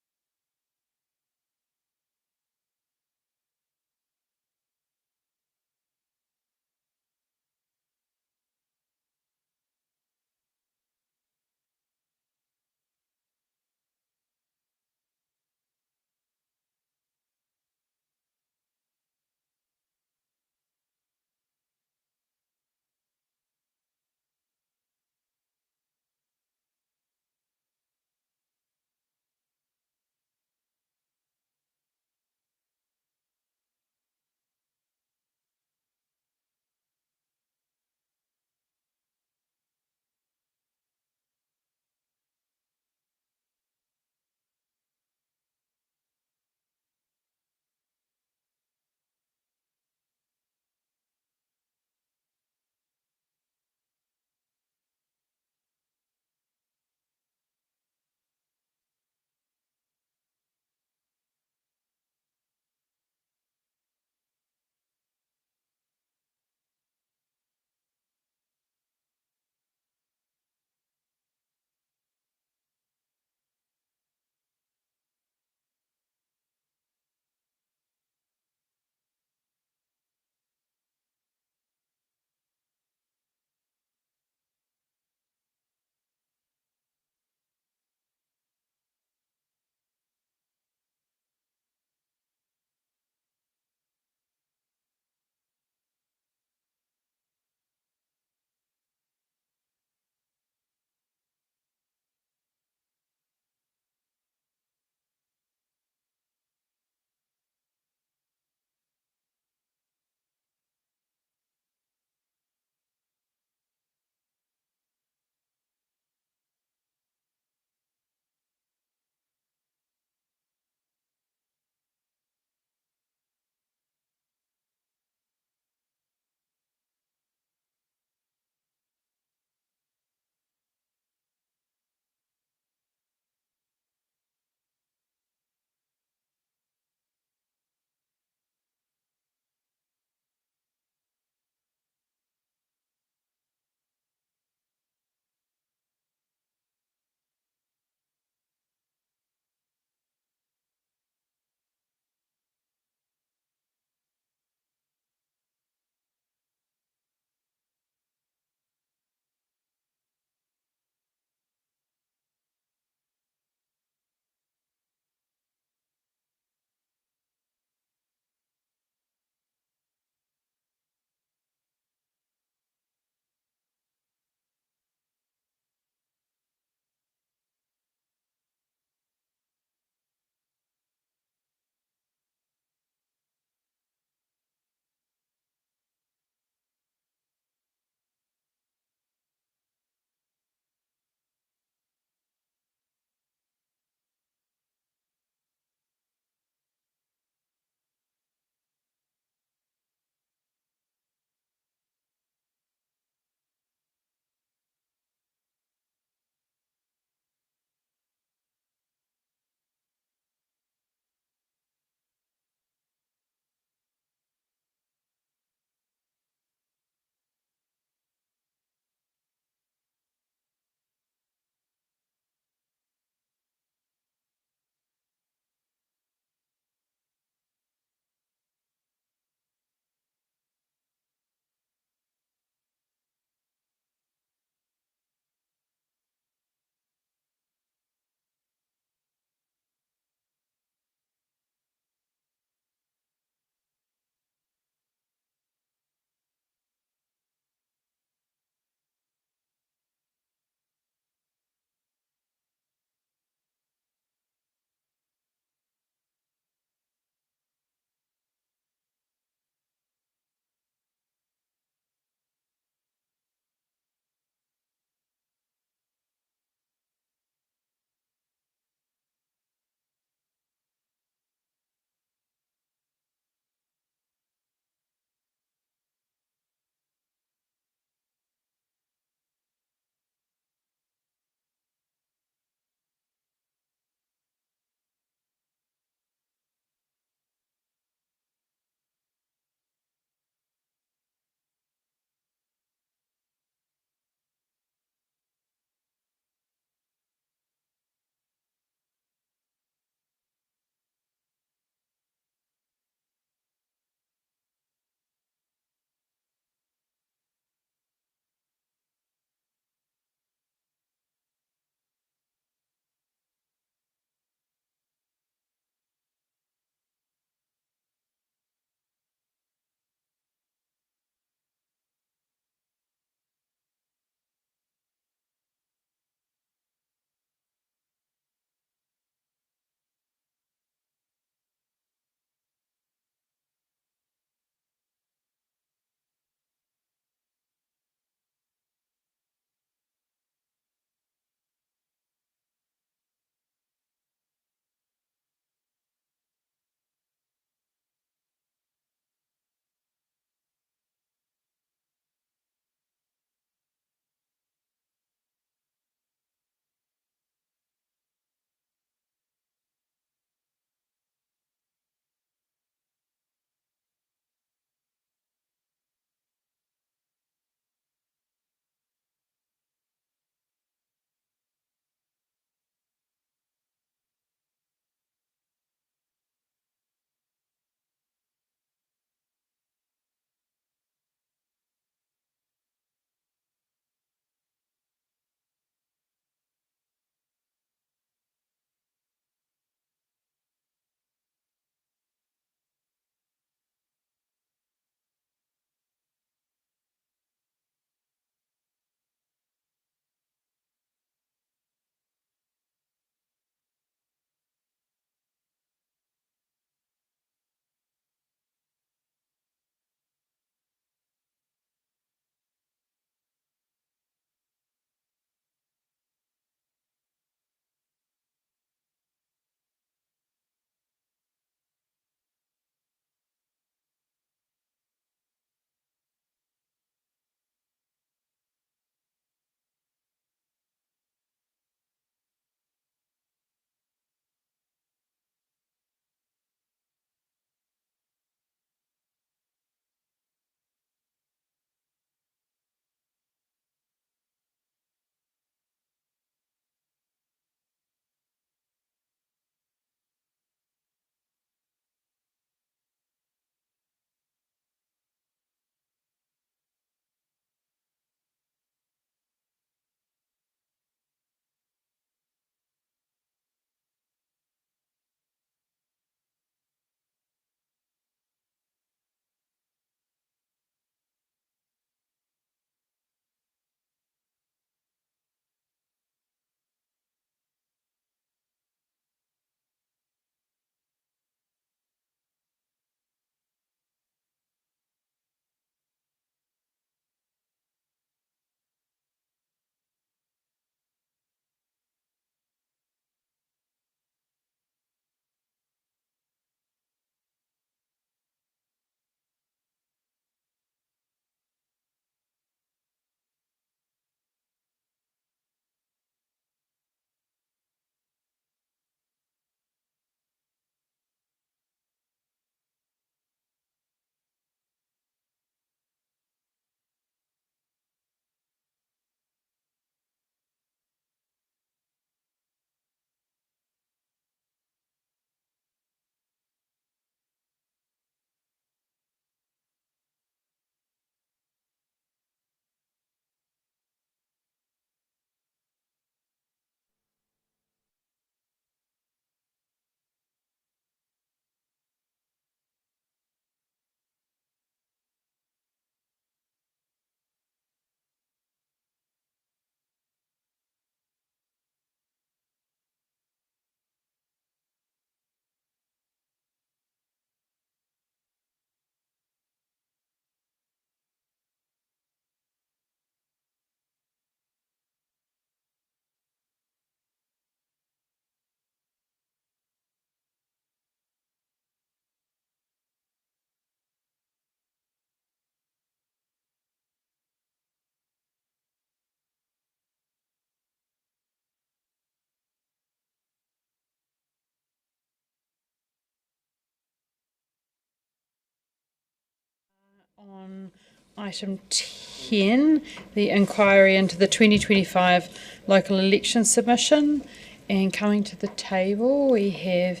On item 10, the inquiry into the 2025 local election submission, and coming to the table we have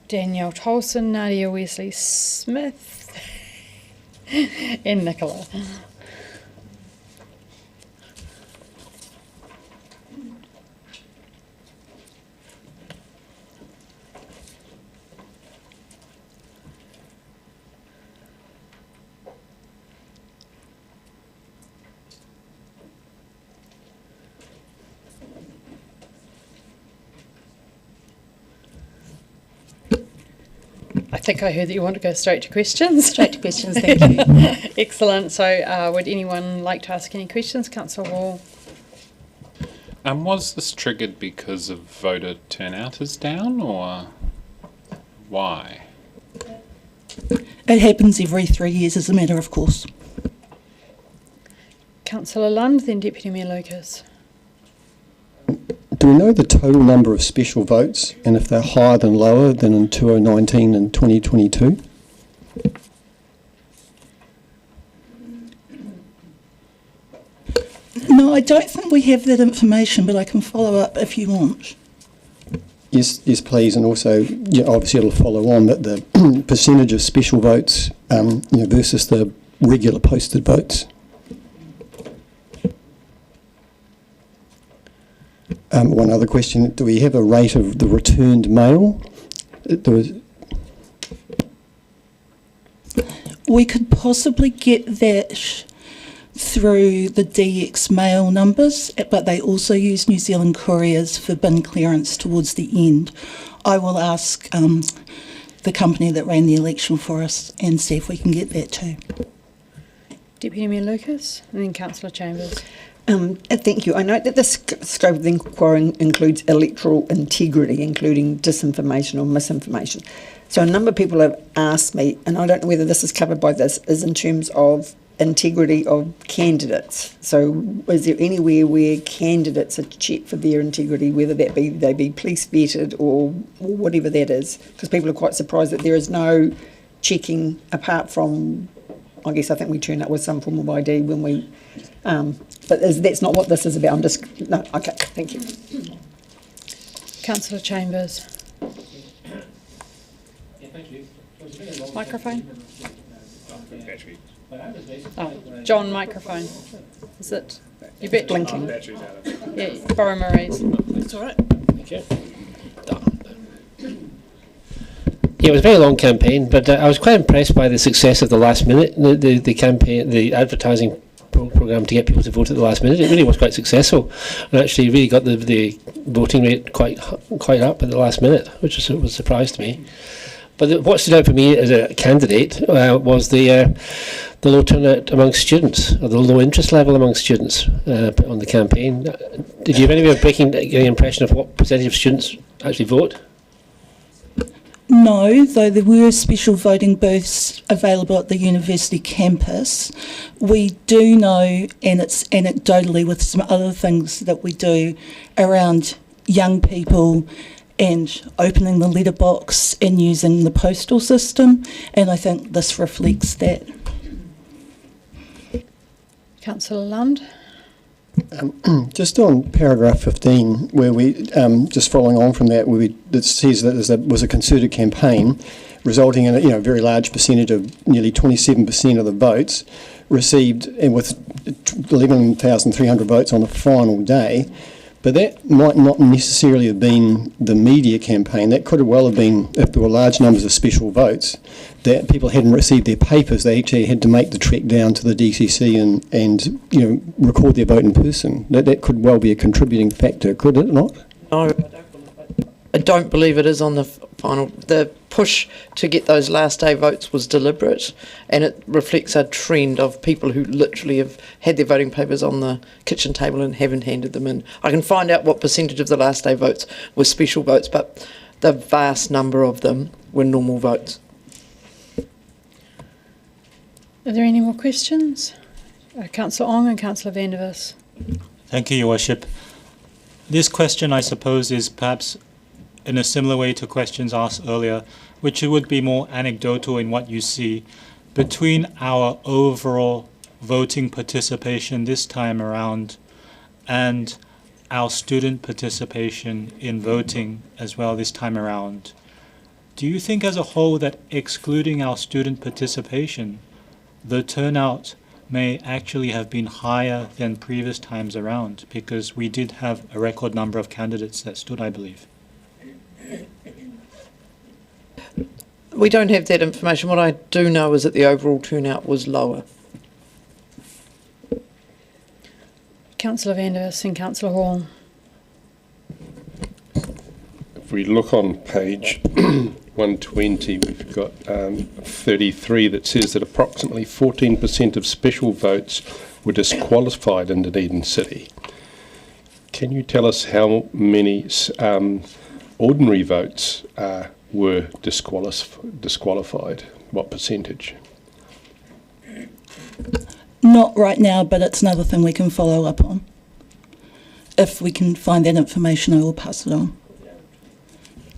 Danielle Tolson, Nadia Wesley-Smith and Nicola. I think I heard that you want to go straight to questions. Straight to questions, thank you. Excellent. So would anyone like to ask any questions? Councillor Wall. Was this triggered because of voter turnout is down, or why? It happens every 3 years as a matter of course. Councillor Lund, then Deputy Mayor Lucas. Do we know the total number of special votes, and if they're higher than lower than in 2019 and 2022? No, I don't think we have that information, but I can follow up if you want. Yes, please, and also, obviously it'll follow on, but the percentage of special votes versus the regular posted votes. One other question, do we have a rate of the returned mail? We could possibly get that through the DX mail numbers, but they also use New Zealand couriers for bin clearance towards the end. I will ask the company that ran the election for us and see if we can get that too. Deputy Mayor Lucas, and then Councillor Chambers. Thank you. I note that the scope of the inquiry includes electoral integrity, including disinformation or misinformation. So a number of people have asked me, and I don't know whether this is covered by this, is in terms of integrity of candidates. So is there anywhere where candidates are checked for their integrity, whether that be they be police vetted or whatever that is? Because people are quite surprised that there is no checking apart from, I guess I think we turn up with some form of ID when we... but that's not what this is about. I'm just... No, okay, thank you. Councillor Chambers. Yeah, thank you. Microphone. Oh, John, microphone. Is it? You bet. Blinking. Yeah, borrow Marie's. That's all right. Thank you. Yeah, it was a very long campaign, but I was quite impressed by the success of the last minute, the campaign, the advertising programme to get people to vote at the last minute. It really was quite successful, and actually really got the voting rate quite up at the last minute, which was a surprise to me. But what stood out for me as a candidate was the low turnout amongst students, or the low interest level among students on the campaign. Did you have any way of getting an impression of what percentage of students actually vote? No, though there were special voting booths available at the university campus. We do know, and it's anecdotally with some other things that we do around young people and opening the letterbox and using the postal system, and I think this reflects that. Councillor Lund. Just on paragraph 15, where we, just following on from that, where it says that there was a concerted campaign resulting in a very large percentage of nearly 27% of the votes received, and with 11,300 votes on the final day. But that might not necessarily have been the media campaign. That could have well have been, if there were large numbers of special votes, that people hadn't received their papers. They actually had to make the trek down to the DCC and record their vote in person. That could well be a contributing factor, could it not? No, I don't believe it is on the final. The push to get those last day votes was deliberate, and it reflects a trend of people who literally have had their voting papers on the kitchen table and haven't handed them in. I can find out what percentage of the last day votes were special votes, but the vast number of them were normal votes. Are there any more questions? Councillor Ong and Councillor van der Vis. Thank you, Your Worship. This question, I suppose, is perhaps in a similar way to questions asked earlier, which would be more anecdotal in what you see. between our overall voting participation this time around and our student participation in voting as well this time around, do you think as a whole that excluding our student participation, the turnout may actually have been higher than previous times around? Because we did have a record number of candidates that stood, I believe. We don't have that information. What I do know is that the overall turnout was lower. Councillor Vanders and Councillor Hall. If we look on page 120, we've got 33 that says that approximately 14% of special votes were disqualified in Dunedin City. Can you tell us how many ordinary votes were disqualified? What percentage? Not right now, but it's another thing we can follow up on. If we can find that information, I will pass it on.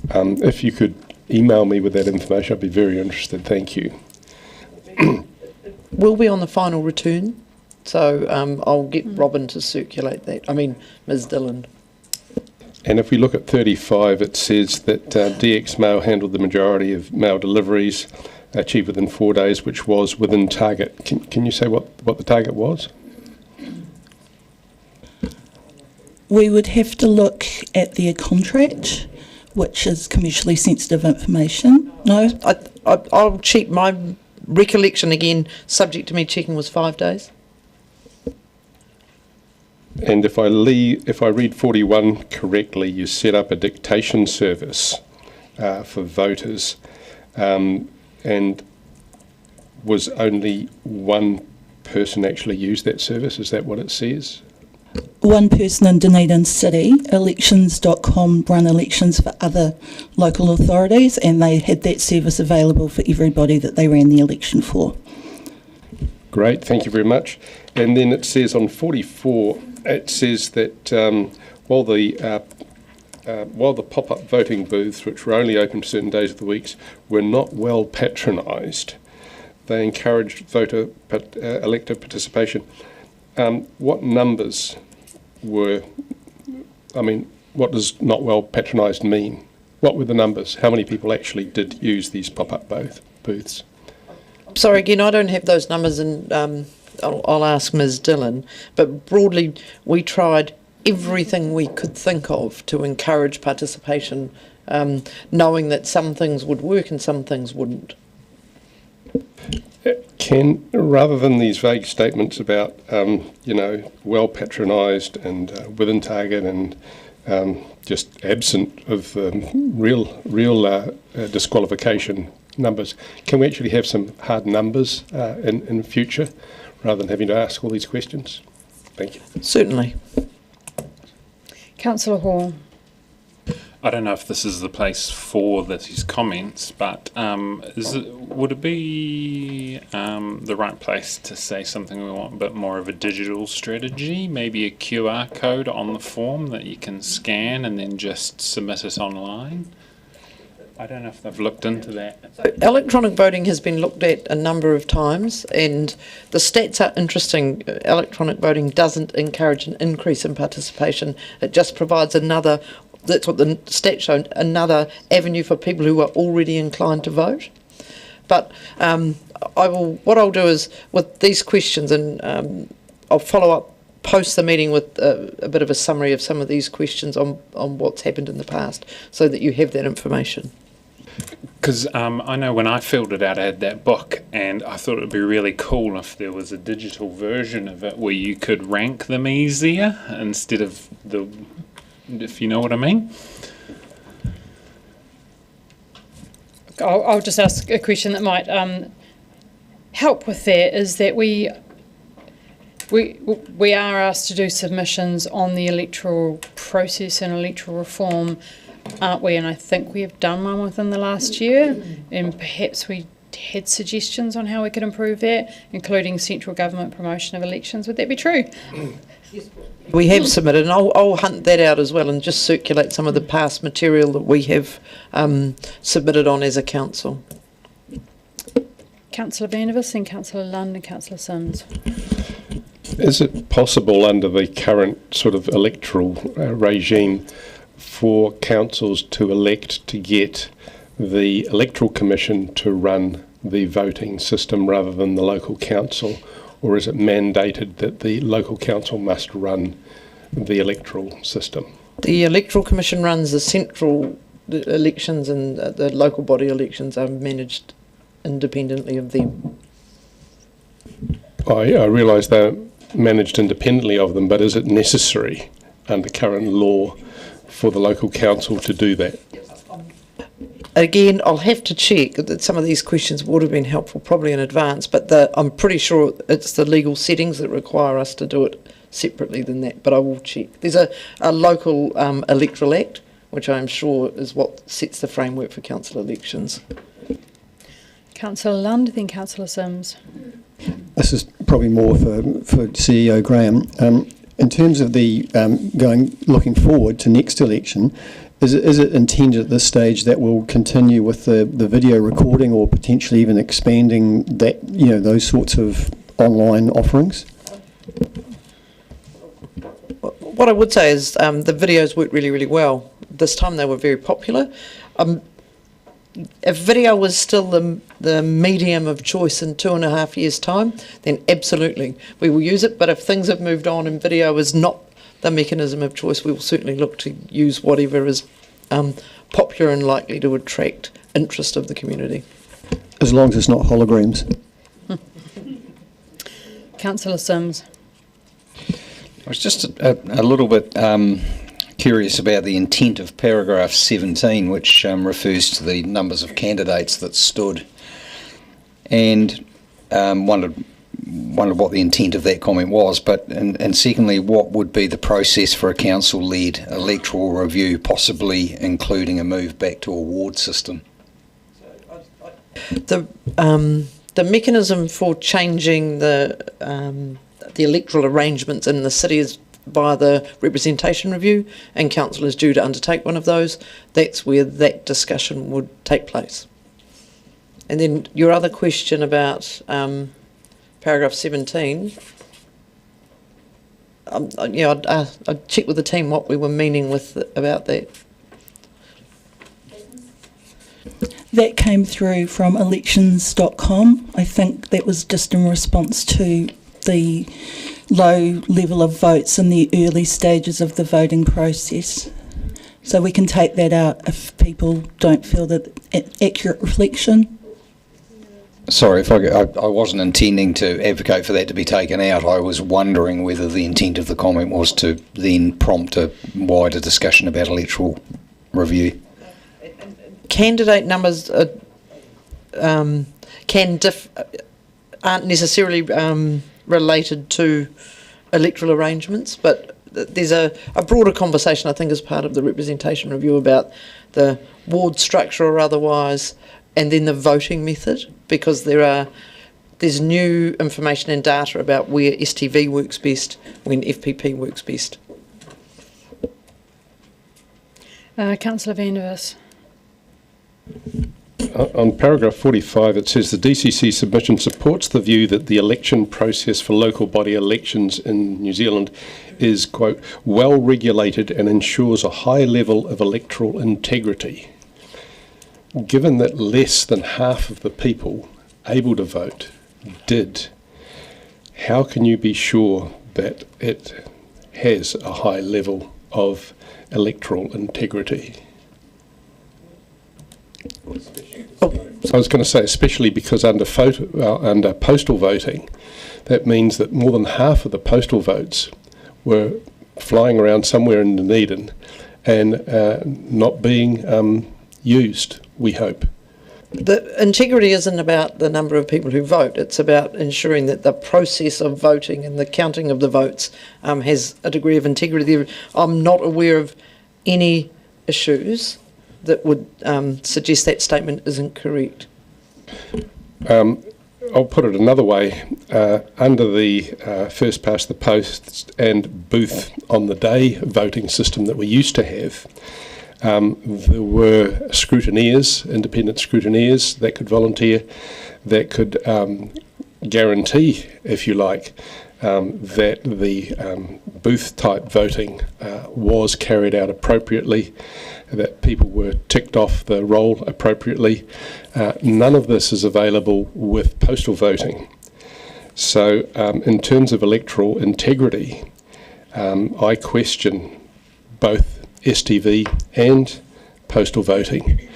If you could email me with that information, I'd be very interested. Thank you. We'll be on the final return, so I'll get Robin to circulate that. I mean, Ms. Dillon. And if we look at 35, it says that DX Mail handled the majority of mail deliveries, achieved within 4 days, which was within target. Can you say what the target was? We would have to look at their contract, which is commercially sensitive information. No? I'll check. My recollection, again, subject to me checking, was 5 days. And if I read 41 correctly, you set up a dictation service for voters, and was only one person actually used that service? Is that what it says? One person in Dunedin City, elections.com run elections for other local authorities, and they had that service available for everybody that they ran the election for. Great, thank you very much. And then it says on 44, it says that while the pop-up voting booths, which were only open certain days of the week, were not well patronised, they encouraged elective participation. What numbers were, what does not well patronised mean? What were the numbers? How many people actually did use these pop-up booths? Sorry, again, I don't have those numbers, and I'll ask Ms. Dillon. But broadly, we tried everything we could think of to encourage participation, knowing that some things would work and some things wouldn't. Rather than these vague statements about, well patronised and within target and just absent of real disqualification numbers, can we actually have some hard numbers in future rather than having to ask all these questions? Thank you. Certainly. Councillor Hall. I don't know if this is the place for these comments, but would it be the right place to say something we want a bit more of a digital strategy, maybe a QR code on the form that you can scan and then just submit it online? I don't know if they've looked into that. So electronic voting has been looked at a number of times, and the stats are interesting. Electronic voting doesn't encourage an increase in participation. It just provides another, that's what the stats show, another avenue for people who are already inclined to vote. But what I'll do is, with these questions, and I'll follow up post the meeting with a bit of a summary of some of these questions on what's happened in the past, so that you have that information. Because I know when I filled it out, I had that book, and I thought it would be really cool if there was a digital version of it where you could rank them easier instead of if you know what I mean. I'll just ask a question that might help with that, is that we are asked to do submissions on the electoral process and electoral reform, aren't we? And I think we have done one within the last year, and perhaps we had suggestions on how we could improve that, including central government promotion of elections. Would that be true? We have submitted, and I'll hunt that out as well and just circulate some of the past material that we have submitted on as a council. Councillor Vandervis, and Councillor Lund and Councillor Sims. Is it possible under the current sort of electoral regime for councils to elect to get the Electoral Commission to run the voting system rather than the local council, or is it mandated that the local council must run the electoral system? The Electoral Commission runs the central elections, and the local body elections are managed independently of them. I realise they're managed independently of them, but is it necessary under current law for the local council to do that? Again, I'll have to check that some of these questions would have been helpful probably in advance, but I'm pretty sure it's the legal settings that require us to do it separately than that, but I will check. There's a local electoral act, which I'm sure is what sets the framework for council elections. Councillor Lund, then Councillor Sims. This is probably more for CEO Graham. In terms of the looking forward to next election, is it intended at this stage that we'll continue with the video recording, or potentially even expanding that, those sorts of online offerings? What I would say is the videos worked really, really well. This time they were very popular. If video was still the medium of choice in 2.5 years' time, then absolutely we will use it. But if things have moved on and video is not the mechanism of choice, we will certainly look to use whatever is popular and likely to attract interest of the community. As long as it's not holograms. Councillor Sims. I was just a little bit curious about the intent of paragraph 17, which refers to the numbers of candidates that stood, and wondered what the intent of that comment was, and secondly, what would be the process for a council-led electoral review, possibly including a move back to a ward system? The mechanism for changing the electoral arrangements in the city is by the representation review, and council is due to undertake one of those. That's where that discussion would take place. And then your other question about paragraph 17, I'd check with the team what we were meaning about that. That came through from elections.com. I think that was just in response to the low level of votes in the early stages of the voting process. So we can take that out if people don't feel that accurate reflection. Sorry, if I wasn't intending to advocate for that to be taken out. I was wondering whether the intent of the comment was to then prompt a wider discussion about electoral review. Candidate numbers aren't necessarily related to electoral arrangements, but there's a broader conversation, I think, as part of the representation review about the ward structure or otherwise, and then the voting method, because there's new information and data about where STV works best, when FPP works best. Councillor Vandervis. On paragraph 45, it says the DCC submission supports the view that the election process for local body elections in New Zealand is, quote, well regulated and ensures a high level of electoral integrity. Given that less than half of the people able to vote did, how can you be sure that it has a high level of electoral integrity? I was going to say, especially because under postal voting, that means that more than half of the postal votes were flying around somewhere in Dunedin and not being used, we hope. The integrity isn't about the number of people who vote. It's about ensuring that the process of voting and the counting of the votes has a degree of integrity. I'm not aware of any issues that would suggest that statement isn't correct. I'll put it another way. Under the first past the post and booth on the day voting system that we used to have, There were scrutineers, independent scrutineers that could volunteer, that could guarantee, if you like, that the booth-type voting was carried out appropriately, that people were ticked off the roll appropriately. None of this is available with postal voting. So in terms of electoral integrity, I question both STV and postal voting.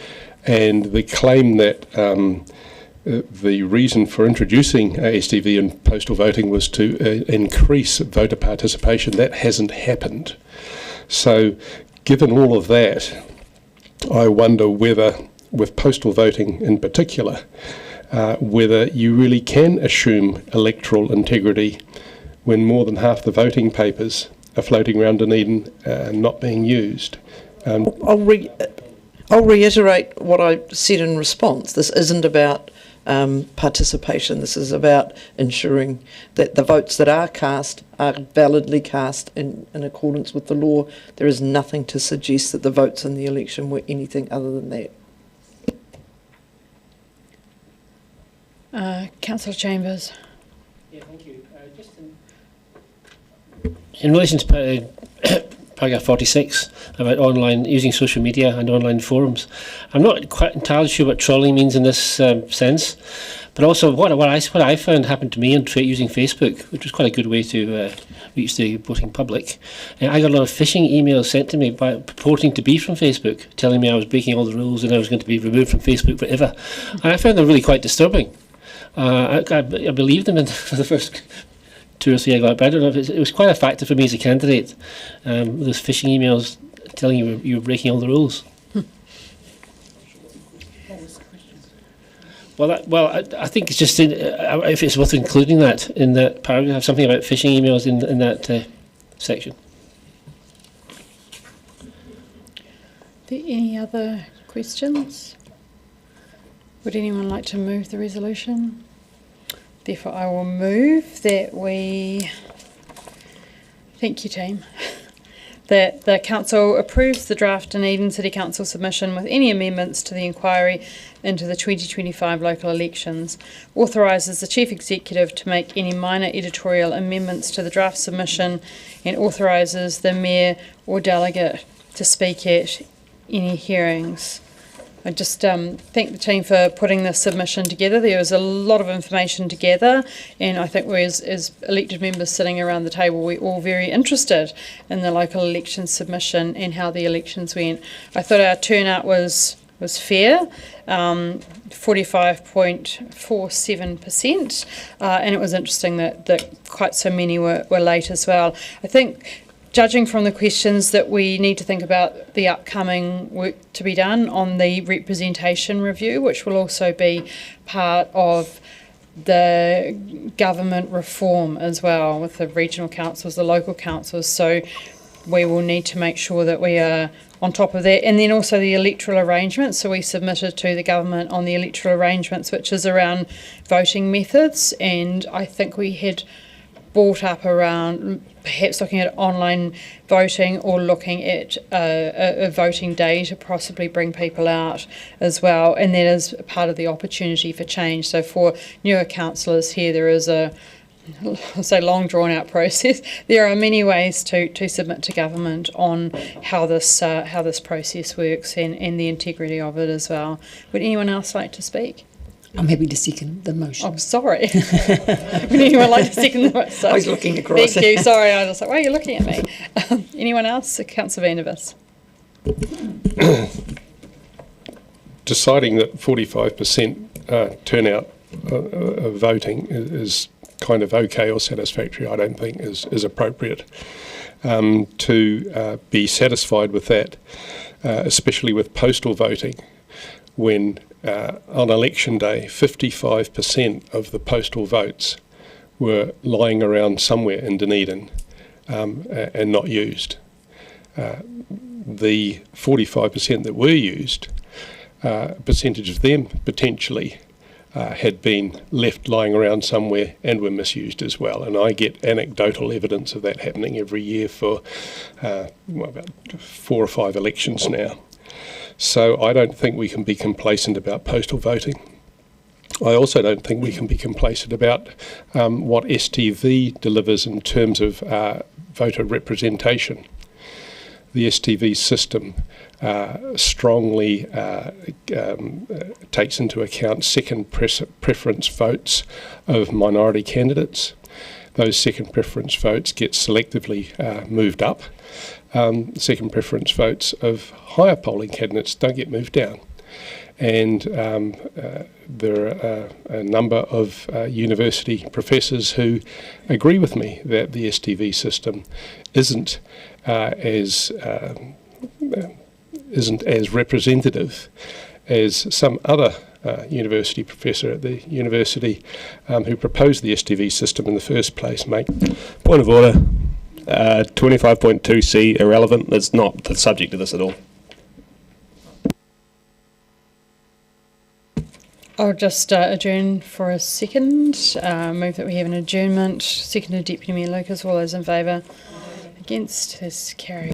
And the claim that the reason for introducing STV and postal voting was to increase voter participation, that hasn't happened. So given all of that, I wonder whether, with postal voting in particular, whether you really can assume electoral integrity when more than half the voting papers are floating around Dunedin not being used. I'll reiterate what I said in response. This isn't about participation. This is about ensuring that the votes that are cast are validly cast in accordance with the law. There is nothing to suggest that the votes in the election were anything other than that. Councillor Chambers. Yeah, thank you. Just in relation to paragraph 46 about online using social media and online forums, I'm not quite entirely sure what trolling means in this sense, but also what I found happened to me in using Facebook, which was quite a good way to reach the voting public. I got a lot of phishing emails sent to me purporting to be from Facebook, telling me I was breaking all the rules and I was going to be removed from Facebook forever. And I found them really quite disturbing. I believed them for the first 2 or 3 I got, but I don't know if it was quite a factor for me as a candidate. Those phishing emails telling you were breaking all the rules. I think it's just if it's worth including that in that paragraph, something about phishing emails in that section. Are there any other questions? Would anyone like to move the resolution? Therefore, I will move that we, thank you team, that the Council approves the draft Dunedin City Council submission with any amendments to the inquiry into the 2025 local elections, authorises the Chief Executive to make any minor editorial amendments to the draft submission, and authorises the Mayor or Delegate to speak at any hearings. I just thank the team for putting this submission together. There was a lot of information to gather, and I think we as elected members sitting around the table, we're all very interested in the local election submission and how the elections went. I thought our turnout was fair, 45.47%, and it was interesting that quite so many were late as well. I think, judging from the questions, that we need to think about the upcoming work to be done on the representation review, which will also be part of the government reform as well, with the regional councils, the local councils. So we will need to make sure that we are on top of that. And then also the electoral arrangements. So we submitted to the government on the electoral arrangements, which is around voting methods. And I think we had brought up around perhaps looking at online voting or looking at a voting day to possibly bring people out as well. And that is part of the opportunity for change. So for newer councillors here, there is a long drawn out process. There are many ways to submit to government on how this process works and the integrity of it as well. Would anyone else like to speak? I'm happy to second the motion. I'm sorry. Would anyone like to second the motion? I was looking across. Thank you. Sorry, I was like, why are you looking at me? Anyone else? Councillor Vandervis. Deciding that 45% turnout of voting is kind of okay or satisfactory, I don't think is appropriate. To be satisfied with that, especially with postal voting, when on election day 55% of the postal votes were lying around somewhere in Dunedin and not used. The 45% that were used, a percentage of them potentially had been left lying around somewhere and were misused as well. And I get anecdotal evidence of that happening every year for about 4 or 5 elections now. So I don't think we can be complacent about postal voting. I also don't think we can be complacent about what STV delivers in terms of voter representation. The STV system strongly takes into account second preference votes of minority candidates. Those second preference votes get selectively moved up. Second preference votes of higher polling candidates don't get moved down. And there are a number of university professors who agree with me that the STV system isn't as representative as some other university professor at the university who proposed the STV system in the first place make. Point of order. 25.2C irrelevant. That's not the subject of this at all. I'll just adjourn for a second. Move that we have an adjournment. Seconded Deputy Mayor Lucas. All those in favour? Against? This carried.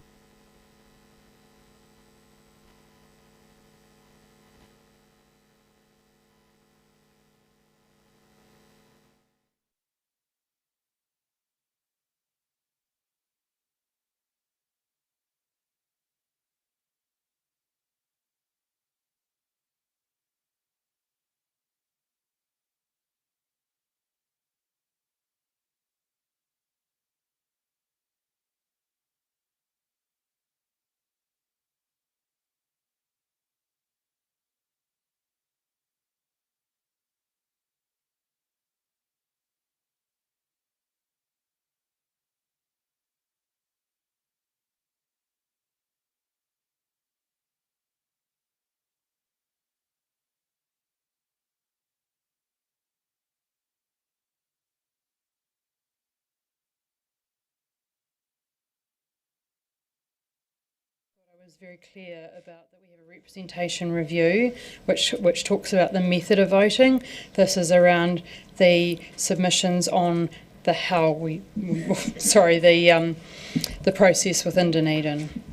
Was very clear about that we have a representation review which talks about the method of voting. This is around the submissions on the the process within Dunedin.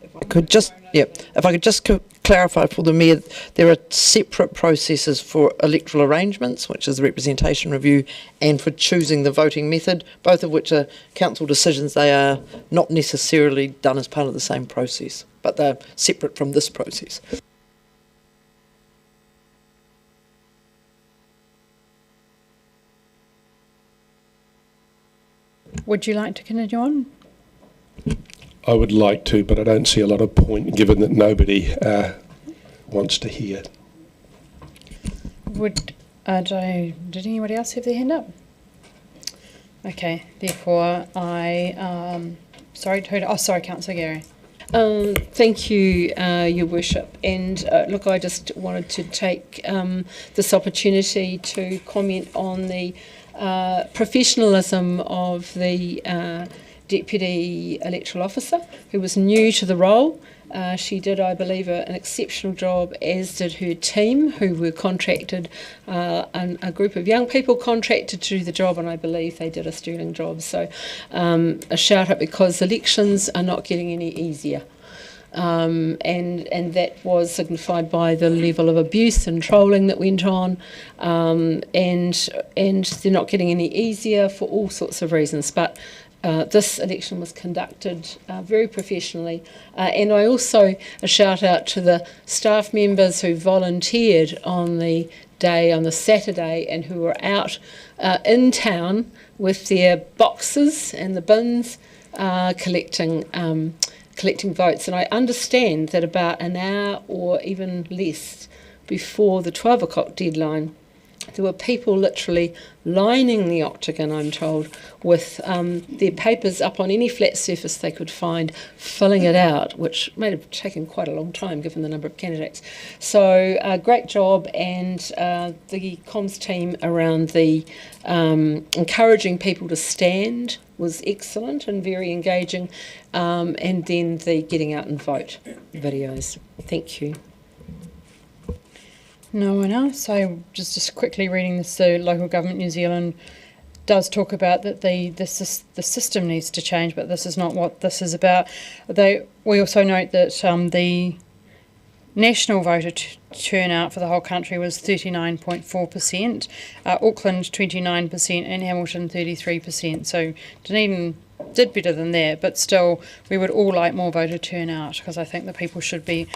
If I could just clarify for the Mayor, there are separate processes for electoral arrangements, which is the representation review, and for choosing the voting method, both of which are council decisions. They are not necessarily done as part of the same process, but they're separate from this process. Would you like to continue on? I would like to, but I don't see a lot of point given that nobody wants to hear. Did anybody else have their hand up? Okay, therefore sorry, Councillor Gary. Thank you, Your Worship. And look, I just wanted to take this opportunity to comment on the professionalism of the Deputy Electoral Officer, who was new to the role. She did, I believe, an exceptional job, as did her team, who were contracted, and a group of young people contracted to do the job, and I believe they did a sterling job. So a shout out, because elections are not getting any easier. And that was signified by the level of abuse and trolling that went on, and they're not getting any easier for all sorts of reasons. But this election was conducted very professionally, and I also a shout out to the staff members who volunteered on the day, on the Saturday, and who were out in town with their boxes and the bins collecting votes. And I understand that about an hour or even less before the 12 o'clock deadline, there were people literally lining the octagon, I'm told, with their papers up on any flat surface they could find, filling it out, which may have taken quite a long time given the number of candidates. So great job, and the comms team around the encouraging people to stand was excellent and very engaging, and then the getting out and vote videos. Thank you. No one else. So just quickly reading this, so Local Government New Zealand does talk about that the system needs to change, but this is not what this is about. We also note that the national voter turnout for the whole country was 39.4%, Auckland 29%, and Hamilton 33%. So Dunedin did better than that, but still we would all like more voter turnout, because I think that people should be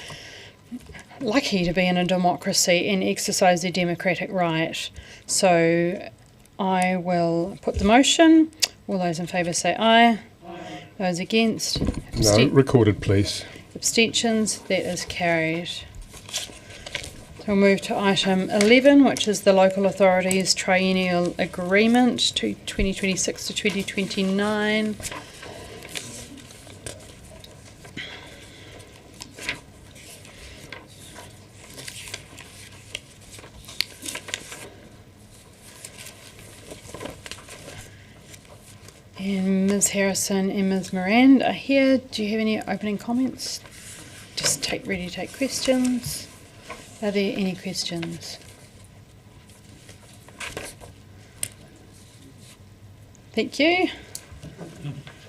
lucky to be in a democracy and exercise their democratic right. So I will put the motion. All those in favour say aye. Those against? No, recorded please. Abstentions? That is carried. So we'll move to item 11, which is the Local Authorities Triennial Agreement to 2026 to 2029. And Ms Harrison and Ms Moran are here. Do you have any opening comments? Just ready to take questions. Are there any questions? Thank you.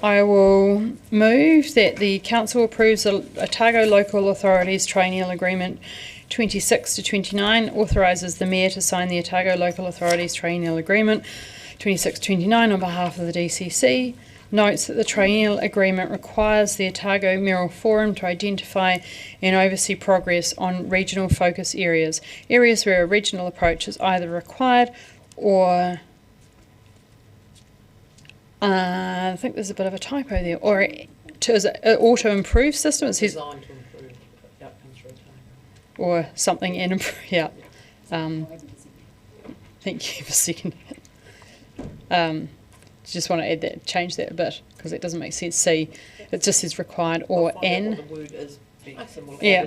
I will move that the Council approves the Otago Local Authorities Triennial Agreement 26 to 29, authorises the Mayor to sign the Otago Local Authorities Triennial Agreement 26-29 on behalf of the DCC, notes that the triennial agreement requires the Otago Mayoral Forum to identify and oversee progress on regional focus areas where a regional approach is either required or I think there's a bit of a typo there, or to improve system. It says designed to improve outcomes for Otago, or something and improve. Yeah. Thank you for seconding it. Just want to add that, change that a bit, because it doesn't make sense. See, it just says required or an. Yeah.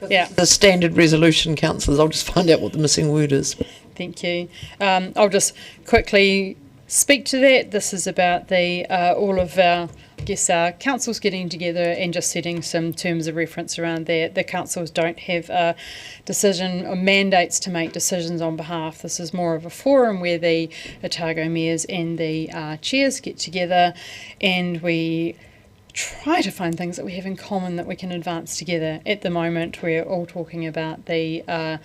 Yeah. The standard resolution, councillors. I'll just find out what the missing word is. Thank you. I'll just quickly speak to that. This is about the all of our, our councils getting together and just setting some terms of reference around that. The councils don't have a decision or mandates to make decisions on behalf. This is more of a forum where the Otago mayors and the chairs get together, and we try to find things that we have in common that we can advance together. At the moment, we're all talking about the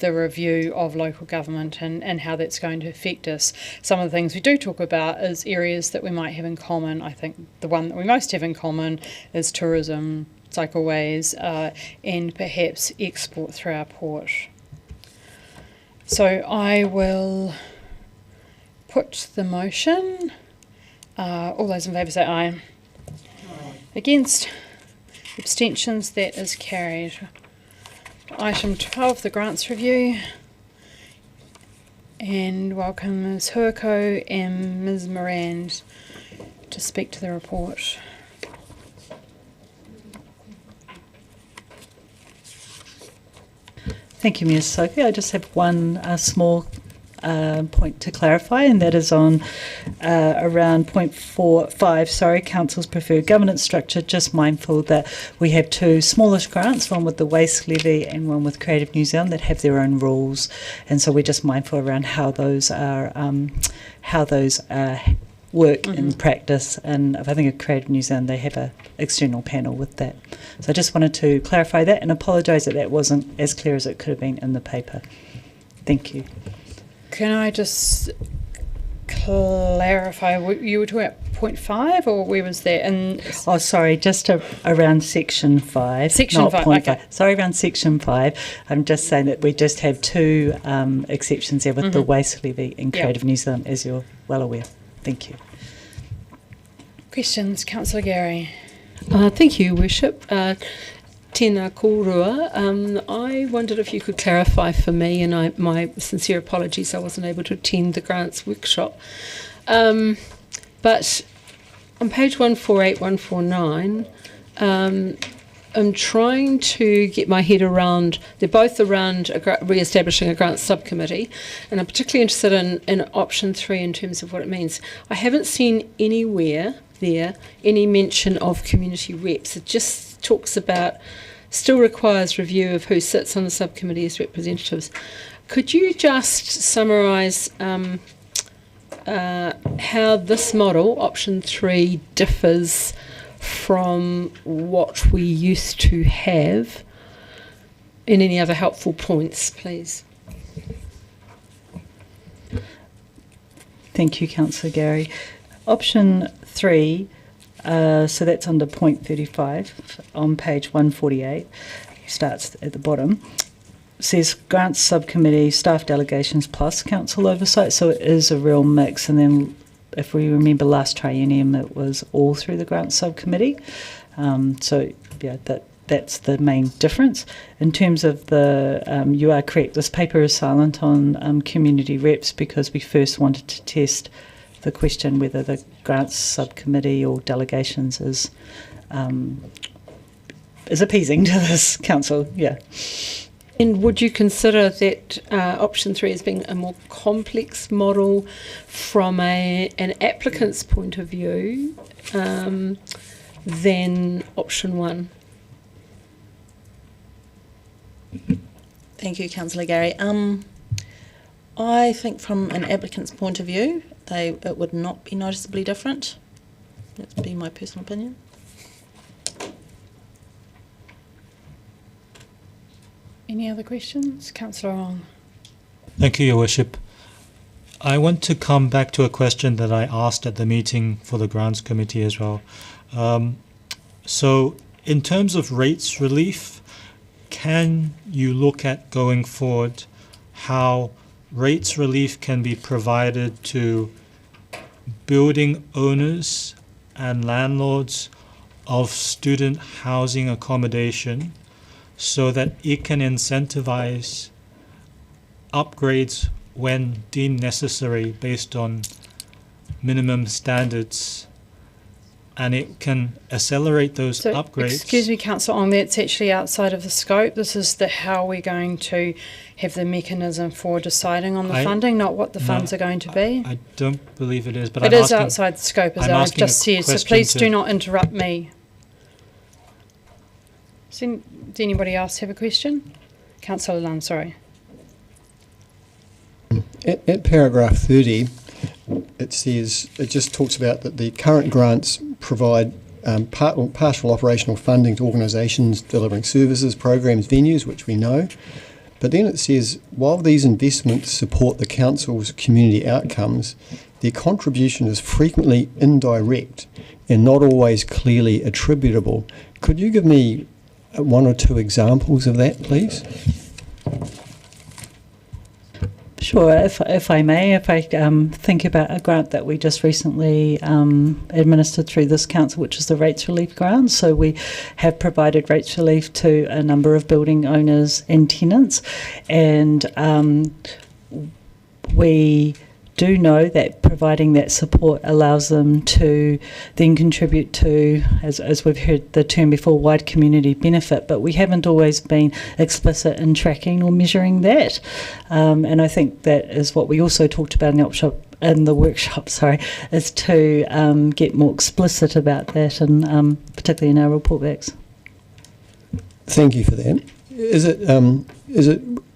review of local government and how that's going to affect us. Some of the things we do talk about is areas that we might have in common. I think the one that we most have in common is tourism, cycleways, and perhaps export through our port. So I will put the motion. All those in favour say aye. Against? Abstentions? That is carried. Item 12, the grants review. And welcome Ms Huako and Ms Moran to speak to the report. Thank you, Ms Sophie. I just have one small point to clarify, and that is on around point 4.5, Council's preferred governance structure. Just mindful that we have two smallish grants, one with the Waste Levy and one with Creative New Zealand, that have their own rules, and so we're just mindful around how those are work in practice. And if I think of Creative New Zealand, they have an external panel with that. So I just wanted to clarify that and apologise that wasn't as clear as it could have been in the paper. Thank you. Can I just clarify, you were talking about 0.5, or where was that? And oh, sorry, just around section 5. Section 5, okay. Sorry, around section 5. I'm just saying that we just have two exceptions there with the Waste Levy and Creative New Zealand, as you're well aware. Thank you. Questions? Councillor Gary. Thank you, Worship. Tēnā kōrua. I wondered if you could clarify for me, and my sincere apologies, I wasn't able to attend the grants workshop. But on page 148, 149, I'm trying to get my head around, they're both around re-establishing a grants subcommittee, and I'm particularly interested in option 3 in terms of what it means. I haven't seen anywhere there any mention of community reps. It just talks about still requires review of who sits on the subcommittee as representatives. Could you just summarise how this model, option 3, differs from what we used to have, and any other helpful points, please. Thank you, Councillor Gary. Option 3, so that's under point 35 on page 148, starts at the bottom, says grants subcommittee, staff delegations plus council oversight, so it is a real mix. And then if we remember last triennium, it was all through the grants subcommittee. So yeah, that's the main difference. In terms of the, you are correct, this paper is silent on community reps because we first wanted to test the question whether the grants subcommittee or delegations is appeasing to this council, yeah. And would you consider that option 3 as being a more complex model from an applicant's point of view than option 1? Thank you, Councillor Gary. I think from an applicant's point of view, it would not be noticeably different. That's be my personal opinion. Any other questions? Councillor Ong. Thank you, Your Worship. I want to come back to a question that I asked at the meeting for the Grants Committee as well. So in terms of rates relief, can you look at going forward how rates relief can be provided to building owners and landlords of student housing accommodation so that it can incentivize upgrades when deemed necessary based on minimum standards, and it can accelerate those upgrades? Excuse me, Councillor Ong, that's actually outside of the scope. This is how we're going to have the mechanism for deciding on the funding, not what the funds are going to be. I don't believe it is, but it is outside the scope, as I've just said, so please do not interrupt me. Does anybody else have a question? Councillor Lunn, sorry. At paragraph 30, it just talks about that the current grants provide partial operational funding to organisations delivering services, programs, venues, which we know. But then it says, while these investments support the council's community outcomes, their contribution is frequently indirect and not always clearly attributable. Could you give me 1 or 2 examples of that, please? Sure, if I may, if I think about a grant that we just recently administered through this council, which is the rates relief grant. So we have provided rates relief to a number of building owners and tenants, and we do know that providing that support allows them to then contribute to, as we've heard the term before, wide community benefit, but we haven't always been explicit in tracking or measuring that. And I think that is what we also talked about in the workshop, is to get more explicit about that, and particularly in our report backs. Thank you for that.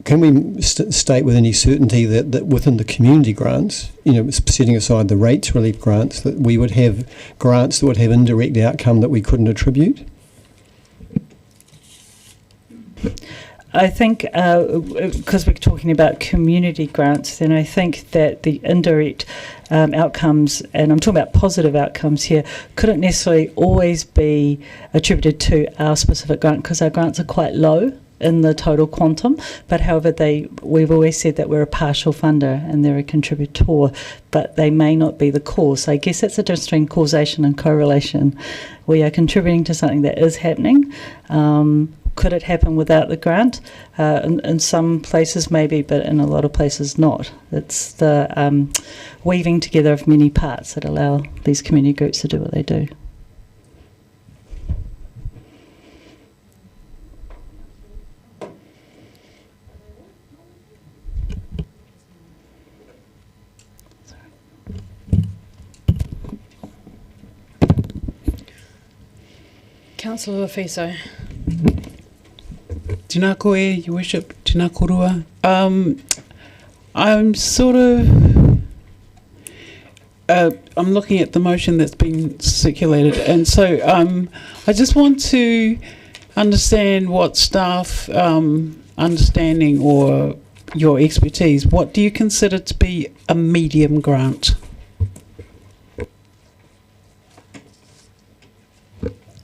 Can we state with any certainty that within the community grants, setting aside the rates relief grants, that we would have grants that would have indirect outcome that we couldn't attribute? I think, because we're talking about community grants, then I think that the indirect outcomes, and I'm talking about positive outcomes here, couldn't necessarily always be attributed to our specific grant, because our grants are quite low in the total quantum, but however we've always said that we're a partial funder and they're a contributor, but they may not be the cause. So I guess that's a difference between causation and correlation. We are contributing to something that is happening. Could it happen without the grant? In some places maybe, but in a lot of places not. It's the weaving together of many parts that allow these community groups to do what they do. Councillor Fiso. Tēnā koe, Your Worship, tēnā korua. I'm sort of I'm looking at the motion that's been circulated, and so I just want to understand what staff understanding or your expertise. What do you consider to be a medium grant?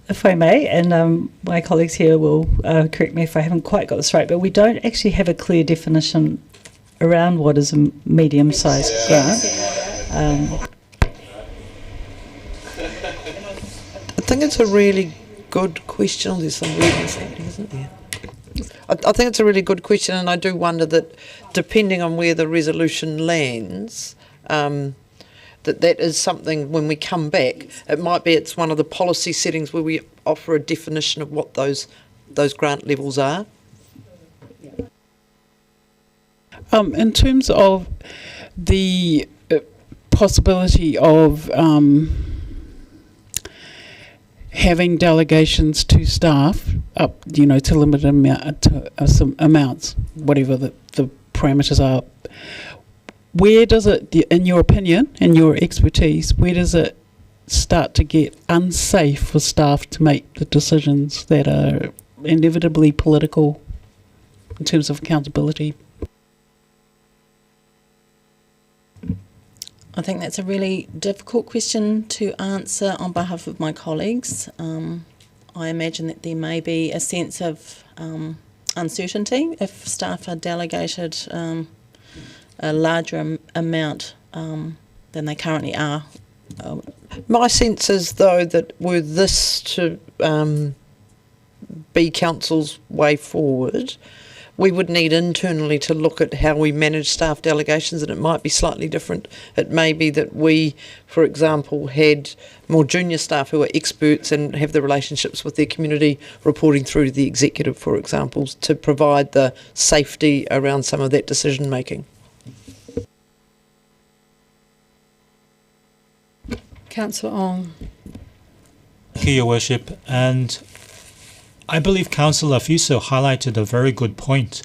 If I may, and my colleagues here will correct me if I haven't quite got this right, but we don't actually have a clear definition around what is a medium-sized grant. I think it's a really good question. Oh, there's some weirdness happening, isn't there? I think it's a really good question, and I do wonder that depending on where the resolution lands, that is something when we come back, it might be it's one of the policy settings where we offer a definition of what those grant levels are. In terms of the possibility of having delegations to staff up, to limited amount, to some amounts, whatever the parameters are, where does it, in your opinion and your expertise, where does it start to get unsafe for staff to make the decisions that are inevitably political in terms of accountability? I think that's a really difficult question to answer on behalf of my colleagues. I imagine that there may be a sense of uncertainty if staff are delegated a larger amount than they currently are. My sense is, though, that were this to be council's way forward, we would need internally to look at how we manage staff delegations, and it might be slightly different. It may be that we, for example, had more junior staff who are experts and have the relationships with their community reporting through to the executive, for example, to provide the safety around some of that decision making. Councillor Ong. Thank you, Your Worship. And I believe Councillor Fuso highlighted a very good point.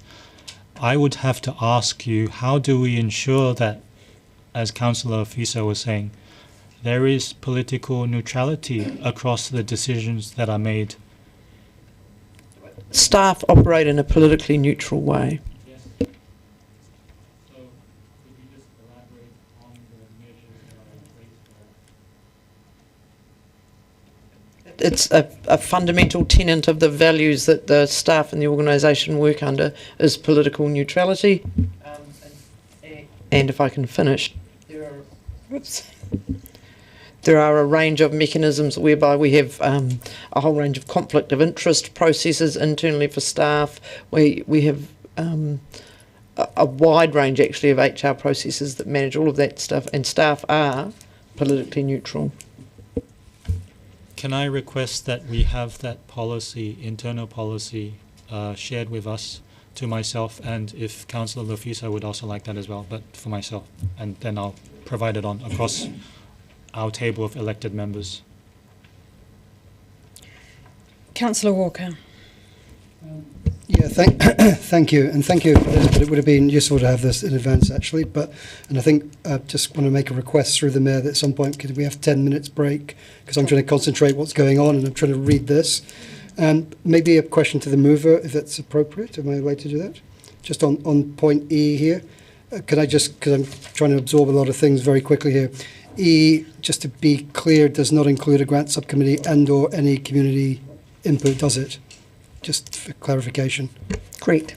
I would have to ask you, how do we ensure that, as Councillor Fuso was saying, there is political neutrality across the decisions that are made? Staff operate in a politically neutral way. It's a fundamental tenet of the values that the staff and the organisation work under is political neutrality. And if I can finish, there are a range of mechanisms whereby we have a whole range of conflict of interest processes internally for staff. We have a wide range actually of HR processes that manage all of that stuff, and staff are politically neutral. Can I request that we have that policy, internal policy, shared with us, to myself, and if Councillor Lofisa would also like that as well, but for myself, and then I'll provide it on across our table of elected members. Councillor Walker. Yeah, thank you, and thank you for this, but it would have been useful to have this in advance actually, and I think I just want to make a request through the Mayor that at some point could we have 10 minutes break, because I'm trying to concentrate what's going on and I'm trying to read this. And maybe a question to the mover, if that's appropriate. Am I allowed to do that? Just on point E here. Can I just, because I'm trying to absorb a lot of things very quickly here. E, just to be clear, does not include a grant subcommittee and or any community input, does it? Just for clarification. Correct.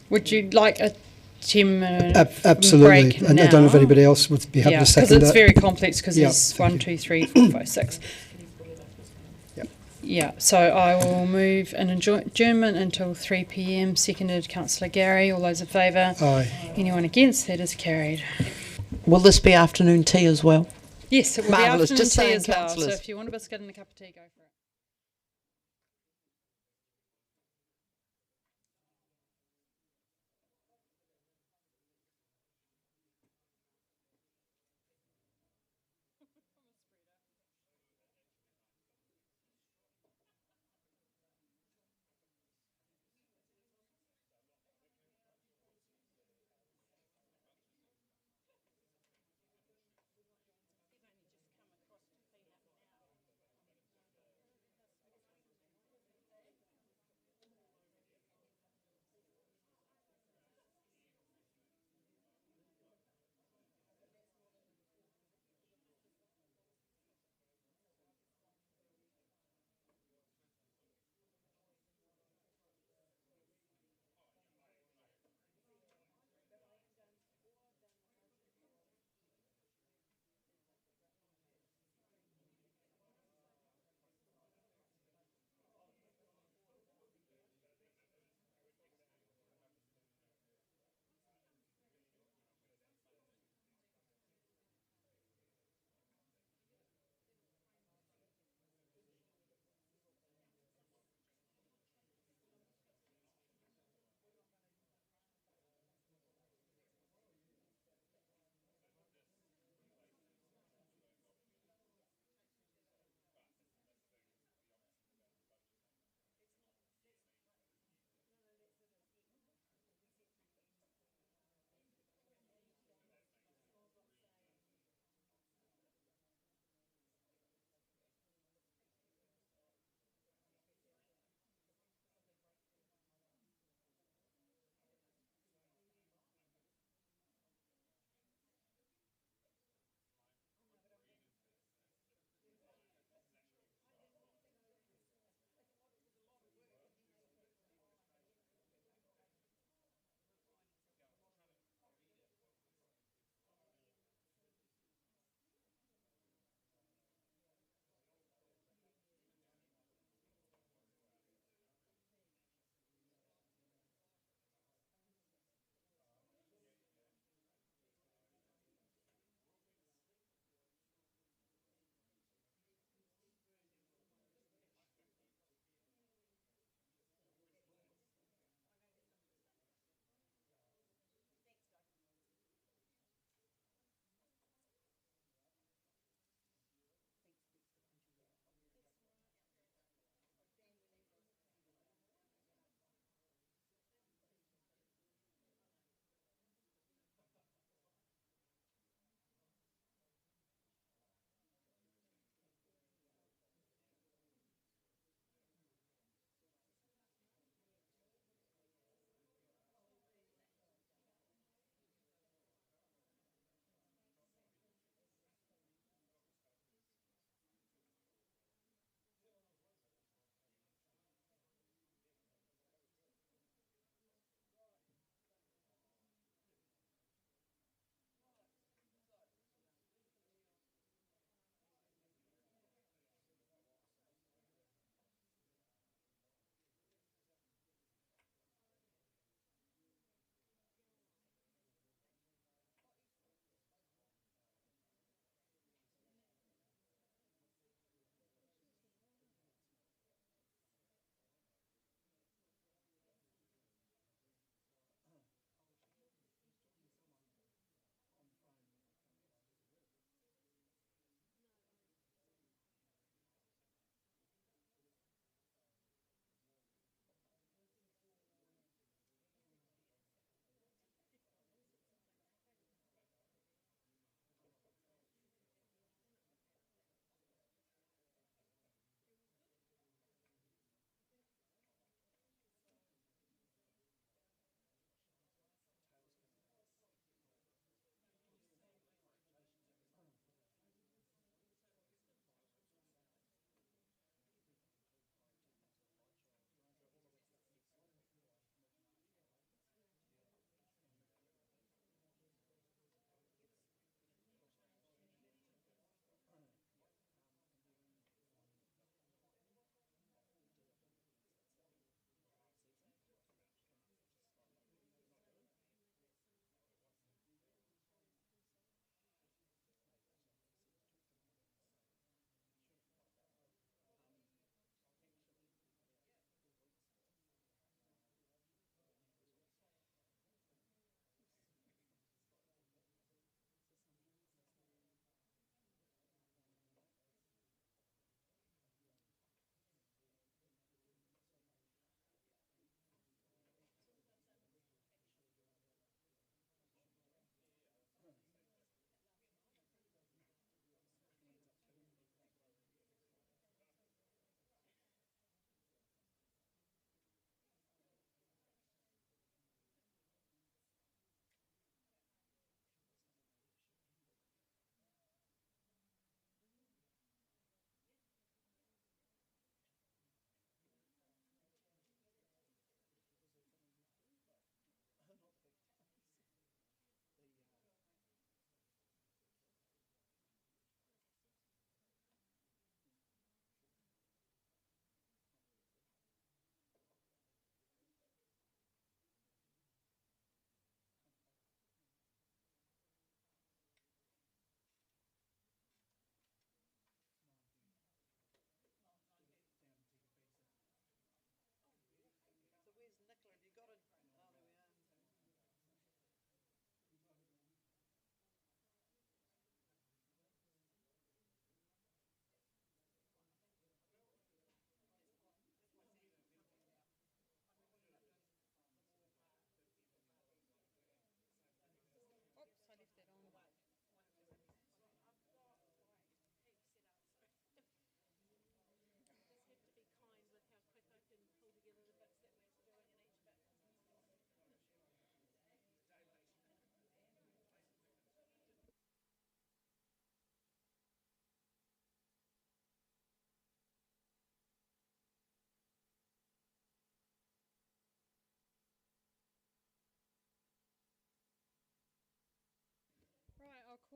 Would you like a 10-minute absolutely. break now? I don't know if anybody else would be happy to second that. Because it's very complex, because there's 1, 2, 3, 4, 5, 6. Yeah, so I will move an adjournment until 3 p.m. Seconded, Councillor Gary. All those in favour? Aye. Anyone against? That is carried. Will this be afternoon tea as well? Yes, it will Marvellous. be afternoon Just tea saying, as well. So councillors. if you want a biscuit and a cup of tea, go for it.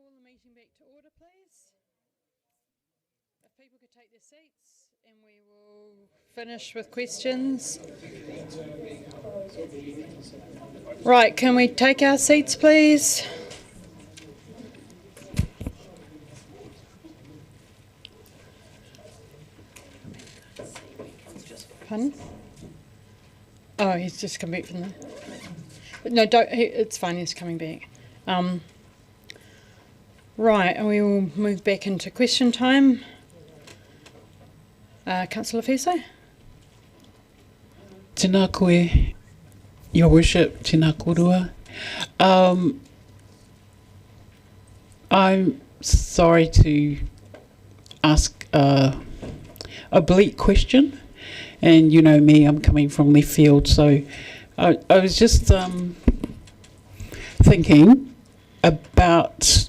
call the meeting back to order, please. If people could take their seats and we will finish with questions. Right, can we take our seats, please? Pardon? Oh, he's just come back from the... No, don't. It's fine, he's coming back. Right, and we will move back into question time. Councillor Fiso? Tēnā koe, Your Worship, tēnā korua. I'm sorry to ask a oblique question, and you know me, I'm coming from left field, so I was just thinking about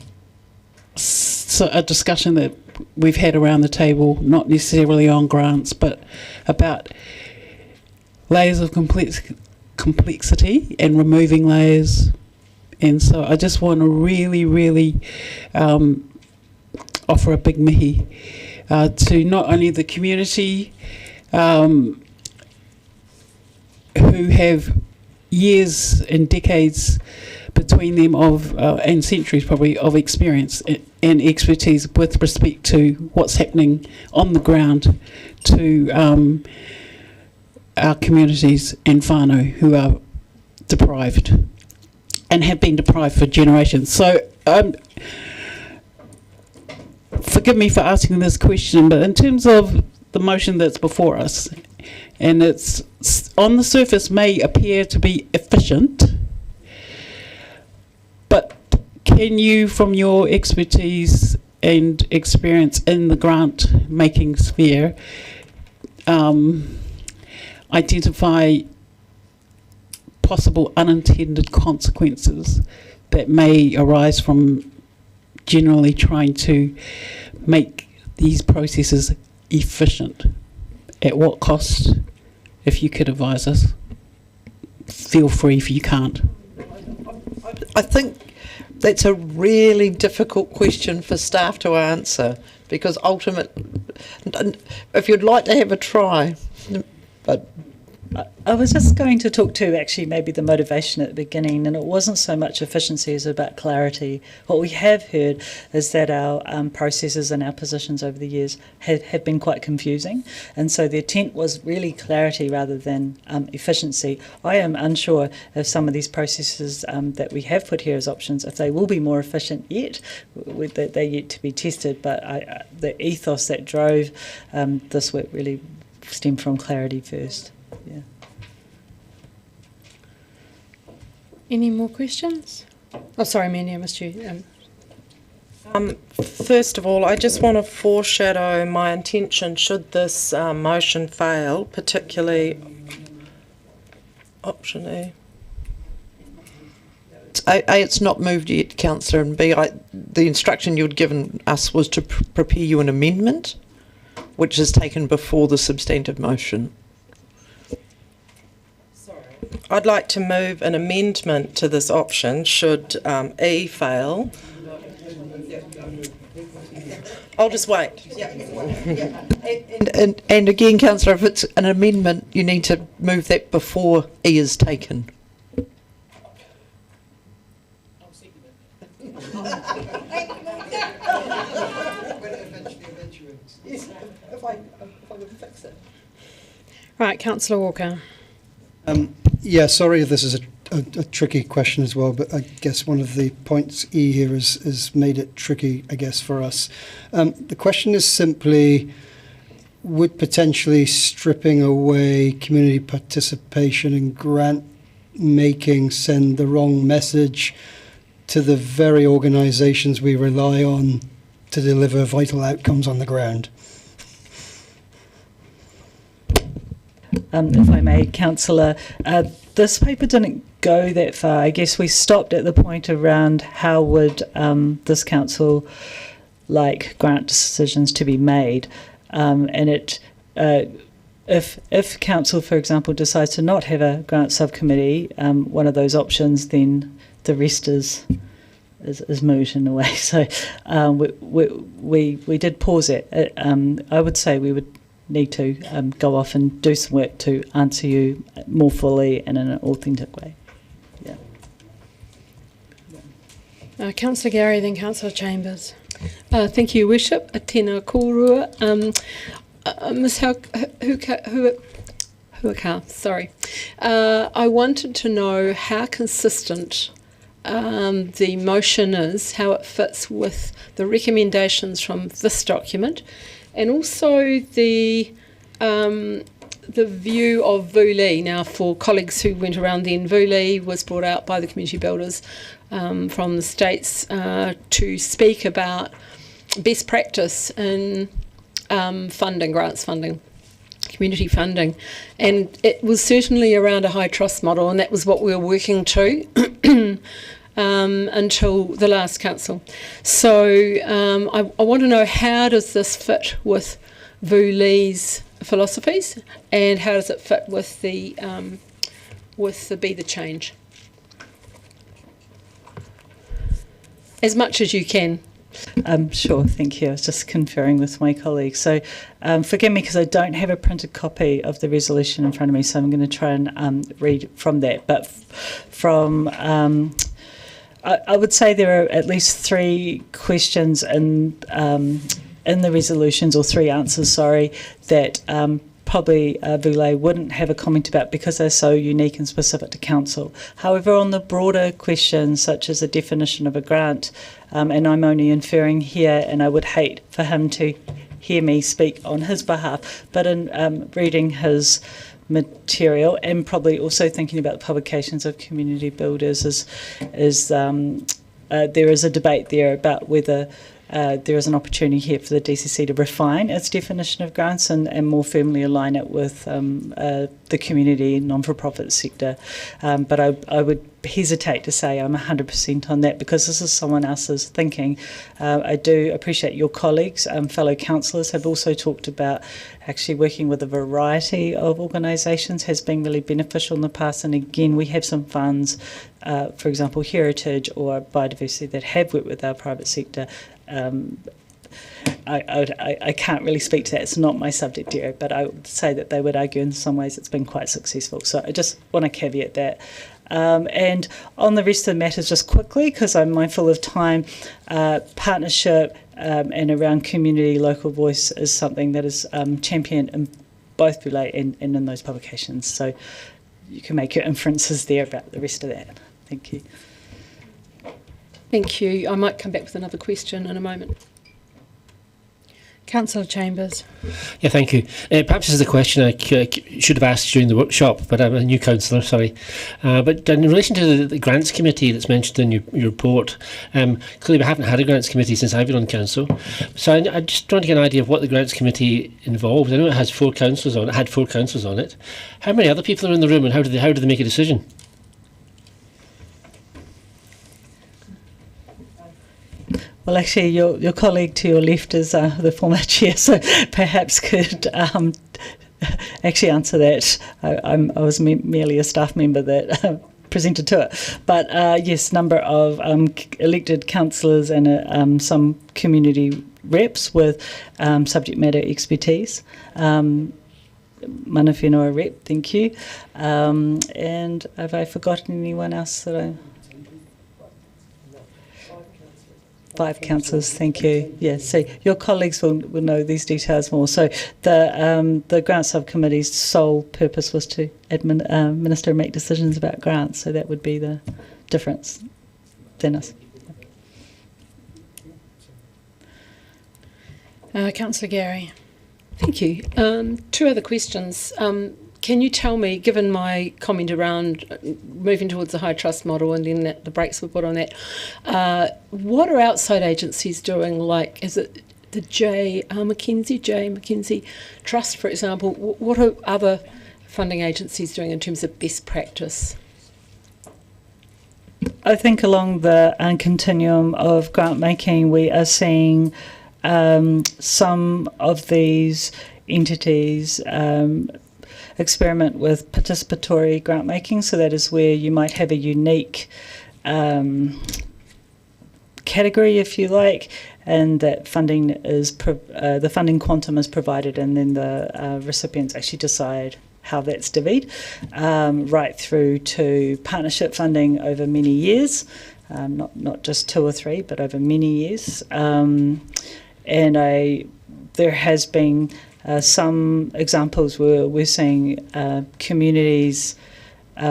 a discussion that we've had around the table, not necessarily on grants, but about layers of complexity and removing layers. And so I just want to really offer a big mihi to not only the community who have years and decades between them of and centuries probably of experience and expertise with respect to what's happening on the ground to our communities and whānau who are deprived and have been deprived for generations. So forgive me for asking this question, but in terms of the motion that's before us, and it's on the surface may appear to be efficient, but can you, from your expertise and experience in the grant making sphere, identify possible unintended consequences that may arise from generally trying to make these processes efficient? At what cost? If you could advise us, feel free if you can't. I think that's a really difficult question for staff to answer, because if you'd like to have a try, but I was just going to talk to actually maybe the motivation at the beginning, and it wasn't so much efficiency as about clarity. What we have heard is that our processes and our positions over the years have been quite confusing, and so the intent was really clarity rather than efficiency. I am unsure if some of these processes that we have put here as options, if they will be more efficient yet. They're yet to be tested, but the ethos that drove this work really stemmed from clarity first. Yeah. Any more questions? Oh, sorry, Mandy, I missed you. First of all, I just want to foreshadow my intention should this motion fail, particularly option E. A, it's not moved yet, Councillor, and B, the instruction you'd given us was to prepare you an amendment, which is taken before the substantive motion. I'd like to move an amendment to this option should E fail. I'll just wait. And again, Councillor, if it's an amendment, you need to move that before E is taken. Right, Councillor Walker. Yeah, sorry if this is a tricky question as well, but I guess one of the points E here has made it tricky, I guess, for us. The question is simply, would potentially stripping away community participation and grant making send the wrong message to the very organisations we rely on to deliver vital outcomes on the ground? If I may, Councillor, this paper didn't go that far. I guess we stopped at the point around how would this council like grant decisions to be made, and it if council, for example, decides to not have a grant subcommittee, one of those options, then the rest is is moot in a way. So we did pause it. I would say we would need to go off and do some work to answer you more fully and in an authentic way. Councillor Gary, then Councillor Chambers. Thank you, Worship. Tēnā kōrua. Ms. Huaka, sorry. I wanted to know how consistent the motion is, how it fits with the recommendations from this document, and also the view of Vuli. Now, for colleagues who went around then, Vuli was brought out by the community builders from the States to speak about best practice in funding, grants funding, community funding. And it was certainly around a high trust model, and that was what we were working to until the last council. So I want to know, how does this fit with Vuli's philosophies, and how does it fit with the Be the Change? As much as you can. Sure, thank you. I was just conferring with my colleagues. So forgive me because I don't have a printed copy of the resolution in front of me, so I'm going to try and read from that. But from, I would say there are at least 3 questions in the resolutions, or 3 answers, sorry, that probably Vule wouldn't have a comment about because they're so unique and specific to council. However, on the broader questions, such as the definition of a grant, and I'm only inferring here, and I would hate for him to hear me speak on his behalf, but in reading his material and probably also thinking about the publications of community builders, there is a debate there about whether there is an opportunity here for the DCC to refine its definition of grants and more firmly align it with the community non-for-profit sector. But I would hesitate to say I'm 100% on that because this is someone else's thinking. I do appreciate your colleagues, fellow councillors have also talked about actually working with a variety of organisations has been really beneficial in the past. And again, we have some funds, for example, Heritage or Biodiversity, that have worked with our private sector. I can't really speak to that. It's not my subject area, but I would say that they would argue in some ways it's been quite successful. So I just want to caveat that. And on the rest of the matters, just quickly, because I'm mindful of time, partnership and around community local voice is something that is championed in both Vule and in those publications. So you can make your inferences there about the rest of that. Thank you. Thank you. I might come back with another question in a moment. Councillor Chambers. Yeah, thank you. Perhaps this is a question I should have asked during the workshop, but I'm a new councillor, sorry. But in relation to the grants committee that's mentioned in your report, clearly we haven't had a grants committee since I've been on council. So I just trying to get an idea of what the grants committee involves. I know it has 4 councillors on it, had 4 councillors on it. How many other people are in the room, and how do they make a decision? Well, actually, your colleague to your left is the former chair, so perhaps could actually answer that. I was merely a staff member that presented to it. But yes, number of elected councillors and some community reps with subject matter expertise. Mana whenua rep, thank you. And have I forgotten anyone else that I... 5 councillors, thank you. Yes, so your colleagues will know these details more. So the grant subcommittee's sole purpose was to administer and make decisions about grants, so that would be the difference. Dennis. Councillor Gary. Thank you. 2 other questions. Can you tell me, given my comment around moving towards the high trust model and then the brakes were put on that, what are outside agencies doing? Like, is it the J. Mackenzie Trust, for example? What are other funding agencies doing in terms of best practice? I think along the continuum of grant making, we are seeing some of these entities experiment with participatory grant making, so that is where you might have a unique category, if you like, and that funding is the funding quantum is provided, and then the recipients actually decide how that's divvied, right through to partnership funding over many years, not just 2 or 3, but over many years. There has been some examples where we're seeing communities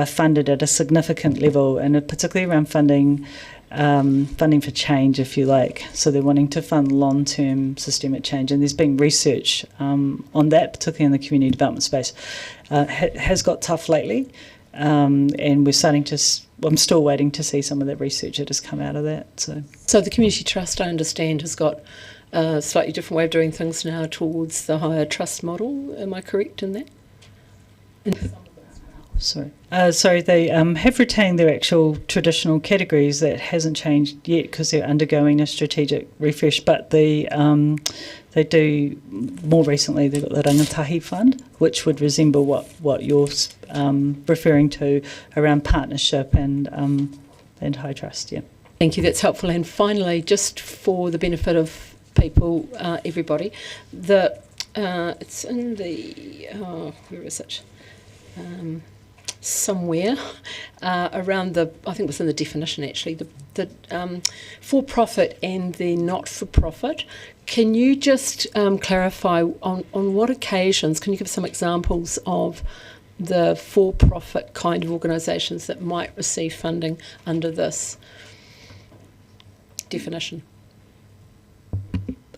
funded at a significant level, and particularly around funding for change, if you like. So they're wanting to fund long-term systemic change, and there's been research on that, particularly in the community development space. Has got tough lately, and we're starting to. I'm still waiting to see some of that research that has come out of that. So the Community Trust, I understand, has got a slightly different way of doing things now towards the higher trust model. Am I correct in that? Sorry, they have retained their actual traditional categories. That hasn't changed yet because they're undergoing a strategic refresh, but they do, more recently, they've got the Rangatahi Fund, which would resemble what you're referring to around partnership and high trust, yeah. Thank you, that's helpful. And finally, just for the benefit of people, everybody, it's in the, where is it? Somewhere around I think it was in the definition actually, the for-profit and the not-for-profit. Can you just clarify on what occasions, can you give some examples of the for-profit kind of organisations that might receive funding under this definition?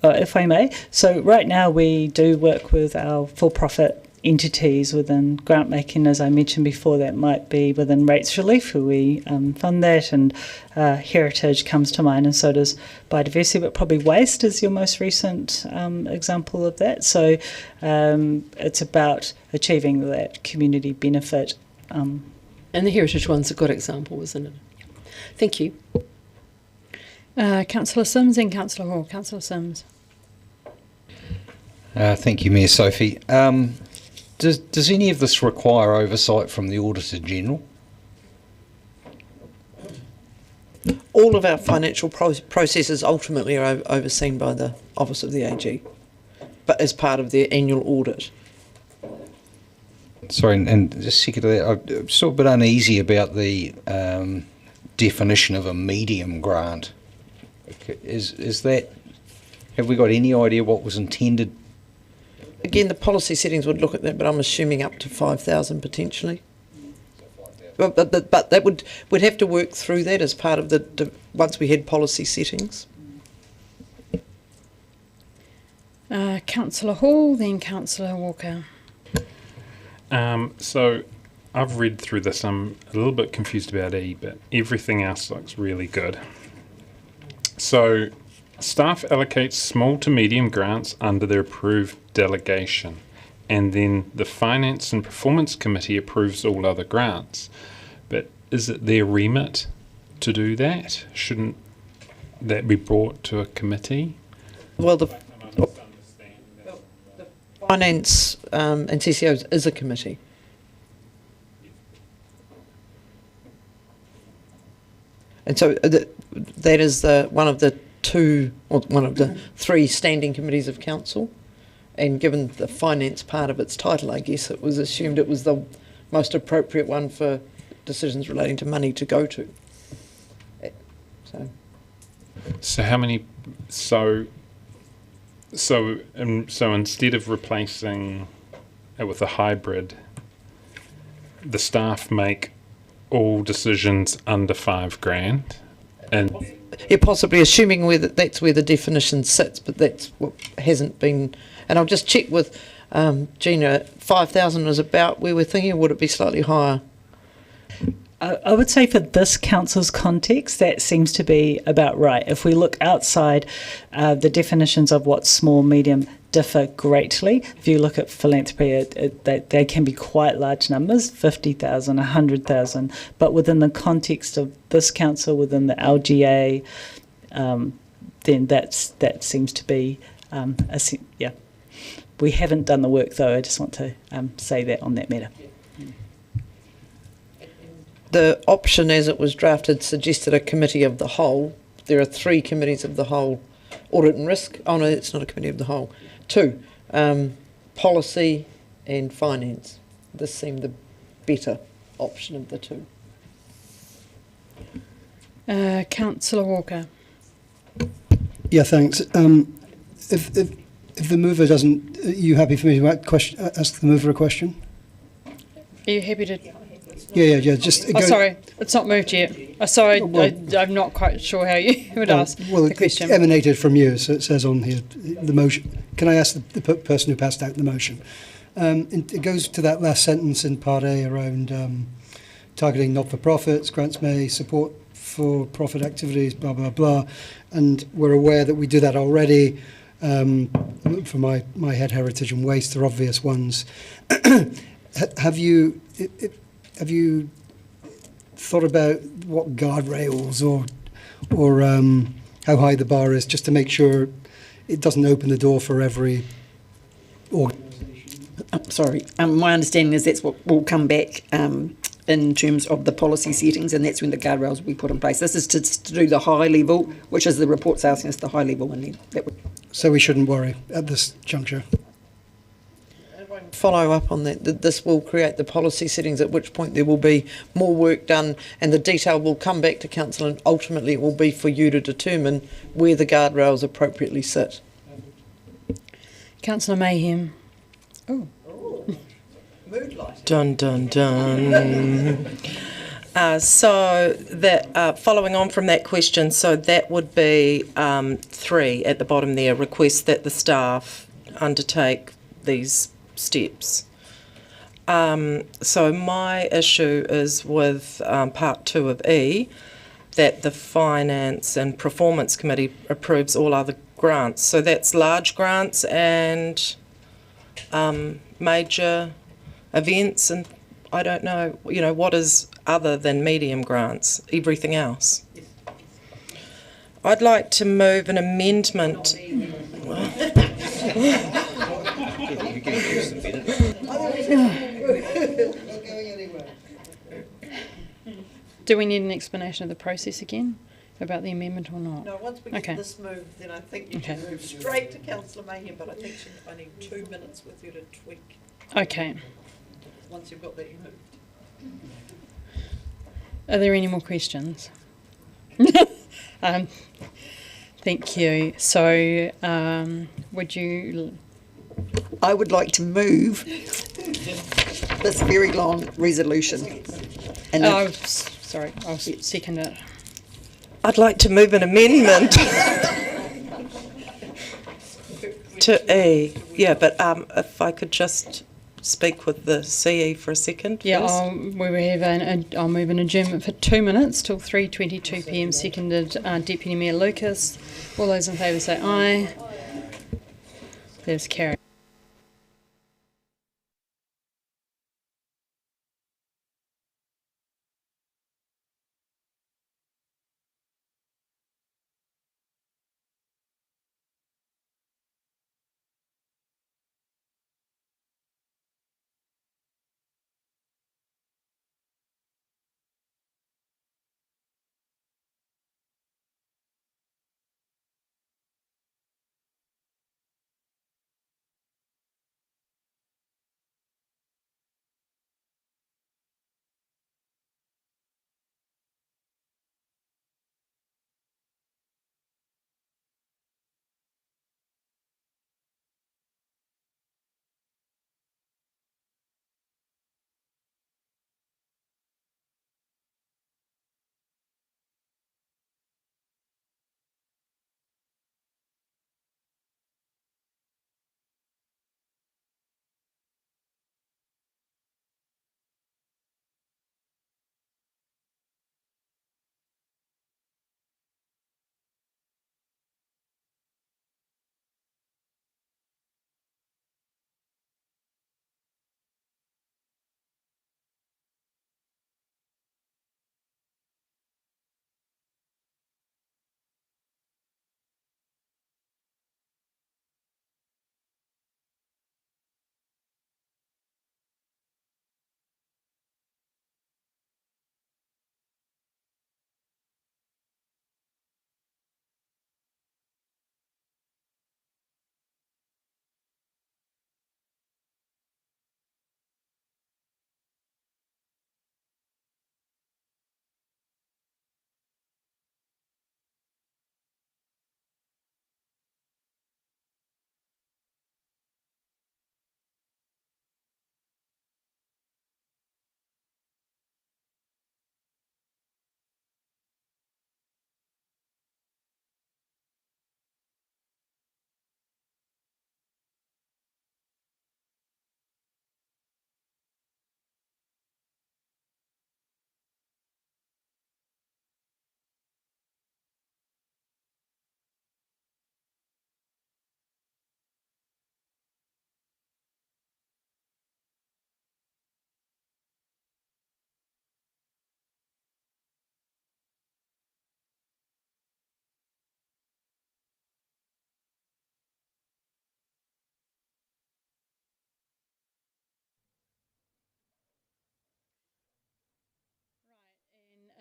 If I may. So right now we do work with our for-profit entities within grant making, as I mentioned before. That might be within rates relief, where we fund that, and heritage comes to mind, and so does biodiversity, but probably waste is your most recent example of that. So it's about achieving that community benefit. And the heritage one's a good example, isn't it? Thank you. Councillor Sims and Councillor Hall. Councillor Sims. Thank you, Mayor Sophie. Does any of this require oversight from the Auditor General? All of our financial processes ultimately are overseen by the Office of the AG, but as part of their annual audit. Sorry, and just second to that, I'm still a bit uneasy about the definition of a medium grant. Is that, have we got any idea what was intended? Again, the policy settings would look at that, but I'm assuming up to 5,000 potentially. But that we'd have to work through that as part of the once we had policy settings. Councillor Hall, then Councillor Walker. So I've read through this. I'm a little bit confused about E, but everything else looks really good. So staff allocates small to medium grants under their approved delegation, and then the Finance and Performance Committee approves all other grants. But is it their remit to do that? Shouldn't that be brought to a committee? Well, the Finance and CCOs is a committee. And so that is one of the 3 standing committees of council, and given the finance part of its title, I guess it was assumed it was the most appropriate one for decisions relating to money to go to. So how many? So instead of replacing it with a hybrid, the staff make all decisions under $5,000, and possibly assuming that's where the definition sits, but that's what hasn't been. And I'll just check with Gina. 5,000 is about where we're thinking, or would it be slightly higher? I would say for this council's context, that seems to be about right. If we look outside, the definitions of what's small, medium differ greatly. If you look at philanthropy, they can be quite large numbers, 50,000, 100,000. But within the context of this council, within the LGA, then that seems to be, yeah. We haven't done the work, though. I just want to say that on that matter. The option as it was drafted suggested a committee of the whole. there are 3 committees of the whole, audit and risk. Oh no, it's not a committee of the whole. 2, policy and finance. This seemed the better option of the 2. Councillor Walker. Yeah, thanks. If the mover doesn't, are you happy for me to ask the mover a question? Are you happy to? Yeah. Just. Sorry, it's not moved yet. Sorry, I'm not quite sure how you would ask the question. It emanated from you, so it says on here the motion. Can I ask the person who passed out the motion? It goes to that last sentence in Part A around targeting not-for-profits, grants may support for-profit activities, blah, blah, blah. And we're aware that we do that already. For my head, heritage and waste are obvious ones. Have you thought about what guardrails or how high the bar is, just to make sure it doesn't open the door for every Sorry, my understanding is that's what will come back in terms of the policy settings, and that's when the guardrails will be put in place. This is to do the high level, which is the report's asking us the high level, and then that would. So we shouldn't worry at this juncture. Follow up on that this will create the policy settings, at which point there will be more work done and the detail will come back to council, and ultimately it will be for you to determine where the guardrails appropriately sit. Councillor Mayhem. Oh. Mood light. Dun dun dun. So that following on from that question, so that would be 3 at the bottom there. Request that the staff undertake these steps. So my issue is with part 2 of E, that the Finance and Performance Committee approves all other grants. So that's large grants and major events, and I don't know, what is other than medium grants, everything else. I'd like to move an amendment. Do we need an explanation of the process again about the amendment or not? No, once we get this moved, then I think you can move straight to Councillor Mayhem, but I think I need 2 minutes with you to tweak. Okay. Once you've got that moved. Are there any more questions? Thank you. So, would you? I would like to move this very long resolution. And sorry, I'll second it. I'd like to move an amendment to E. Yeah, but if I could just speak with the CE for a second. Yeah, please. I'll move an adjournment for 2 minutes till 3:22 p.m. Seconded, Deputy Mayor Lucas. All those in favour say aye. There's carried.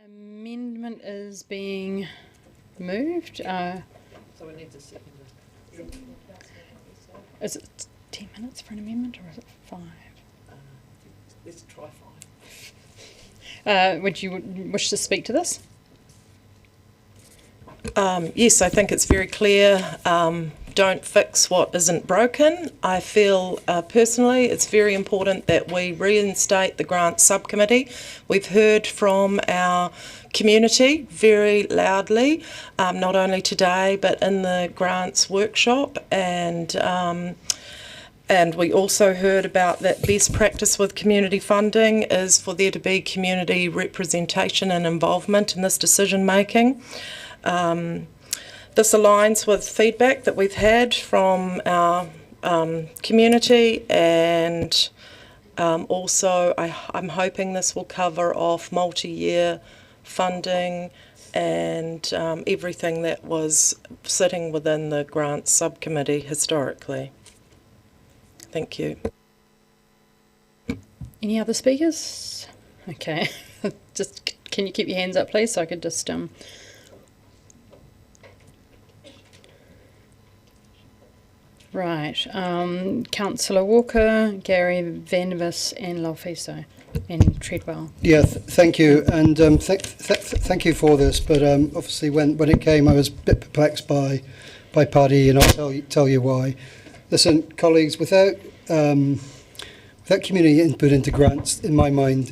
Amendment is being moved. So we need to second it. Is it 10 minutes for an amendment or is it 5? Let's try 5. Would you wish to speak to this? Yes, I think it's very clear. Don't fix what isn't broken. I feel personally it's very important that we reinstate the grants subcommittee. We've heard from our community very loudly, not only today but in the grants workshop, and we also heard about that best practice with community funding is for there to be community representation and involvement in this decision making. This aligns with feedback that we've had from our community, and also I'm hoping this will cover off multi-year funding and everything that was sitting within the grants subcommittee historically. Thank you. Any other speakers? Okay. Just can you keep your hands up, please, so I could just Right. Councillor Walker, Gary Vandervis and Laufiso and Treadwell. Yeah, thank you, and thank you for this. But obviously, when it came, I was a bit perplexed by party, and I'll tell you why. Listen, colleagues, without community input into grants, in my mind,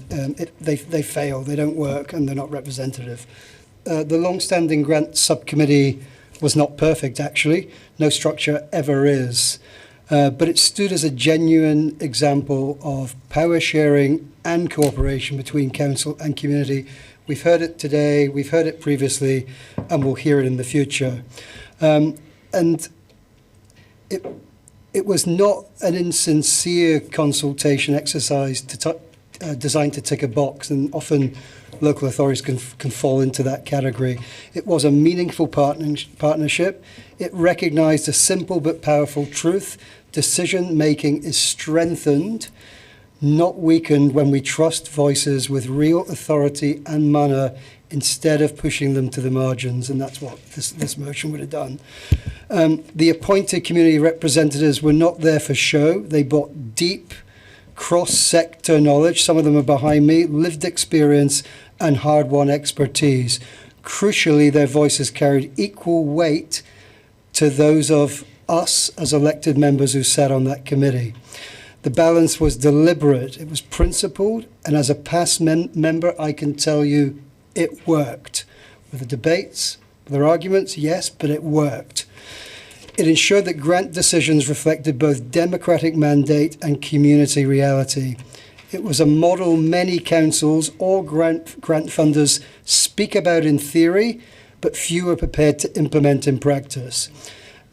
they fail. They don't work, and they're not representative. The long-standing grant subcommittee was not perfect, actually. No structure ever is. But it stood as a genuine example of power sharing and cooperation between council and community. We've heard it today, we've heard it previously, and we'll hear it in the future. And it was not an insincere consultation exercise designed to tick a box, and often local authorities can fall into that category. It was a meaningful partnership. It recognised a simple but powerful truth. Decision making is strengthened, not weakened, when we trust voices with real authority and manner instead of pushing them to the margins, and that's what this motion would have done. The appointed community representatives were not there for show. They brought deep cross-sector knowledge, some of them are behind me, lived experience and hard-won expertise. Crucially, their voices carried equal weight to those of us as elected members who sat on that committee. The balance was deliberate, it was principled, and as a past member, I can tell you it worked. With the debates, with their arguments, yes, but it worked. It ensured that grant decisions reflected both democratic mandate and community reality. It was a model many councils or grant funders speak about in theory, but few are prepared to implement in practice.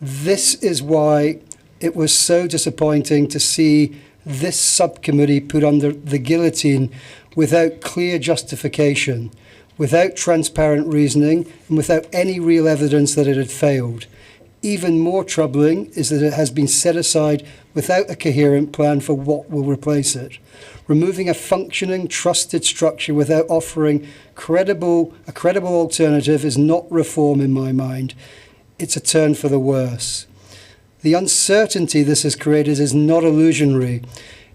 This is why it was so disappointing to see this subcommittee put under the guillotine without clear justification, without transparent reasoning, and without any real evidence that it had failed. Even more troubling is that it has been set aside without a coherent plan for what will replace it. Removing a functioning, trusted structure without offering a credible alternative is not reform in my mind. It's a turn for the worse. The uncertainty this has created is not illusionary.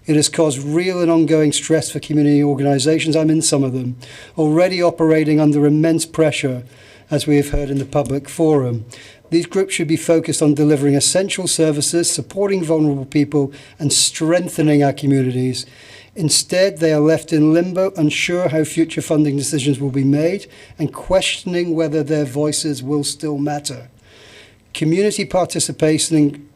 It has caused real and ongoing stress for community organisations. I'm in some of them, already operating under immense pressure, as we have heard in the public forum. These groups should be focused on delivering essential services, supporting vulnerable people, and strengthening our communities. Instead, they are left in limbo, unsure how future funding decisions will be made, and questioning whether their voices will still matter. Community participation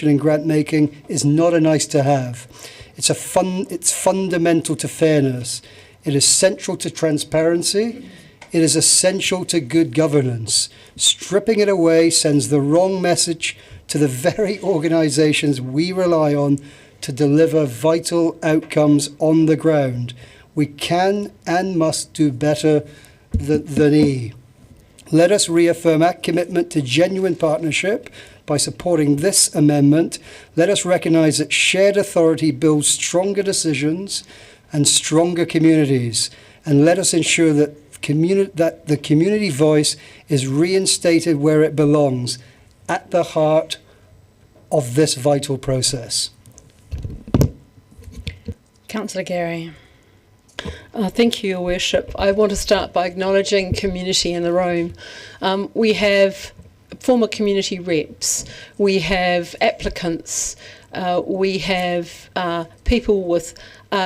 in grant making is not a nice to have. It's fundamental to fairness. It is central to transparency. It is essential to good governance. Stripping it away sends the wrong message to the very organisations we rely on to deliver vital outcomes on the ground. We can and must do better than E. Let us reaffirm our commitment to genuine partnership by supporting this amendment. Let us recognise that shared authority builds stronger decisions and stronger communities. And let us ensure that that the community voice is reinstated where it belongs, at the heart of this vital process. Councillor Gary. Thank you, Your Worship. I want to start by acknowledging community in the room. We have former community reps, we have applicants, we have people with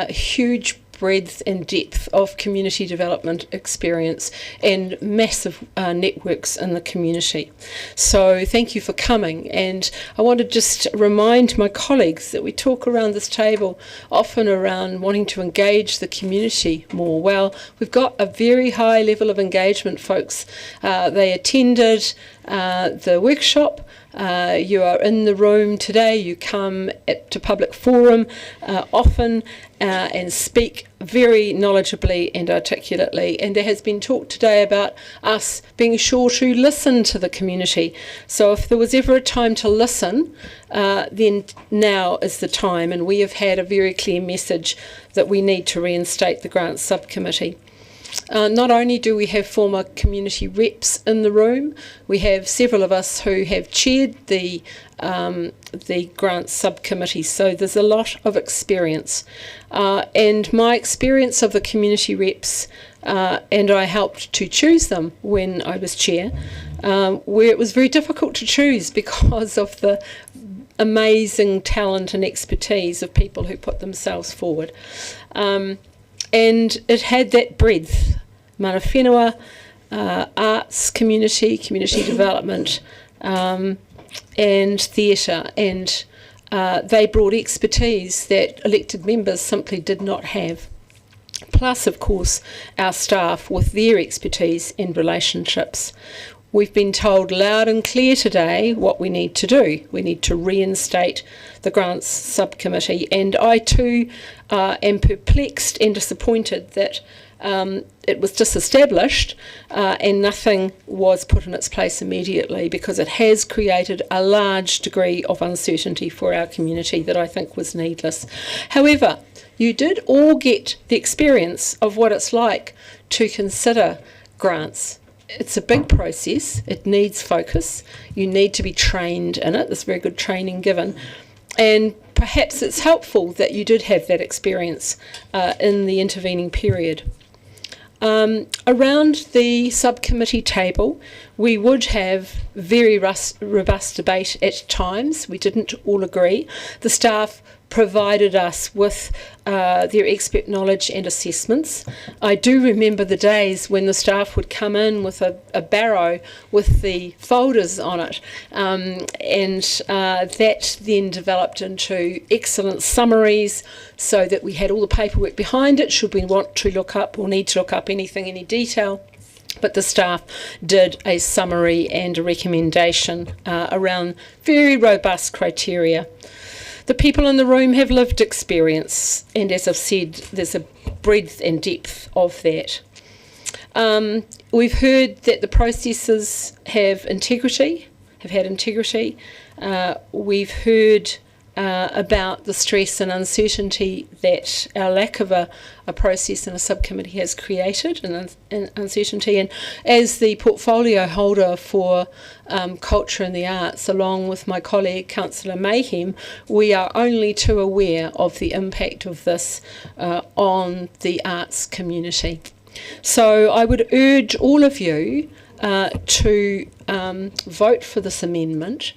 huge breadth and depth of community development experience and massive networks in the community. So thank you for coming, and I want to just remind my colleagues that we talk around this table often around wanting to engage the community more. Well, we've got a very high level of engagement, folks. They attended the workshop. You are in the room today, you come to public forum often and speak very knowledgeably and articulately, and there has been talk today about us being sure to listen to the community. So if there was ever a time to listen, then now is the time, and we have had a very clear message that we need to reinstate the grants subcommittee. Not only do we have former community reps in the room, we have several of us who have chaired the grants subcommittee, so there's a lot of experience. And my experience of the community reps, and I helped to choose them when I was chair, where it was very difficult to choose because of the amazing talent and expertise of people who put themselves forward. And it had that breadth, mana whenua, arts, community development, and theatre, and they brought expertise that elected members simply did not have. Plus, of course, our staff with their expertise and relationships. We've been told loud and clear today what we need to do. We need to reinstate the grants subcommittee, and I too am perplexed and disappointed that it was disestablished and nothing was put in its place immediately, because it has created a large degree of uncertainty for our community that I think was needless. However, you did all get the experience of what it's like to consider grants. It's a big process, it needs focus, you need to be trained in it, there's very good training given, and perhaps it's helpful that you did have that experience in the intervening period. Around the subcommittee table, we would have very robust debate at times. We didn't all agree. The staff provided us with their expert knowledge and assessments. I do remember the days when the staff would come in with a barrow with the folders on it, and that then developed into excellent summaries so that we had all the paperwork behind it should we want to look up or need to look up anything, any detail. But the staff did a summary and a recommendation around very robust criteria. The people in the room have lived experience, and as I've said, there's a breadth and depth of that. We've heard that the processes have had integrity. We've heard about the stress and uncertainty that our lack of a process and a subcommittee has created, and uncertainty. And as the portfolio holder for culture and the arts, along with my colleague Councillor Mayhem, we are only too aware of the impact of this on the arts community. So I would urge all of you to vote for this amendment.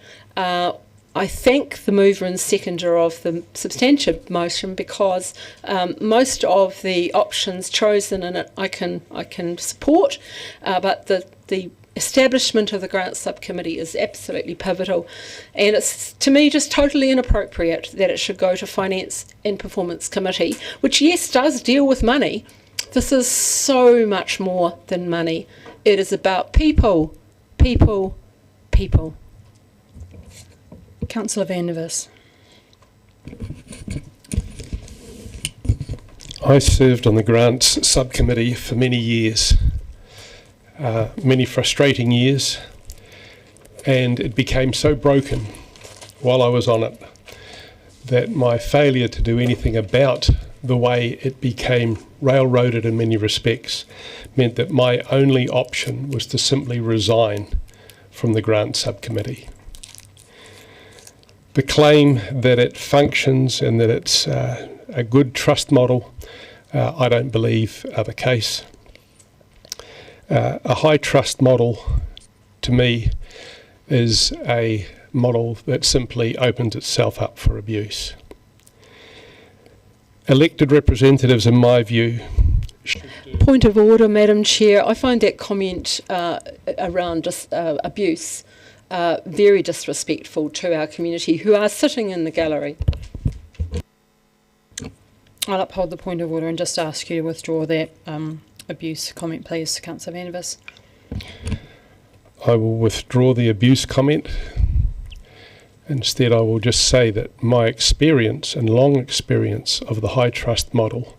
I thank the mover and seconder of the substantive motion, because most of the options chosen in it I can support, but the establishment of the grants subcommittee is absolutely pivotal, and it's to me just totally inappropriate that it should go to Finance and Performance Committee, which yes does deal with money. This is so much more than money. It is about people, people, people. Councillor Van der Vis. I served on the grants subcommittee for many years, many frustrating years, and it became so broken while I was on it that my failure to do anything about the way it became railroaded in many respects meant that my only option was to simply resign from the grant subcommittee. The claim that it functions and that it's a good trust model, I don't believe are the case. A high trust model, to me, is a model that simply opens itself up for abuse. Elected representatives, in my view, Point of order, Madam Chair. I find that comment around abuse very disrespectful to our community who are sitting in the gallery. I'll uphold the point of order and just ask you to withdraw that abuse comment, please, Councillor Vandervis. I will withdraw the abuse comment. Instead, I will just say that my experience and long experience of the high trust model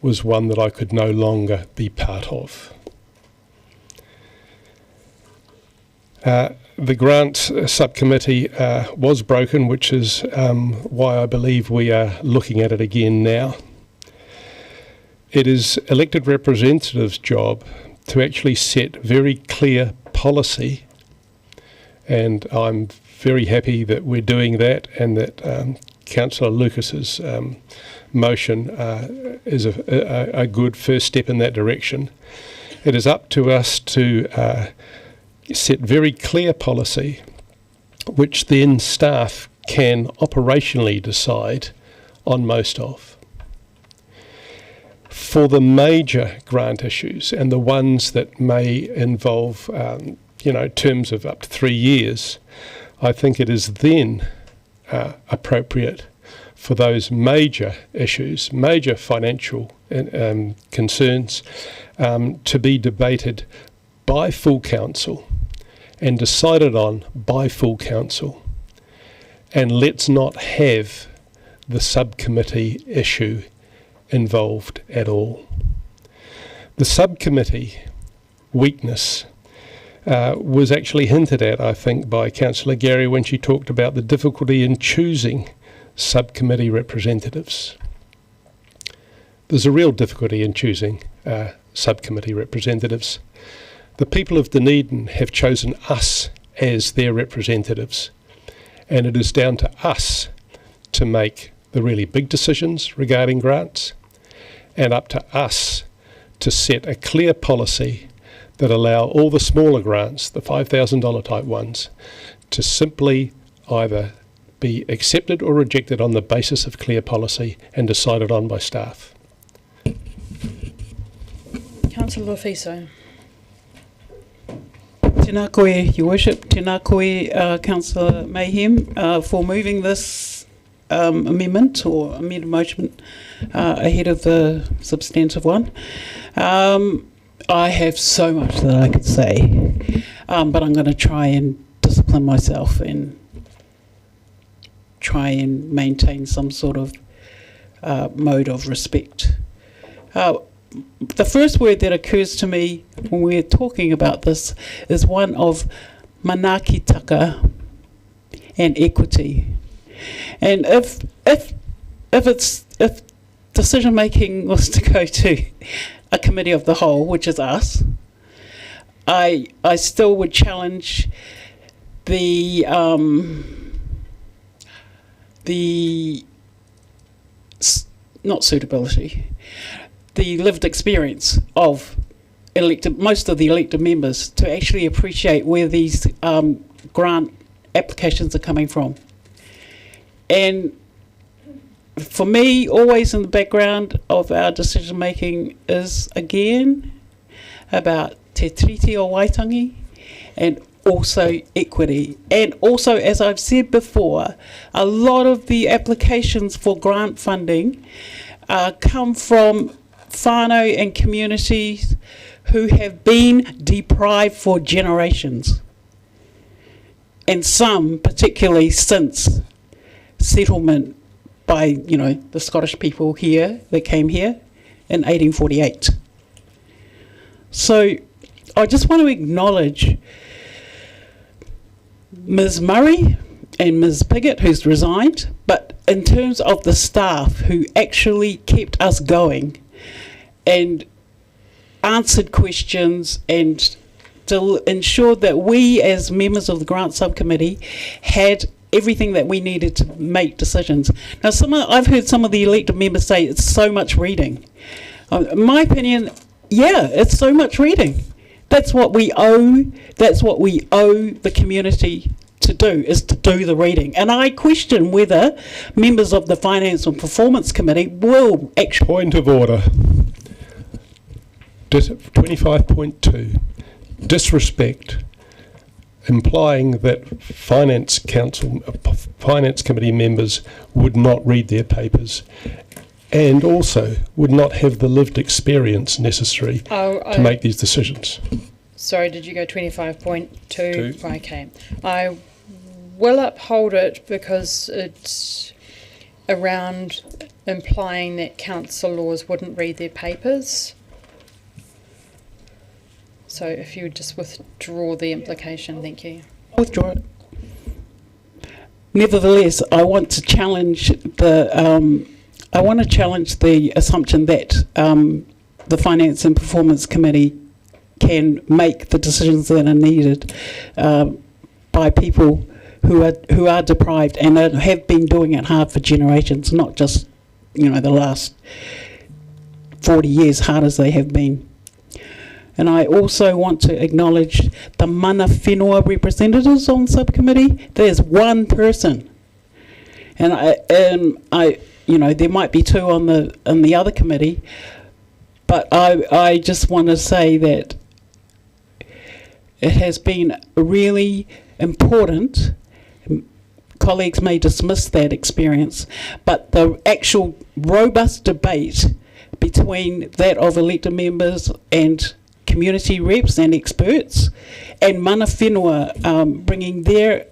was one that I could no longer be part of. The grant subcommittee was broken, which is why I believe we are looking at it again now. It is elected representatives' job to actually set very clear policy, and I'm very happy that we're doing that, and that Councillor Lucas's motion is a good first step in that direction. It is up to us to set very clear policy, which then staff can operationally decide on most of. For the major grant issues and the ones that may involve terms of up to 3 years, I think it is then appropriate for those major issues, major financial concerns, to be debated by full council and decided on by full council. And let's not have the subcommittee issue involved at all. The subcommittee weakness was actually hinted at, I think, by Councillor Gary when she talked about the difficulty in choosing subcommittee representatives. There's a real difficulty in choosing subcommittee representatives. The people of Dunedin have chosen us as their representatives, and it is down to us to make the really big decisions regarding grants, and up to us to set a clear policy that allow all the smaller grants, the $5,000 type ones, to simply either be accepted or rejected on the basis of clear policy and decided on by staff. Councillor Fiso. Tēnā koe, Your Worship. Tēnā koe, Councillor Mayhem, for moving this amendment or amended motion ahead of the substantive one. I have so much that I could say, but I'm going to try and discipline myself and try and maintain some sort of mode of respect. The first word that occurs to me when we're talking about this is one of manaakitaka and equity. And if decision making was to go to a committee of the whole, which is us, I still would challenge the not suitability, the lived experience of most of the elected members to actually appreciate where these grant applications are coming from. And for me, always in the background of our decision making is again about te tiriti o Waitangi and also equity. And also, as I've said before, a lot of the applications for grant funding come from whānau and communities who have been deprived for generations. And some, particularly since settlement by, the Scottish people here that came here in 1848. So I just want to acknowledge Ms. Murray Ms. Piggott, who's resigned, but in terms of the staff who actually kept us going and answered questions and ensured that we as members of the grant subcommittee had everything that we needed to make decisions. Now, I've heard some of the elected members say it's so much reading. In my opinion, yeah, it's so much reading. That's what we owe. That's what we owe the community to do, is to do the reading. And I question whether members of the Finance and Performance Committee will actually... Point of order. 25.2. Disrespect, implying that Finance Committee members would not read their papers and also would not have the lived experience necessary to make these decisions. Sorry, did you go 25.2? Okay. I will uphold it because it's around implying that councillors wouldn't read their papers. So if you would just withdraw the implication, thank you. Withdraw it. Nevertheless, I want to challenge the assumption that the Finance and Performance Committee can make the decisions that are needed by people who are deprived and have been doing it hard for generations, not just the last 40 years, hard as they have been. And I also want to acknowledge the mana whenua representatives on subcommittee. There's one person, and I there might be two on the other committee, but I just want to say that it has been really important. Colleagues may dismiss that experience, but the actual robust debate between that of elected members and community reps and experts, and mana whenua bringing their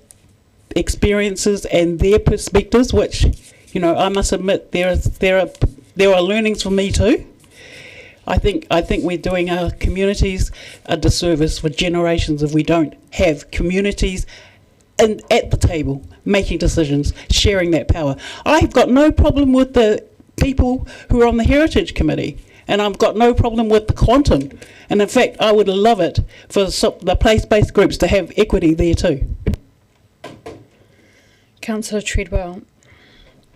experiences and their perspectives, which I must admit there are learnings for me too. I think we're doing our communities a disservice for generations if we don't have communities at the table making decisions, sharing that power. I've got no problem with the people who are on the Heritage Committee, and I've got no problem with the quantum. And in fact, I would love it for the place-based groups to have equity there too. Councillor Treadwell.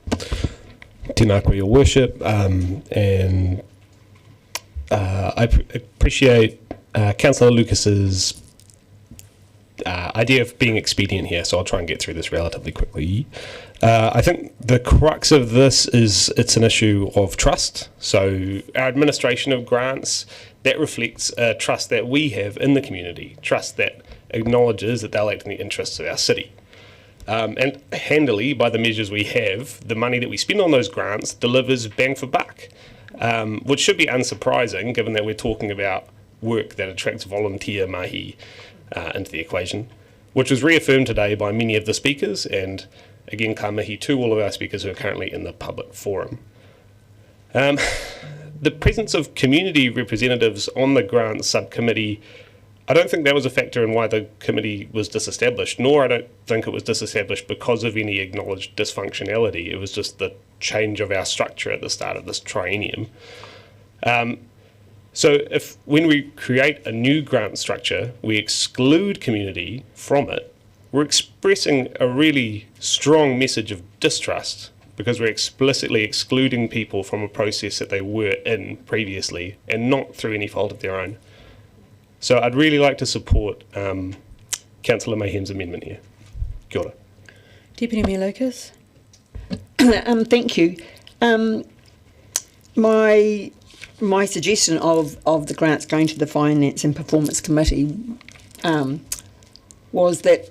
Tēnā koe, Your Worship, and I appreciate Councillor Lucas's idea of being expedient here, so I'll try and get through this relatively quickly. I think the crux of this is it's an issue of trust. So our administration of grants, that reflects a trust that we have in the community, trust that acknowledges that they'll act in the interests of our city. And handily, by the measures we have, the money that we spend on those grants delivers bang for buck, which should be unsurprising given that we're talking about work that attracts volunteer mahi into the equation, which was reaffirmed today by many of the speakers, and again, ka mihi to all of our speakers who are currently in the public forum. The presence of community representatives on the grants subcommittee, I don't think that was a factor in why the committee was disestablished, nor I don't think it was disestablished because of any acknowledged dysfunctionality. It was just the change of our structure at the start of this triennium. So when we create a new grant structure, we exclude community from it, we're expressing a really strong message of distrust because we're explicitly excluding people from a process that they were in previously and not through any fault of their own. So I'd really like to support Councillor Mayhem's amendment here. Kia ora. Deputy Mayor Lucas. Thank you. My suggestion of the grants going to the Finance and Performance Committee was that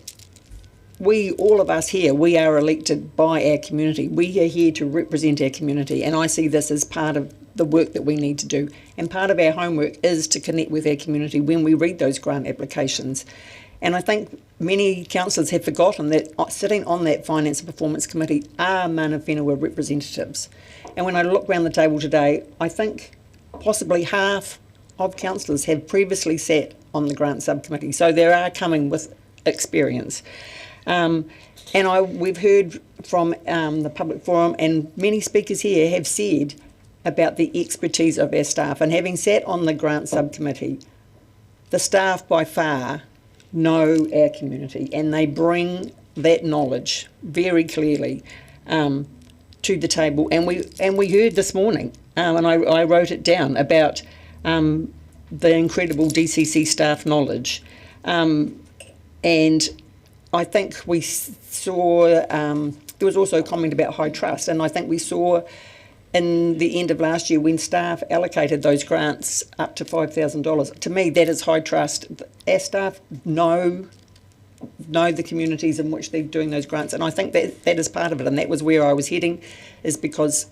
all of us here, we are elected by our community. We are here to represent our community, and I see this as part of the work that we need to do. And part of our homework is to connect with our community when we read those grant applications. And I think many councillors have forgotten that sitting on that Finance and Performance Committee are mana whenua representatives. And when I look around the table today, I think possibly half of councillors have previously sat on the grant subcommittee. So they are coming with experience. And we've heard from the public forum, and many speakers here have said about the expertise of our staff. And having sat on the grant subcommittee, the staff by far know our community, and they bring that knowledge very clearly to the table. And we heard this morning, and I wrote it down, about the incredible DCC staff knowledge. And I think we saw, there was also a comment about high trust, and I think we saw in the end of last year when staff allocated those grants up to $5,000. To me, that is high trust. Our staff know the communities in which they're doing those grants, and I think that is part of it, and that was where I was heading, is because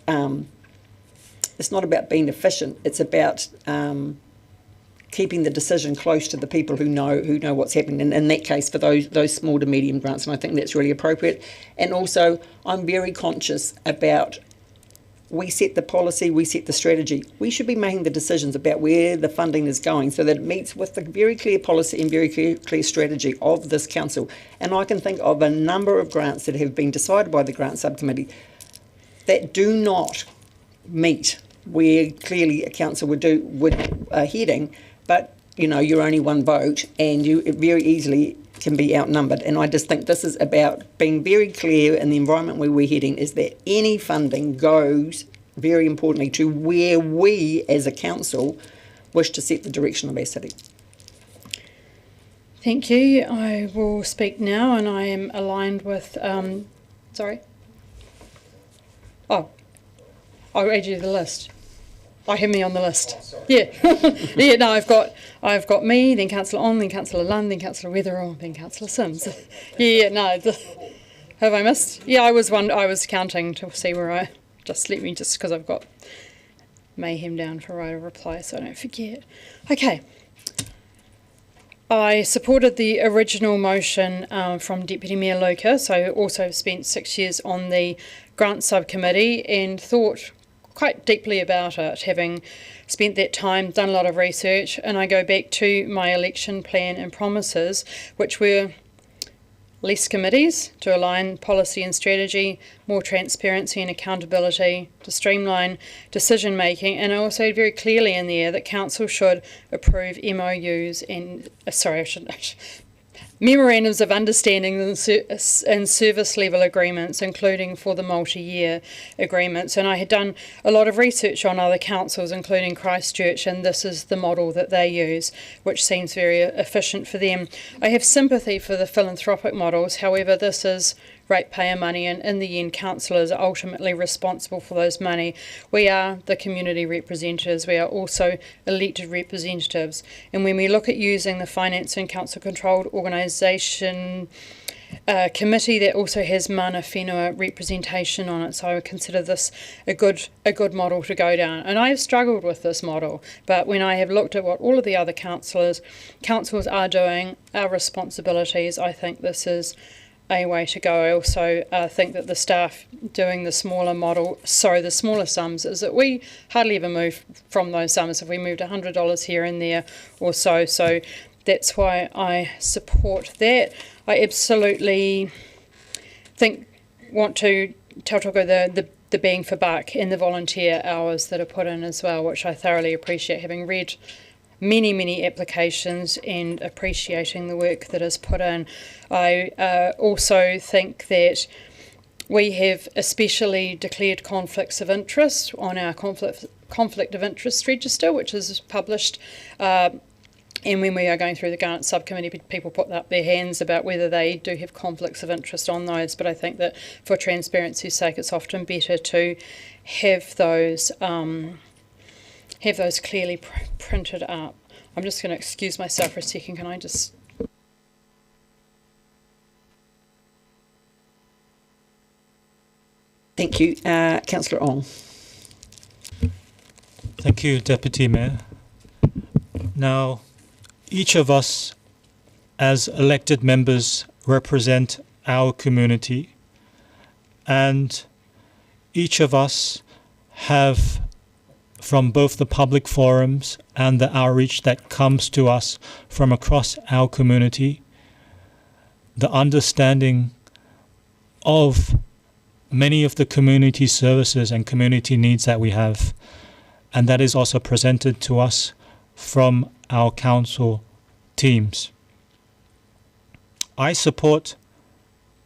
it's not about being efficient, it's about keeping the decision close to the people who know what's happening, and in that case for those small to medium grants, and I think that's really appropriate. And also I'm very conscious about, we set the policy, we set the strategy. We should be making the decisions about where the funding is going so that it meets with the very clear policy and very clear strategy of this council. And I can think of a number of grants that have been decided by the grant subcommittee that do not meet where clearly a council would heading, but you're only one vote and you very easily can be outnumbered. And I just think this is about being very clear in the environment where we're heading, is that any funding goes, very importantly, to where we as a council wish to set the direction of our city. Thank you. I will speak now, and I am aligned with, sorry? Oh, I'll read you the list. I have me on the list. Yeah. Yeah, no, I've got me, then Councillor On, then Councillor Lunn, then Councillor Weatherall, then Councillor Sims. Yeah, no, have I missed? Yeah, I was counting to see where I, just because I've got mayhem down for right of reply so I don't forget. Okay. I supported the original motion from Deputy Mayor Lucas. I also spent 6 years on the grant subcommittee and thought quite deeply about it, having spent that time, done a lot of research, and I go back to my election plan and promises, which were less committees to align policy and strategy, more transparency and accountability, to streamline decision making, and I also had very clearly in there that council should approve MOUs and memorandums of understanding and service level agreements, including for the multi-year agreements. And I had done a lot of research on other councils, including Christchurch, and this is the model that they use, which seems very efficient for them. I have sympathy for the philanthropic models, however, this is ratepayer money, and in the end councillors are ultimately responsible for those money. We are the community representatives, we are also elected representatives, and when we look at using the finance and council controlled organisation committee that also has mana whenua representation on it, so I would consider this a good model to go down. And I have struggled with this model, but when I have looked at what all of the other councils are doing, our responsibilities, I think this is a way to go. I also think that the staff doing the smaller sums, is that we hardly ever move from those sums. If we moved $100 here and there or so that's why I support that. I absolutely want to tautoko the bang for buck and the volunteer hours that are put in as well, which I thoroughly appreciate, having read many applications and appreciating the work that is put in. I also think that we have especially declared conflicts of interest on our conflict of interest register, which is published, and when we are going through the grant subcommittee, people put up their hands about whether they do have conflicts of interest on those, but I think that for transparency's sake it's often better to have those clearly printed up. I'm just going to excuse myself for a second. Can I just... Thank you. Councillor Ong. Thank you, Deputy Mayor. Now, each of us as elected members represent our community, and each of us have, from both the public forums and the outreach that comes to us from across our community, the understanding of many of the community services and community needs that we have, and that is also presented to us from our council teams. I support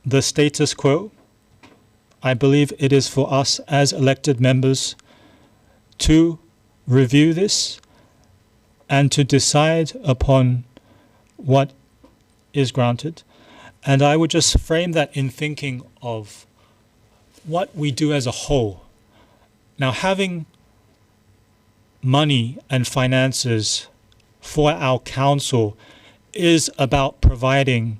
the status quo. I believe it is for us as elected members to review this and to decide upon what is granted. And I would just frame that in thinking of what we do as a whole. Now, having money and finances for our council is about providing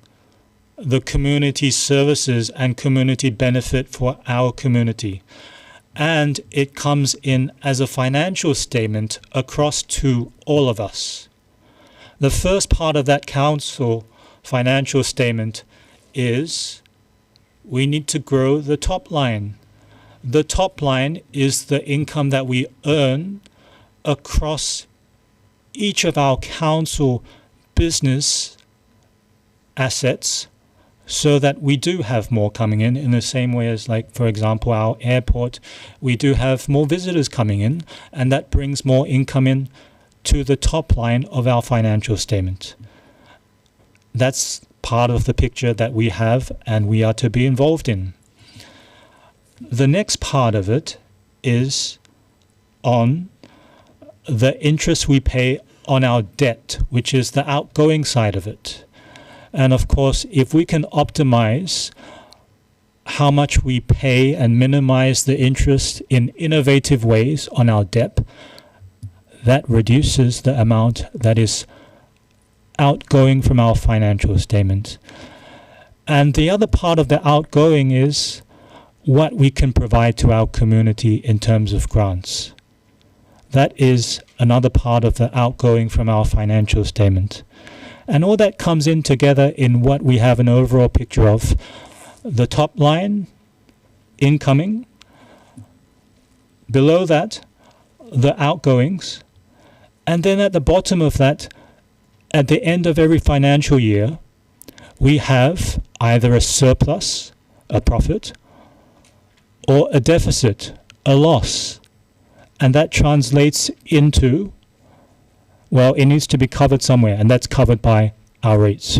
the community services and community benefit for our community. And it comes in as a financial statement across to all of us. The first part of that council financial statement is we need to grow the top line. The top line is the income that we earn across each of our council business assets, so that we do have more coming in the same way as, like, for example, our airport, we do have more visitors coming in, and that brings more income in to the top line of our financial statement. That's part of the picture that we have and we are to be involved in. The next part of it is on the interest we pay on our debt, which is the outgoing side of it. And of course, if we can optimize how much we pay and minimize the interest in innovative ways on our debt, that reduces the amount that is outgoing from our financial statement. And the other part of the outgoing is what we can provide to our community in terms of grants. That is another part of the outgoing from our financial statement. And all that comes in together in what we have an overall picture of. The top line, incoming. Below that, the outgoings. And then at the bottom of that, at the end of every financial year, we have either a surplus, a profit, or a deficit, a loss. And that translates into, well, it needs to be covered somewhere, and that's covered by our rates.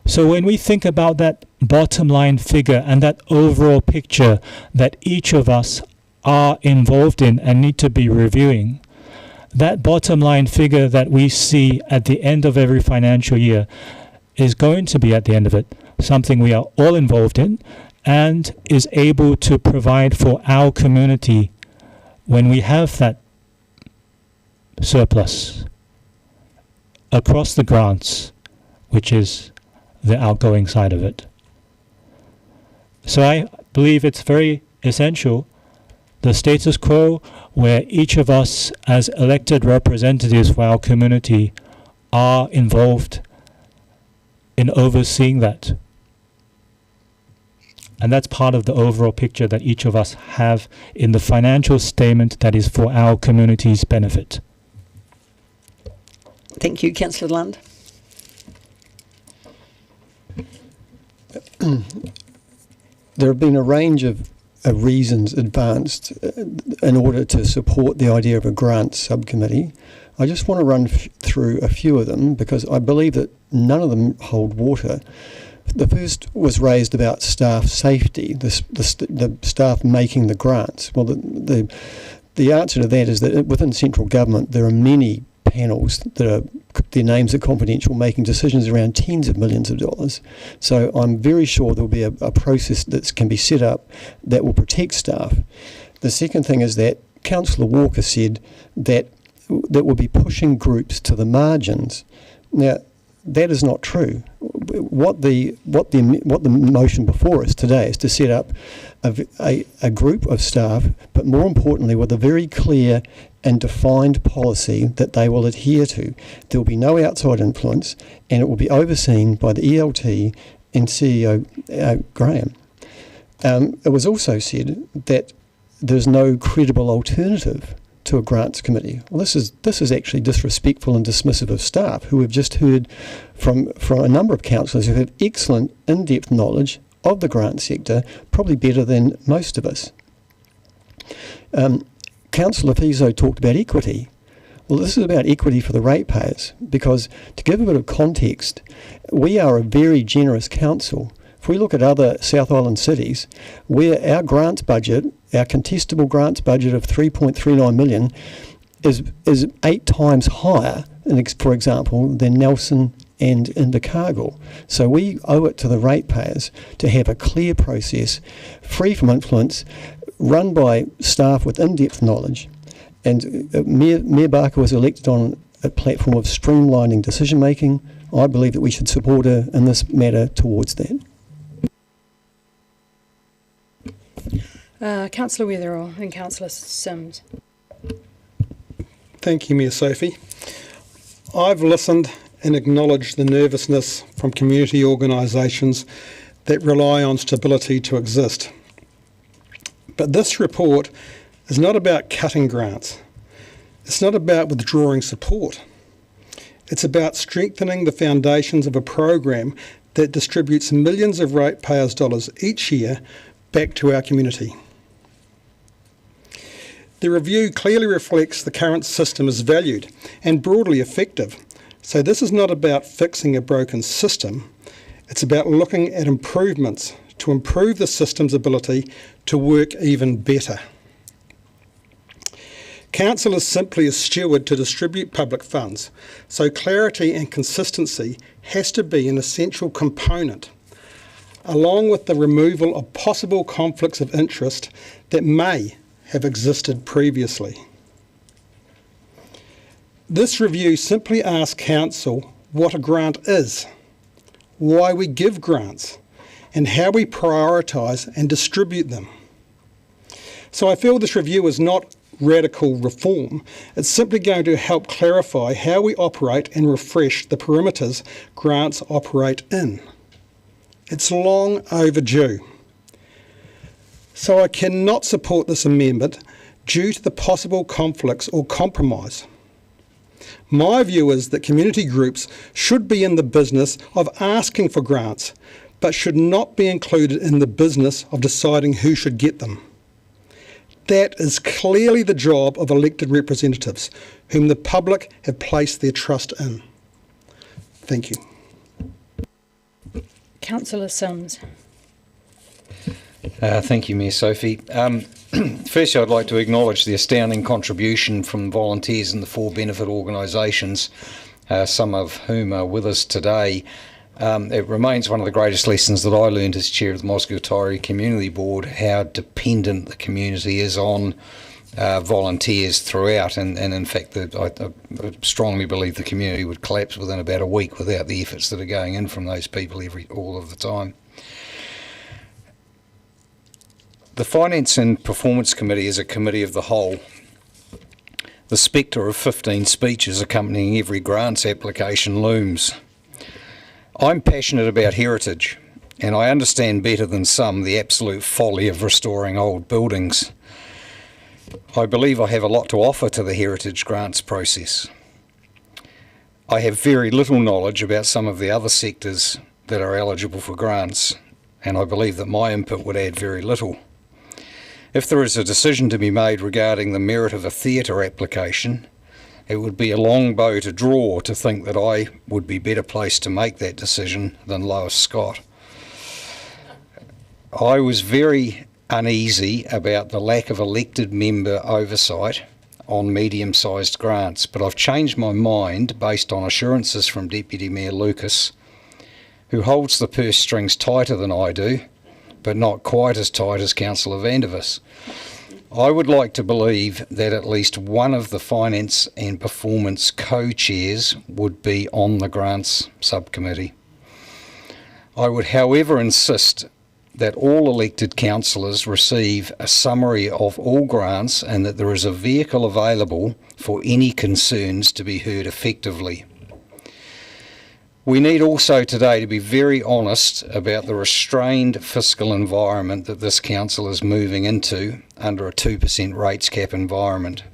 So when we think about that bottom line figure and that overall picture that each of us are involved in and need to be reviewing, that bottom line figure that we see at the end of every financial year is going to be, at the end of it, something we are all involved in and is able to provide for our community when we have that surplus across the grants, which is the outgoing side of it. So I believe it's very essential, the status quo, where each of us as elected representatives for our community are involved in overseeing that. And that's part of the overall picture that each of us have in the financial statement that is for our community's benefit. Thank you, Councillor Lund. There have been a range of reasons advanced in order to support the idea of a grant subcommittee. I just want to run through a few of them because I believe that none of them hold water. The first was raised about staff safety, the staff making the grants. Well, the answer to that is that within central government there are many panels that are, their names are confidential, making decisions around tens of millions of dollars. So I'm very sure there will be a process that can be set up that will protect staff. The second thing is that Councillor Walker said that we'll be pushing groups to the margins. Now, that is not true. What the motion before us today is to set up a group of staff, but more importantly with a very clear and defined policy that they will adhere to. There will be no outside influence, and it will be overseen by the ELT and CEO Graham. It was also said that there's no credible alternative to a grants committee. Well, this is actually disrespectful and dismissive of staff who have just heard from a number of councillors who have excellent in-depth knowledge of the grant sector, probably better than most of us. Councillor Fiso talked about equity. Well, this is about equity for the ratepayers, because to give a bit of context, we are a very generous council. If we look at other South Island cities, where our grants budget, our contestable grants budget of 3.39 million is 8 times higher, for example, than Nelson and Invercargill. So we owe it to the ratepayers to have a clear process, free from influence, run by staff with in-depth knowledge. And Mayor Barker was elected on a platform of streamlining decision-making. I believe that we should support her in this matter towards that. Councillor Weatherall and Councillor Sims. Thank you, Mayor Sophie. I've listened and acknowledged the nervousness from community organisations that rely on stability to exist. But this report is not about cutting grants. It's not about withdrawing support. It's about strengthening the foundations of a program that distributes millions of ratepayers' dollars each year back to our community. The review clearly reflects the current system is valued and broadly effective. So this is not about fixing a broken system. It's about looking at improvements to improve the system's ability to work even better. Council is simply a steward to distribute public funds, so clarity and consistency has to be an essential component, along with the removal of possible conflicts of interest that may have existed previously. This review simply asks Council what a grant is, why we give grants, and how we prioritise and distribute them. So I feel this review is not radical reform. It's simply going to help clarify how we operate and refresh the perimeters grants operate in. It's long overdue. So I cannot support this amendment due to the possible conflicts or compromise. My view is that community groups should be in the business of asking for grants, but should not be included in the business of deciding who should get them. That is clearly the job of elected representatives, whom the public have placed their trust in. Thank you. Councillor Sims. Thank you, Mayor Sophie. Firstly, I'd like to acknowledge the astounding contribution from volunteers in the 4 benefit organisations, some of whom are with us today. It remains one of the greatest lessons that I learned as chair of the Mosgiel Community Board, how dependent the community is on volunteers throughout, and in fact I strongly believe the community would collapse within about a week without the efforts that are going in from those people all of the time. The Finance and Performance Committee is a committee of the whole. The spectre of 15 speeches accompanying every grants application looms. I'm passionate about heritage, and I understand better than some the absolute folly of restoring old buildings. I believe I have a lot to offer to the heritage grants process. I have very little knowledge about some of the other sectors that are eligible for grants, and I believe that my input would add very little. If there is a decision to be made regarding the merit of a theatre application, it would be a long bow to draw to think that I would be better placed to make that decision than Lois Scott. I was very uneasy about the lack of elected member oversight on medium-sized grants, but I've changed my mind based on assurances from Deputy Mayor Lucas, who holds the purse strings tighter than I do, but not quite as tight as Councillor Vandervis. I would like to believe that at least one of the Finance and Performance co-chairs would be on the Grants Subcommittee. I would, however, insist that all elected councillors receive a summary of all grants and that there is a vehicle available for any concerns to be heard effectively. We need also today to be very honest about the restrained fiscal environment that this council is moving into under a 2% rates cap environment.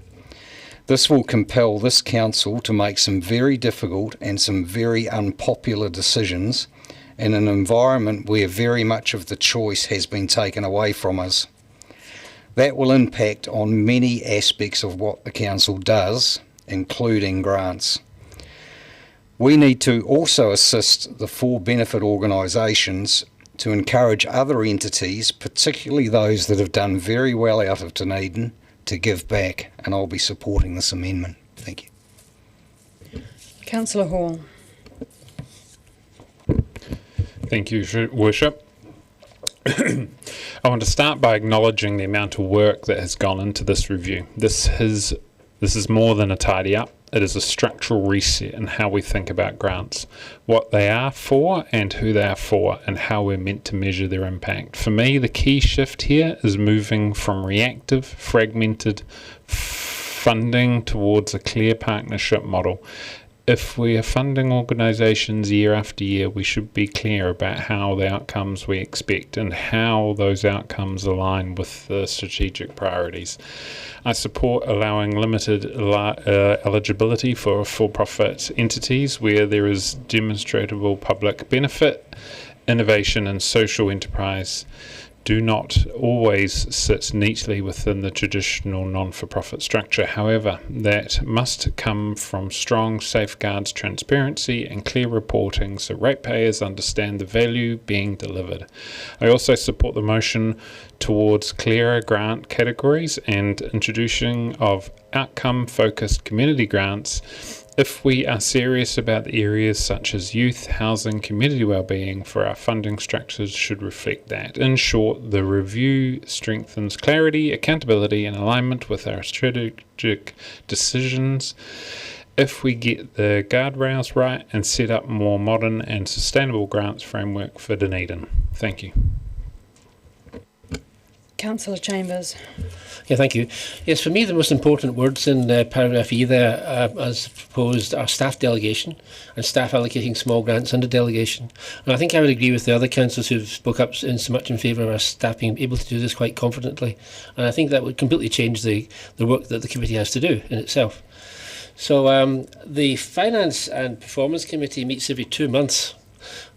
This will compel this council to make some very difficult and some very unpopular decisions in an environment where very much of the choice has been taken away from us. That will impact on many aspects of what the council does, including grants. We need to also assist the for-benefit organisations to encourage other entities, particularly those that have done very well out of Dunedin, to give back, and I'll be supporting this amendment. Thank you. Councillor Hall. Thank you, Your Worship. I want to start by acknowledging the amount of work that has gone into this review. This is more than a tidy up. It is a structural reset in how we think about grants, what they are for and who they are for, and how we're meant to measure their impact. For me, the key shift here is moving from reactive, fragmented funding towards a clear partnership model. If we are funding organisations year after year, we should be clear about how the outcomes we expect and how those outcomes align with the strategic priorities. I support allowing limited eligibility for for-profit entities where there is demonstrable public benefit. Innovation and social enterprise do not always sit neatly within the traditional non-for-profit structure. However, that must come from strong safeguards, transparency and clear reporting so ratepayers understand the value being delivered. I also support the motion towards clearer grant categories and introducing of outcome-focused community grants. If we are serious about the areas such as youth, housing, community wellbeing, for our funding structures should reflect that. In short, the review strengthens clarity, accountability and alignment with our strategic decisions. If we get the guardrails right and set up more modern and sustainable grants framework for Dunedin. Thank you. Councillor Chambers. Yeah, thank you. Yes, for me the most important words in paragraph E there, as proposed, are staff delegation and staff allocating small grants under delegation. And I think I would agree with the other councillors who have spoke up in so much in favour of our staff being able to do this quite confidently. And I think that would completely change the work that the committee has to do in itself. So the Finance and Performance Committee meets every 2 months.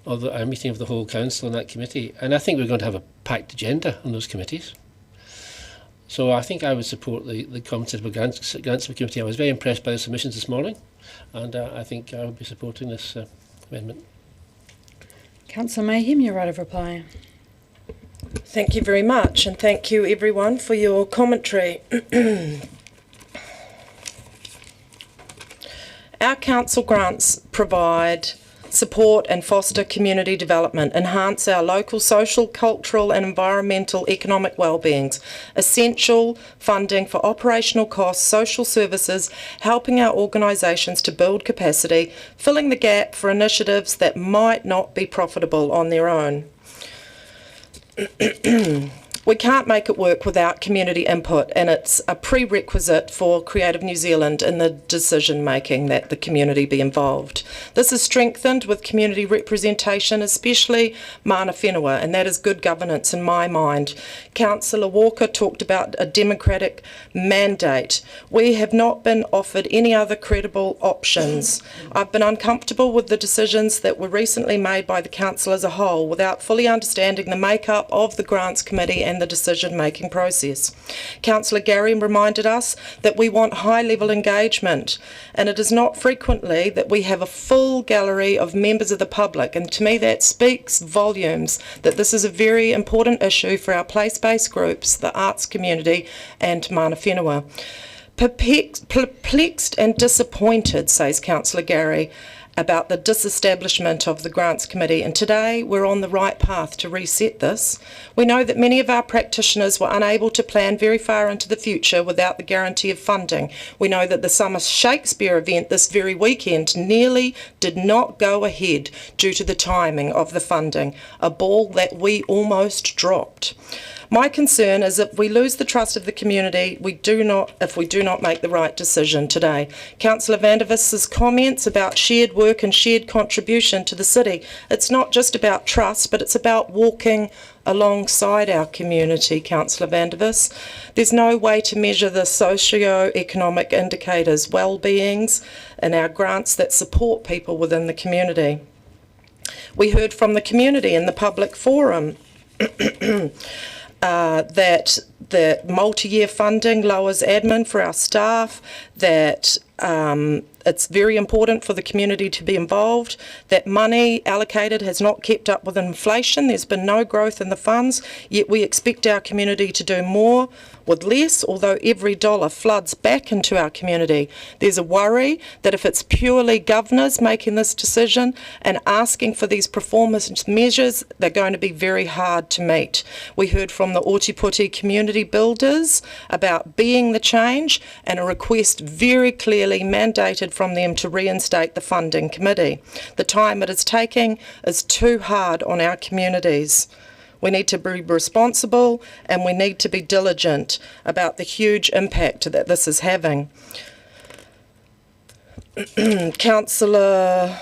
Of our meeting of the whole council in that committee, and I think we're going to have a packed agenda on those committees. So I think I would support the Competitive Grants Committee. I was very impressed by the submissions this morning, and I think I will be supporting this amendment. Councillor Mayhem, your right of reply. Thank you very much, and thank you everyone for your commentary. Our council grants provide support and foster community development, enhance our local social, cultural and environmental economic well-beings, essential funding for operational costs, social services, helping our organisations to build capacity, filling the gap for initiatives that might not be profitable on their own. We can't make it work without community input, and it's a prerequisite for Creative New Zealand in the decision making that the community be involved. This is strengthened with community representation, especially mana whenua, and that is good governance in my mind. Councillor Walker talked about a democratic mandate. We have not been offered any other credible options. I've been uncomfortable with the decisions that were recently made by the council as a whole without fully understanding the makeup of the grants committee and the decision-making process. Councillor Gary reminded us that we want high-level engagement, and it is not frequently that we have a full gallery of members of the public, and to me that speaks volumes that this is a very important issue for our place-based groups, the arts community and mana whenua. Perplexed and disappointed, says Councillor Gary, about the disestablishment of the Grants Committee, and today we're on the right path to reset this. We know that many of our practitioners were unable to plan very far into the future without the guarantee of funding. We know that the Summer Shakespeare event this very weekend nearly did not go ahead due to the timing of the funding, a ball that we almost dropped. My concern is if we lose the trust of the community, if we do not make the right decision today. Councillor Vandervis's comments about shared work and shared contribution to the city, it's not just about trust, but it's about walking alongside our community, Councillor Vandervis. There's no way to measure the socio-economic indicators, well-beings, and our grants that support people within the community. We heard from the community in the public forum that the multi-year funding lowers admin for our staff, that it's very important for the community to be involved, that money allocated has not kept up with inflation. There's been no growth in the funds, yet we expect our community to do more with less, although every dollar floods back into our community. There's a worry that if it's purely governors making this decision and asking for these performance measures, they're going to be very hard to meet. We heard from the Ōtepoti community builders about being the change, and a request very clearly mandated from them to reinstate the funding committee. The time it is taking is too hard on our communities. We need to be responsible, and we need to be diligent about the huge impact that this is having. Councillor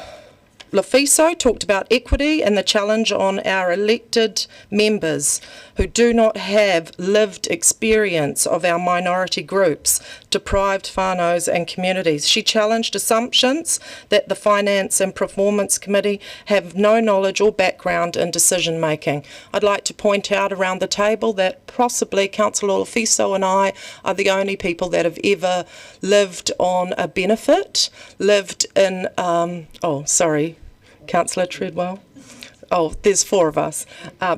Lafiso talked about equity and the challenge on our elected members who do not have lived experience of our minority groups, deprived whānaus and communities. She challenged assumptions that the Finance and Performance Committee have no knowledge or background in decision making. I'd like to point out around the table that possibly Councillor Lafiso and I are the only people that have ever lived on a benefit, lived in, Councillor Treadwell. Oh, there's 4 of us.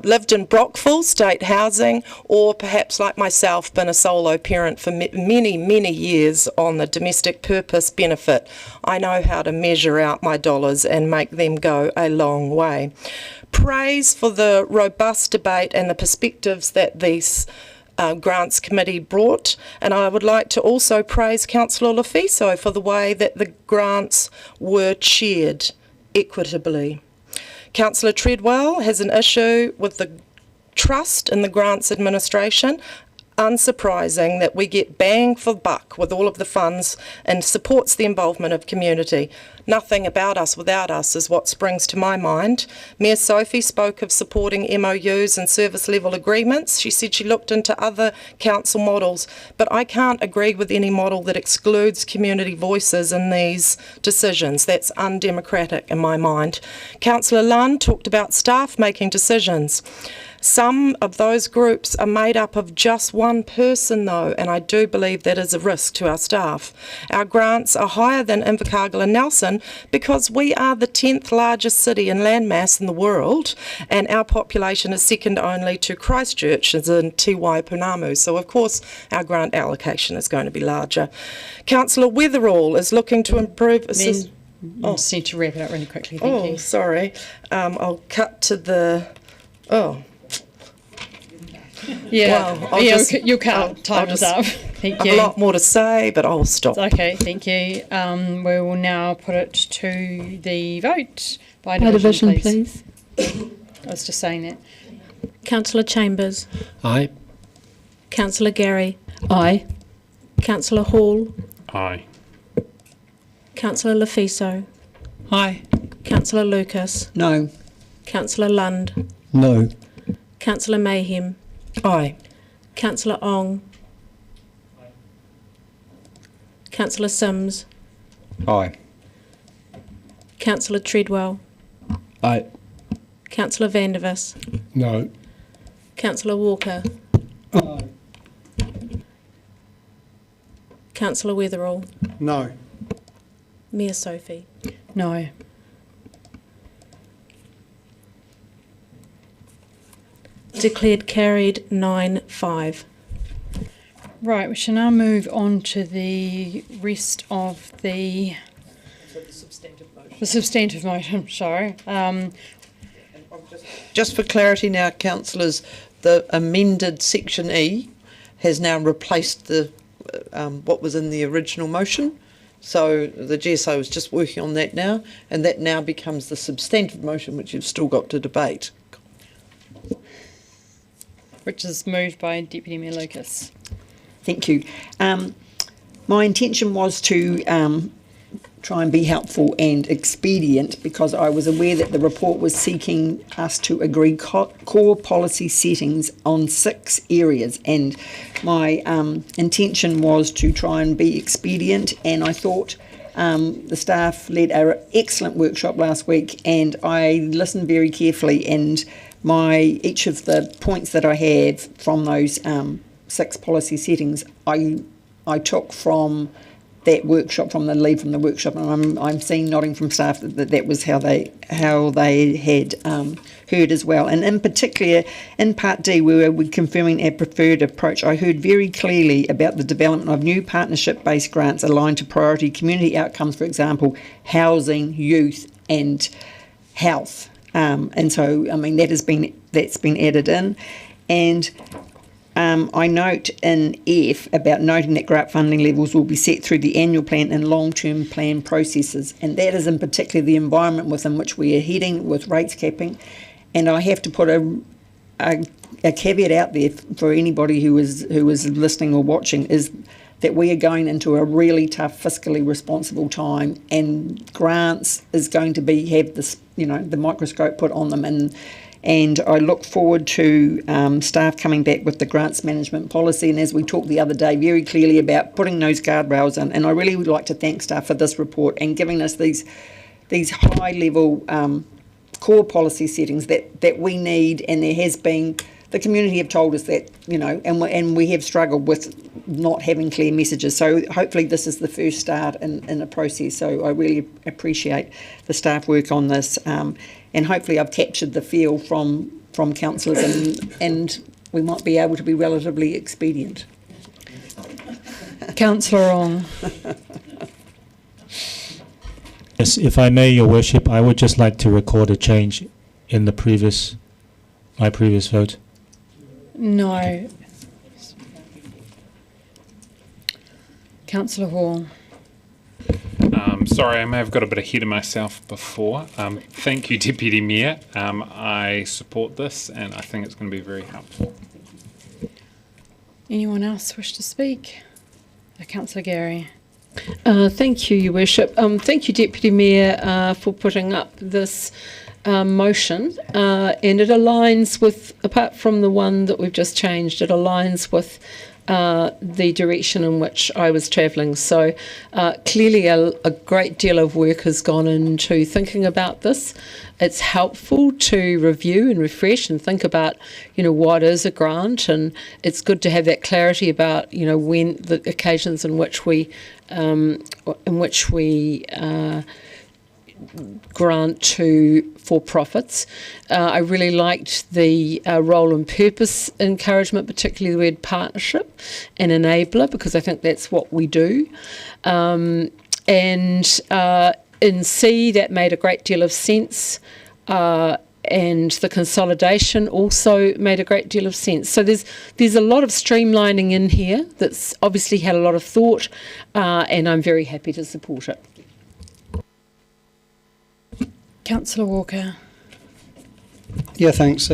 Lived in Brockville State Housing, or perhaps like myself, been a solo parent for many, many years on the domestic purpose benefit. I know how to measure out my dollars and make them go a long way. Praise for the robust debate and the perspectives that these Grants Committee brought, and I would like to also praise Councillor Lafiso for the way that the grants were chaired equitably. Councillor Treadwell has an issue with the trust in the grants administration. Unsurprising that we get bang for buck with all of the funds, and supports the involvement of community. Nothing about us without us is what springs to my mind. Mayor Sophie spoke of supporting MOUs and service level agreements. She said she looked into other council models, but I can't agree with any model that excludes community voices in these decisions. That's undemocratic in my mind. Councillor Lunn talked about staff making decisions. Some of those groups are made up of just one person though, and I do believe that is a risk to our staff. Our grants are higher than Invercargill and Nelson because we are the 10th largest city in landmass in the world, and our population is second only to Christchurch as in Te Waipounamu, so of course our grant allocation is going to be larger. Councillor Weatherall is looking to improve... just need to wrap it up really quickly, thank you. Sorry. I'll cut to the... Yeah, you'll cut. Time's up. Thank you. I have a lot more to say, but I'll stop. Okay, thank you. We will now put it to the vote by By division, division, please. I was just saying that. Councillor Chambers. Aye. Councillor Gary. Aye. Councillor Hall. Aye. Councillor Lafiso. Aye. Councillor Lucas. No. Councillor Lund. No. Councillor Mayhem. Aye. Councillor Ong. Councillor Sims. Aye. Councillor Treadwell. Aye. Councillor Vandervis. No. Councillor Walker. Aye. Councillor Weatherall. No. Mayor Sophie. No. Declared carried 9-5. Right, we shall now move on to the rest of the... The substantive motion, sorry. Just for clarity now, councillors, the amended section E has now replaced the what was in the original motion. So the GSO is just working on that now, and that now becomes the substantive motion, which you've still got to debate. Which is moved by Deputy Mayor Lucas. Thank you. My intention was to try and be helpful and expedient because I was aware that the report was seeking us to agree core policy settings on 6 areas, and my intention was to try and be expedient, and I thought The staff led an excellent workshop last week, and I listened very carefully, and each of the points that I have from those 6 policy settings, I took from that workshop, from the lead from the workshop, and I'm seeing nodding from staff that was how they had heard as well. And in particular, in Part D, where we're confirming our preferred approach, I heard very clearly about the development of new partnership-based grants aligned to priority community outcomes, for example, housing, youth, and health. And so, I mean, that's been added in. And I note in F about noting that grant funding levels will be set through the annual plan and long-term plan processes, and that is in particular the environment within which we are heading with rates capping. And I have to put a caveat out there for anybody who is listening or watching, is that we are going into a really tough, fiscally responsible time, and grants is going to have this, the microscope put on them, and I look forward to staff coming back with the grants management policy, and as we talked the other day very clearly about putting those guardrails in. And I really would like to thank staff for this report and giving us these high level core policy settings that we need. And there has been, the community have told us that, and we have struggled with not having clear messages. So hopefully this is the first start in a process. So I really appreciate the staff work on this. And hopefully I've captured the feel from councillors, and we might be able to be relatively expedient. Councillor Ong. Yes, if I may, Your Worship, I would just like to record a change in my previous vote. No. Councillor Hall. Sorry, I may have got a bit ahead of myself before. Thank you, Deputy Mayor. I support this, and I think it's going to be very helpful. Anyone else wish to speak? Councillor Gary. Thank you, Your Worship. Thank you, Deputy Mayor, for putting up this motion, and it aligns with, apart from the one that we've just changed, it aligns with the direction in which I was travelling. So clearly a great deal of work has gone into thinking about this. It's helpful to review and refresh and think about, what is a grant, and it's good to have that clarity about, when the occasions in which we grant to for-profits. I really liked the role and purpose encouragement, particularly the word partnership and enabler, because I think that's what we do. And in C, that made a great deal of sense. And the consolidation also made a great deal of sense. So there's a lot of streamlining in here that's obviously had a lot of thought, and I'm very happy to support it. Councillor Walker. Yeah, thanks.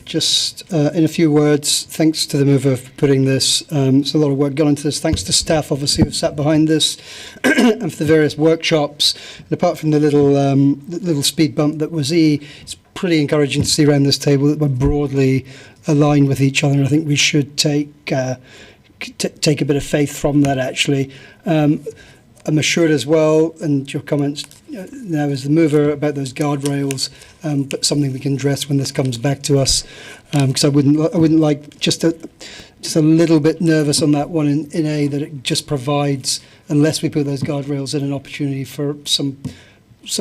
Just in a few words, thanks to the mover for putting this. There's a lot of work gone into this. Thanks to staff, obviously, who've sat behind this, and for the various workshops. And apart from the little speed bump that was E, it's pretty encouraging to see around this table that we're broadly aligned with each other. And I think we should take a bit of faith from that, actually. I'm assured as well, and your comments now as the mover about those guardrails, but something we can address when this comes back to us, because I wouldn't like just a little bit nervous on that one in A, that it just provides, unless we put those guardrails in, an opportunity for some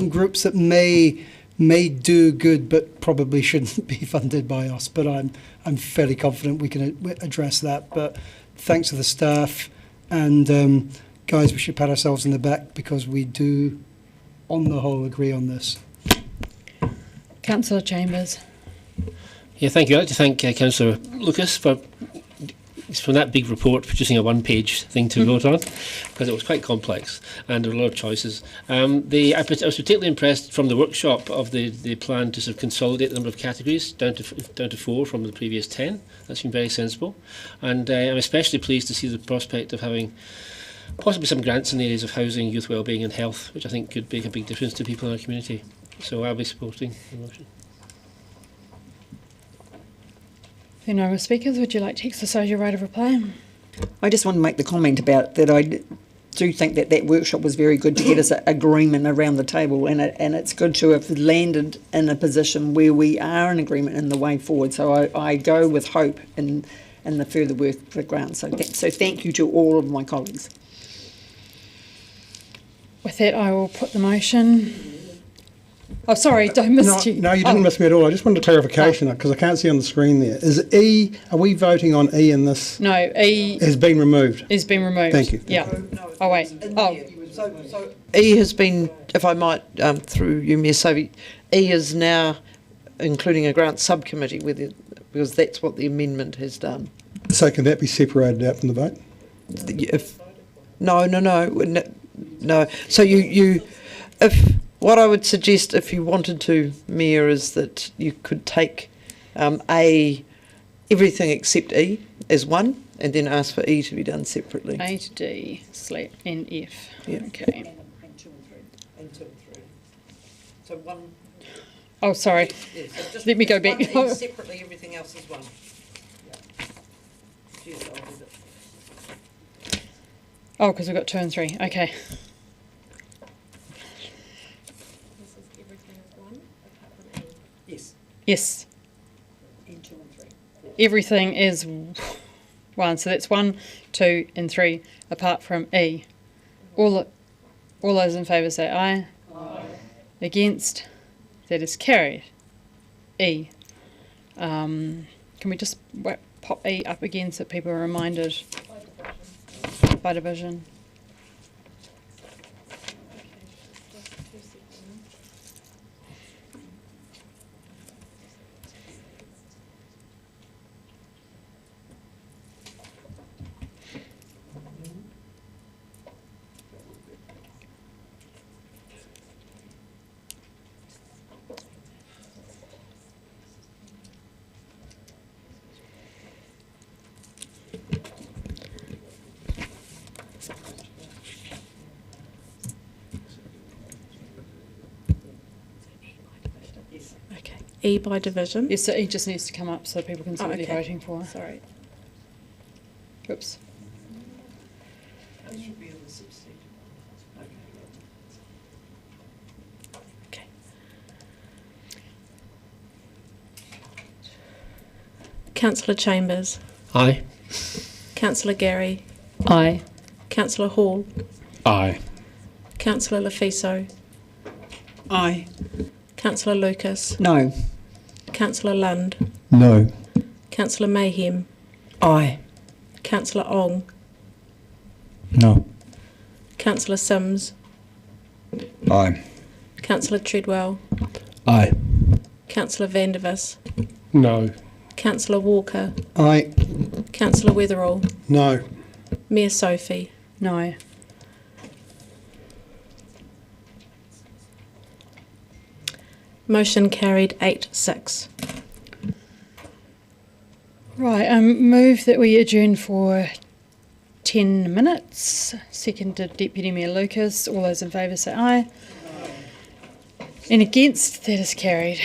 groups that may do good but probably shouldn't be funded by us. But I'm fairly confident we can address that. But thanks to the staff, and guys, we should pat ourselves in the back because we do, on the whole, agree on this. Councillor Chambers. Yeah, thank you. I'd like to thank Councillor Lucas for that big report producing a one-page thing to vote on, because it was quite complex and there were a lot of choices. I was particularly impressed from the workshop of the plan to sort of consolidate the number of categories down to 4 from the previous 10. That seemed very sensible, and I'm especially pleased to see the prospect of having possibly some grants in the areas of housing, youth wellbeing and health, which I think could make a big difference to people in our community. So I'll be supporting the motion. If there are no more speakers, would you like to exercise your right of reply? I just want to make the comment about that do think that that workshop was very good to get us an agreement around the table, and it's good to have landed in a position where we are in agreement in the way forward. So I go with hope in the further work for the grant. So thank you to all of my colleagues. With that, I will put the motion. Oh, sorry, I missed you. No, you didn't miss me at all. I just wanted a clarification because I can't see on the screen there. Is E, are we voting on E in this? No, E has been removed. Has been removed. Thank you. Yeah. Oh, wait. Oh. So E has been, if I might, through you, Mayor Sophie, E is now including a grant subcommittee because that's what the amendment has done. So can that be separated out from the vote? No. So you what I would suggest if you wanted to, Mayor, is that you could take everything except E as one, and then ask for E to be done separately. A to D and F. Yeah. Okay. And 2 and 3. So one. Oh, sorry. Yeah, so just let me go back. One E separately, everything else is one. Yeah. Oh, because we've got 2 and 3. Okay. Yes. And 2 and 3. Everything is 1. So that's 1, 2, and 3, apart from E. All those in favour say aye. Aye. Against? That is carried. E. Can we just pop E up again so people are reminded? By division. E by division? Yes, so E just needs to come up so people can see what they're voting for. Sorry. Oops. Okay. Councillor Chambers. Aye. Councillor Gary. Aye. Councillor Hall. Aye. Councillor Lefiso. Aye. Councillor Lucas. No. Councillor Lund. No. Councillor Mayhem. Aye. Councillor Ong. No. Councillor Sims. Aye. Councillor Treadwell. Aye. Councillor Vandervis. No. Councillor Walker. Aye. Councillor Weatherall. No. Mayor Sophie. No. Motion carried 8-6. Right, move that we adjourn for 10 minutes. Seconded Deputy Mayor Lucas. All those in favour say aye. And against, that is carried.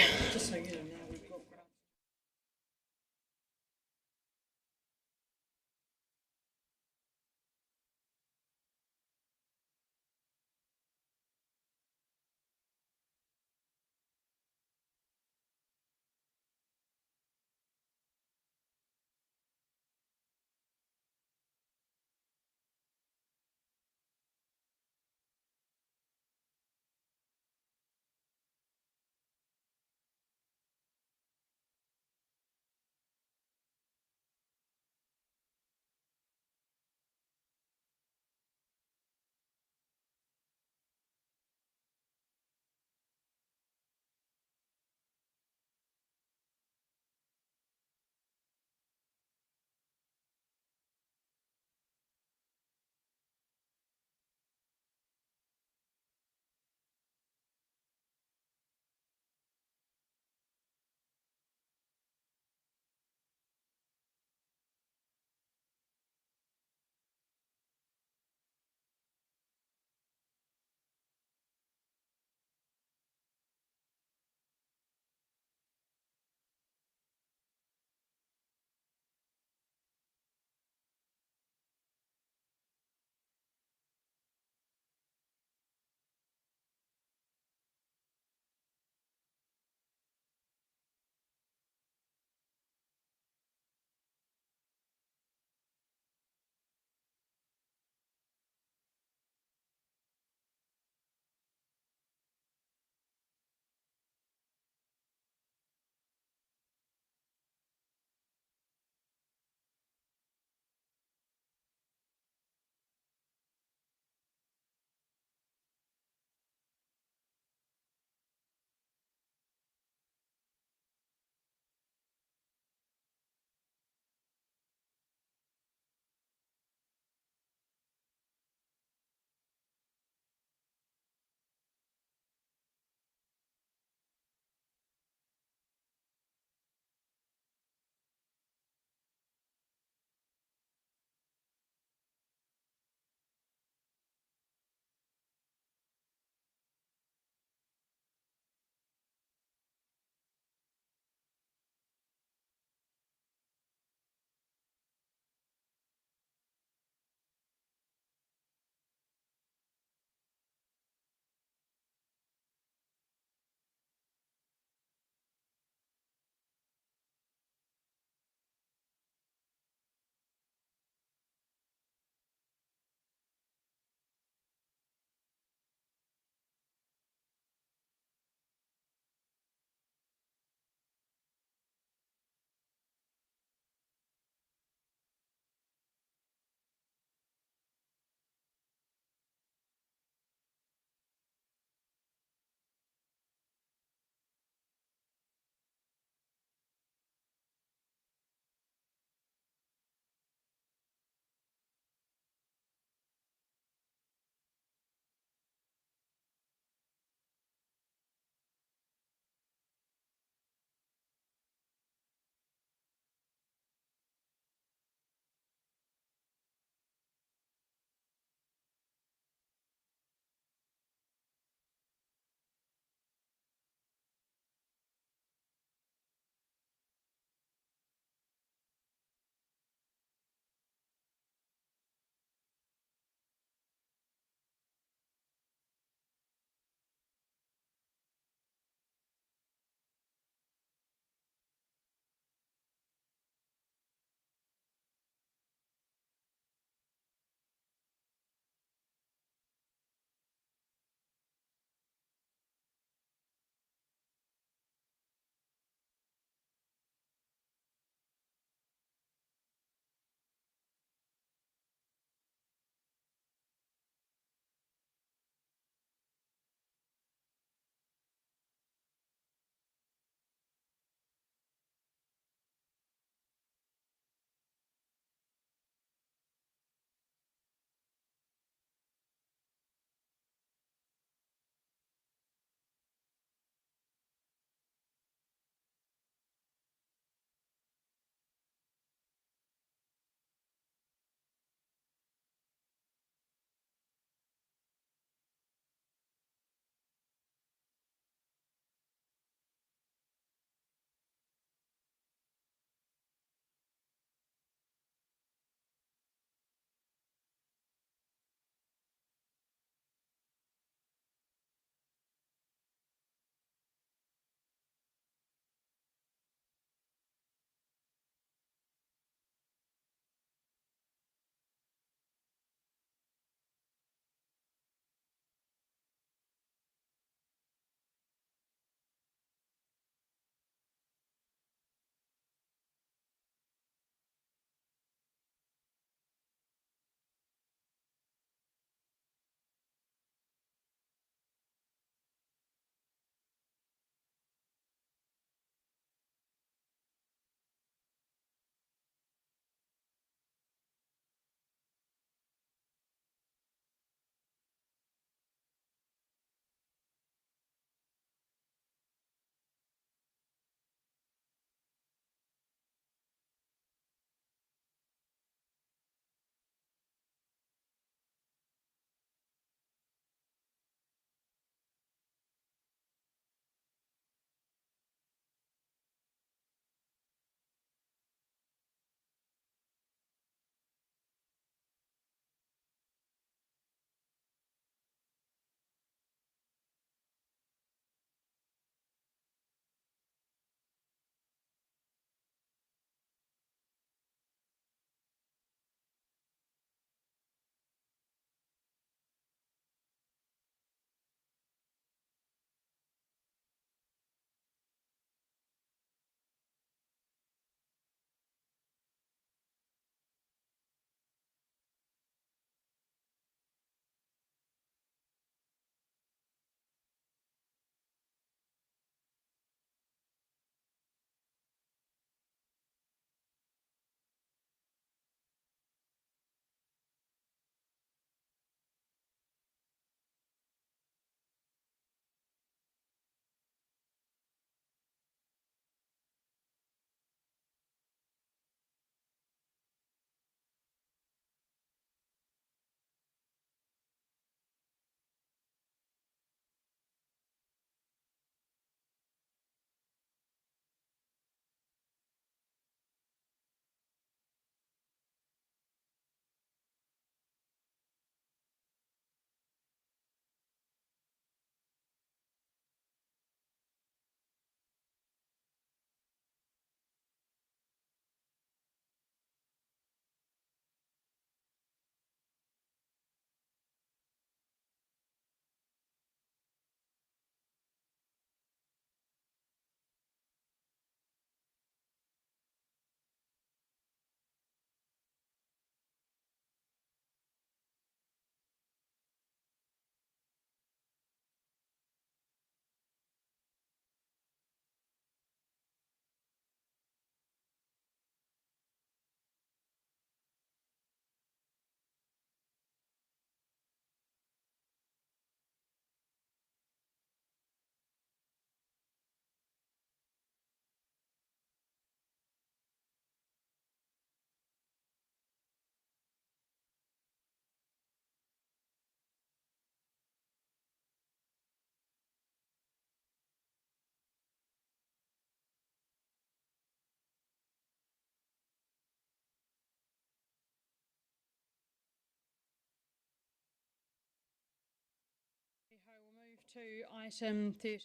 to item 13.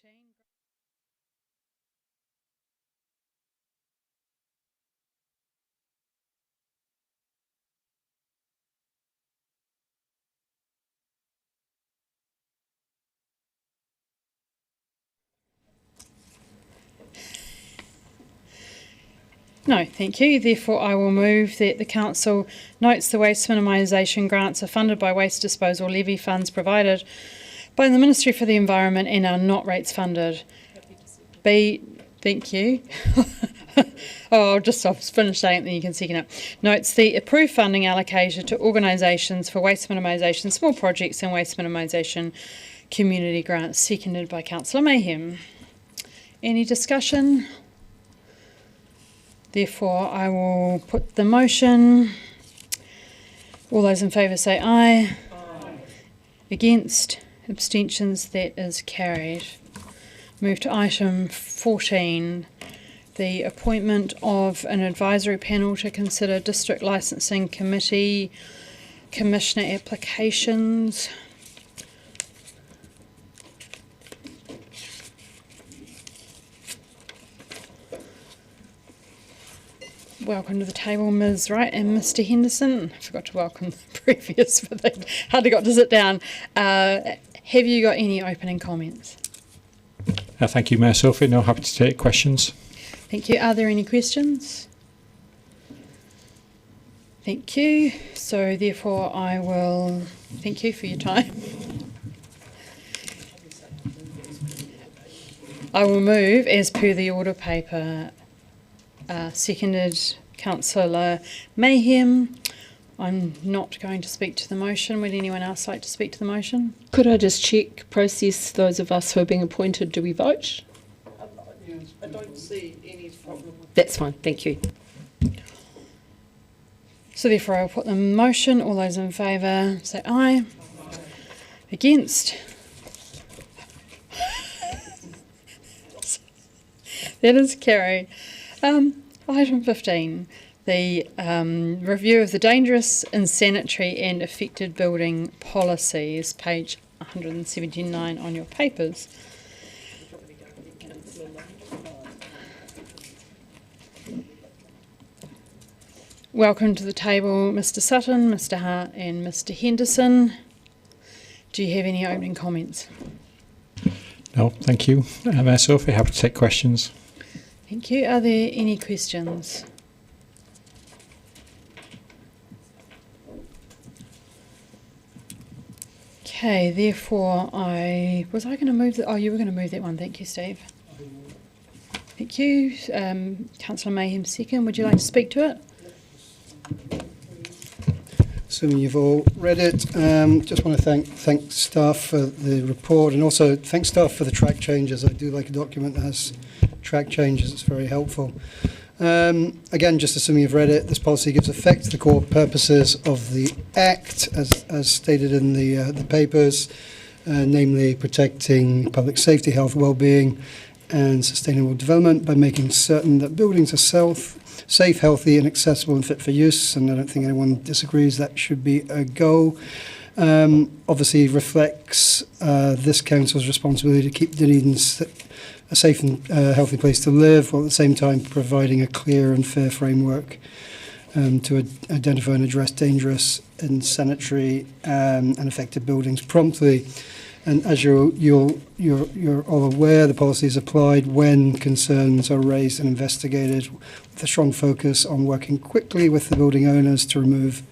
No, thank you. Therefore, I will move that the Council notes the waste minimisation grants are funded by waste disposal levy funds provided by the Ministry for the Environment and are not rates funded. B, thank you. I'll finish saying it, then you can second it. Notes the approved funding allocated to organisations for waste minimisation, small projects and waste minimisation community grants, seconded by Councillor Mayhem. Any discussion? Therefore, I will put the motion. All those in favour say aye. Aye. Against? Abstentions? That is carried. Move to item 14. The appointment of an advisory panel to consider District Licensing Committee Commissioner applications. Welcome to the table, Ms. Wright and Mr. Henderson. I forgot to welcome the previous, but they hardly got to sit down. Have you got any opening comments? Thank you, Mayor Sophie. Now happy to take questions. Thank you. Are there any questions? Thank you. So therefore I will thank you for your time. I will move as per the order paper. Seconded Councillor Mayhem. I'm not going to speak to the motion. Would anyone else like to speak to the motion? Could I just check, process, those of us who are being appointed, do we vote? I don't see any problem. That's fine, thank you. So therefore I'll put the motion. All those in favour say aye. Against? That is carried. Item 15, the review of the dangerous, insanitary and affected building policies, page 179 on your papers. Welcome to the table, Mr. Sutton, Mr. Hart and Mr. Henderson. Do you have any opening comments? No, thank you. Mayor Sophie, happy to take questions. Thank you. Are there any questions? Okay, therefore was I going to move you were going to move that one. Thank you, Steve. Thank you. Councillor Mayhem second. Would you like to speak to it? Assuming you've all read it, just want to thank staff for the report and also thank staff for the track changes. I do like a document that has track changes, it's very helpful. Again, just assuming you've read it, this policy gives effect to the core purposes of the Act as stated in the papers, namely protecting public safety, health, well-being and sustainable development by making certain that buildings are safe, healthy and accessible and fit for use, and I don't think anyone disagrees that should be a goal. Obviously reflects this council's responsibility to keep Dunedin a safe and healthy place to live, while at the same time providing a clear and fair framework to identify and address dangerous, insanitary and affected buildings promptly. And as you're all aware, the policy is applied when concerns are raised and investigated, with a strong focus on working quickly with the building owners to remove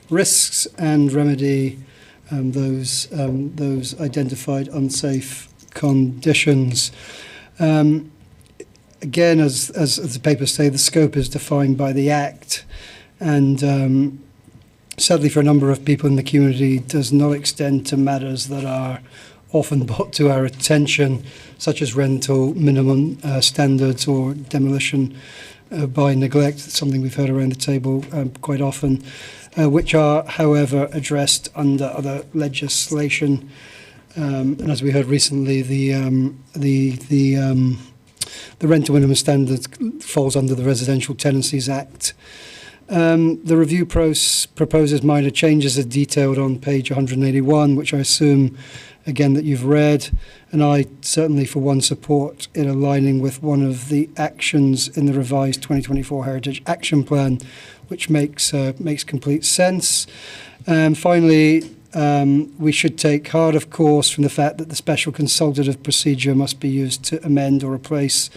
risks and remedy those identified unsafe conditions. Again, as the papers say, the scope is defined by the Act, and sadly for a number of people in the community does not extend to matters that are often brought to our attention, such as rental minimum standards or demolition by neglect. It's something we've heard around the table quite often, which are, however, addressed under other legislation. And as we heard recently, the rental minimum standard falls under the Residential Tenancies Act. The review proposes minor changes as detailed on page 181, which I assume, again, that you've read, and I certainly, for one, support in aligning with one of the actions in the revised 2024 Heritage Action Plan, which makes complete sense. Finally, we should take heart, of course, from the fact that the special consultative procedure must be used to amend or replace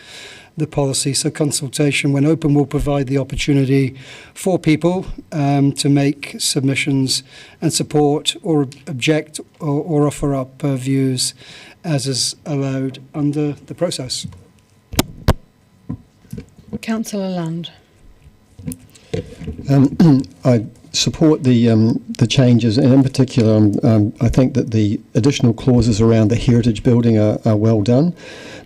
the policy. So consultation, when open, will provide the opportunity for people to make submissions and support or object or offer up views as is allowed under the process. Councillor Lund. I support the changes, and in particular, I think that the additional clauses around the heritage building are well done.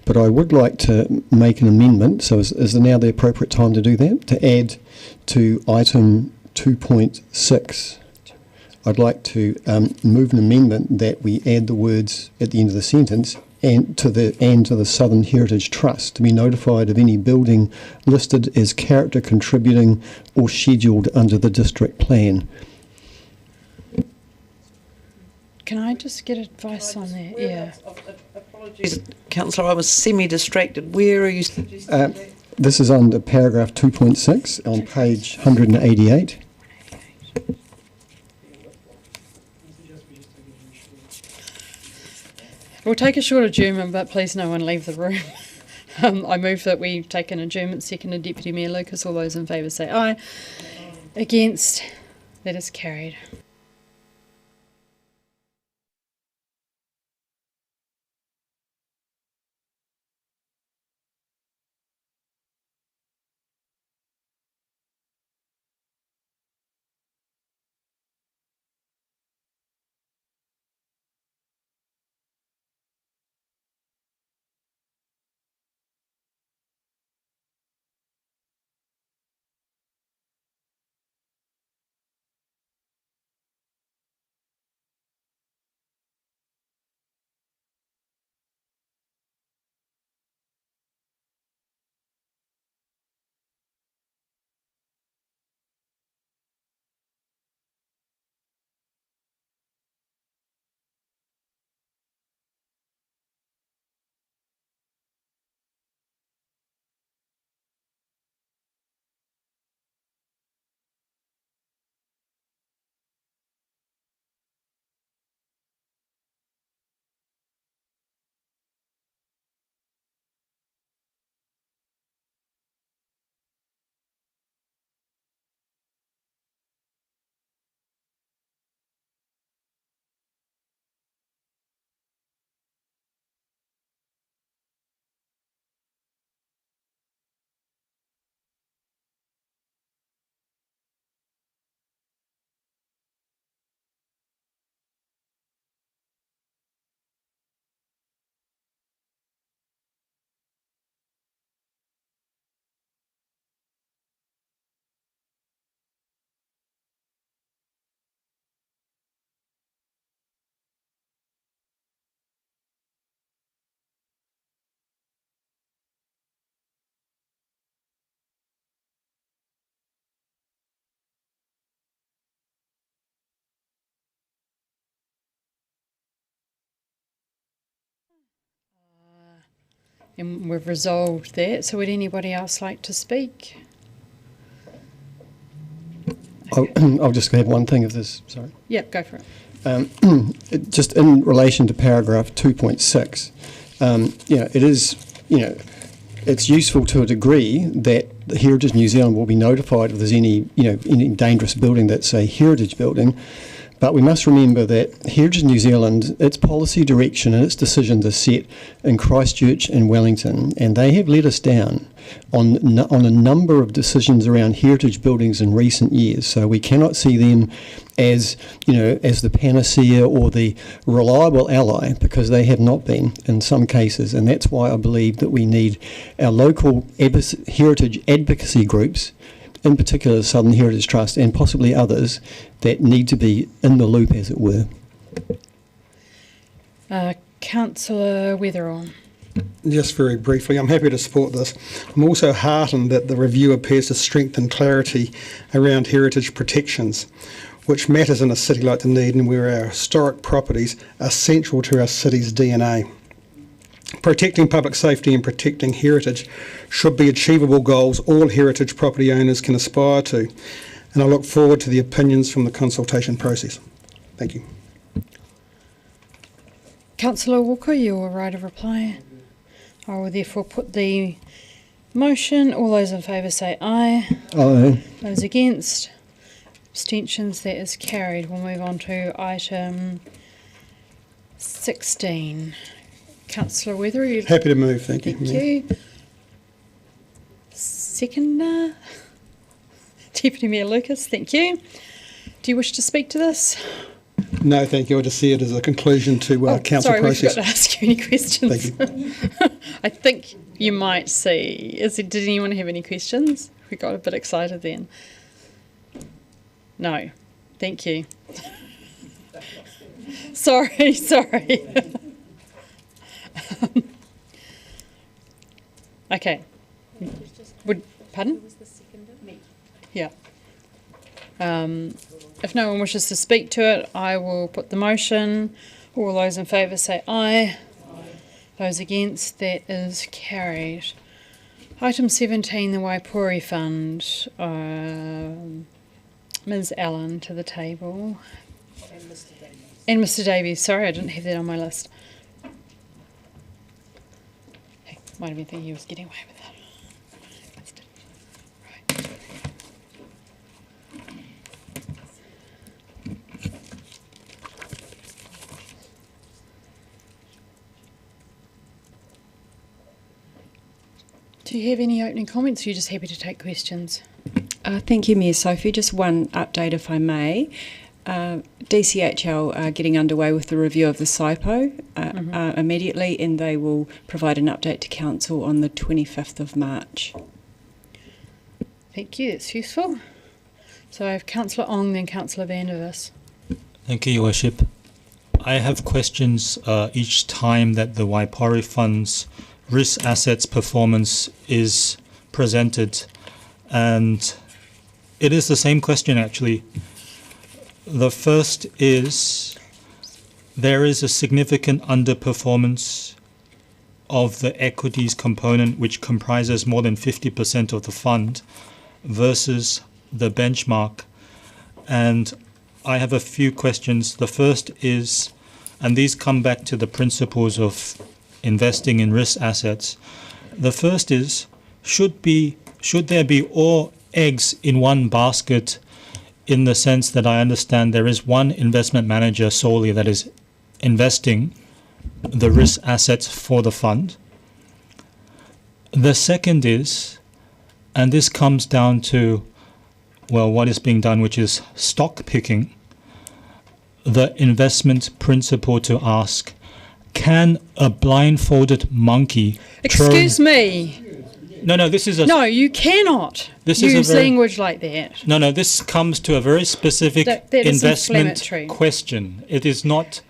But I would like to make an amendment, so is now the appropriate time to do that, to add to item 2.6. I'd like to move an amendment that we add the words at the end of the sentence, and to the Southern Heritage Trust to be notified of any building listed as character contributing or scheduled under the district plan. Can I just get advice on that? Yeah. Apologies, Councillor, I was semi-distracted. Where are you suggesting that? This is under paragraph 2.6 on page 188. We'll take a short adjournment, but please no one leave the room. I move that we take an adjournment. Seconded, Deputy Mayor Lucas. All those in favour say aye. Against? That is carried. And we've resolved that. So would anybody else like to speak? I'll just have one thing of this, sorry. Yeah, go for it. Just in relation to paragraph 2.6, it is, it's useful to a degree that Heritage New Zealand will be notified if there's any dangerous building that's a heritage building. But we must remember that Heritage New Zealand, its policy direction and its decisions are set in Christchurch and Wellington, and they have let us down on a number of decisions around heritage buildings in recent years. So we cannot see them as the panacea or the reliable ally, because they have not been in some cases, and that's why I believe that we need our local heritage advocacy groups, in particular the Southern Heritage Trust and possibly others, that need to be in the loop, as it were. Councillor Weatherall. Just very briefly, I'm happy to support this. I'm also heartened that the review appears to strengthen clarity around heritage protections, which matters in a city like Dunedin, where our historic properties are central to our city's DNA. Protecting public safety and protecting heritage should be achievable goals all heritage property owners can aspire to, and I look forward to the opinions from the consultation process. Thank you. Councillor Walker, your right of reply. I will therefore put the motion. All those in favour say aye. Aye. Those against? Abstentions? That is carried. We'll move on to item 16. Councillor Weather, are you... Happy to move, thank you. Thank you. Seconder? Deputy Mayor Lucas, thank you. Do you wish to speak to this? No, thank you. I just see it as a conclusion to council sorry, process. Sorry, we forgot to ask you any questions. Thank you. I think you might see. Did anyone have any questions? We got a bit excited then. No. Thank you. sorry. Okay. Pardon? Yeah. If no one wishes to speak to it, I will put the motion. All those in favour say aye. Those against, that is carried. Item 17, the Waipori Fund. Ms. Allen to the table. And Mr. Davies. Sorry, I didn't have that on my list. Hey, might have been thinking he was getting away with that. Do you have any opening comments, or are you just happy to take questions? Thank you, Mayor Sophie. Just one update, if I may. DCHL are getting underway with the review of the SIPO immediately, and they will provide an update to Council on the 25th of March. Thank you, that's useful. So I have Councillor Ong, then Councillor Vandervis. Thank you, Your Worship. I have questions each time that the Waipori Fund's risk assets performance is presented, and it is the same question actually. The first is, there is a significant underperformance of the equities component, which comprises more than 50% of the fund, versus the benchmark. And I have a few questions. The first is, and these come back to the principles of investing in risk assets. The first is, should there be all eggs in one basket, in the sense that I understand there is one investment manager solely that is investing the risk assets for the fund? The second is, and this comes down to, well, what is being done, which is stock picking, the investment principle to ask, can a blindfolded monkey... Excuse me. No, this is a... No, you cannot use language like that. No, this comes to a very specific that investment question. It is not...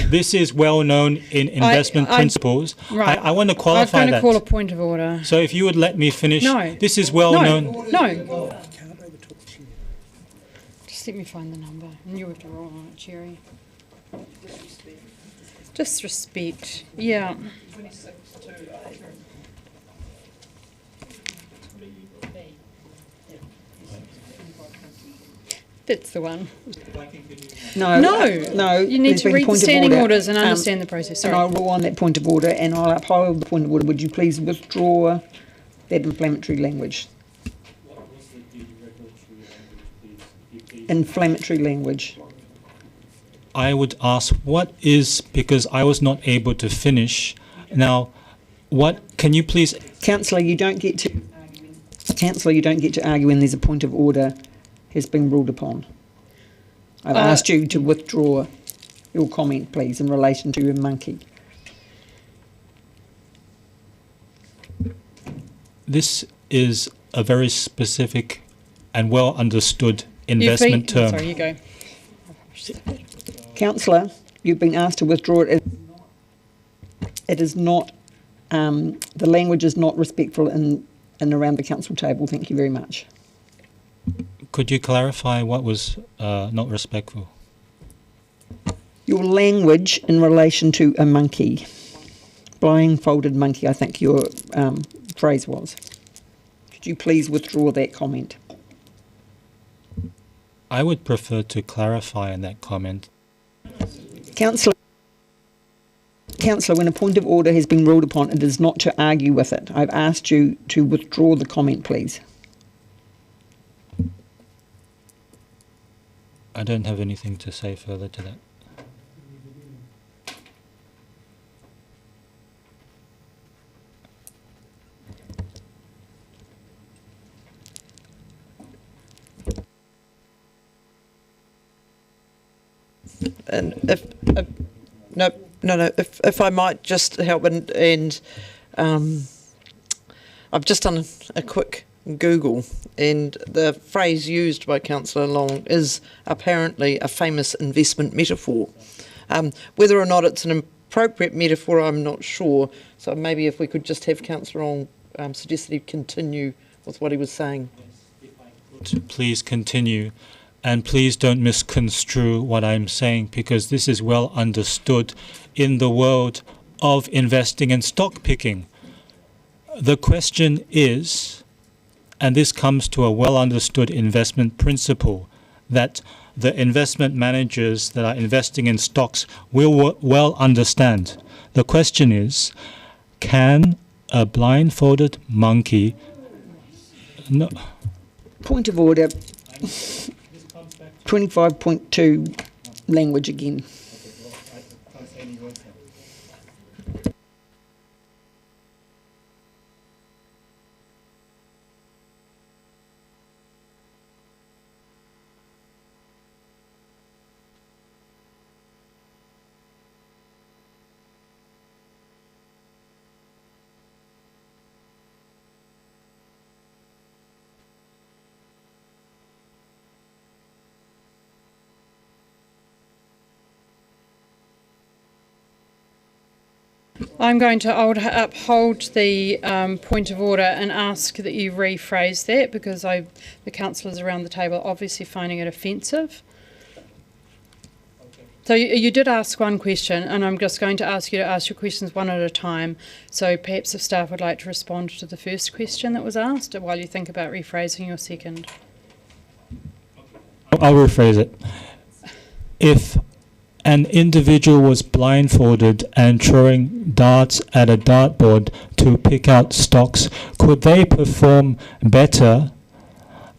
This is well known in investment principles. Right. I want to qualify that. I'm going to call a point of order. So if you would let me finish. No. This is well known. No. Just let me find the number. And you have to roll on it, Cherry. Disrespect. Yeah. That's the one. No. You need to read the standing orders and understand the process. Sorry. And I'll rule on that point of order, and I'll uphold the point of order. Would you please withdraw that inflammatory language? Inflammatory language. I would ask, what is, because I was not able to finish. Now, what can you please... Councillor, you don't get to argue when there's a point of order has been ruled upon. I've asked you to withdraw your comment, please, in relation to your monkey. This is a very specific and well understood investment term. Sorry, you go. Councillor, you've been asked to withdraw it. It is not the language is not respectful in around the council table. Thank you very much. Could you clarify what was not respectful? Your language in relation to a monkey, blindfolded monkey, I think your phrase was. Could you please withdraw that comment? I would prefer to clarify in that comment. Councillor, when a point of order has been ruled upon, it is not to argue with it. I've asked you to withdraw the comment, please. I don't have anything to say further to that. And if I might just help, and I've just done a quick Google, and the phrase used by Councillor Long is apparently a famous investment metaphor. Whether or not it's an appropriate metaphor, I'm not sure. So maybe if we could just have Councillor Long suggest that he continue with what he was saying. Please continue. And please don't misconstrue what I'm saying, because this is well understood in the world of investing and stock picking. The question is, and this comes to a well understood investment principle, that the investment managers that are investing in stocks will well understand. The question is, can a blindfolded monkey... No. Point of order. 25.2 language again. I'm going to uphold the point of order and ask that you rephrase that, because the councillors around the table are obviously finding it offensive. So you did ask one question, and I'm just going to ask you to ask your questions one at a time. So perhaps if staff would like to respond to the first question that was asked while you think about rephrasing your second. I'll rephrase it. If an individual was blindfolded and throwing darts at a dartboard to pick out stocks, could they perform better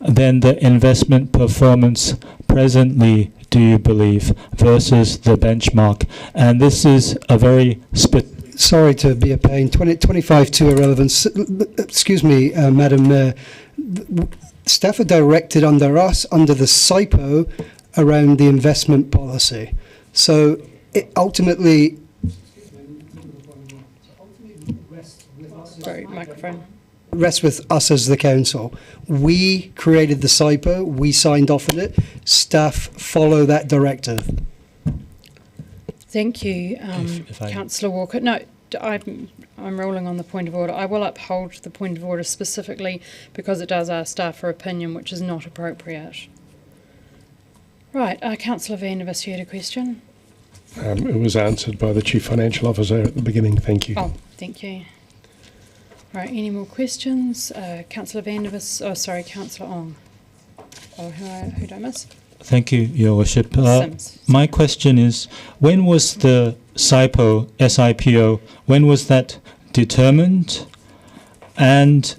than the investment performance presently, do you believe, versus the benchmark? And this is a very Sorry to be a pain. 25-2 irrelevance. Excuse me, Madam Mayor. Staff are directed under us, under the SIPO, around the investment policy. So it ultimately... Sorry, microphone. Rests with us as the council. We created the SIPO, we signed off on it, staff follow that directive. Thank you, Councillor Walker. No, I'm ruling on the point of order. I will uphold the point of order specifically because it does ask staff for opinion, which is not appropriate. Right, Councillor Van der Vis, you had a question? It was answered by the Chief Financial Officer at the beginning. Thank you. Oh, thank you. Right, any more questions? Councillor Van der Vis, Councillor Ong. Oh, who did I miss? Thank you, Your Worship. My question is, when was the SIPO, when was that determined? And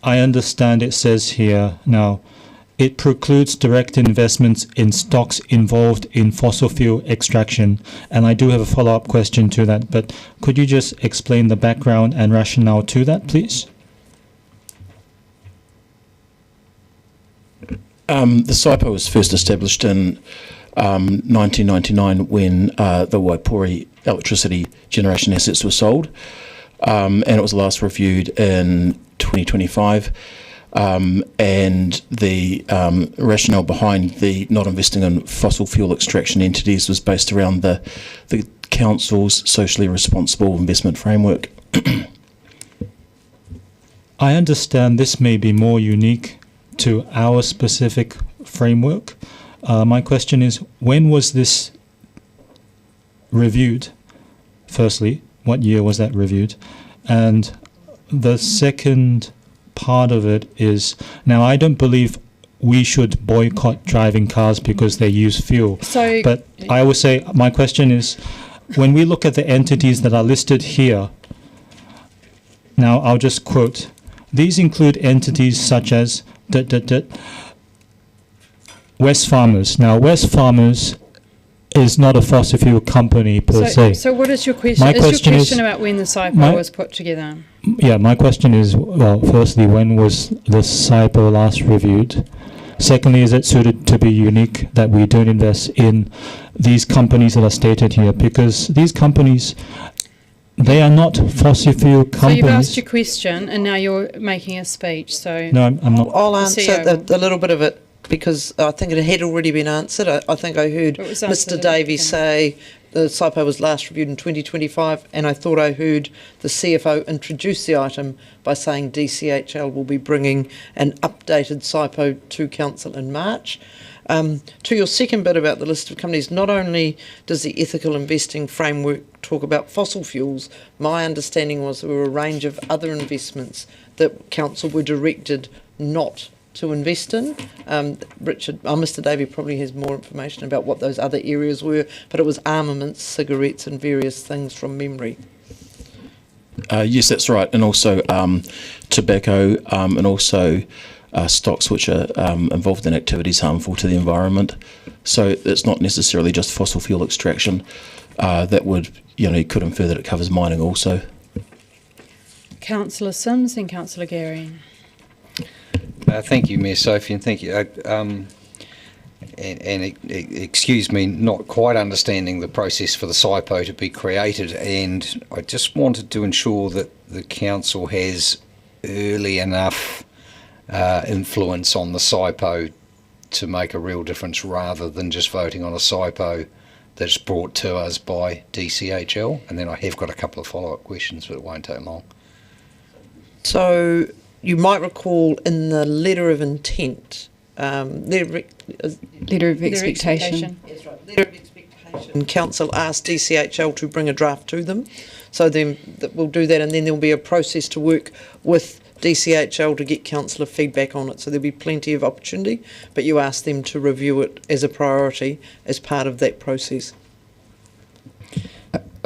I understand it says here now, it precludes direct investments in stocks involved in fossil fuel extraction. And I do have a follow-up question to that, but could you just explain the background and rationale to that, please? The SIPO was first established in 1999 when the Waipori electricity generation assets were sold, and it was last reviewed in 2025. And the rationale behind the not investing in fossil fuel extraction entities was based around the Council's socially responsible investment framework. I understand this may be more unique to our specific framework. My question is, when was this reviewed? Firstly, what year was that reviewed? And the second part of it is, now I don't believe we should boycott driving cars because they use fuel. So, but I would say, my question is, when we look at the entities that are listed here, now I'll just quote, these include entities such as West Farmers. Now, West Farmers is not a fossil fuel company per se. So what is your question? My Is question your is- question about when the SIPO was put together? Yeah, my question is, well, firstly, when was the SIPO last reviewed? Secondly, is it suited to be unique that we don't invest in these companies that are stated here? Because these companies, they are not fossil fuel companies. So you've asked your question and now you're making a speech. So No, I'm not. I'll The answer CEO. the little bit of it because I think it had already been answered. I think I heard It was answered Mr at Davey the say the SIPO was last reviewed in 2025, and I thought I heard the CFO introduce the item by saying DCHL will be bringing an updated SIPO to Council in March. To your second bit about the list of companies, not only does the ethical investing framework talk about fossil fuels, my understanding was there were a range of other investments that Council were directed not to invest in. Mr Davey probably has more information about what those other areas were, but it was armaments, cigarettes and various things from memory. Yes, that's right, and also tobacco, and also stocks which are involved in activities harmful to the environment. So it's not necessarily just fossil fuel extraction. That would, you could infer that it covers mining also. Councillor Sims and Councillor Gary. Thank you, Mayor Sophie, and thank you. Excuse me, not quite understanding the process for the SIPO to be created, and I just wanted to ensure that the council has early enough influence on the SIPO to make a real difference, rather than just voting on a SIPO that's brought to us by DCHL. And then I have got a couple of follow-up questions, but it won't take long. So you might recall in the letter of intent, Letter of expectation. That's right. Letter of expectation. Council asked DCHL to bring a draft to them, so then we'll do that, and then there'll be a process to work with DCHL to get councillor feedback on it. So there'll be plenty of opportunity, but you asked them to review it as a priority as part of that process.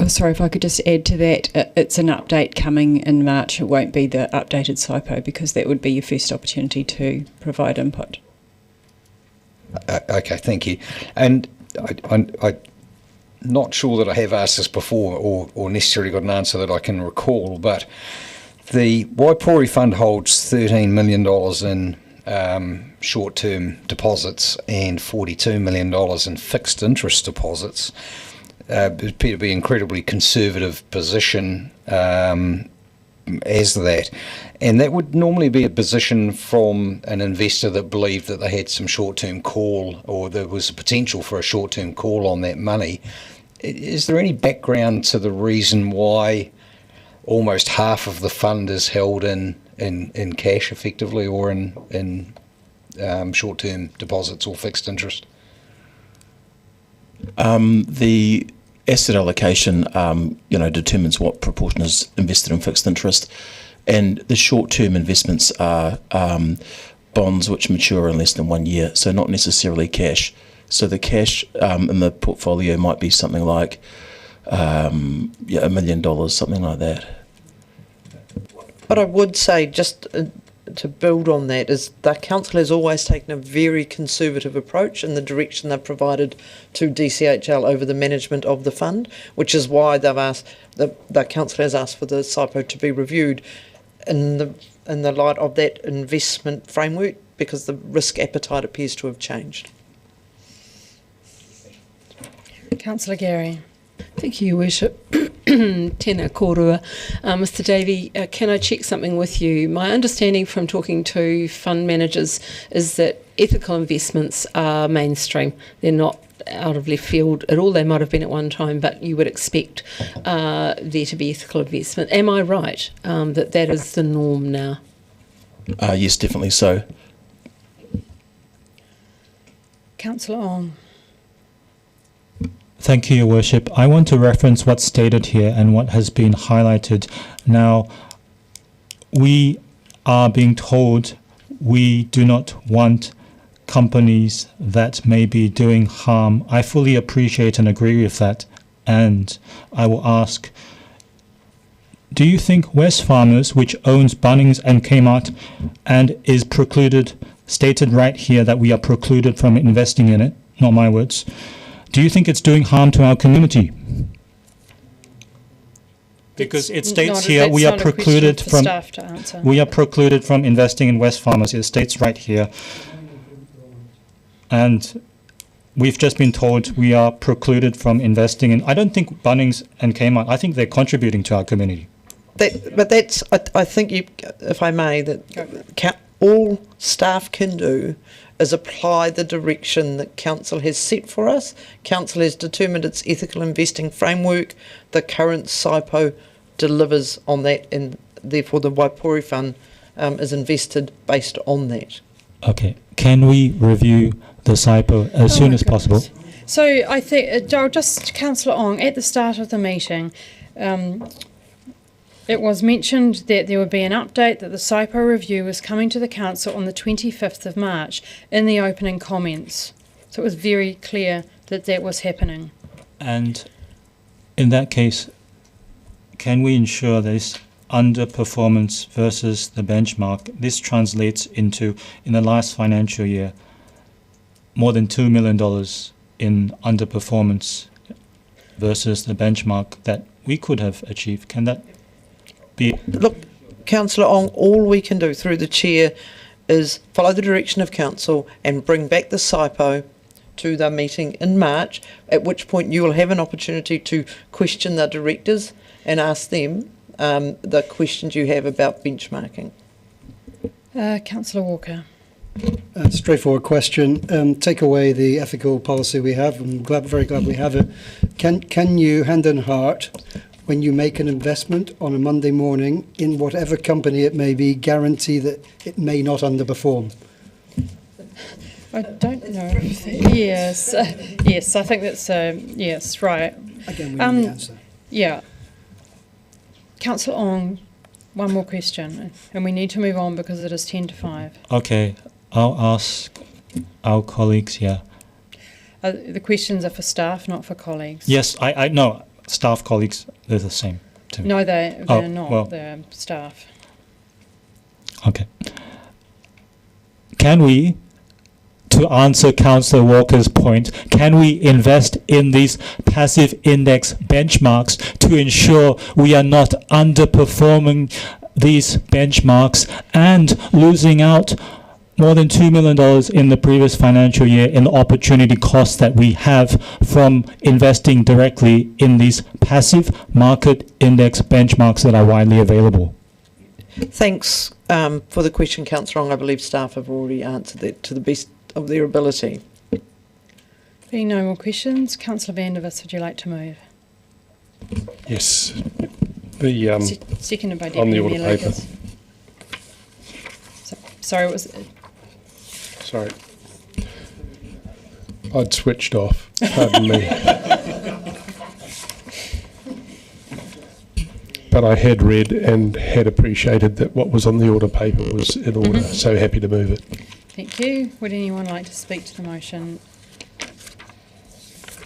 Sorry, if I could just add to that, it's an update coming in March. It won't be the updated SIPO because that would be your first opportunity to provide input. Okay, thank you. And I'm not sure that I have asked this before or necessarily got an answer that I can recall, but the Waipori Fund holds $13 million in short-term deposits and $42 million in fixed interest deposits. It appear to be an incredibly conservative position as that. And that would normally be a position from an investor that believed that they had some short-term call, or there was a potential for a short-term call on that money. Is there any background to the reason why almost half of the fund is held in cash effectively, or in short-term deposits or fixed interest? The asset allocation, determines what proportion is invested in fixed interest, and the short-term investments are bonds which mature in less than 1 year, so not necessarily cash. So the cash in the portfolio might be something like $1 million, something like that. What I would say, just to build on that, is the council has always taken a very conservative approach in the direction they've provided to DCHL over the management of the fund, which is why they've asked the council has asked for the SIPO to be reviewed in the light of that investment framework, because the risk appetite appears to have changed. Councillor Gary. Thank you, Your Worship. Tēnā kōrua. Mr Davey, can I check something with you? My understanding from talking to fund managers is that ethical investments are mainstream. They're not out of left field at all. They might have been at one time, but you would expect there to be ethical investment. Am I right that that is the norm now? Yes, definitely so. Councillor Ong. Thank you, Your Worship. I want to reference what's stated here and what has been highlighted. Now, we are being told we do not want companies that may be doing harm. I fully appreciate and agree with that. And I will ask, do you think Wesfarmers, which owns Bunnings and Kmart and is precluded, stated right here that we are precluded from investing in it, not my words, do you think it's doing harm to our community? Because it states here we are precluded from investing in Wesfarmers. It states right here, and we've just been told we are precluded from investing in. I don't think Bunnings and Kmart. I think they're contributing to our community. But that's, I think, you, if I may, that all staff can do is apply the direction that Council has set for us. Council has determined its ethical investing framework. The current SIPO delivers on that, and therefore the Waipori Fund is invested based on that. Okay. Can we review the SIPO as soon as possible? So I think, just Councillor Ong, at the start of the meeting, it was mentioned that there would be an update that the SIPO review was coming to the Council on the 25th of March in the opening comments. So it was very clear that that was happening. And in that case, can we ensure this underperformance versus the benchmark? This translates into, in the last financial year, more than $2 million in underperformance versus the benchmark that we could have achieved. Can that be? Look, Councillor Ong, all we can do through the chair is follow the direction of Council and bring back the SIPO to the meeting in March, at which point you will have an opportunity to question the directors and ask them the questions you have about benchmarking. Councillor Walker. Straightforward question. Take away the ethical policy we have. I'm very glad we have it. Can you, hand on heart, when you make an investment on a Monday morning in whatever company it may be, guarantee that it may not underperform? I don't know. Yes, yes, I think that's yes, right. Again, we need the answer. Yeah. Councillor Ong, one more question, and we need to move on because it is 10 to 5. Okay, I'll ask our colleagues here. The questions are for staff, not for colleagues. Yes, I know. Staff colleagues, they're the same to me. No, they're not. Well, they're staff. Okay. Can we, to answer Councillor Walker's point, can we invest in these passive index benchmarks to ensure we are not underperforming these benchmarks and losing out more than $2 million in the previous financial year in the opportunity cost that we have from investing directly in these passive market index benchmarks that are widely available? Thanks for the question, Councillor Ong. I believe staff have already answered that to the best of their ability. Being no more questions, Councillor Vandervis, would you like to move? Yes. The seconded by on Deputy the order Mayor paper. Lucas. Sorry, it was. Sorry. I'd switched off. Pardon me. But I had read and had appreciated that what was on the order paper was in order, so happy to move it. Thank you. Would anyone like to speak to the motion?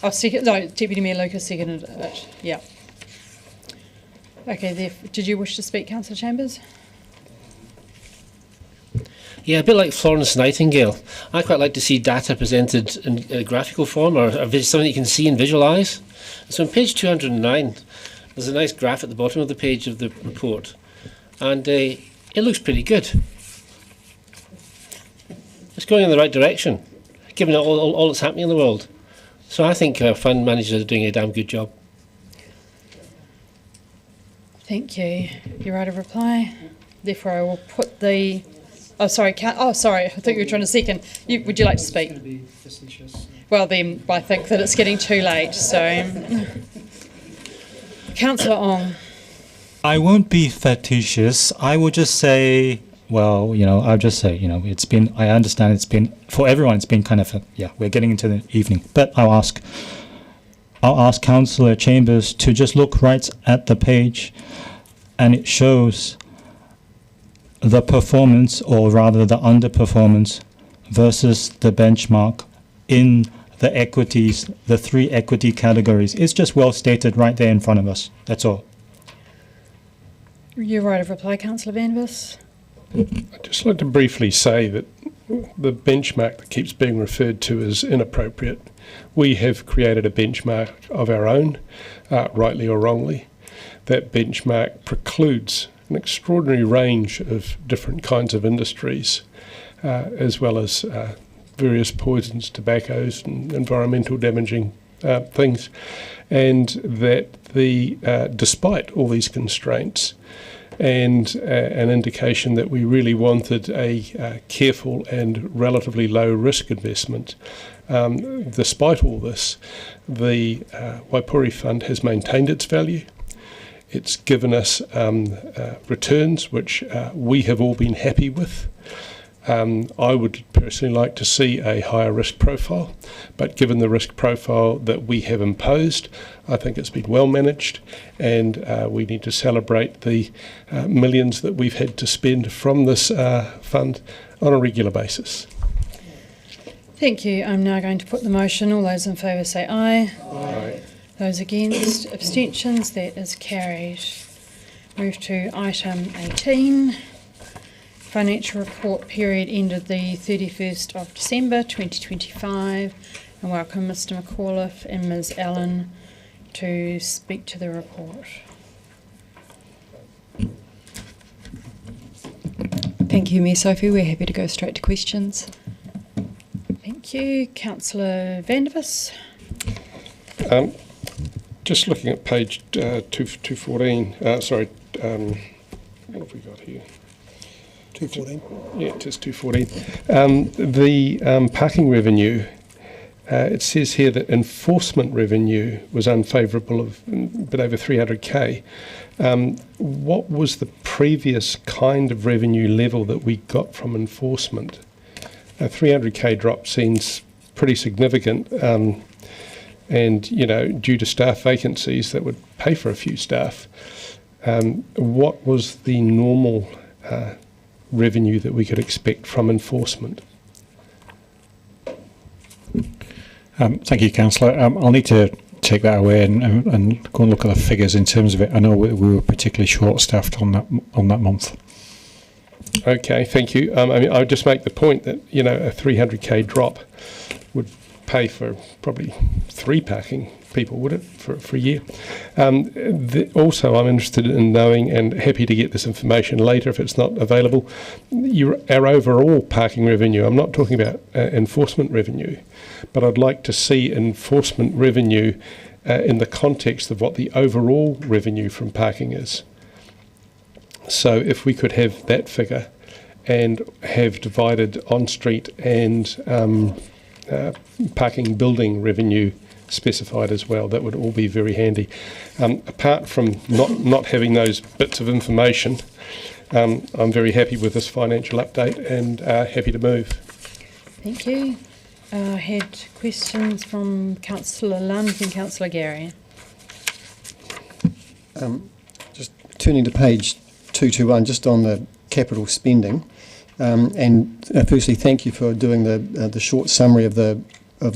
Oh, no, Deputy Mayor Lucas seconded it. Yeah. Okay, did you wish to speak, Councillor Chambers? Yeah, a bit like Florence Nightingale. I quite like to see data presented in a graphical form or something you can see and visualise. So on page 209, there's a nice graph at the bottom of the page of the report, and it looks pretty good. It's going in the right direction, given all that's happening in the world. So I think our fund managers are doing a damn good job. Thank you. Your right of reply. Therefore, I will put the... Oh, sorry. Sorry. I thought you were trying to second. Would you like to speak? well then I think that it's getting too late. So, Councillor Ong. I won't be facetious. I will just say, well, I'll just say, it's been, I understand it's been, for everyone, it's been kind of, we're getting into the evening. But I'll ask Councillor Chambers to just look right at the page, and it shows the performance, or rather the underperformance, versus the benchmark in the equities, the 3 equity categories. It's just well stated right there in front of us. That's all. You're right of reply, Councillor Vanvus. I'd just like to briefly say that the benchmark that keeps being referred to is inappropriate. We have created a benchmark of our own, rightly or wrongly. That benchmark precludes an extraordinary range of different kinds of industries, as well as various poisons, tobaccos and environmental damaging things, and that despite all these constraints and an indication that we really wanted a careful and relatively low risk investment, despite all this, the Waipori Fund has maintained its value. It's given us returns which we have all been happy with. I would personally like to see a higher risk profile, but given the risk profile that we have imposed, I think it's been well managed, and we need to celebrate the millions that we've had to spend from this fund on a regular basis. Thank you. I'm now going to put the motion. All those in favour say aye. Aye. Those against, abstentions, that is carried. Move to item 18. Financial report period ended the 31st of December 2025, and welcome Mr McAuliffe and Ms Allen to speak to the report. Thank you, Mayor Sophie. We're happy to go straight to questions. Thank you. Councillor Vandervis. Just looking at page 214, what have we got here? 214. Yeah, it is 214. The parking revenue, it says here that enforcement revenue was unfavourable of a bit over 300k. What was the previous kind of revenue level that we got from enforcement? A 300k drop seems pretty significant, and due to staff vacancies, that would pay for a few staff. What was the normal revenue that we could expect from enforcement? Thank you, Councillor. I'll need to take that away and go and look at the figures in terms of it. I know we were particularly short-staffed on that month. Okay, thank you. I would just make the point that a 300k drop would pay for probably 3 parking people, would it, for a year? Also, I'm interested in knowing, and happy to get this information later if it's not available, our overall parking revenue. I'm not talking about enforcement revenue, but I'd like to see enforcement revenue in the context of what the overall revenue from parking is. So if we could have that figure and have divided on-street and parking building revenue specified as well, that would all be very handy. Apart from not having those bits of information, I'm very happy with this financial update and happy to move. Thank you. I had questions from Councillor Lund and Councillor Gary. Just turning to page 221, just on the capital spending, and firstly, thank you for doing the short summary of the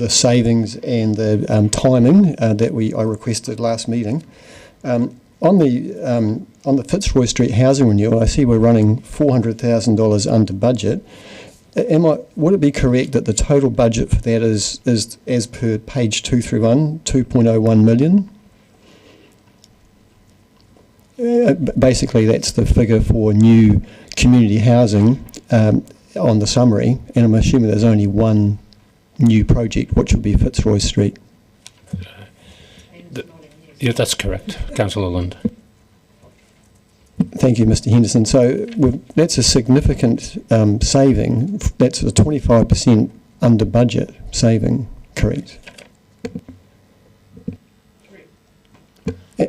savings and the timing that I requested last meeting. On the Fitzroy Street housing renewal, I see we're running $400,000 under budget. Would it be correct that the total budget for that is as per page 231, 2.01 million? Basically, that's the figure for new community housing on the summary, and I'm assuming there's only one new project, which would be Fitzroy Street. Yeah, that's correct, Councillor Lund. Thank you, Mr. Henderson. So that's a significant saving. That's a 25% under budget saving Correct.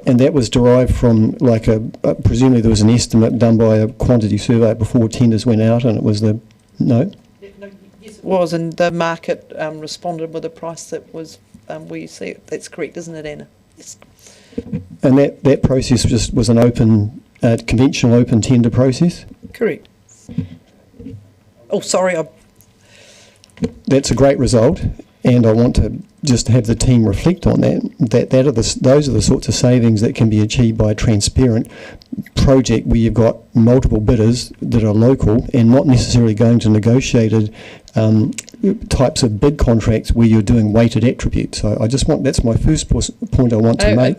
And that was derived from, like, presumably there was an estimate done by a quantity survey before tenders went out, and it was the, no? Yes, it was, and the market responded with a price that was where you see it. That's correct, isn't it, Anna? Yes. And that process just was an open, conventional open tender process? Correct. Oh, sorry. That's a great result, and I want to just have the team reflect on that. Those are the sorts of savings that can be achieved by a transparent project where you've got multiple bidders that are local and not necessarily going to negotiated types of bid contracts where you're doing weighted attributes. So that's my first point I want to make.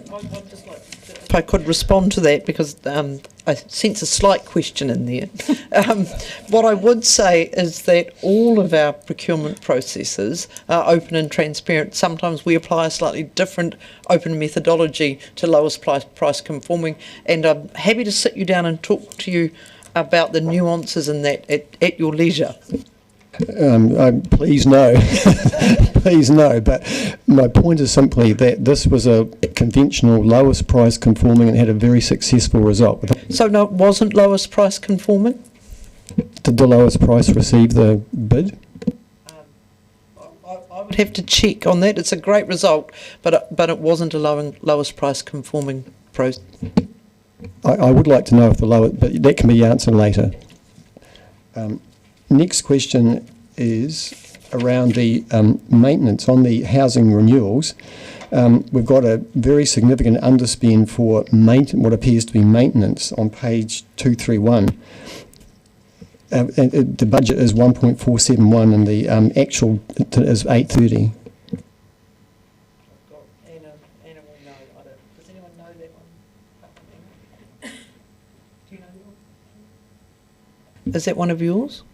If I could respond to that, because I sense a slight question in there. What I would say is that all of our procurement processes are open and transparent. Sometimes we apply a slightly different open methodology to lowest price conforming, and I'm happy to sit you down and talk to you about the nuances in that at your leisure. Please no. Please no. But my point is simply that this was a conventional lowest price conforming and had a very successful result. So no, it wasn't lowest price conforming? Did the lowest price receive the bid? I would have to check on that. It's a great result, but it wasn't a lowest price conforming process. I would like to know if the lowest, but that can be answered later. Next question is around the maintenance on the housing renewals. We've got a very significant underspend for what appears to be maintenance on page 231. And the budget is 1.471 and the actual is 830. Anna will know. Does anyone know that one? Do you know that one? Is that one of yours?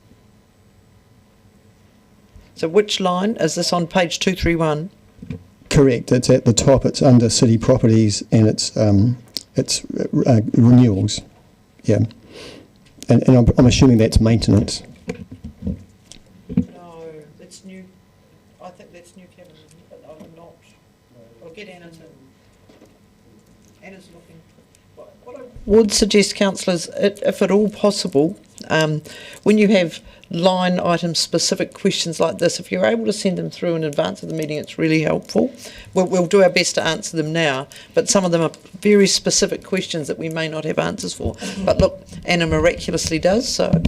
So which line? Is this on page 231? Correct. It's at the top. It's under city properties and it's renewals. Yeah. And I'm assuming that's maintenance. No, it's new. I think that's new cabin, but I'm not. I'll get Anna to. Anna's looking. What I would suggest, councillors, if at all possible, when you have line item specific questions like this, if you're able to send them through in advance of the meeting, it's really helpful. We'll do our best to answer them now, but some of them are very specific questions that we may not have answers for. But look, Anna miraculously does, so.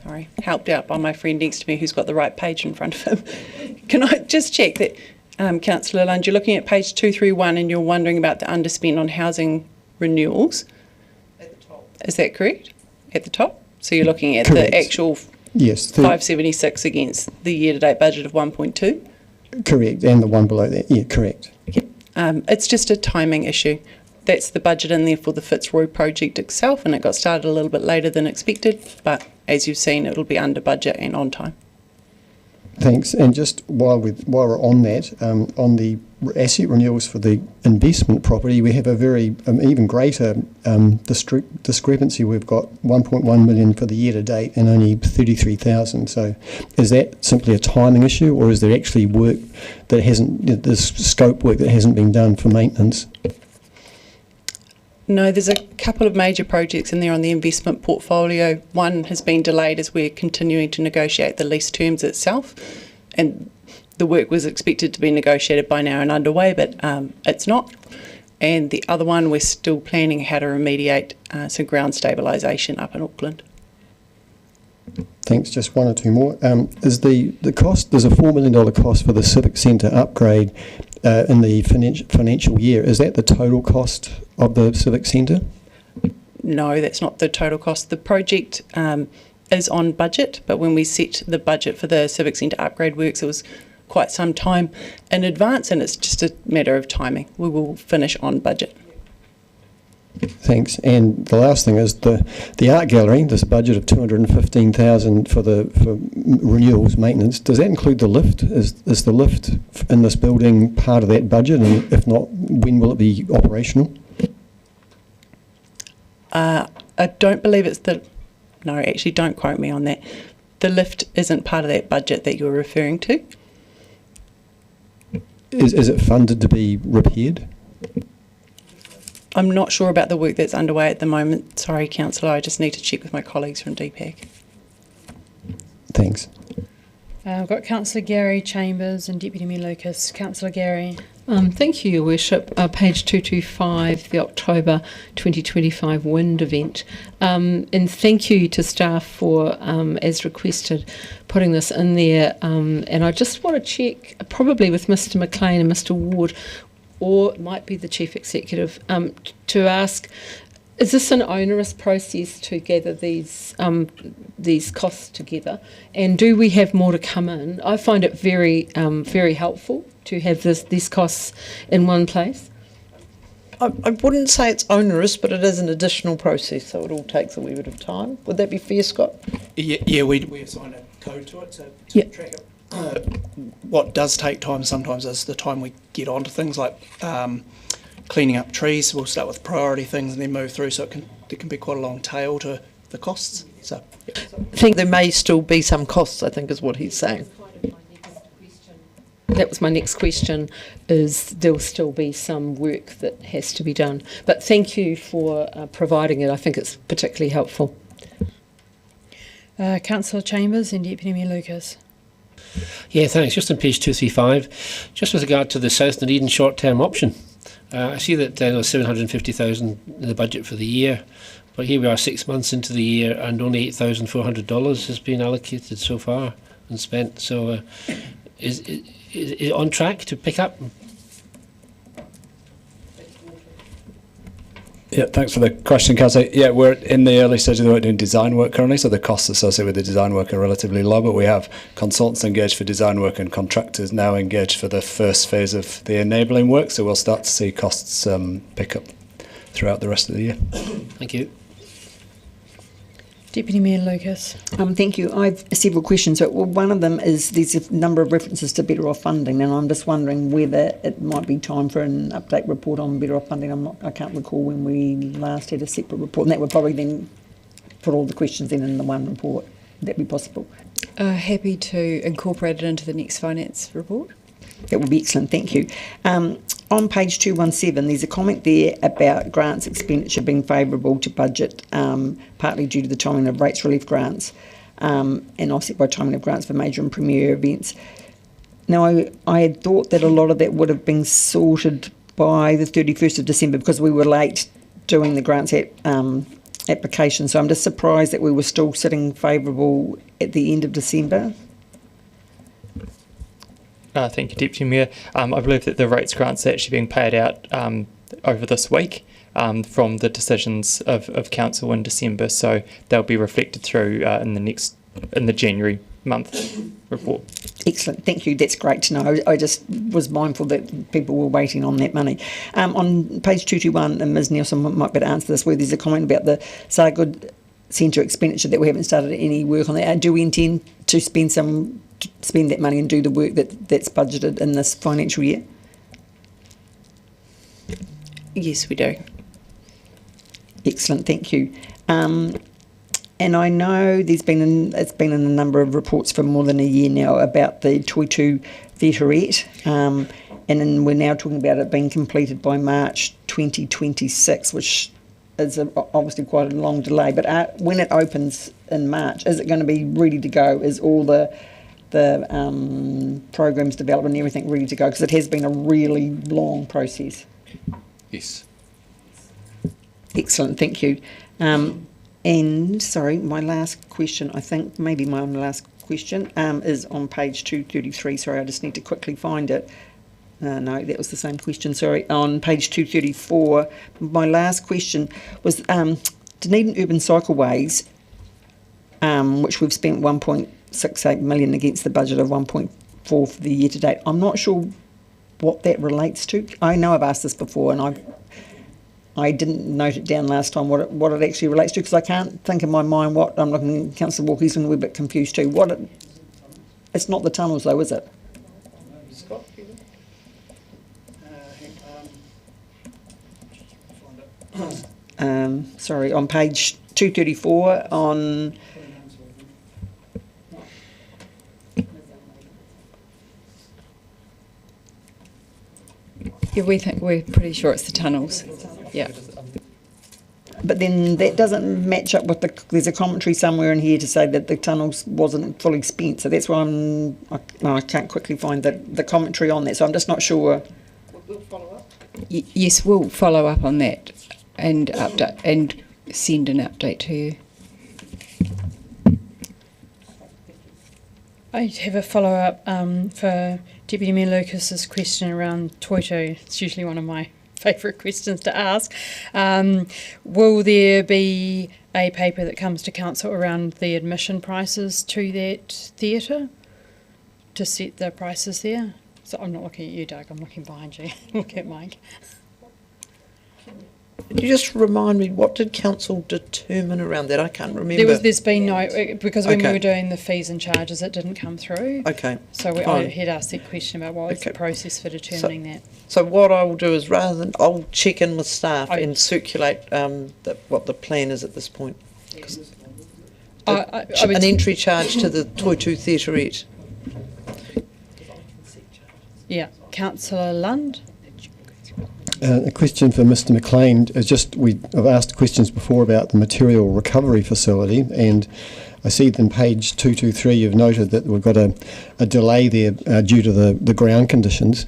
Sorry, helped out by my friend next to me who's got the right page in front of him. Can I just check that, Councillor Lund, you're looking at page 231 and you're wondering about the underspend on housing renewals? At the top. Is that correct? At the top? So you're looking at Correct. the actual 576 against the year-to-date budget of 1.2? Correct, and the one below that. Yeah, correct. It's just a timing issue. That's the budget in there for the Fitzroy project itself, and it got started a little bit later than expected, but as you've seen, it'll be under budget and on time. Thanks. And just while we're on that, on the asset renewals for the investment property, we have a very even greater discrepancy. We've got 1.1 million for the year to date and only 33,000. So is that simply a timing issue, or is there actually work that hasn't, there's scope work that hasn't been done for maintenance? No, there's a couple of major projects in there on the investment portfolio. One has been delayed as we're continuing to negotiate the lease terms itself, and the work was expected to be negotiated by now and underway, but it's not. And the other one, we're still planning how to remediate some ground stabilisation up in Auckland. Thanks. Just one or two more. Is the cost, there's a $4 million cost for the Civic Centre upgrade in the financial year. Is that the total cost of the Civic Centre? No, that's not the total cost. The project is on budget, but when we set the budget for the Civic Centre upgrade works, it was quite some time in advance, and it's just a matter of timing. We will finish on budget. Thanks. And the last thing is the art gallery. This budget of 215,000 for renewals maintenance. Does that include the lift? Is the lift in this building part of that budget? And if not, when will it be operational? I don't believe it's the. No, actually, don't quote me on that. The lift isn't part of that budget that you're referring to. is it funded to be repaired? I'm not sure about the work that's underway at the moment. Sorry, Councillor, I just need to check with my colleagues from DPAC. Thanks. I've got Councillor Gary Chambers and Deputy Mayor Lucas. Councillor Gary. Thank you, Your Worship. Page 225, the October 2025 wind event. And thank you to staff for, as requested, putting this in there. And I just want to check, probably with Mr McLean and Mr Ward, or it might be the Chief Executive, to ask, is this an onerous process to gather these costs together? And do we have more to come in? I find it very, very helpful to have these costs in one place. I wouldn't say it's onerous, but it is an additional process, so it all takes a wee bit of time. Would that be fair, Scott? Yeah, we assign a code to it to track it. What does take time sometimes is the time we get onto things like cleaning up trees. We'll start with priority things and then move through, so there can be quite a long tail to the costs. So, yeah. I think there may still be some costs, I think is what he's saying. That was my next question, is there'll still be some work that has to be done. But thank you for providing it. I think it's particularly helpful. Councillor Chambers and Deputy Mayor Lucas. Yeah, thanks. Just on page 235, just with regard to the South Dunedin short-term option, I see that there was 750,000 in the budget for the year, but here we are 6 months into the year and only $8,400 has been allocated so far and spent. So is it on track to pick up? Yeah, thanks for the question, Councillor. Yeah, we're in the early stages of the work doing design work currently, so the costs associated with the design work are relatively low, but we have consultants engaged for design work and contractors now engaged for the first phase of the enabling work, so we'll start to see costs pick up throughout the rest of the year. Thank you. Deputy Mayor Lucas. Thank you. I have several questions. So, one of them is there's a number of references to Better Off funding, and I'm just wondering whether it might be time for an update report on Better Off funding. I can't recall when we last had a separate report, and that would probably then put all the questions in the one report. Would that be possible? Happy to incorporate it into the next finance report. That would be excellent, thank you. On page 217, there's a comment there about grants expenditure being favourable to budget, partly due to the timing of rates relief grants and offset by timing of grants for major and premier events. Now, I had thought that a lot of that would have been sorted by the 31st of December because we were late doing the grants application, so I'm just surprised that we were still sitting favourable at the end of December. Thank you, Deputy Mayor. I believe that the rates grants are actually being paid out over this week from the decisions of Council in December, so they'll be reflected through in the January month report. Excellent, thank you. That's great to know. I just was mindful that people were waiting on that money. On page 221, and Ms Nielsen might better answer this, where there's a comment about the Sargood Centre expenditure that we haven't started any work on that. Do we intend to spend that money and do the work that's budgeted in this financial year? Yes, we do. Excellent, thank you. And I know it's been in a number of reports for more than a year now about the Toitu Theaterette, and then we're now talking about it being completed by March 2026, which is obviously quite a long delay. But when it opens in March, is it going to be ready to go? Is all the programs developed and everything ready to go? Because it has been a really long process. Yes. Excellent, thank you. And sorry, my last question, I think maybe my last question is on page 233. Sorry, I just need to quickly find it. No, that was the same question, sorry. On page 234, my last question was Dunedin Urban Cycleways, which we've spent 1.68 million against the budget of 1.4 for the year to date. I'm not sure what that relates to. I know I've asked this before and I didn't note it down last time what it actually relates to, because I can't think in my mind what I'm looking at. Councillor Walker's going to be a bit confused too. It's not the tunnels though, is it? Scott? Sorry, on page 234 on... Yeah, we're pretty sure it's the tunnels. Yeah. But then that doesn't match up with there's a commentary somewhere in here to say that the tunnels wasn't fully spent. So that's why I can't quickly find the commentary on that. So I'm just not sure. We'll follow up. Yes, we'll follow up on that and update and send an update to you. I have a follow-up for Deputy Mayor Lucas's question around Toitu. It's usually one of my favourite questions to ask. Will there be a paper that comes to council around the admission prices to that theatre to set the prices there? So I'm not looking at you, Doug, I'm looking behind you. Look at Mike. Can you just remind me, what did council determine around that? I can't remember. There's been no, because when we Okay. were doing the fees and charges, it didn't come through. Okay. So I Fine. had asked that question about what was the process for determining that. So what I will do is, rather than, I'll check in with staff and circulate what the plan is at this point. An entry charge to the Toitu Theaterette. Yeah, Councillor Lund. A question for Mr. McLean is just, I've asked questions before about the material recovery facility, and I see that in page 223 you've noted that we've got a delay there due to the ground conditions.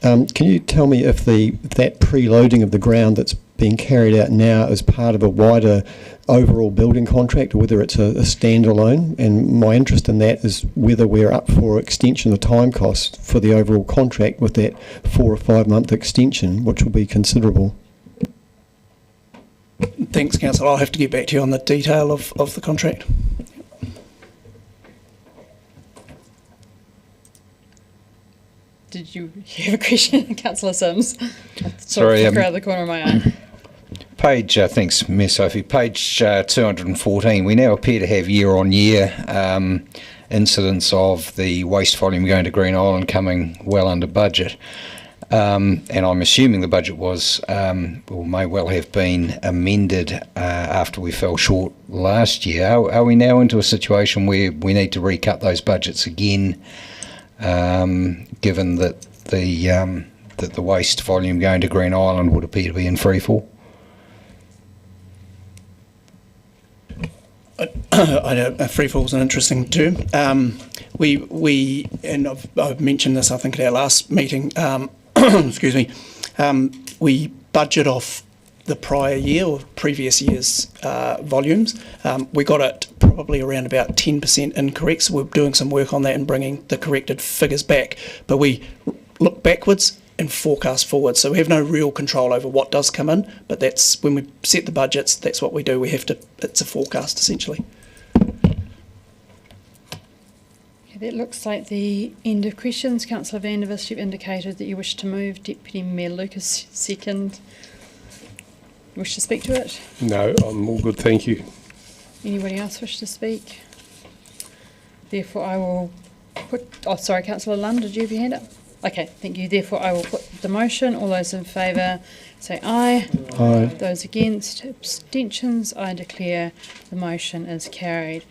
Can you tell me if that preloading of the ground that's being carried out now is part of a wider overall building contract, or whether it's a standalone? And my interest in that is whether we're up for extension of time costs for the overall contract with that 4 or 5 month extension, which will be considerable. Thanks, Councillor. I'll have to get back to you on the detail of the contract. Did you have a question, Councillor Sims? Sorry, Look around the corner of my eye. Page, thanks, Mayor Sophie. Page 214. We now appear to have year-on-year incidents of the waste volume going to Green Island coming well under budget. And I'm assuming the budget was, or may well have been amended after we fell short last year. Are we now into a situation where we need to recut those budgets again, given that the waste volume going to Green Island would appear to be in freefall? I know freefall is an interesting term. We and I've mentioned this, I think, at our last meeting. Excuse me. We budget off the prior year or previous year's volumes. We got it probably around about 10% incorrect, so we're doing some work on that and bringing the corrected figures back. But we look backwards and forecast forward, so we have no real control over what does come in, but that's when we set the budgets, that's what we do. We have to, it's a forecast essentially. Okay, that looks like the end of questions. Councillor Van der Vist, you've indicated that you wish to move. Deputy Mayor Lucas, second. You wish to speak to it? No, I'm all good, thank you. Anybody else wish to speak? Therefore, I will put... Oh, sorry, Councillor Lund, did you have your hand up? Okay, thank you. Therefore, I will put the motion. All those in favour say aye. Aye. Those against, abstentions. I declare the motion is carried.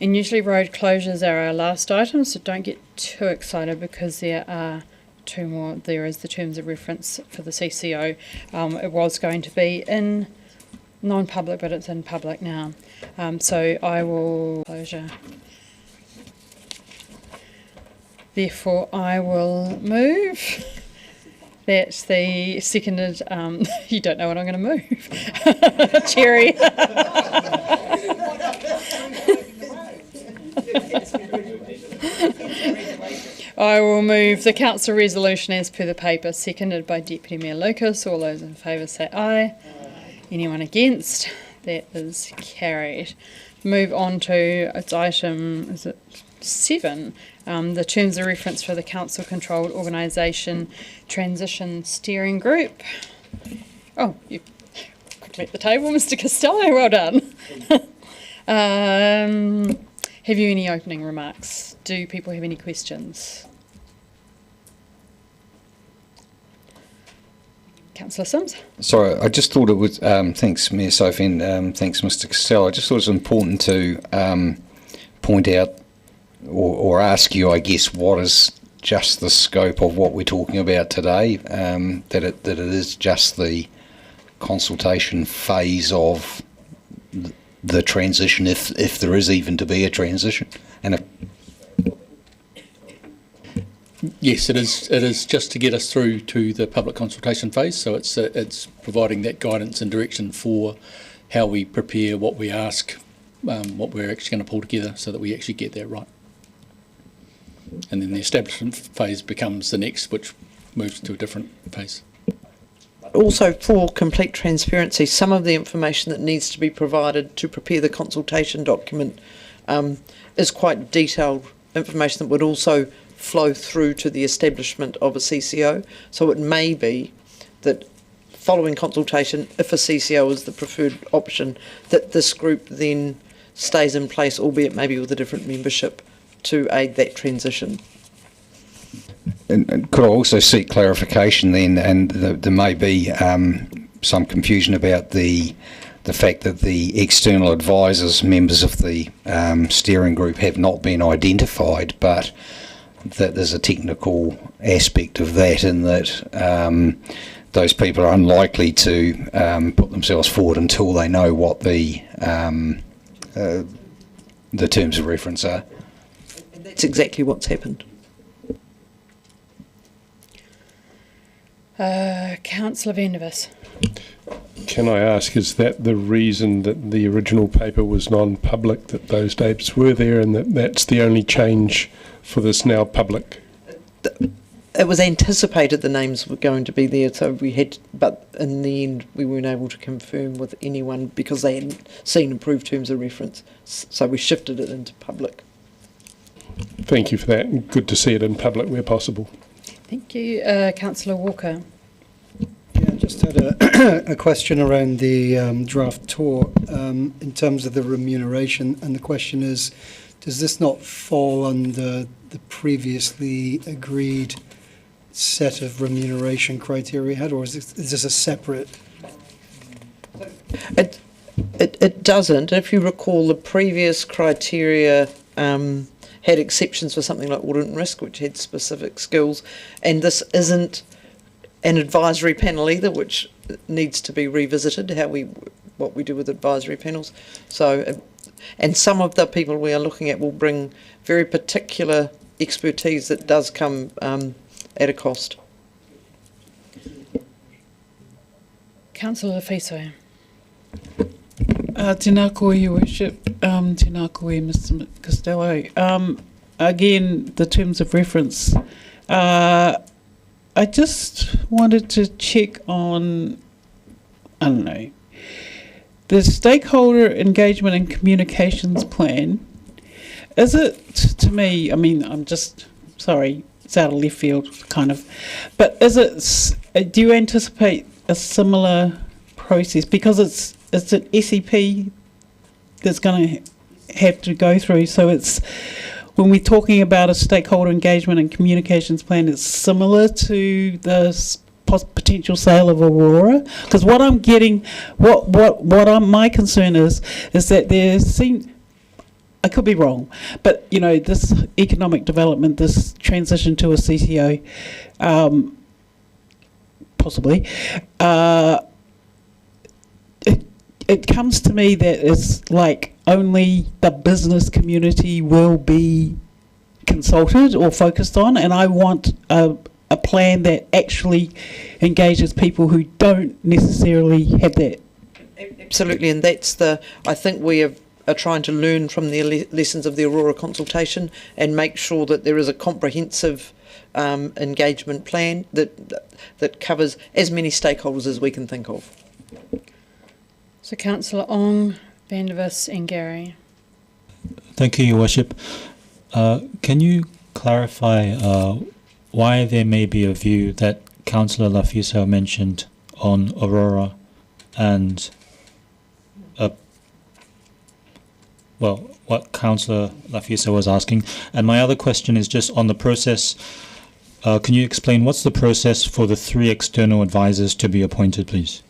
And usually road closures are our last item, so don't get too excited because there are two more. There is the terms of reference for the CCO. It was going to be in non-public, but it's in public now. So I will closure. Therefore, I will move that the seconded, you don't know what I'm going to move. Cherry. I will move the council resolution as per the paper, seconded by Deputy Mayor Lucas. All those in favour say aye. Anyone against? That is carried. Move on to its item, is it 7? The terms of reference for the council-controlled organisation transition steering group. Oh, you quickly at the table, Mr. Costello. Well done. Have you any opening remarks? Do people have any questions? Councillor Sims? Sorry, I just thought it was, thanks Mayor Sophie and thanks Mr Costello, I just thought it was important to point out or ask you, I guess, what has just the scope of what we're talking about today, that it is just the consultation phase of the transition, if there is even to be a transition. And yes, it is. It is just to get us through to the public consultation phase. So it's providing that guidance and direction for how we prepare, what we ask, what we're actually going to pull together, so that we actually get that right. And then the establishment phase becomes the next, which moves to a different phase. Also, for complete transparency, some of the information that needs to be provided to prepare the consultation document is quite detailed information that would also flow through to the establishment of a CCO. So it may be that following consultation, if a CCO is the preferred option, that this group then stays in place, albeit maybe with a different membership, to aid that transition. And could I also seek clarification then, and there may be some confusion about the fact that the external advisors, members of the steering group, have not been identified, but that there's a technical aspect of that, in that those people are unlikely to put themselves forward until they know what the terms of reference are. And that's exactly what's happened. Councillor Vandervis. Can I ask, is that the reason that the original paper was non-public, that those dates were there, and that's the only change for this now public? It was anticipated the names were going to be there, so we had, but in the end we weren't able to confirm with anyone because they hadn't seen approved terms of reference, so we shifted it into public. Thank you for that, and good to see it in public where possible. Thank you. Councillor Walker. Yeah, I just had a question around the draft tour in terms of the remuneration, and the question is, does this not fall under the previously agreed set of remuneration criteria we had, or is this a separate? It doesn't. If you recall, the previous criteria had exceptions for something like audit and risk, which had specific skills, and this isn't an advisory panel either, which needs to be revisited, what we do with advisory panels. So, and some of the people we are looking at will bring very particular expertise that does come at a cost. Councillor Fiso. Tēnā koe, Your Worship. Tēnā koe, Mr. Costello. Again, the terms of reference. I just wanted to check on, I don't know, the stakeholder engagement and communications plan. Is it, to me, I mean, I'm just, sorry, it's out of left field, kind of, but is it, do you anticipate a similar process? Because it's an SEP that's going to have to go through, so it's, when we're talking about a stakeholder engagement and communications plan, it's similar to the potential sale of Aurora. Because what I'm getting, my concern is that there seems, I could be wrong, but you know, this economic development, this transition to a CCO, possibly, it comes to me that it's like only the business community will be consulted or focused on, and I want a plan that actually engages people who don't necessarily have that. Absolutely, and that's I think we are trying to learn from the lessons of the Aurora consultation and make sure that there is a comprehensive engagement plan that covers as many stakeholders as we can think of. So Councillor Ong, Vandervis and Gary. Thank you, Your Worship. Can you clarify why there may be a view that Councillor Lafiso mentioned on Aurora and what Councillor Lafiso was asking? And my other question is just on the process. Can you explain what's the process for the 3 external advisors to be appointed, please?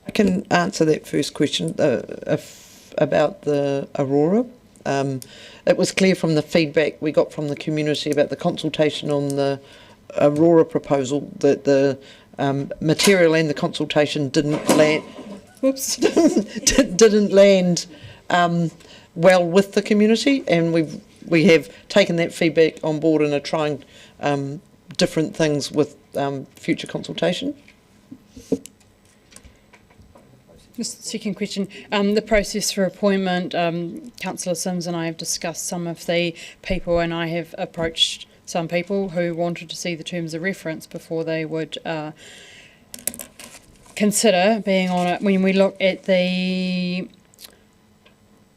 I can answer that first question about the Aurora. It was clear from the feedback we got from the community about the consultation on the Aurora proposal that the material and the consultation didn't land. Whoops, didn't land well with the community, and we have taken that feedback on board and are trying different things with future consultation. Just second question, the process for appointment, Councillor Sims and I have discussed some of the people, and I have approached some people who wanted to see the terms of reference before they would consider being on it. When we look at the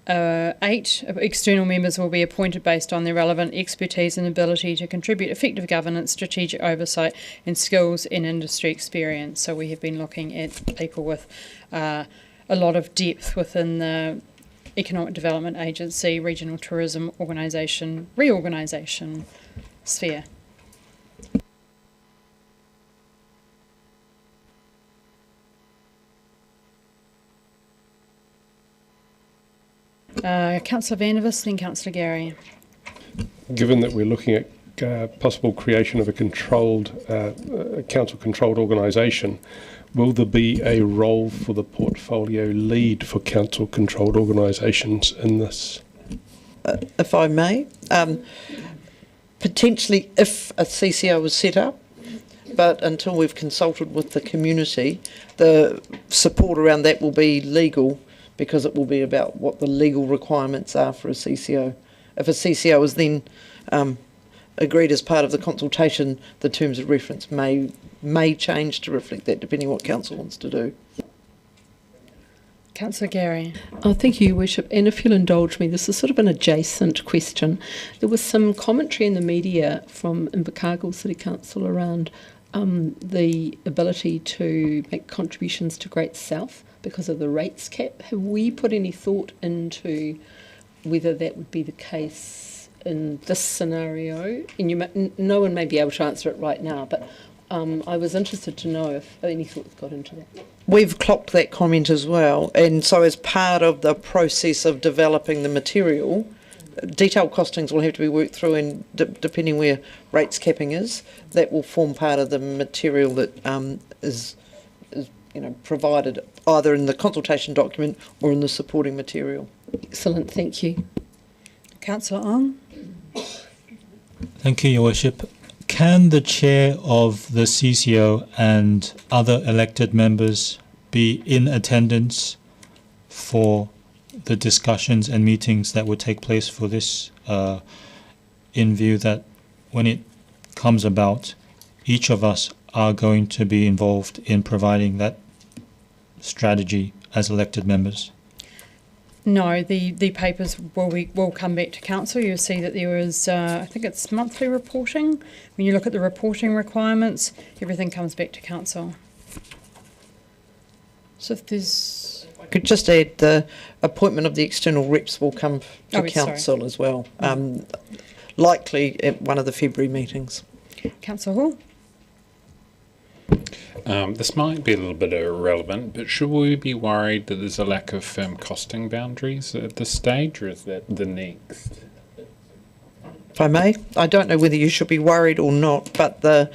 8 external members will be appointed based on their relevant expertise and ability to contribute effective governance, strategic oversight and skills and industry experience. So we have been looking at people with a lot of depth within the Economic Development Agency, Regional Tourism Reorganisation sphere. Councillor Vandervis, then Councillor Gary. Given that we're looking at possible creation of a controlled, council-controlled organisation, will there be a role for the portfolio lead for council-controlled organisations in this? If I may, potentially if a CCO was set up, but until we've consulted with the community, the support around that will be legal, because it will be about what the legal requirements are for a CCO. If a CCO is then agreed as part of the consultation, the terms of reference may change to reflect that, depending on what council wants to do. Councillor Gary. Oh, thank you, Your Worship. And if you'll indulge me, this is sort of an adjacent question. There was some commentary in the media from Invercargill City Council around the ability to make contributions to Great South because of the rates cap. Have we put any thought into whether that would be the case in this scenario? And no one may be able to answer it right now, but I was interested to know if any thoughts got into that. We've clocked that comment as well, and so as part of the process of developing the material, detailed costings will have to be worked through, and depending where rates capping is, that will form part of the material that is provided either in the consultation document or in the supporting material. Excellent, thank you. Councillor Ong. Thank you, Your Worship. Can the chair of the CCO and other elected members be in attendance for the discussions and meetings that would take place for this, in view that when it comes about, each of us are going to be involved in providing that strategy as elected members? No, the papers will come back to council. You'll see that there is, I think it's monthly reporting. When you look at the reporting requirements, everything comes back to council. So if there's... I could just add the appointment of the external reps will come to council as well, likely at one of the February meetings. Councillor Hall. This might be a little bit irrelevant, but should we be worried that there's a lack of firm costing boundaries at this stage, or is that the next? If I may, I don't know whether you should be worried or not, but the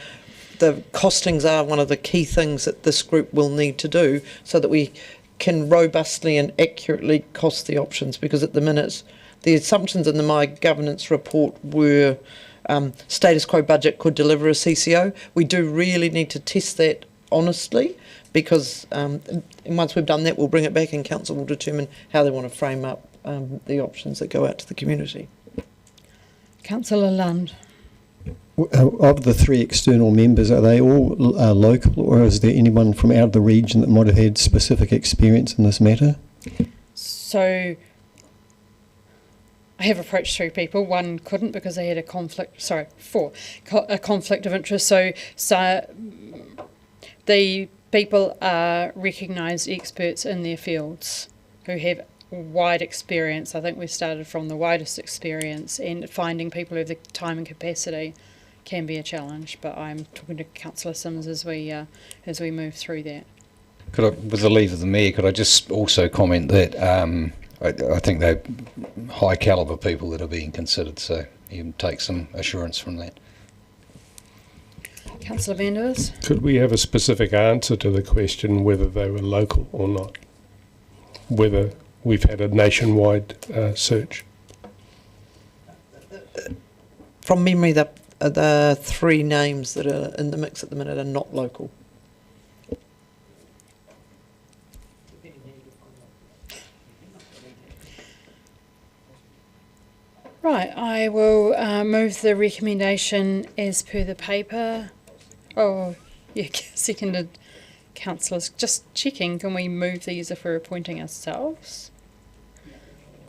costings are one of the key things that this group will need to do so that we can robustly and accurately cost the options, because at the minute the assumptions in the My Governance report were status quo budget could deliver a CCO. We do really need to test that honestly, because once we've done that, we'll bring it back and council will determine how they want to frame up the options that go out to the community. Councillor Lund. Of the 3 external members, are they all local, or is there anyone from out of the region that might have had specific experience in this matter? So I have approached 3 people. 1 couldn't because they had a conflict. Sorry, 4, a conflict of interest. So the people are recognised experts in their fields who have wide experience. I think we started from the widest experience, and finding people who have the time and capacity can be a challenge. But I'm talking to Councillor Sims as we move through that. With the leave of the Mayor, could I just also comment that I think they're high calibre people that are being considered, so you can take some assurance from that. Councillor Vanders? Could we have a specific answer to the question whether they were local or not? Whether we've had a nationwide search? From memory, the 3 names that are in the mix at the minute are not local. Right, I will move the recommendation as per the paper. Oh, yeah, seconded. Councillors, just checking, can we move these if we're appointing ourselves?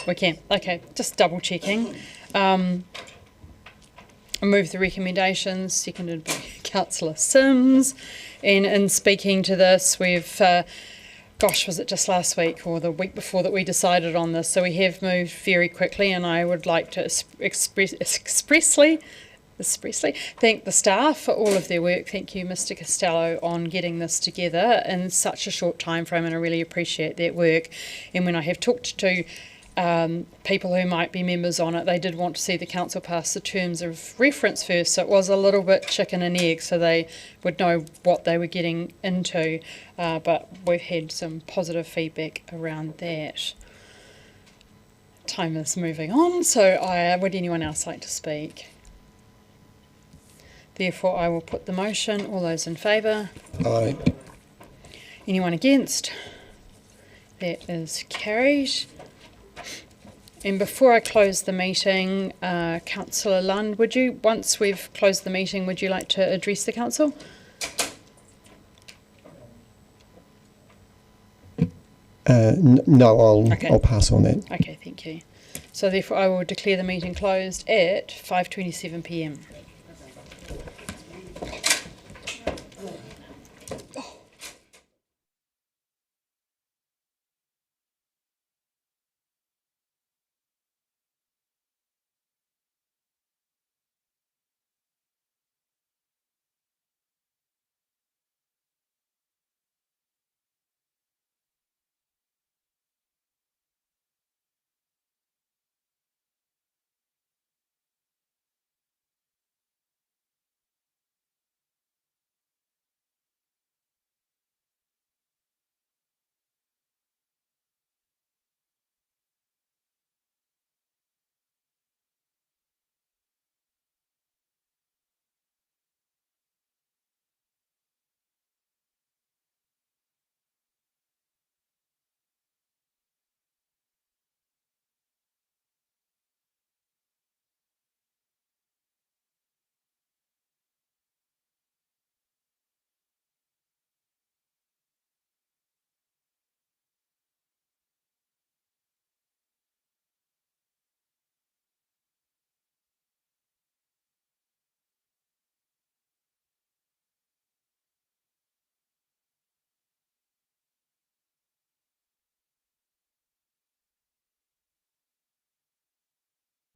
We can, okay, just double checking. I move the recommendations, seconded by Councillor Sims. And in speaking to this, we've, gosh, was it just last week or the week before that we decided on this? So we have moved very quickly, and I would like to expressly thank the staff for all of their work. Thank you, Mr. Costello, on getting this together in such a short time frame, and I really appreciate that work. And when I have talked to people who might be members on it, they did want to see the council pass the terms of reference first, so it was a little bit chicken and egg, so they would know what they were getting into, but we've had some positive feedback around that. Time is moving on, so would anyone else like to speak? Therefore, I will put the motion. All those in favour? Aye. Anyone against? That is carried. And before I close the meeting, Councillor Lund, would you, once we've closed the meeting, would you like to address the council? No, I'll pass on that. Okay, thank you. So therefore, I will declare the meeting closed at 5:27 p.m.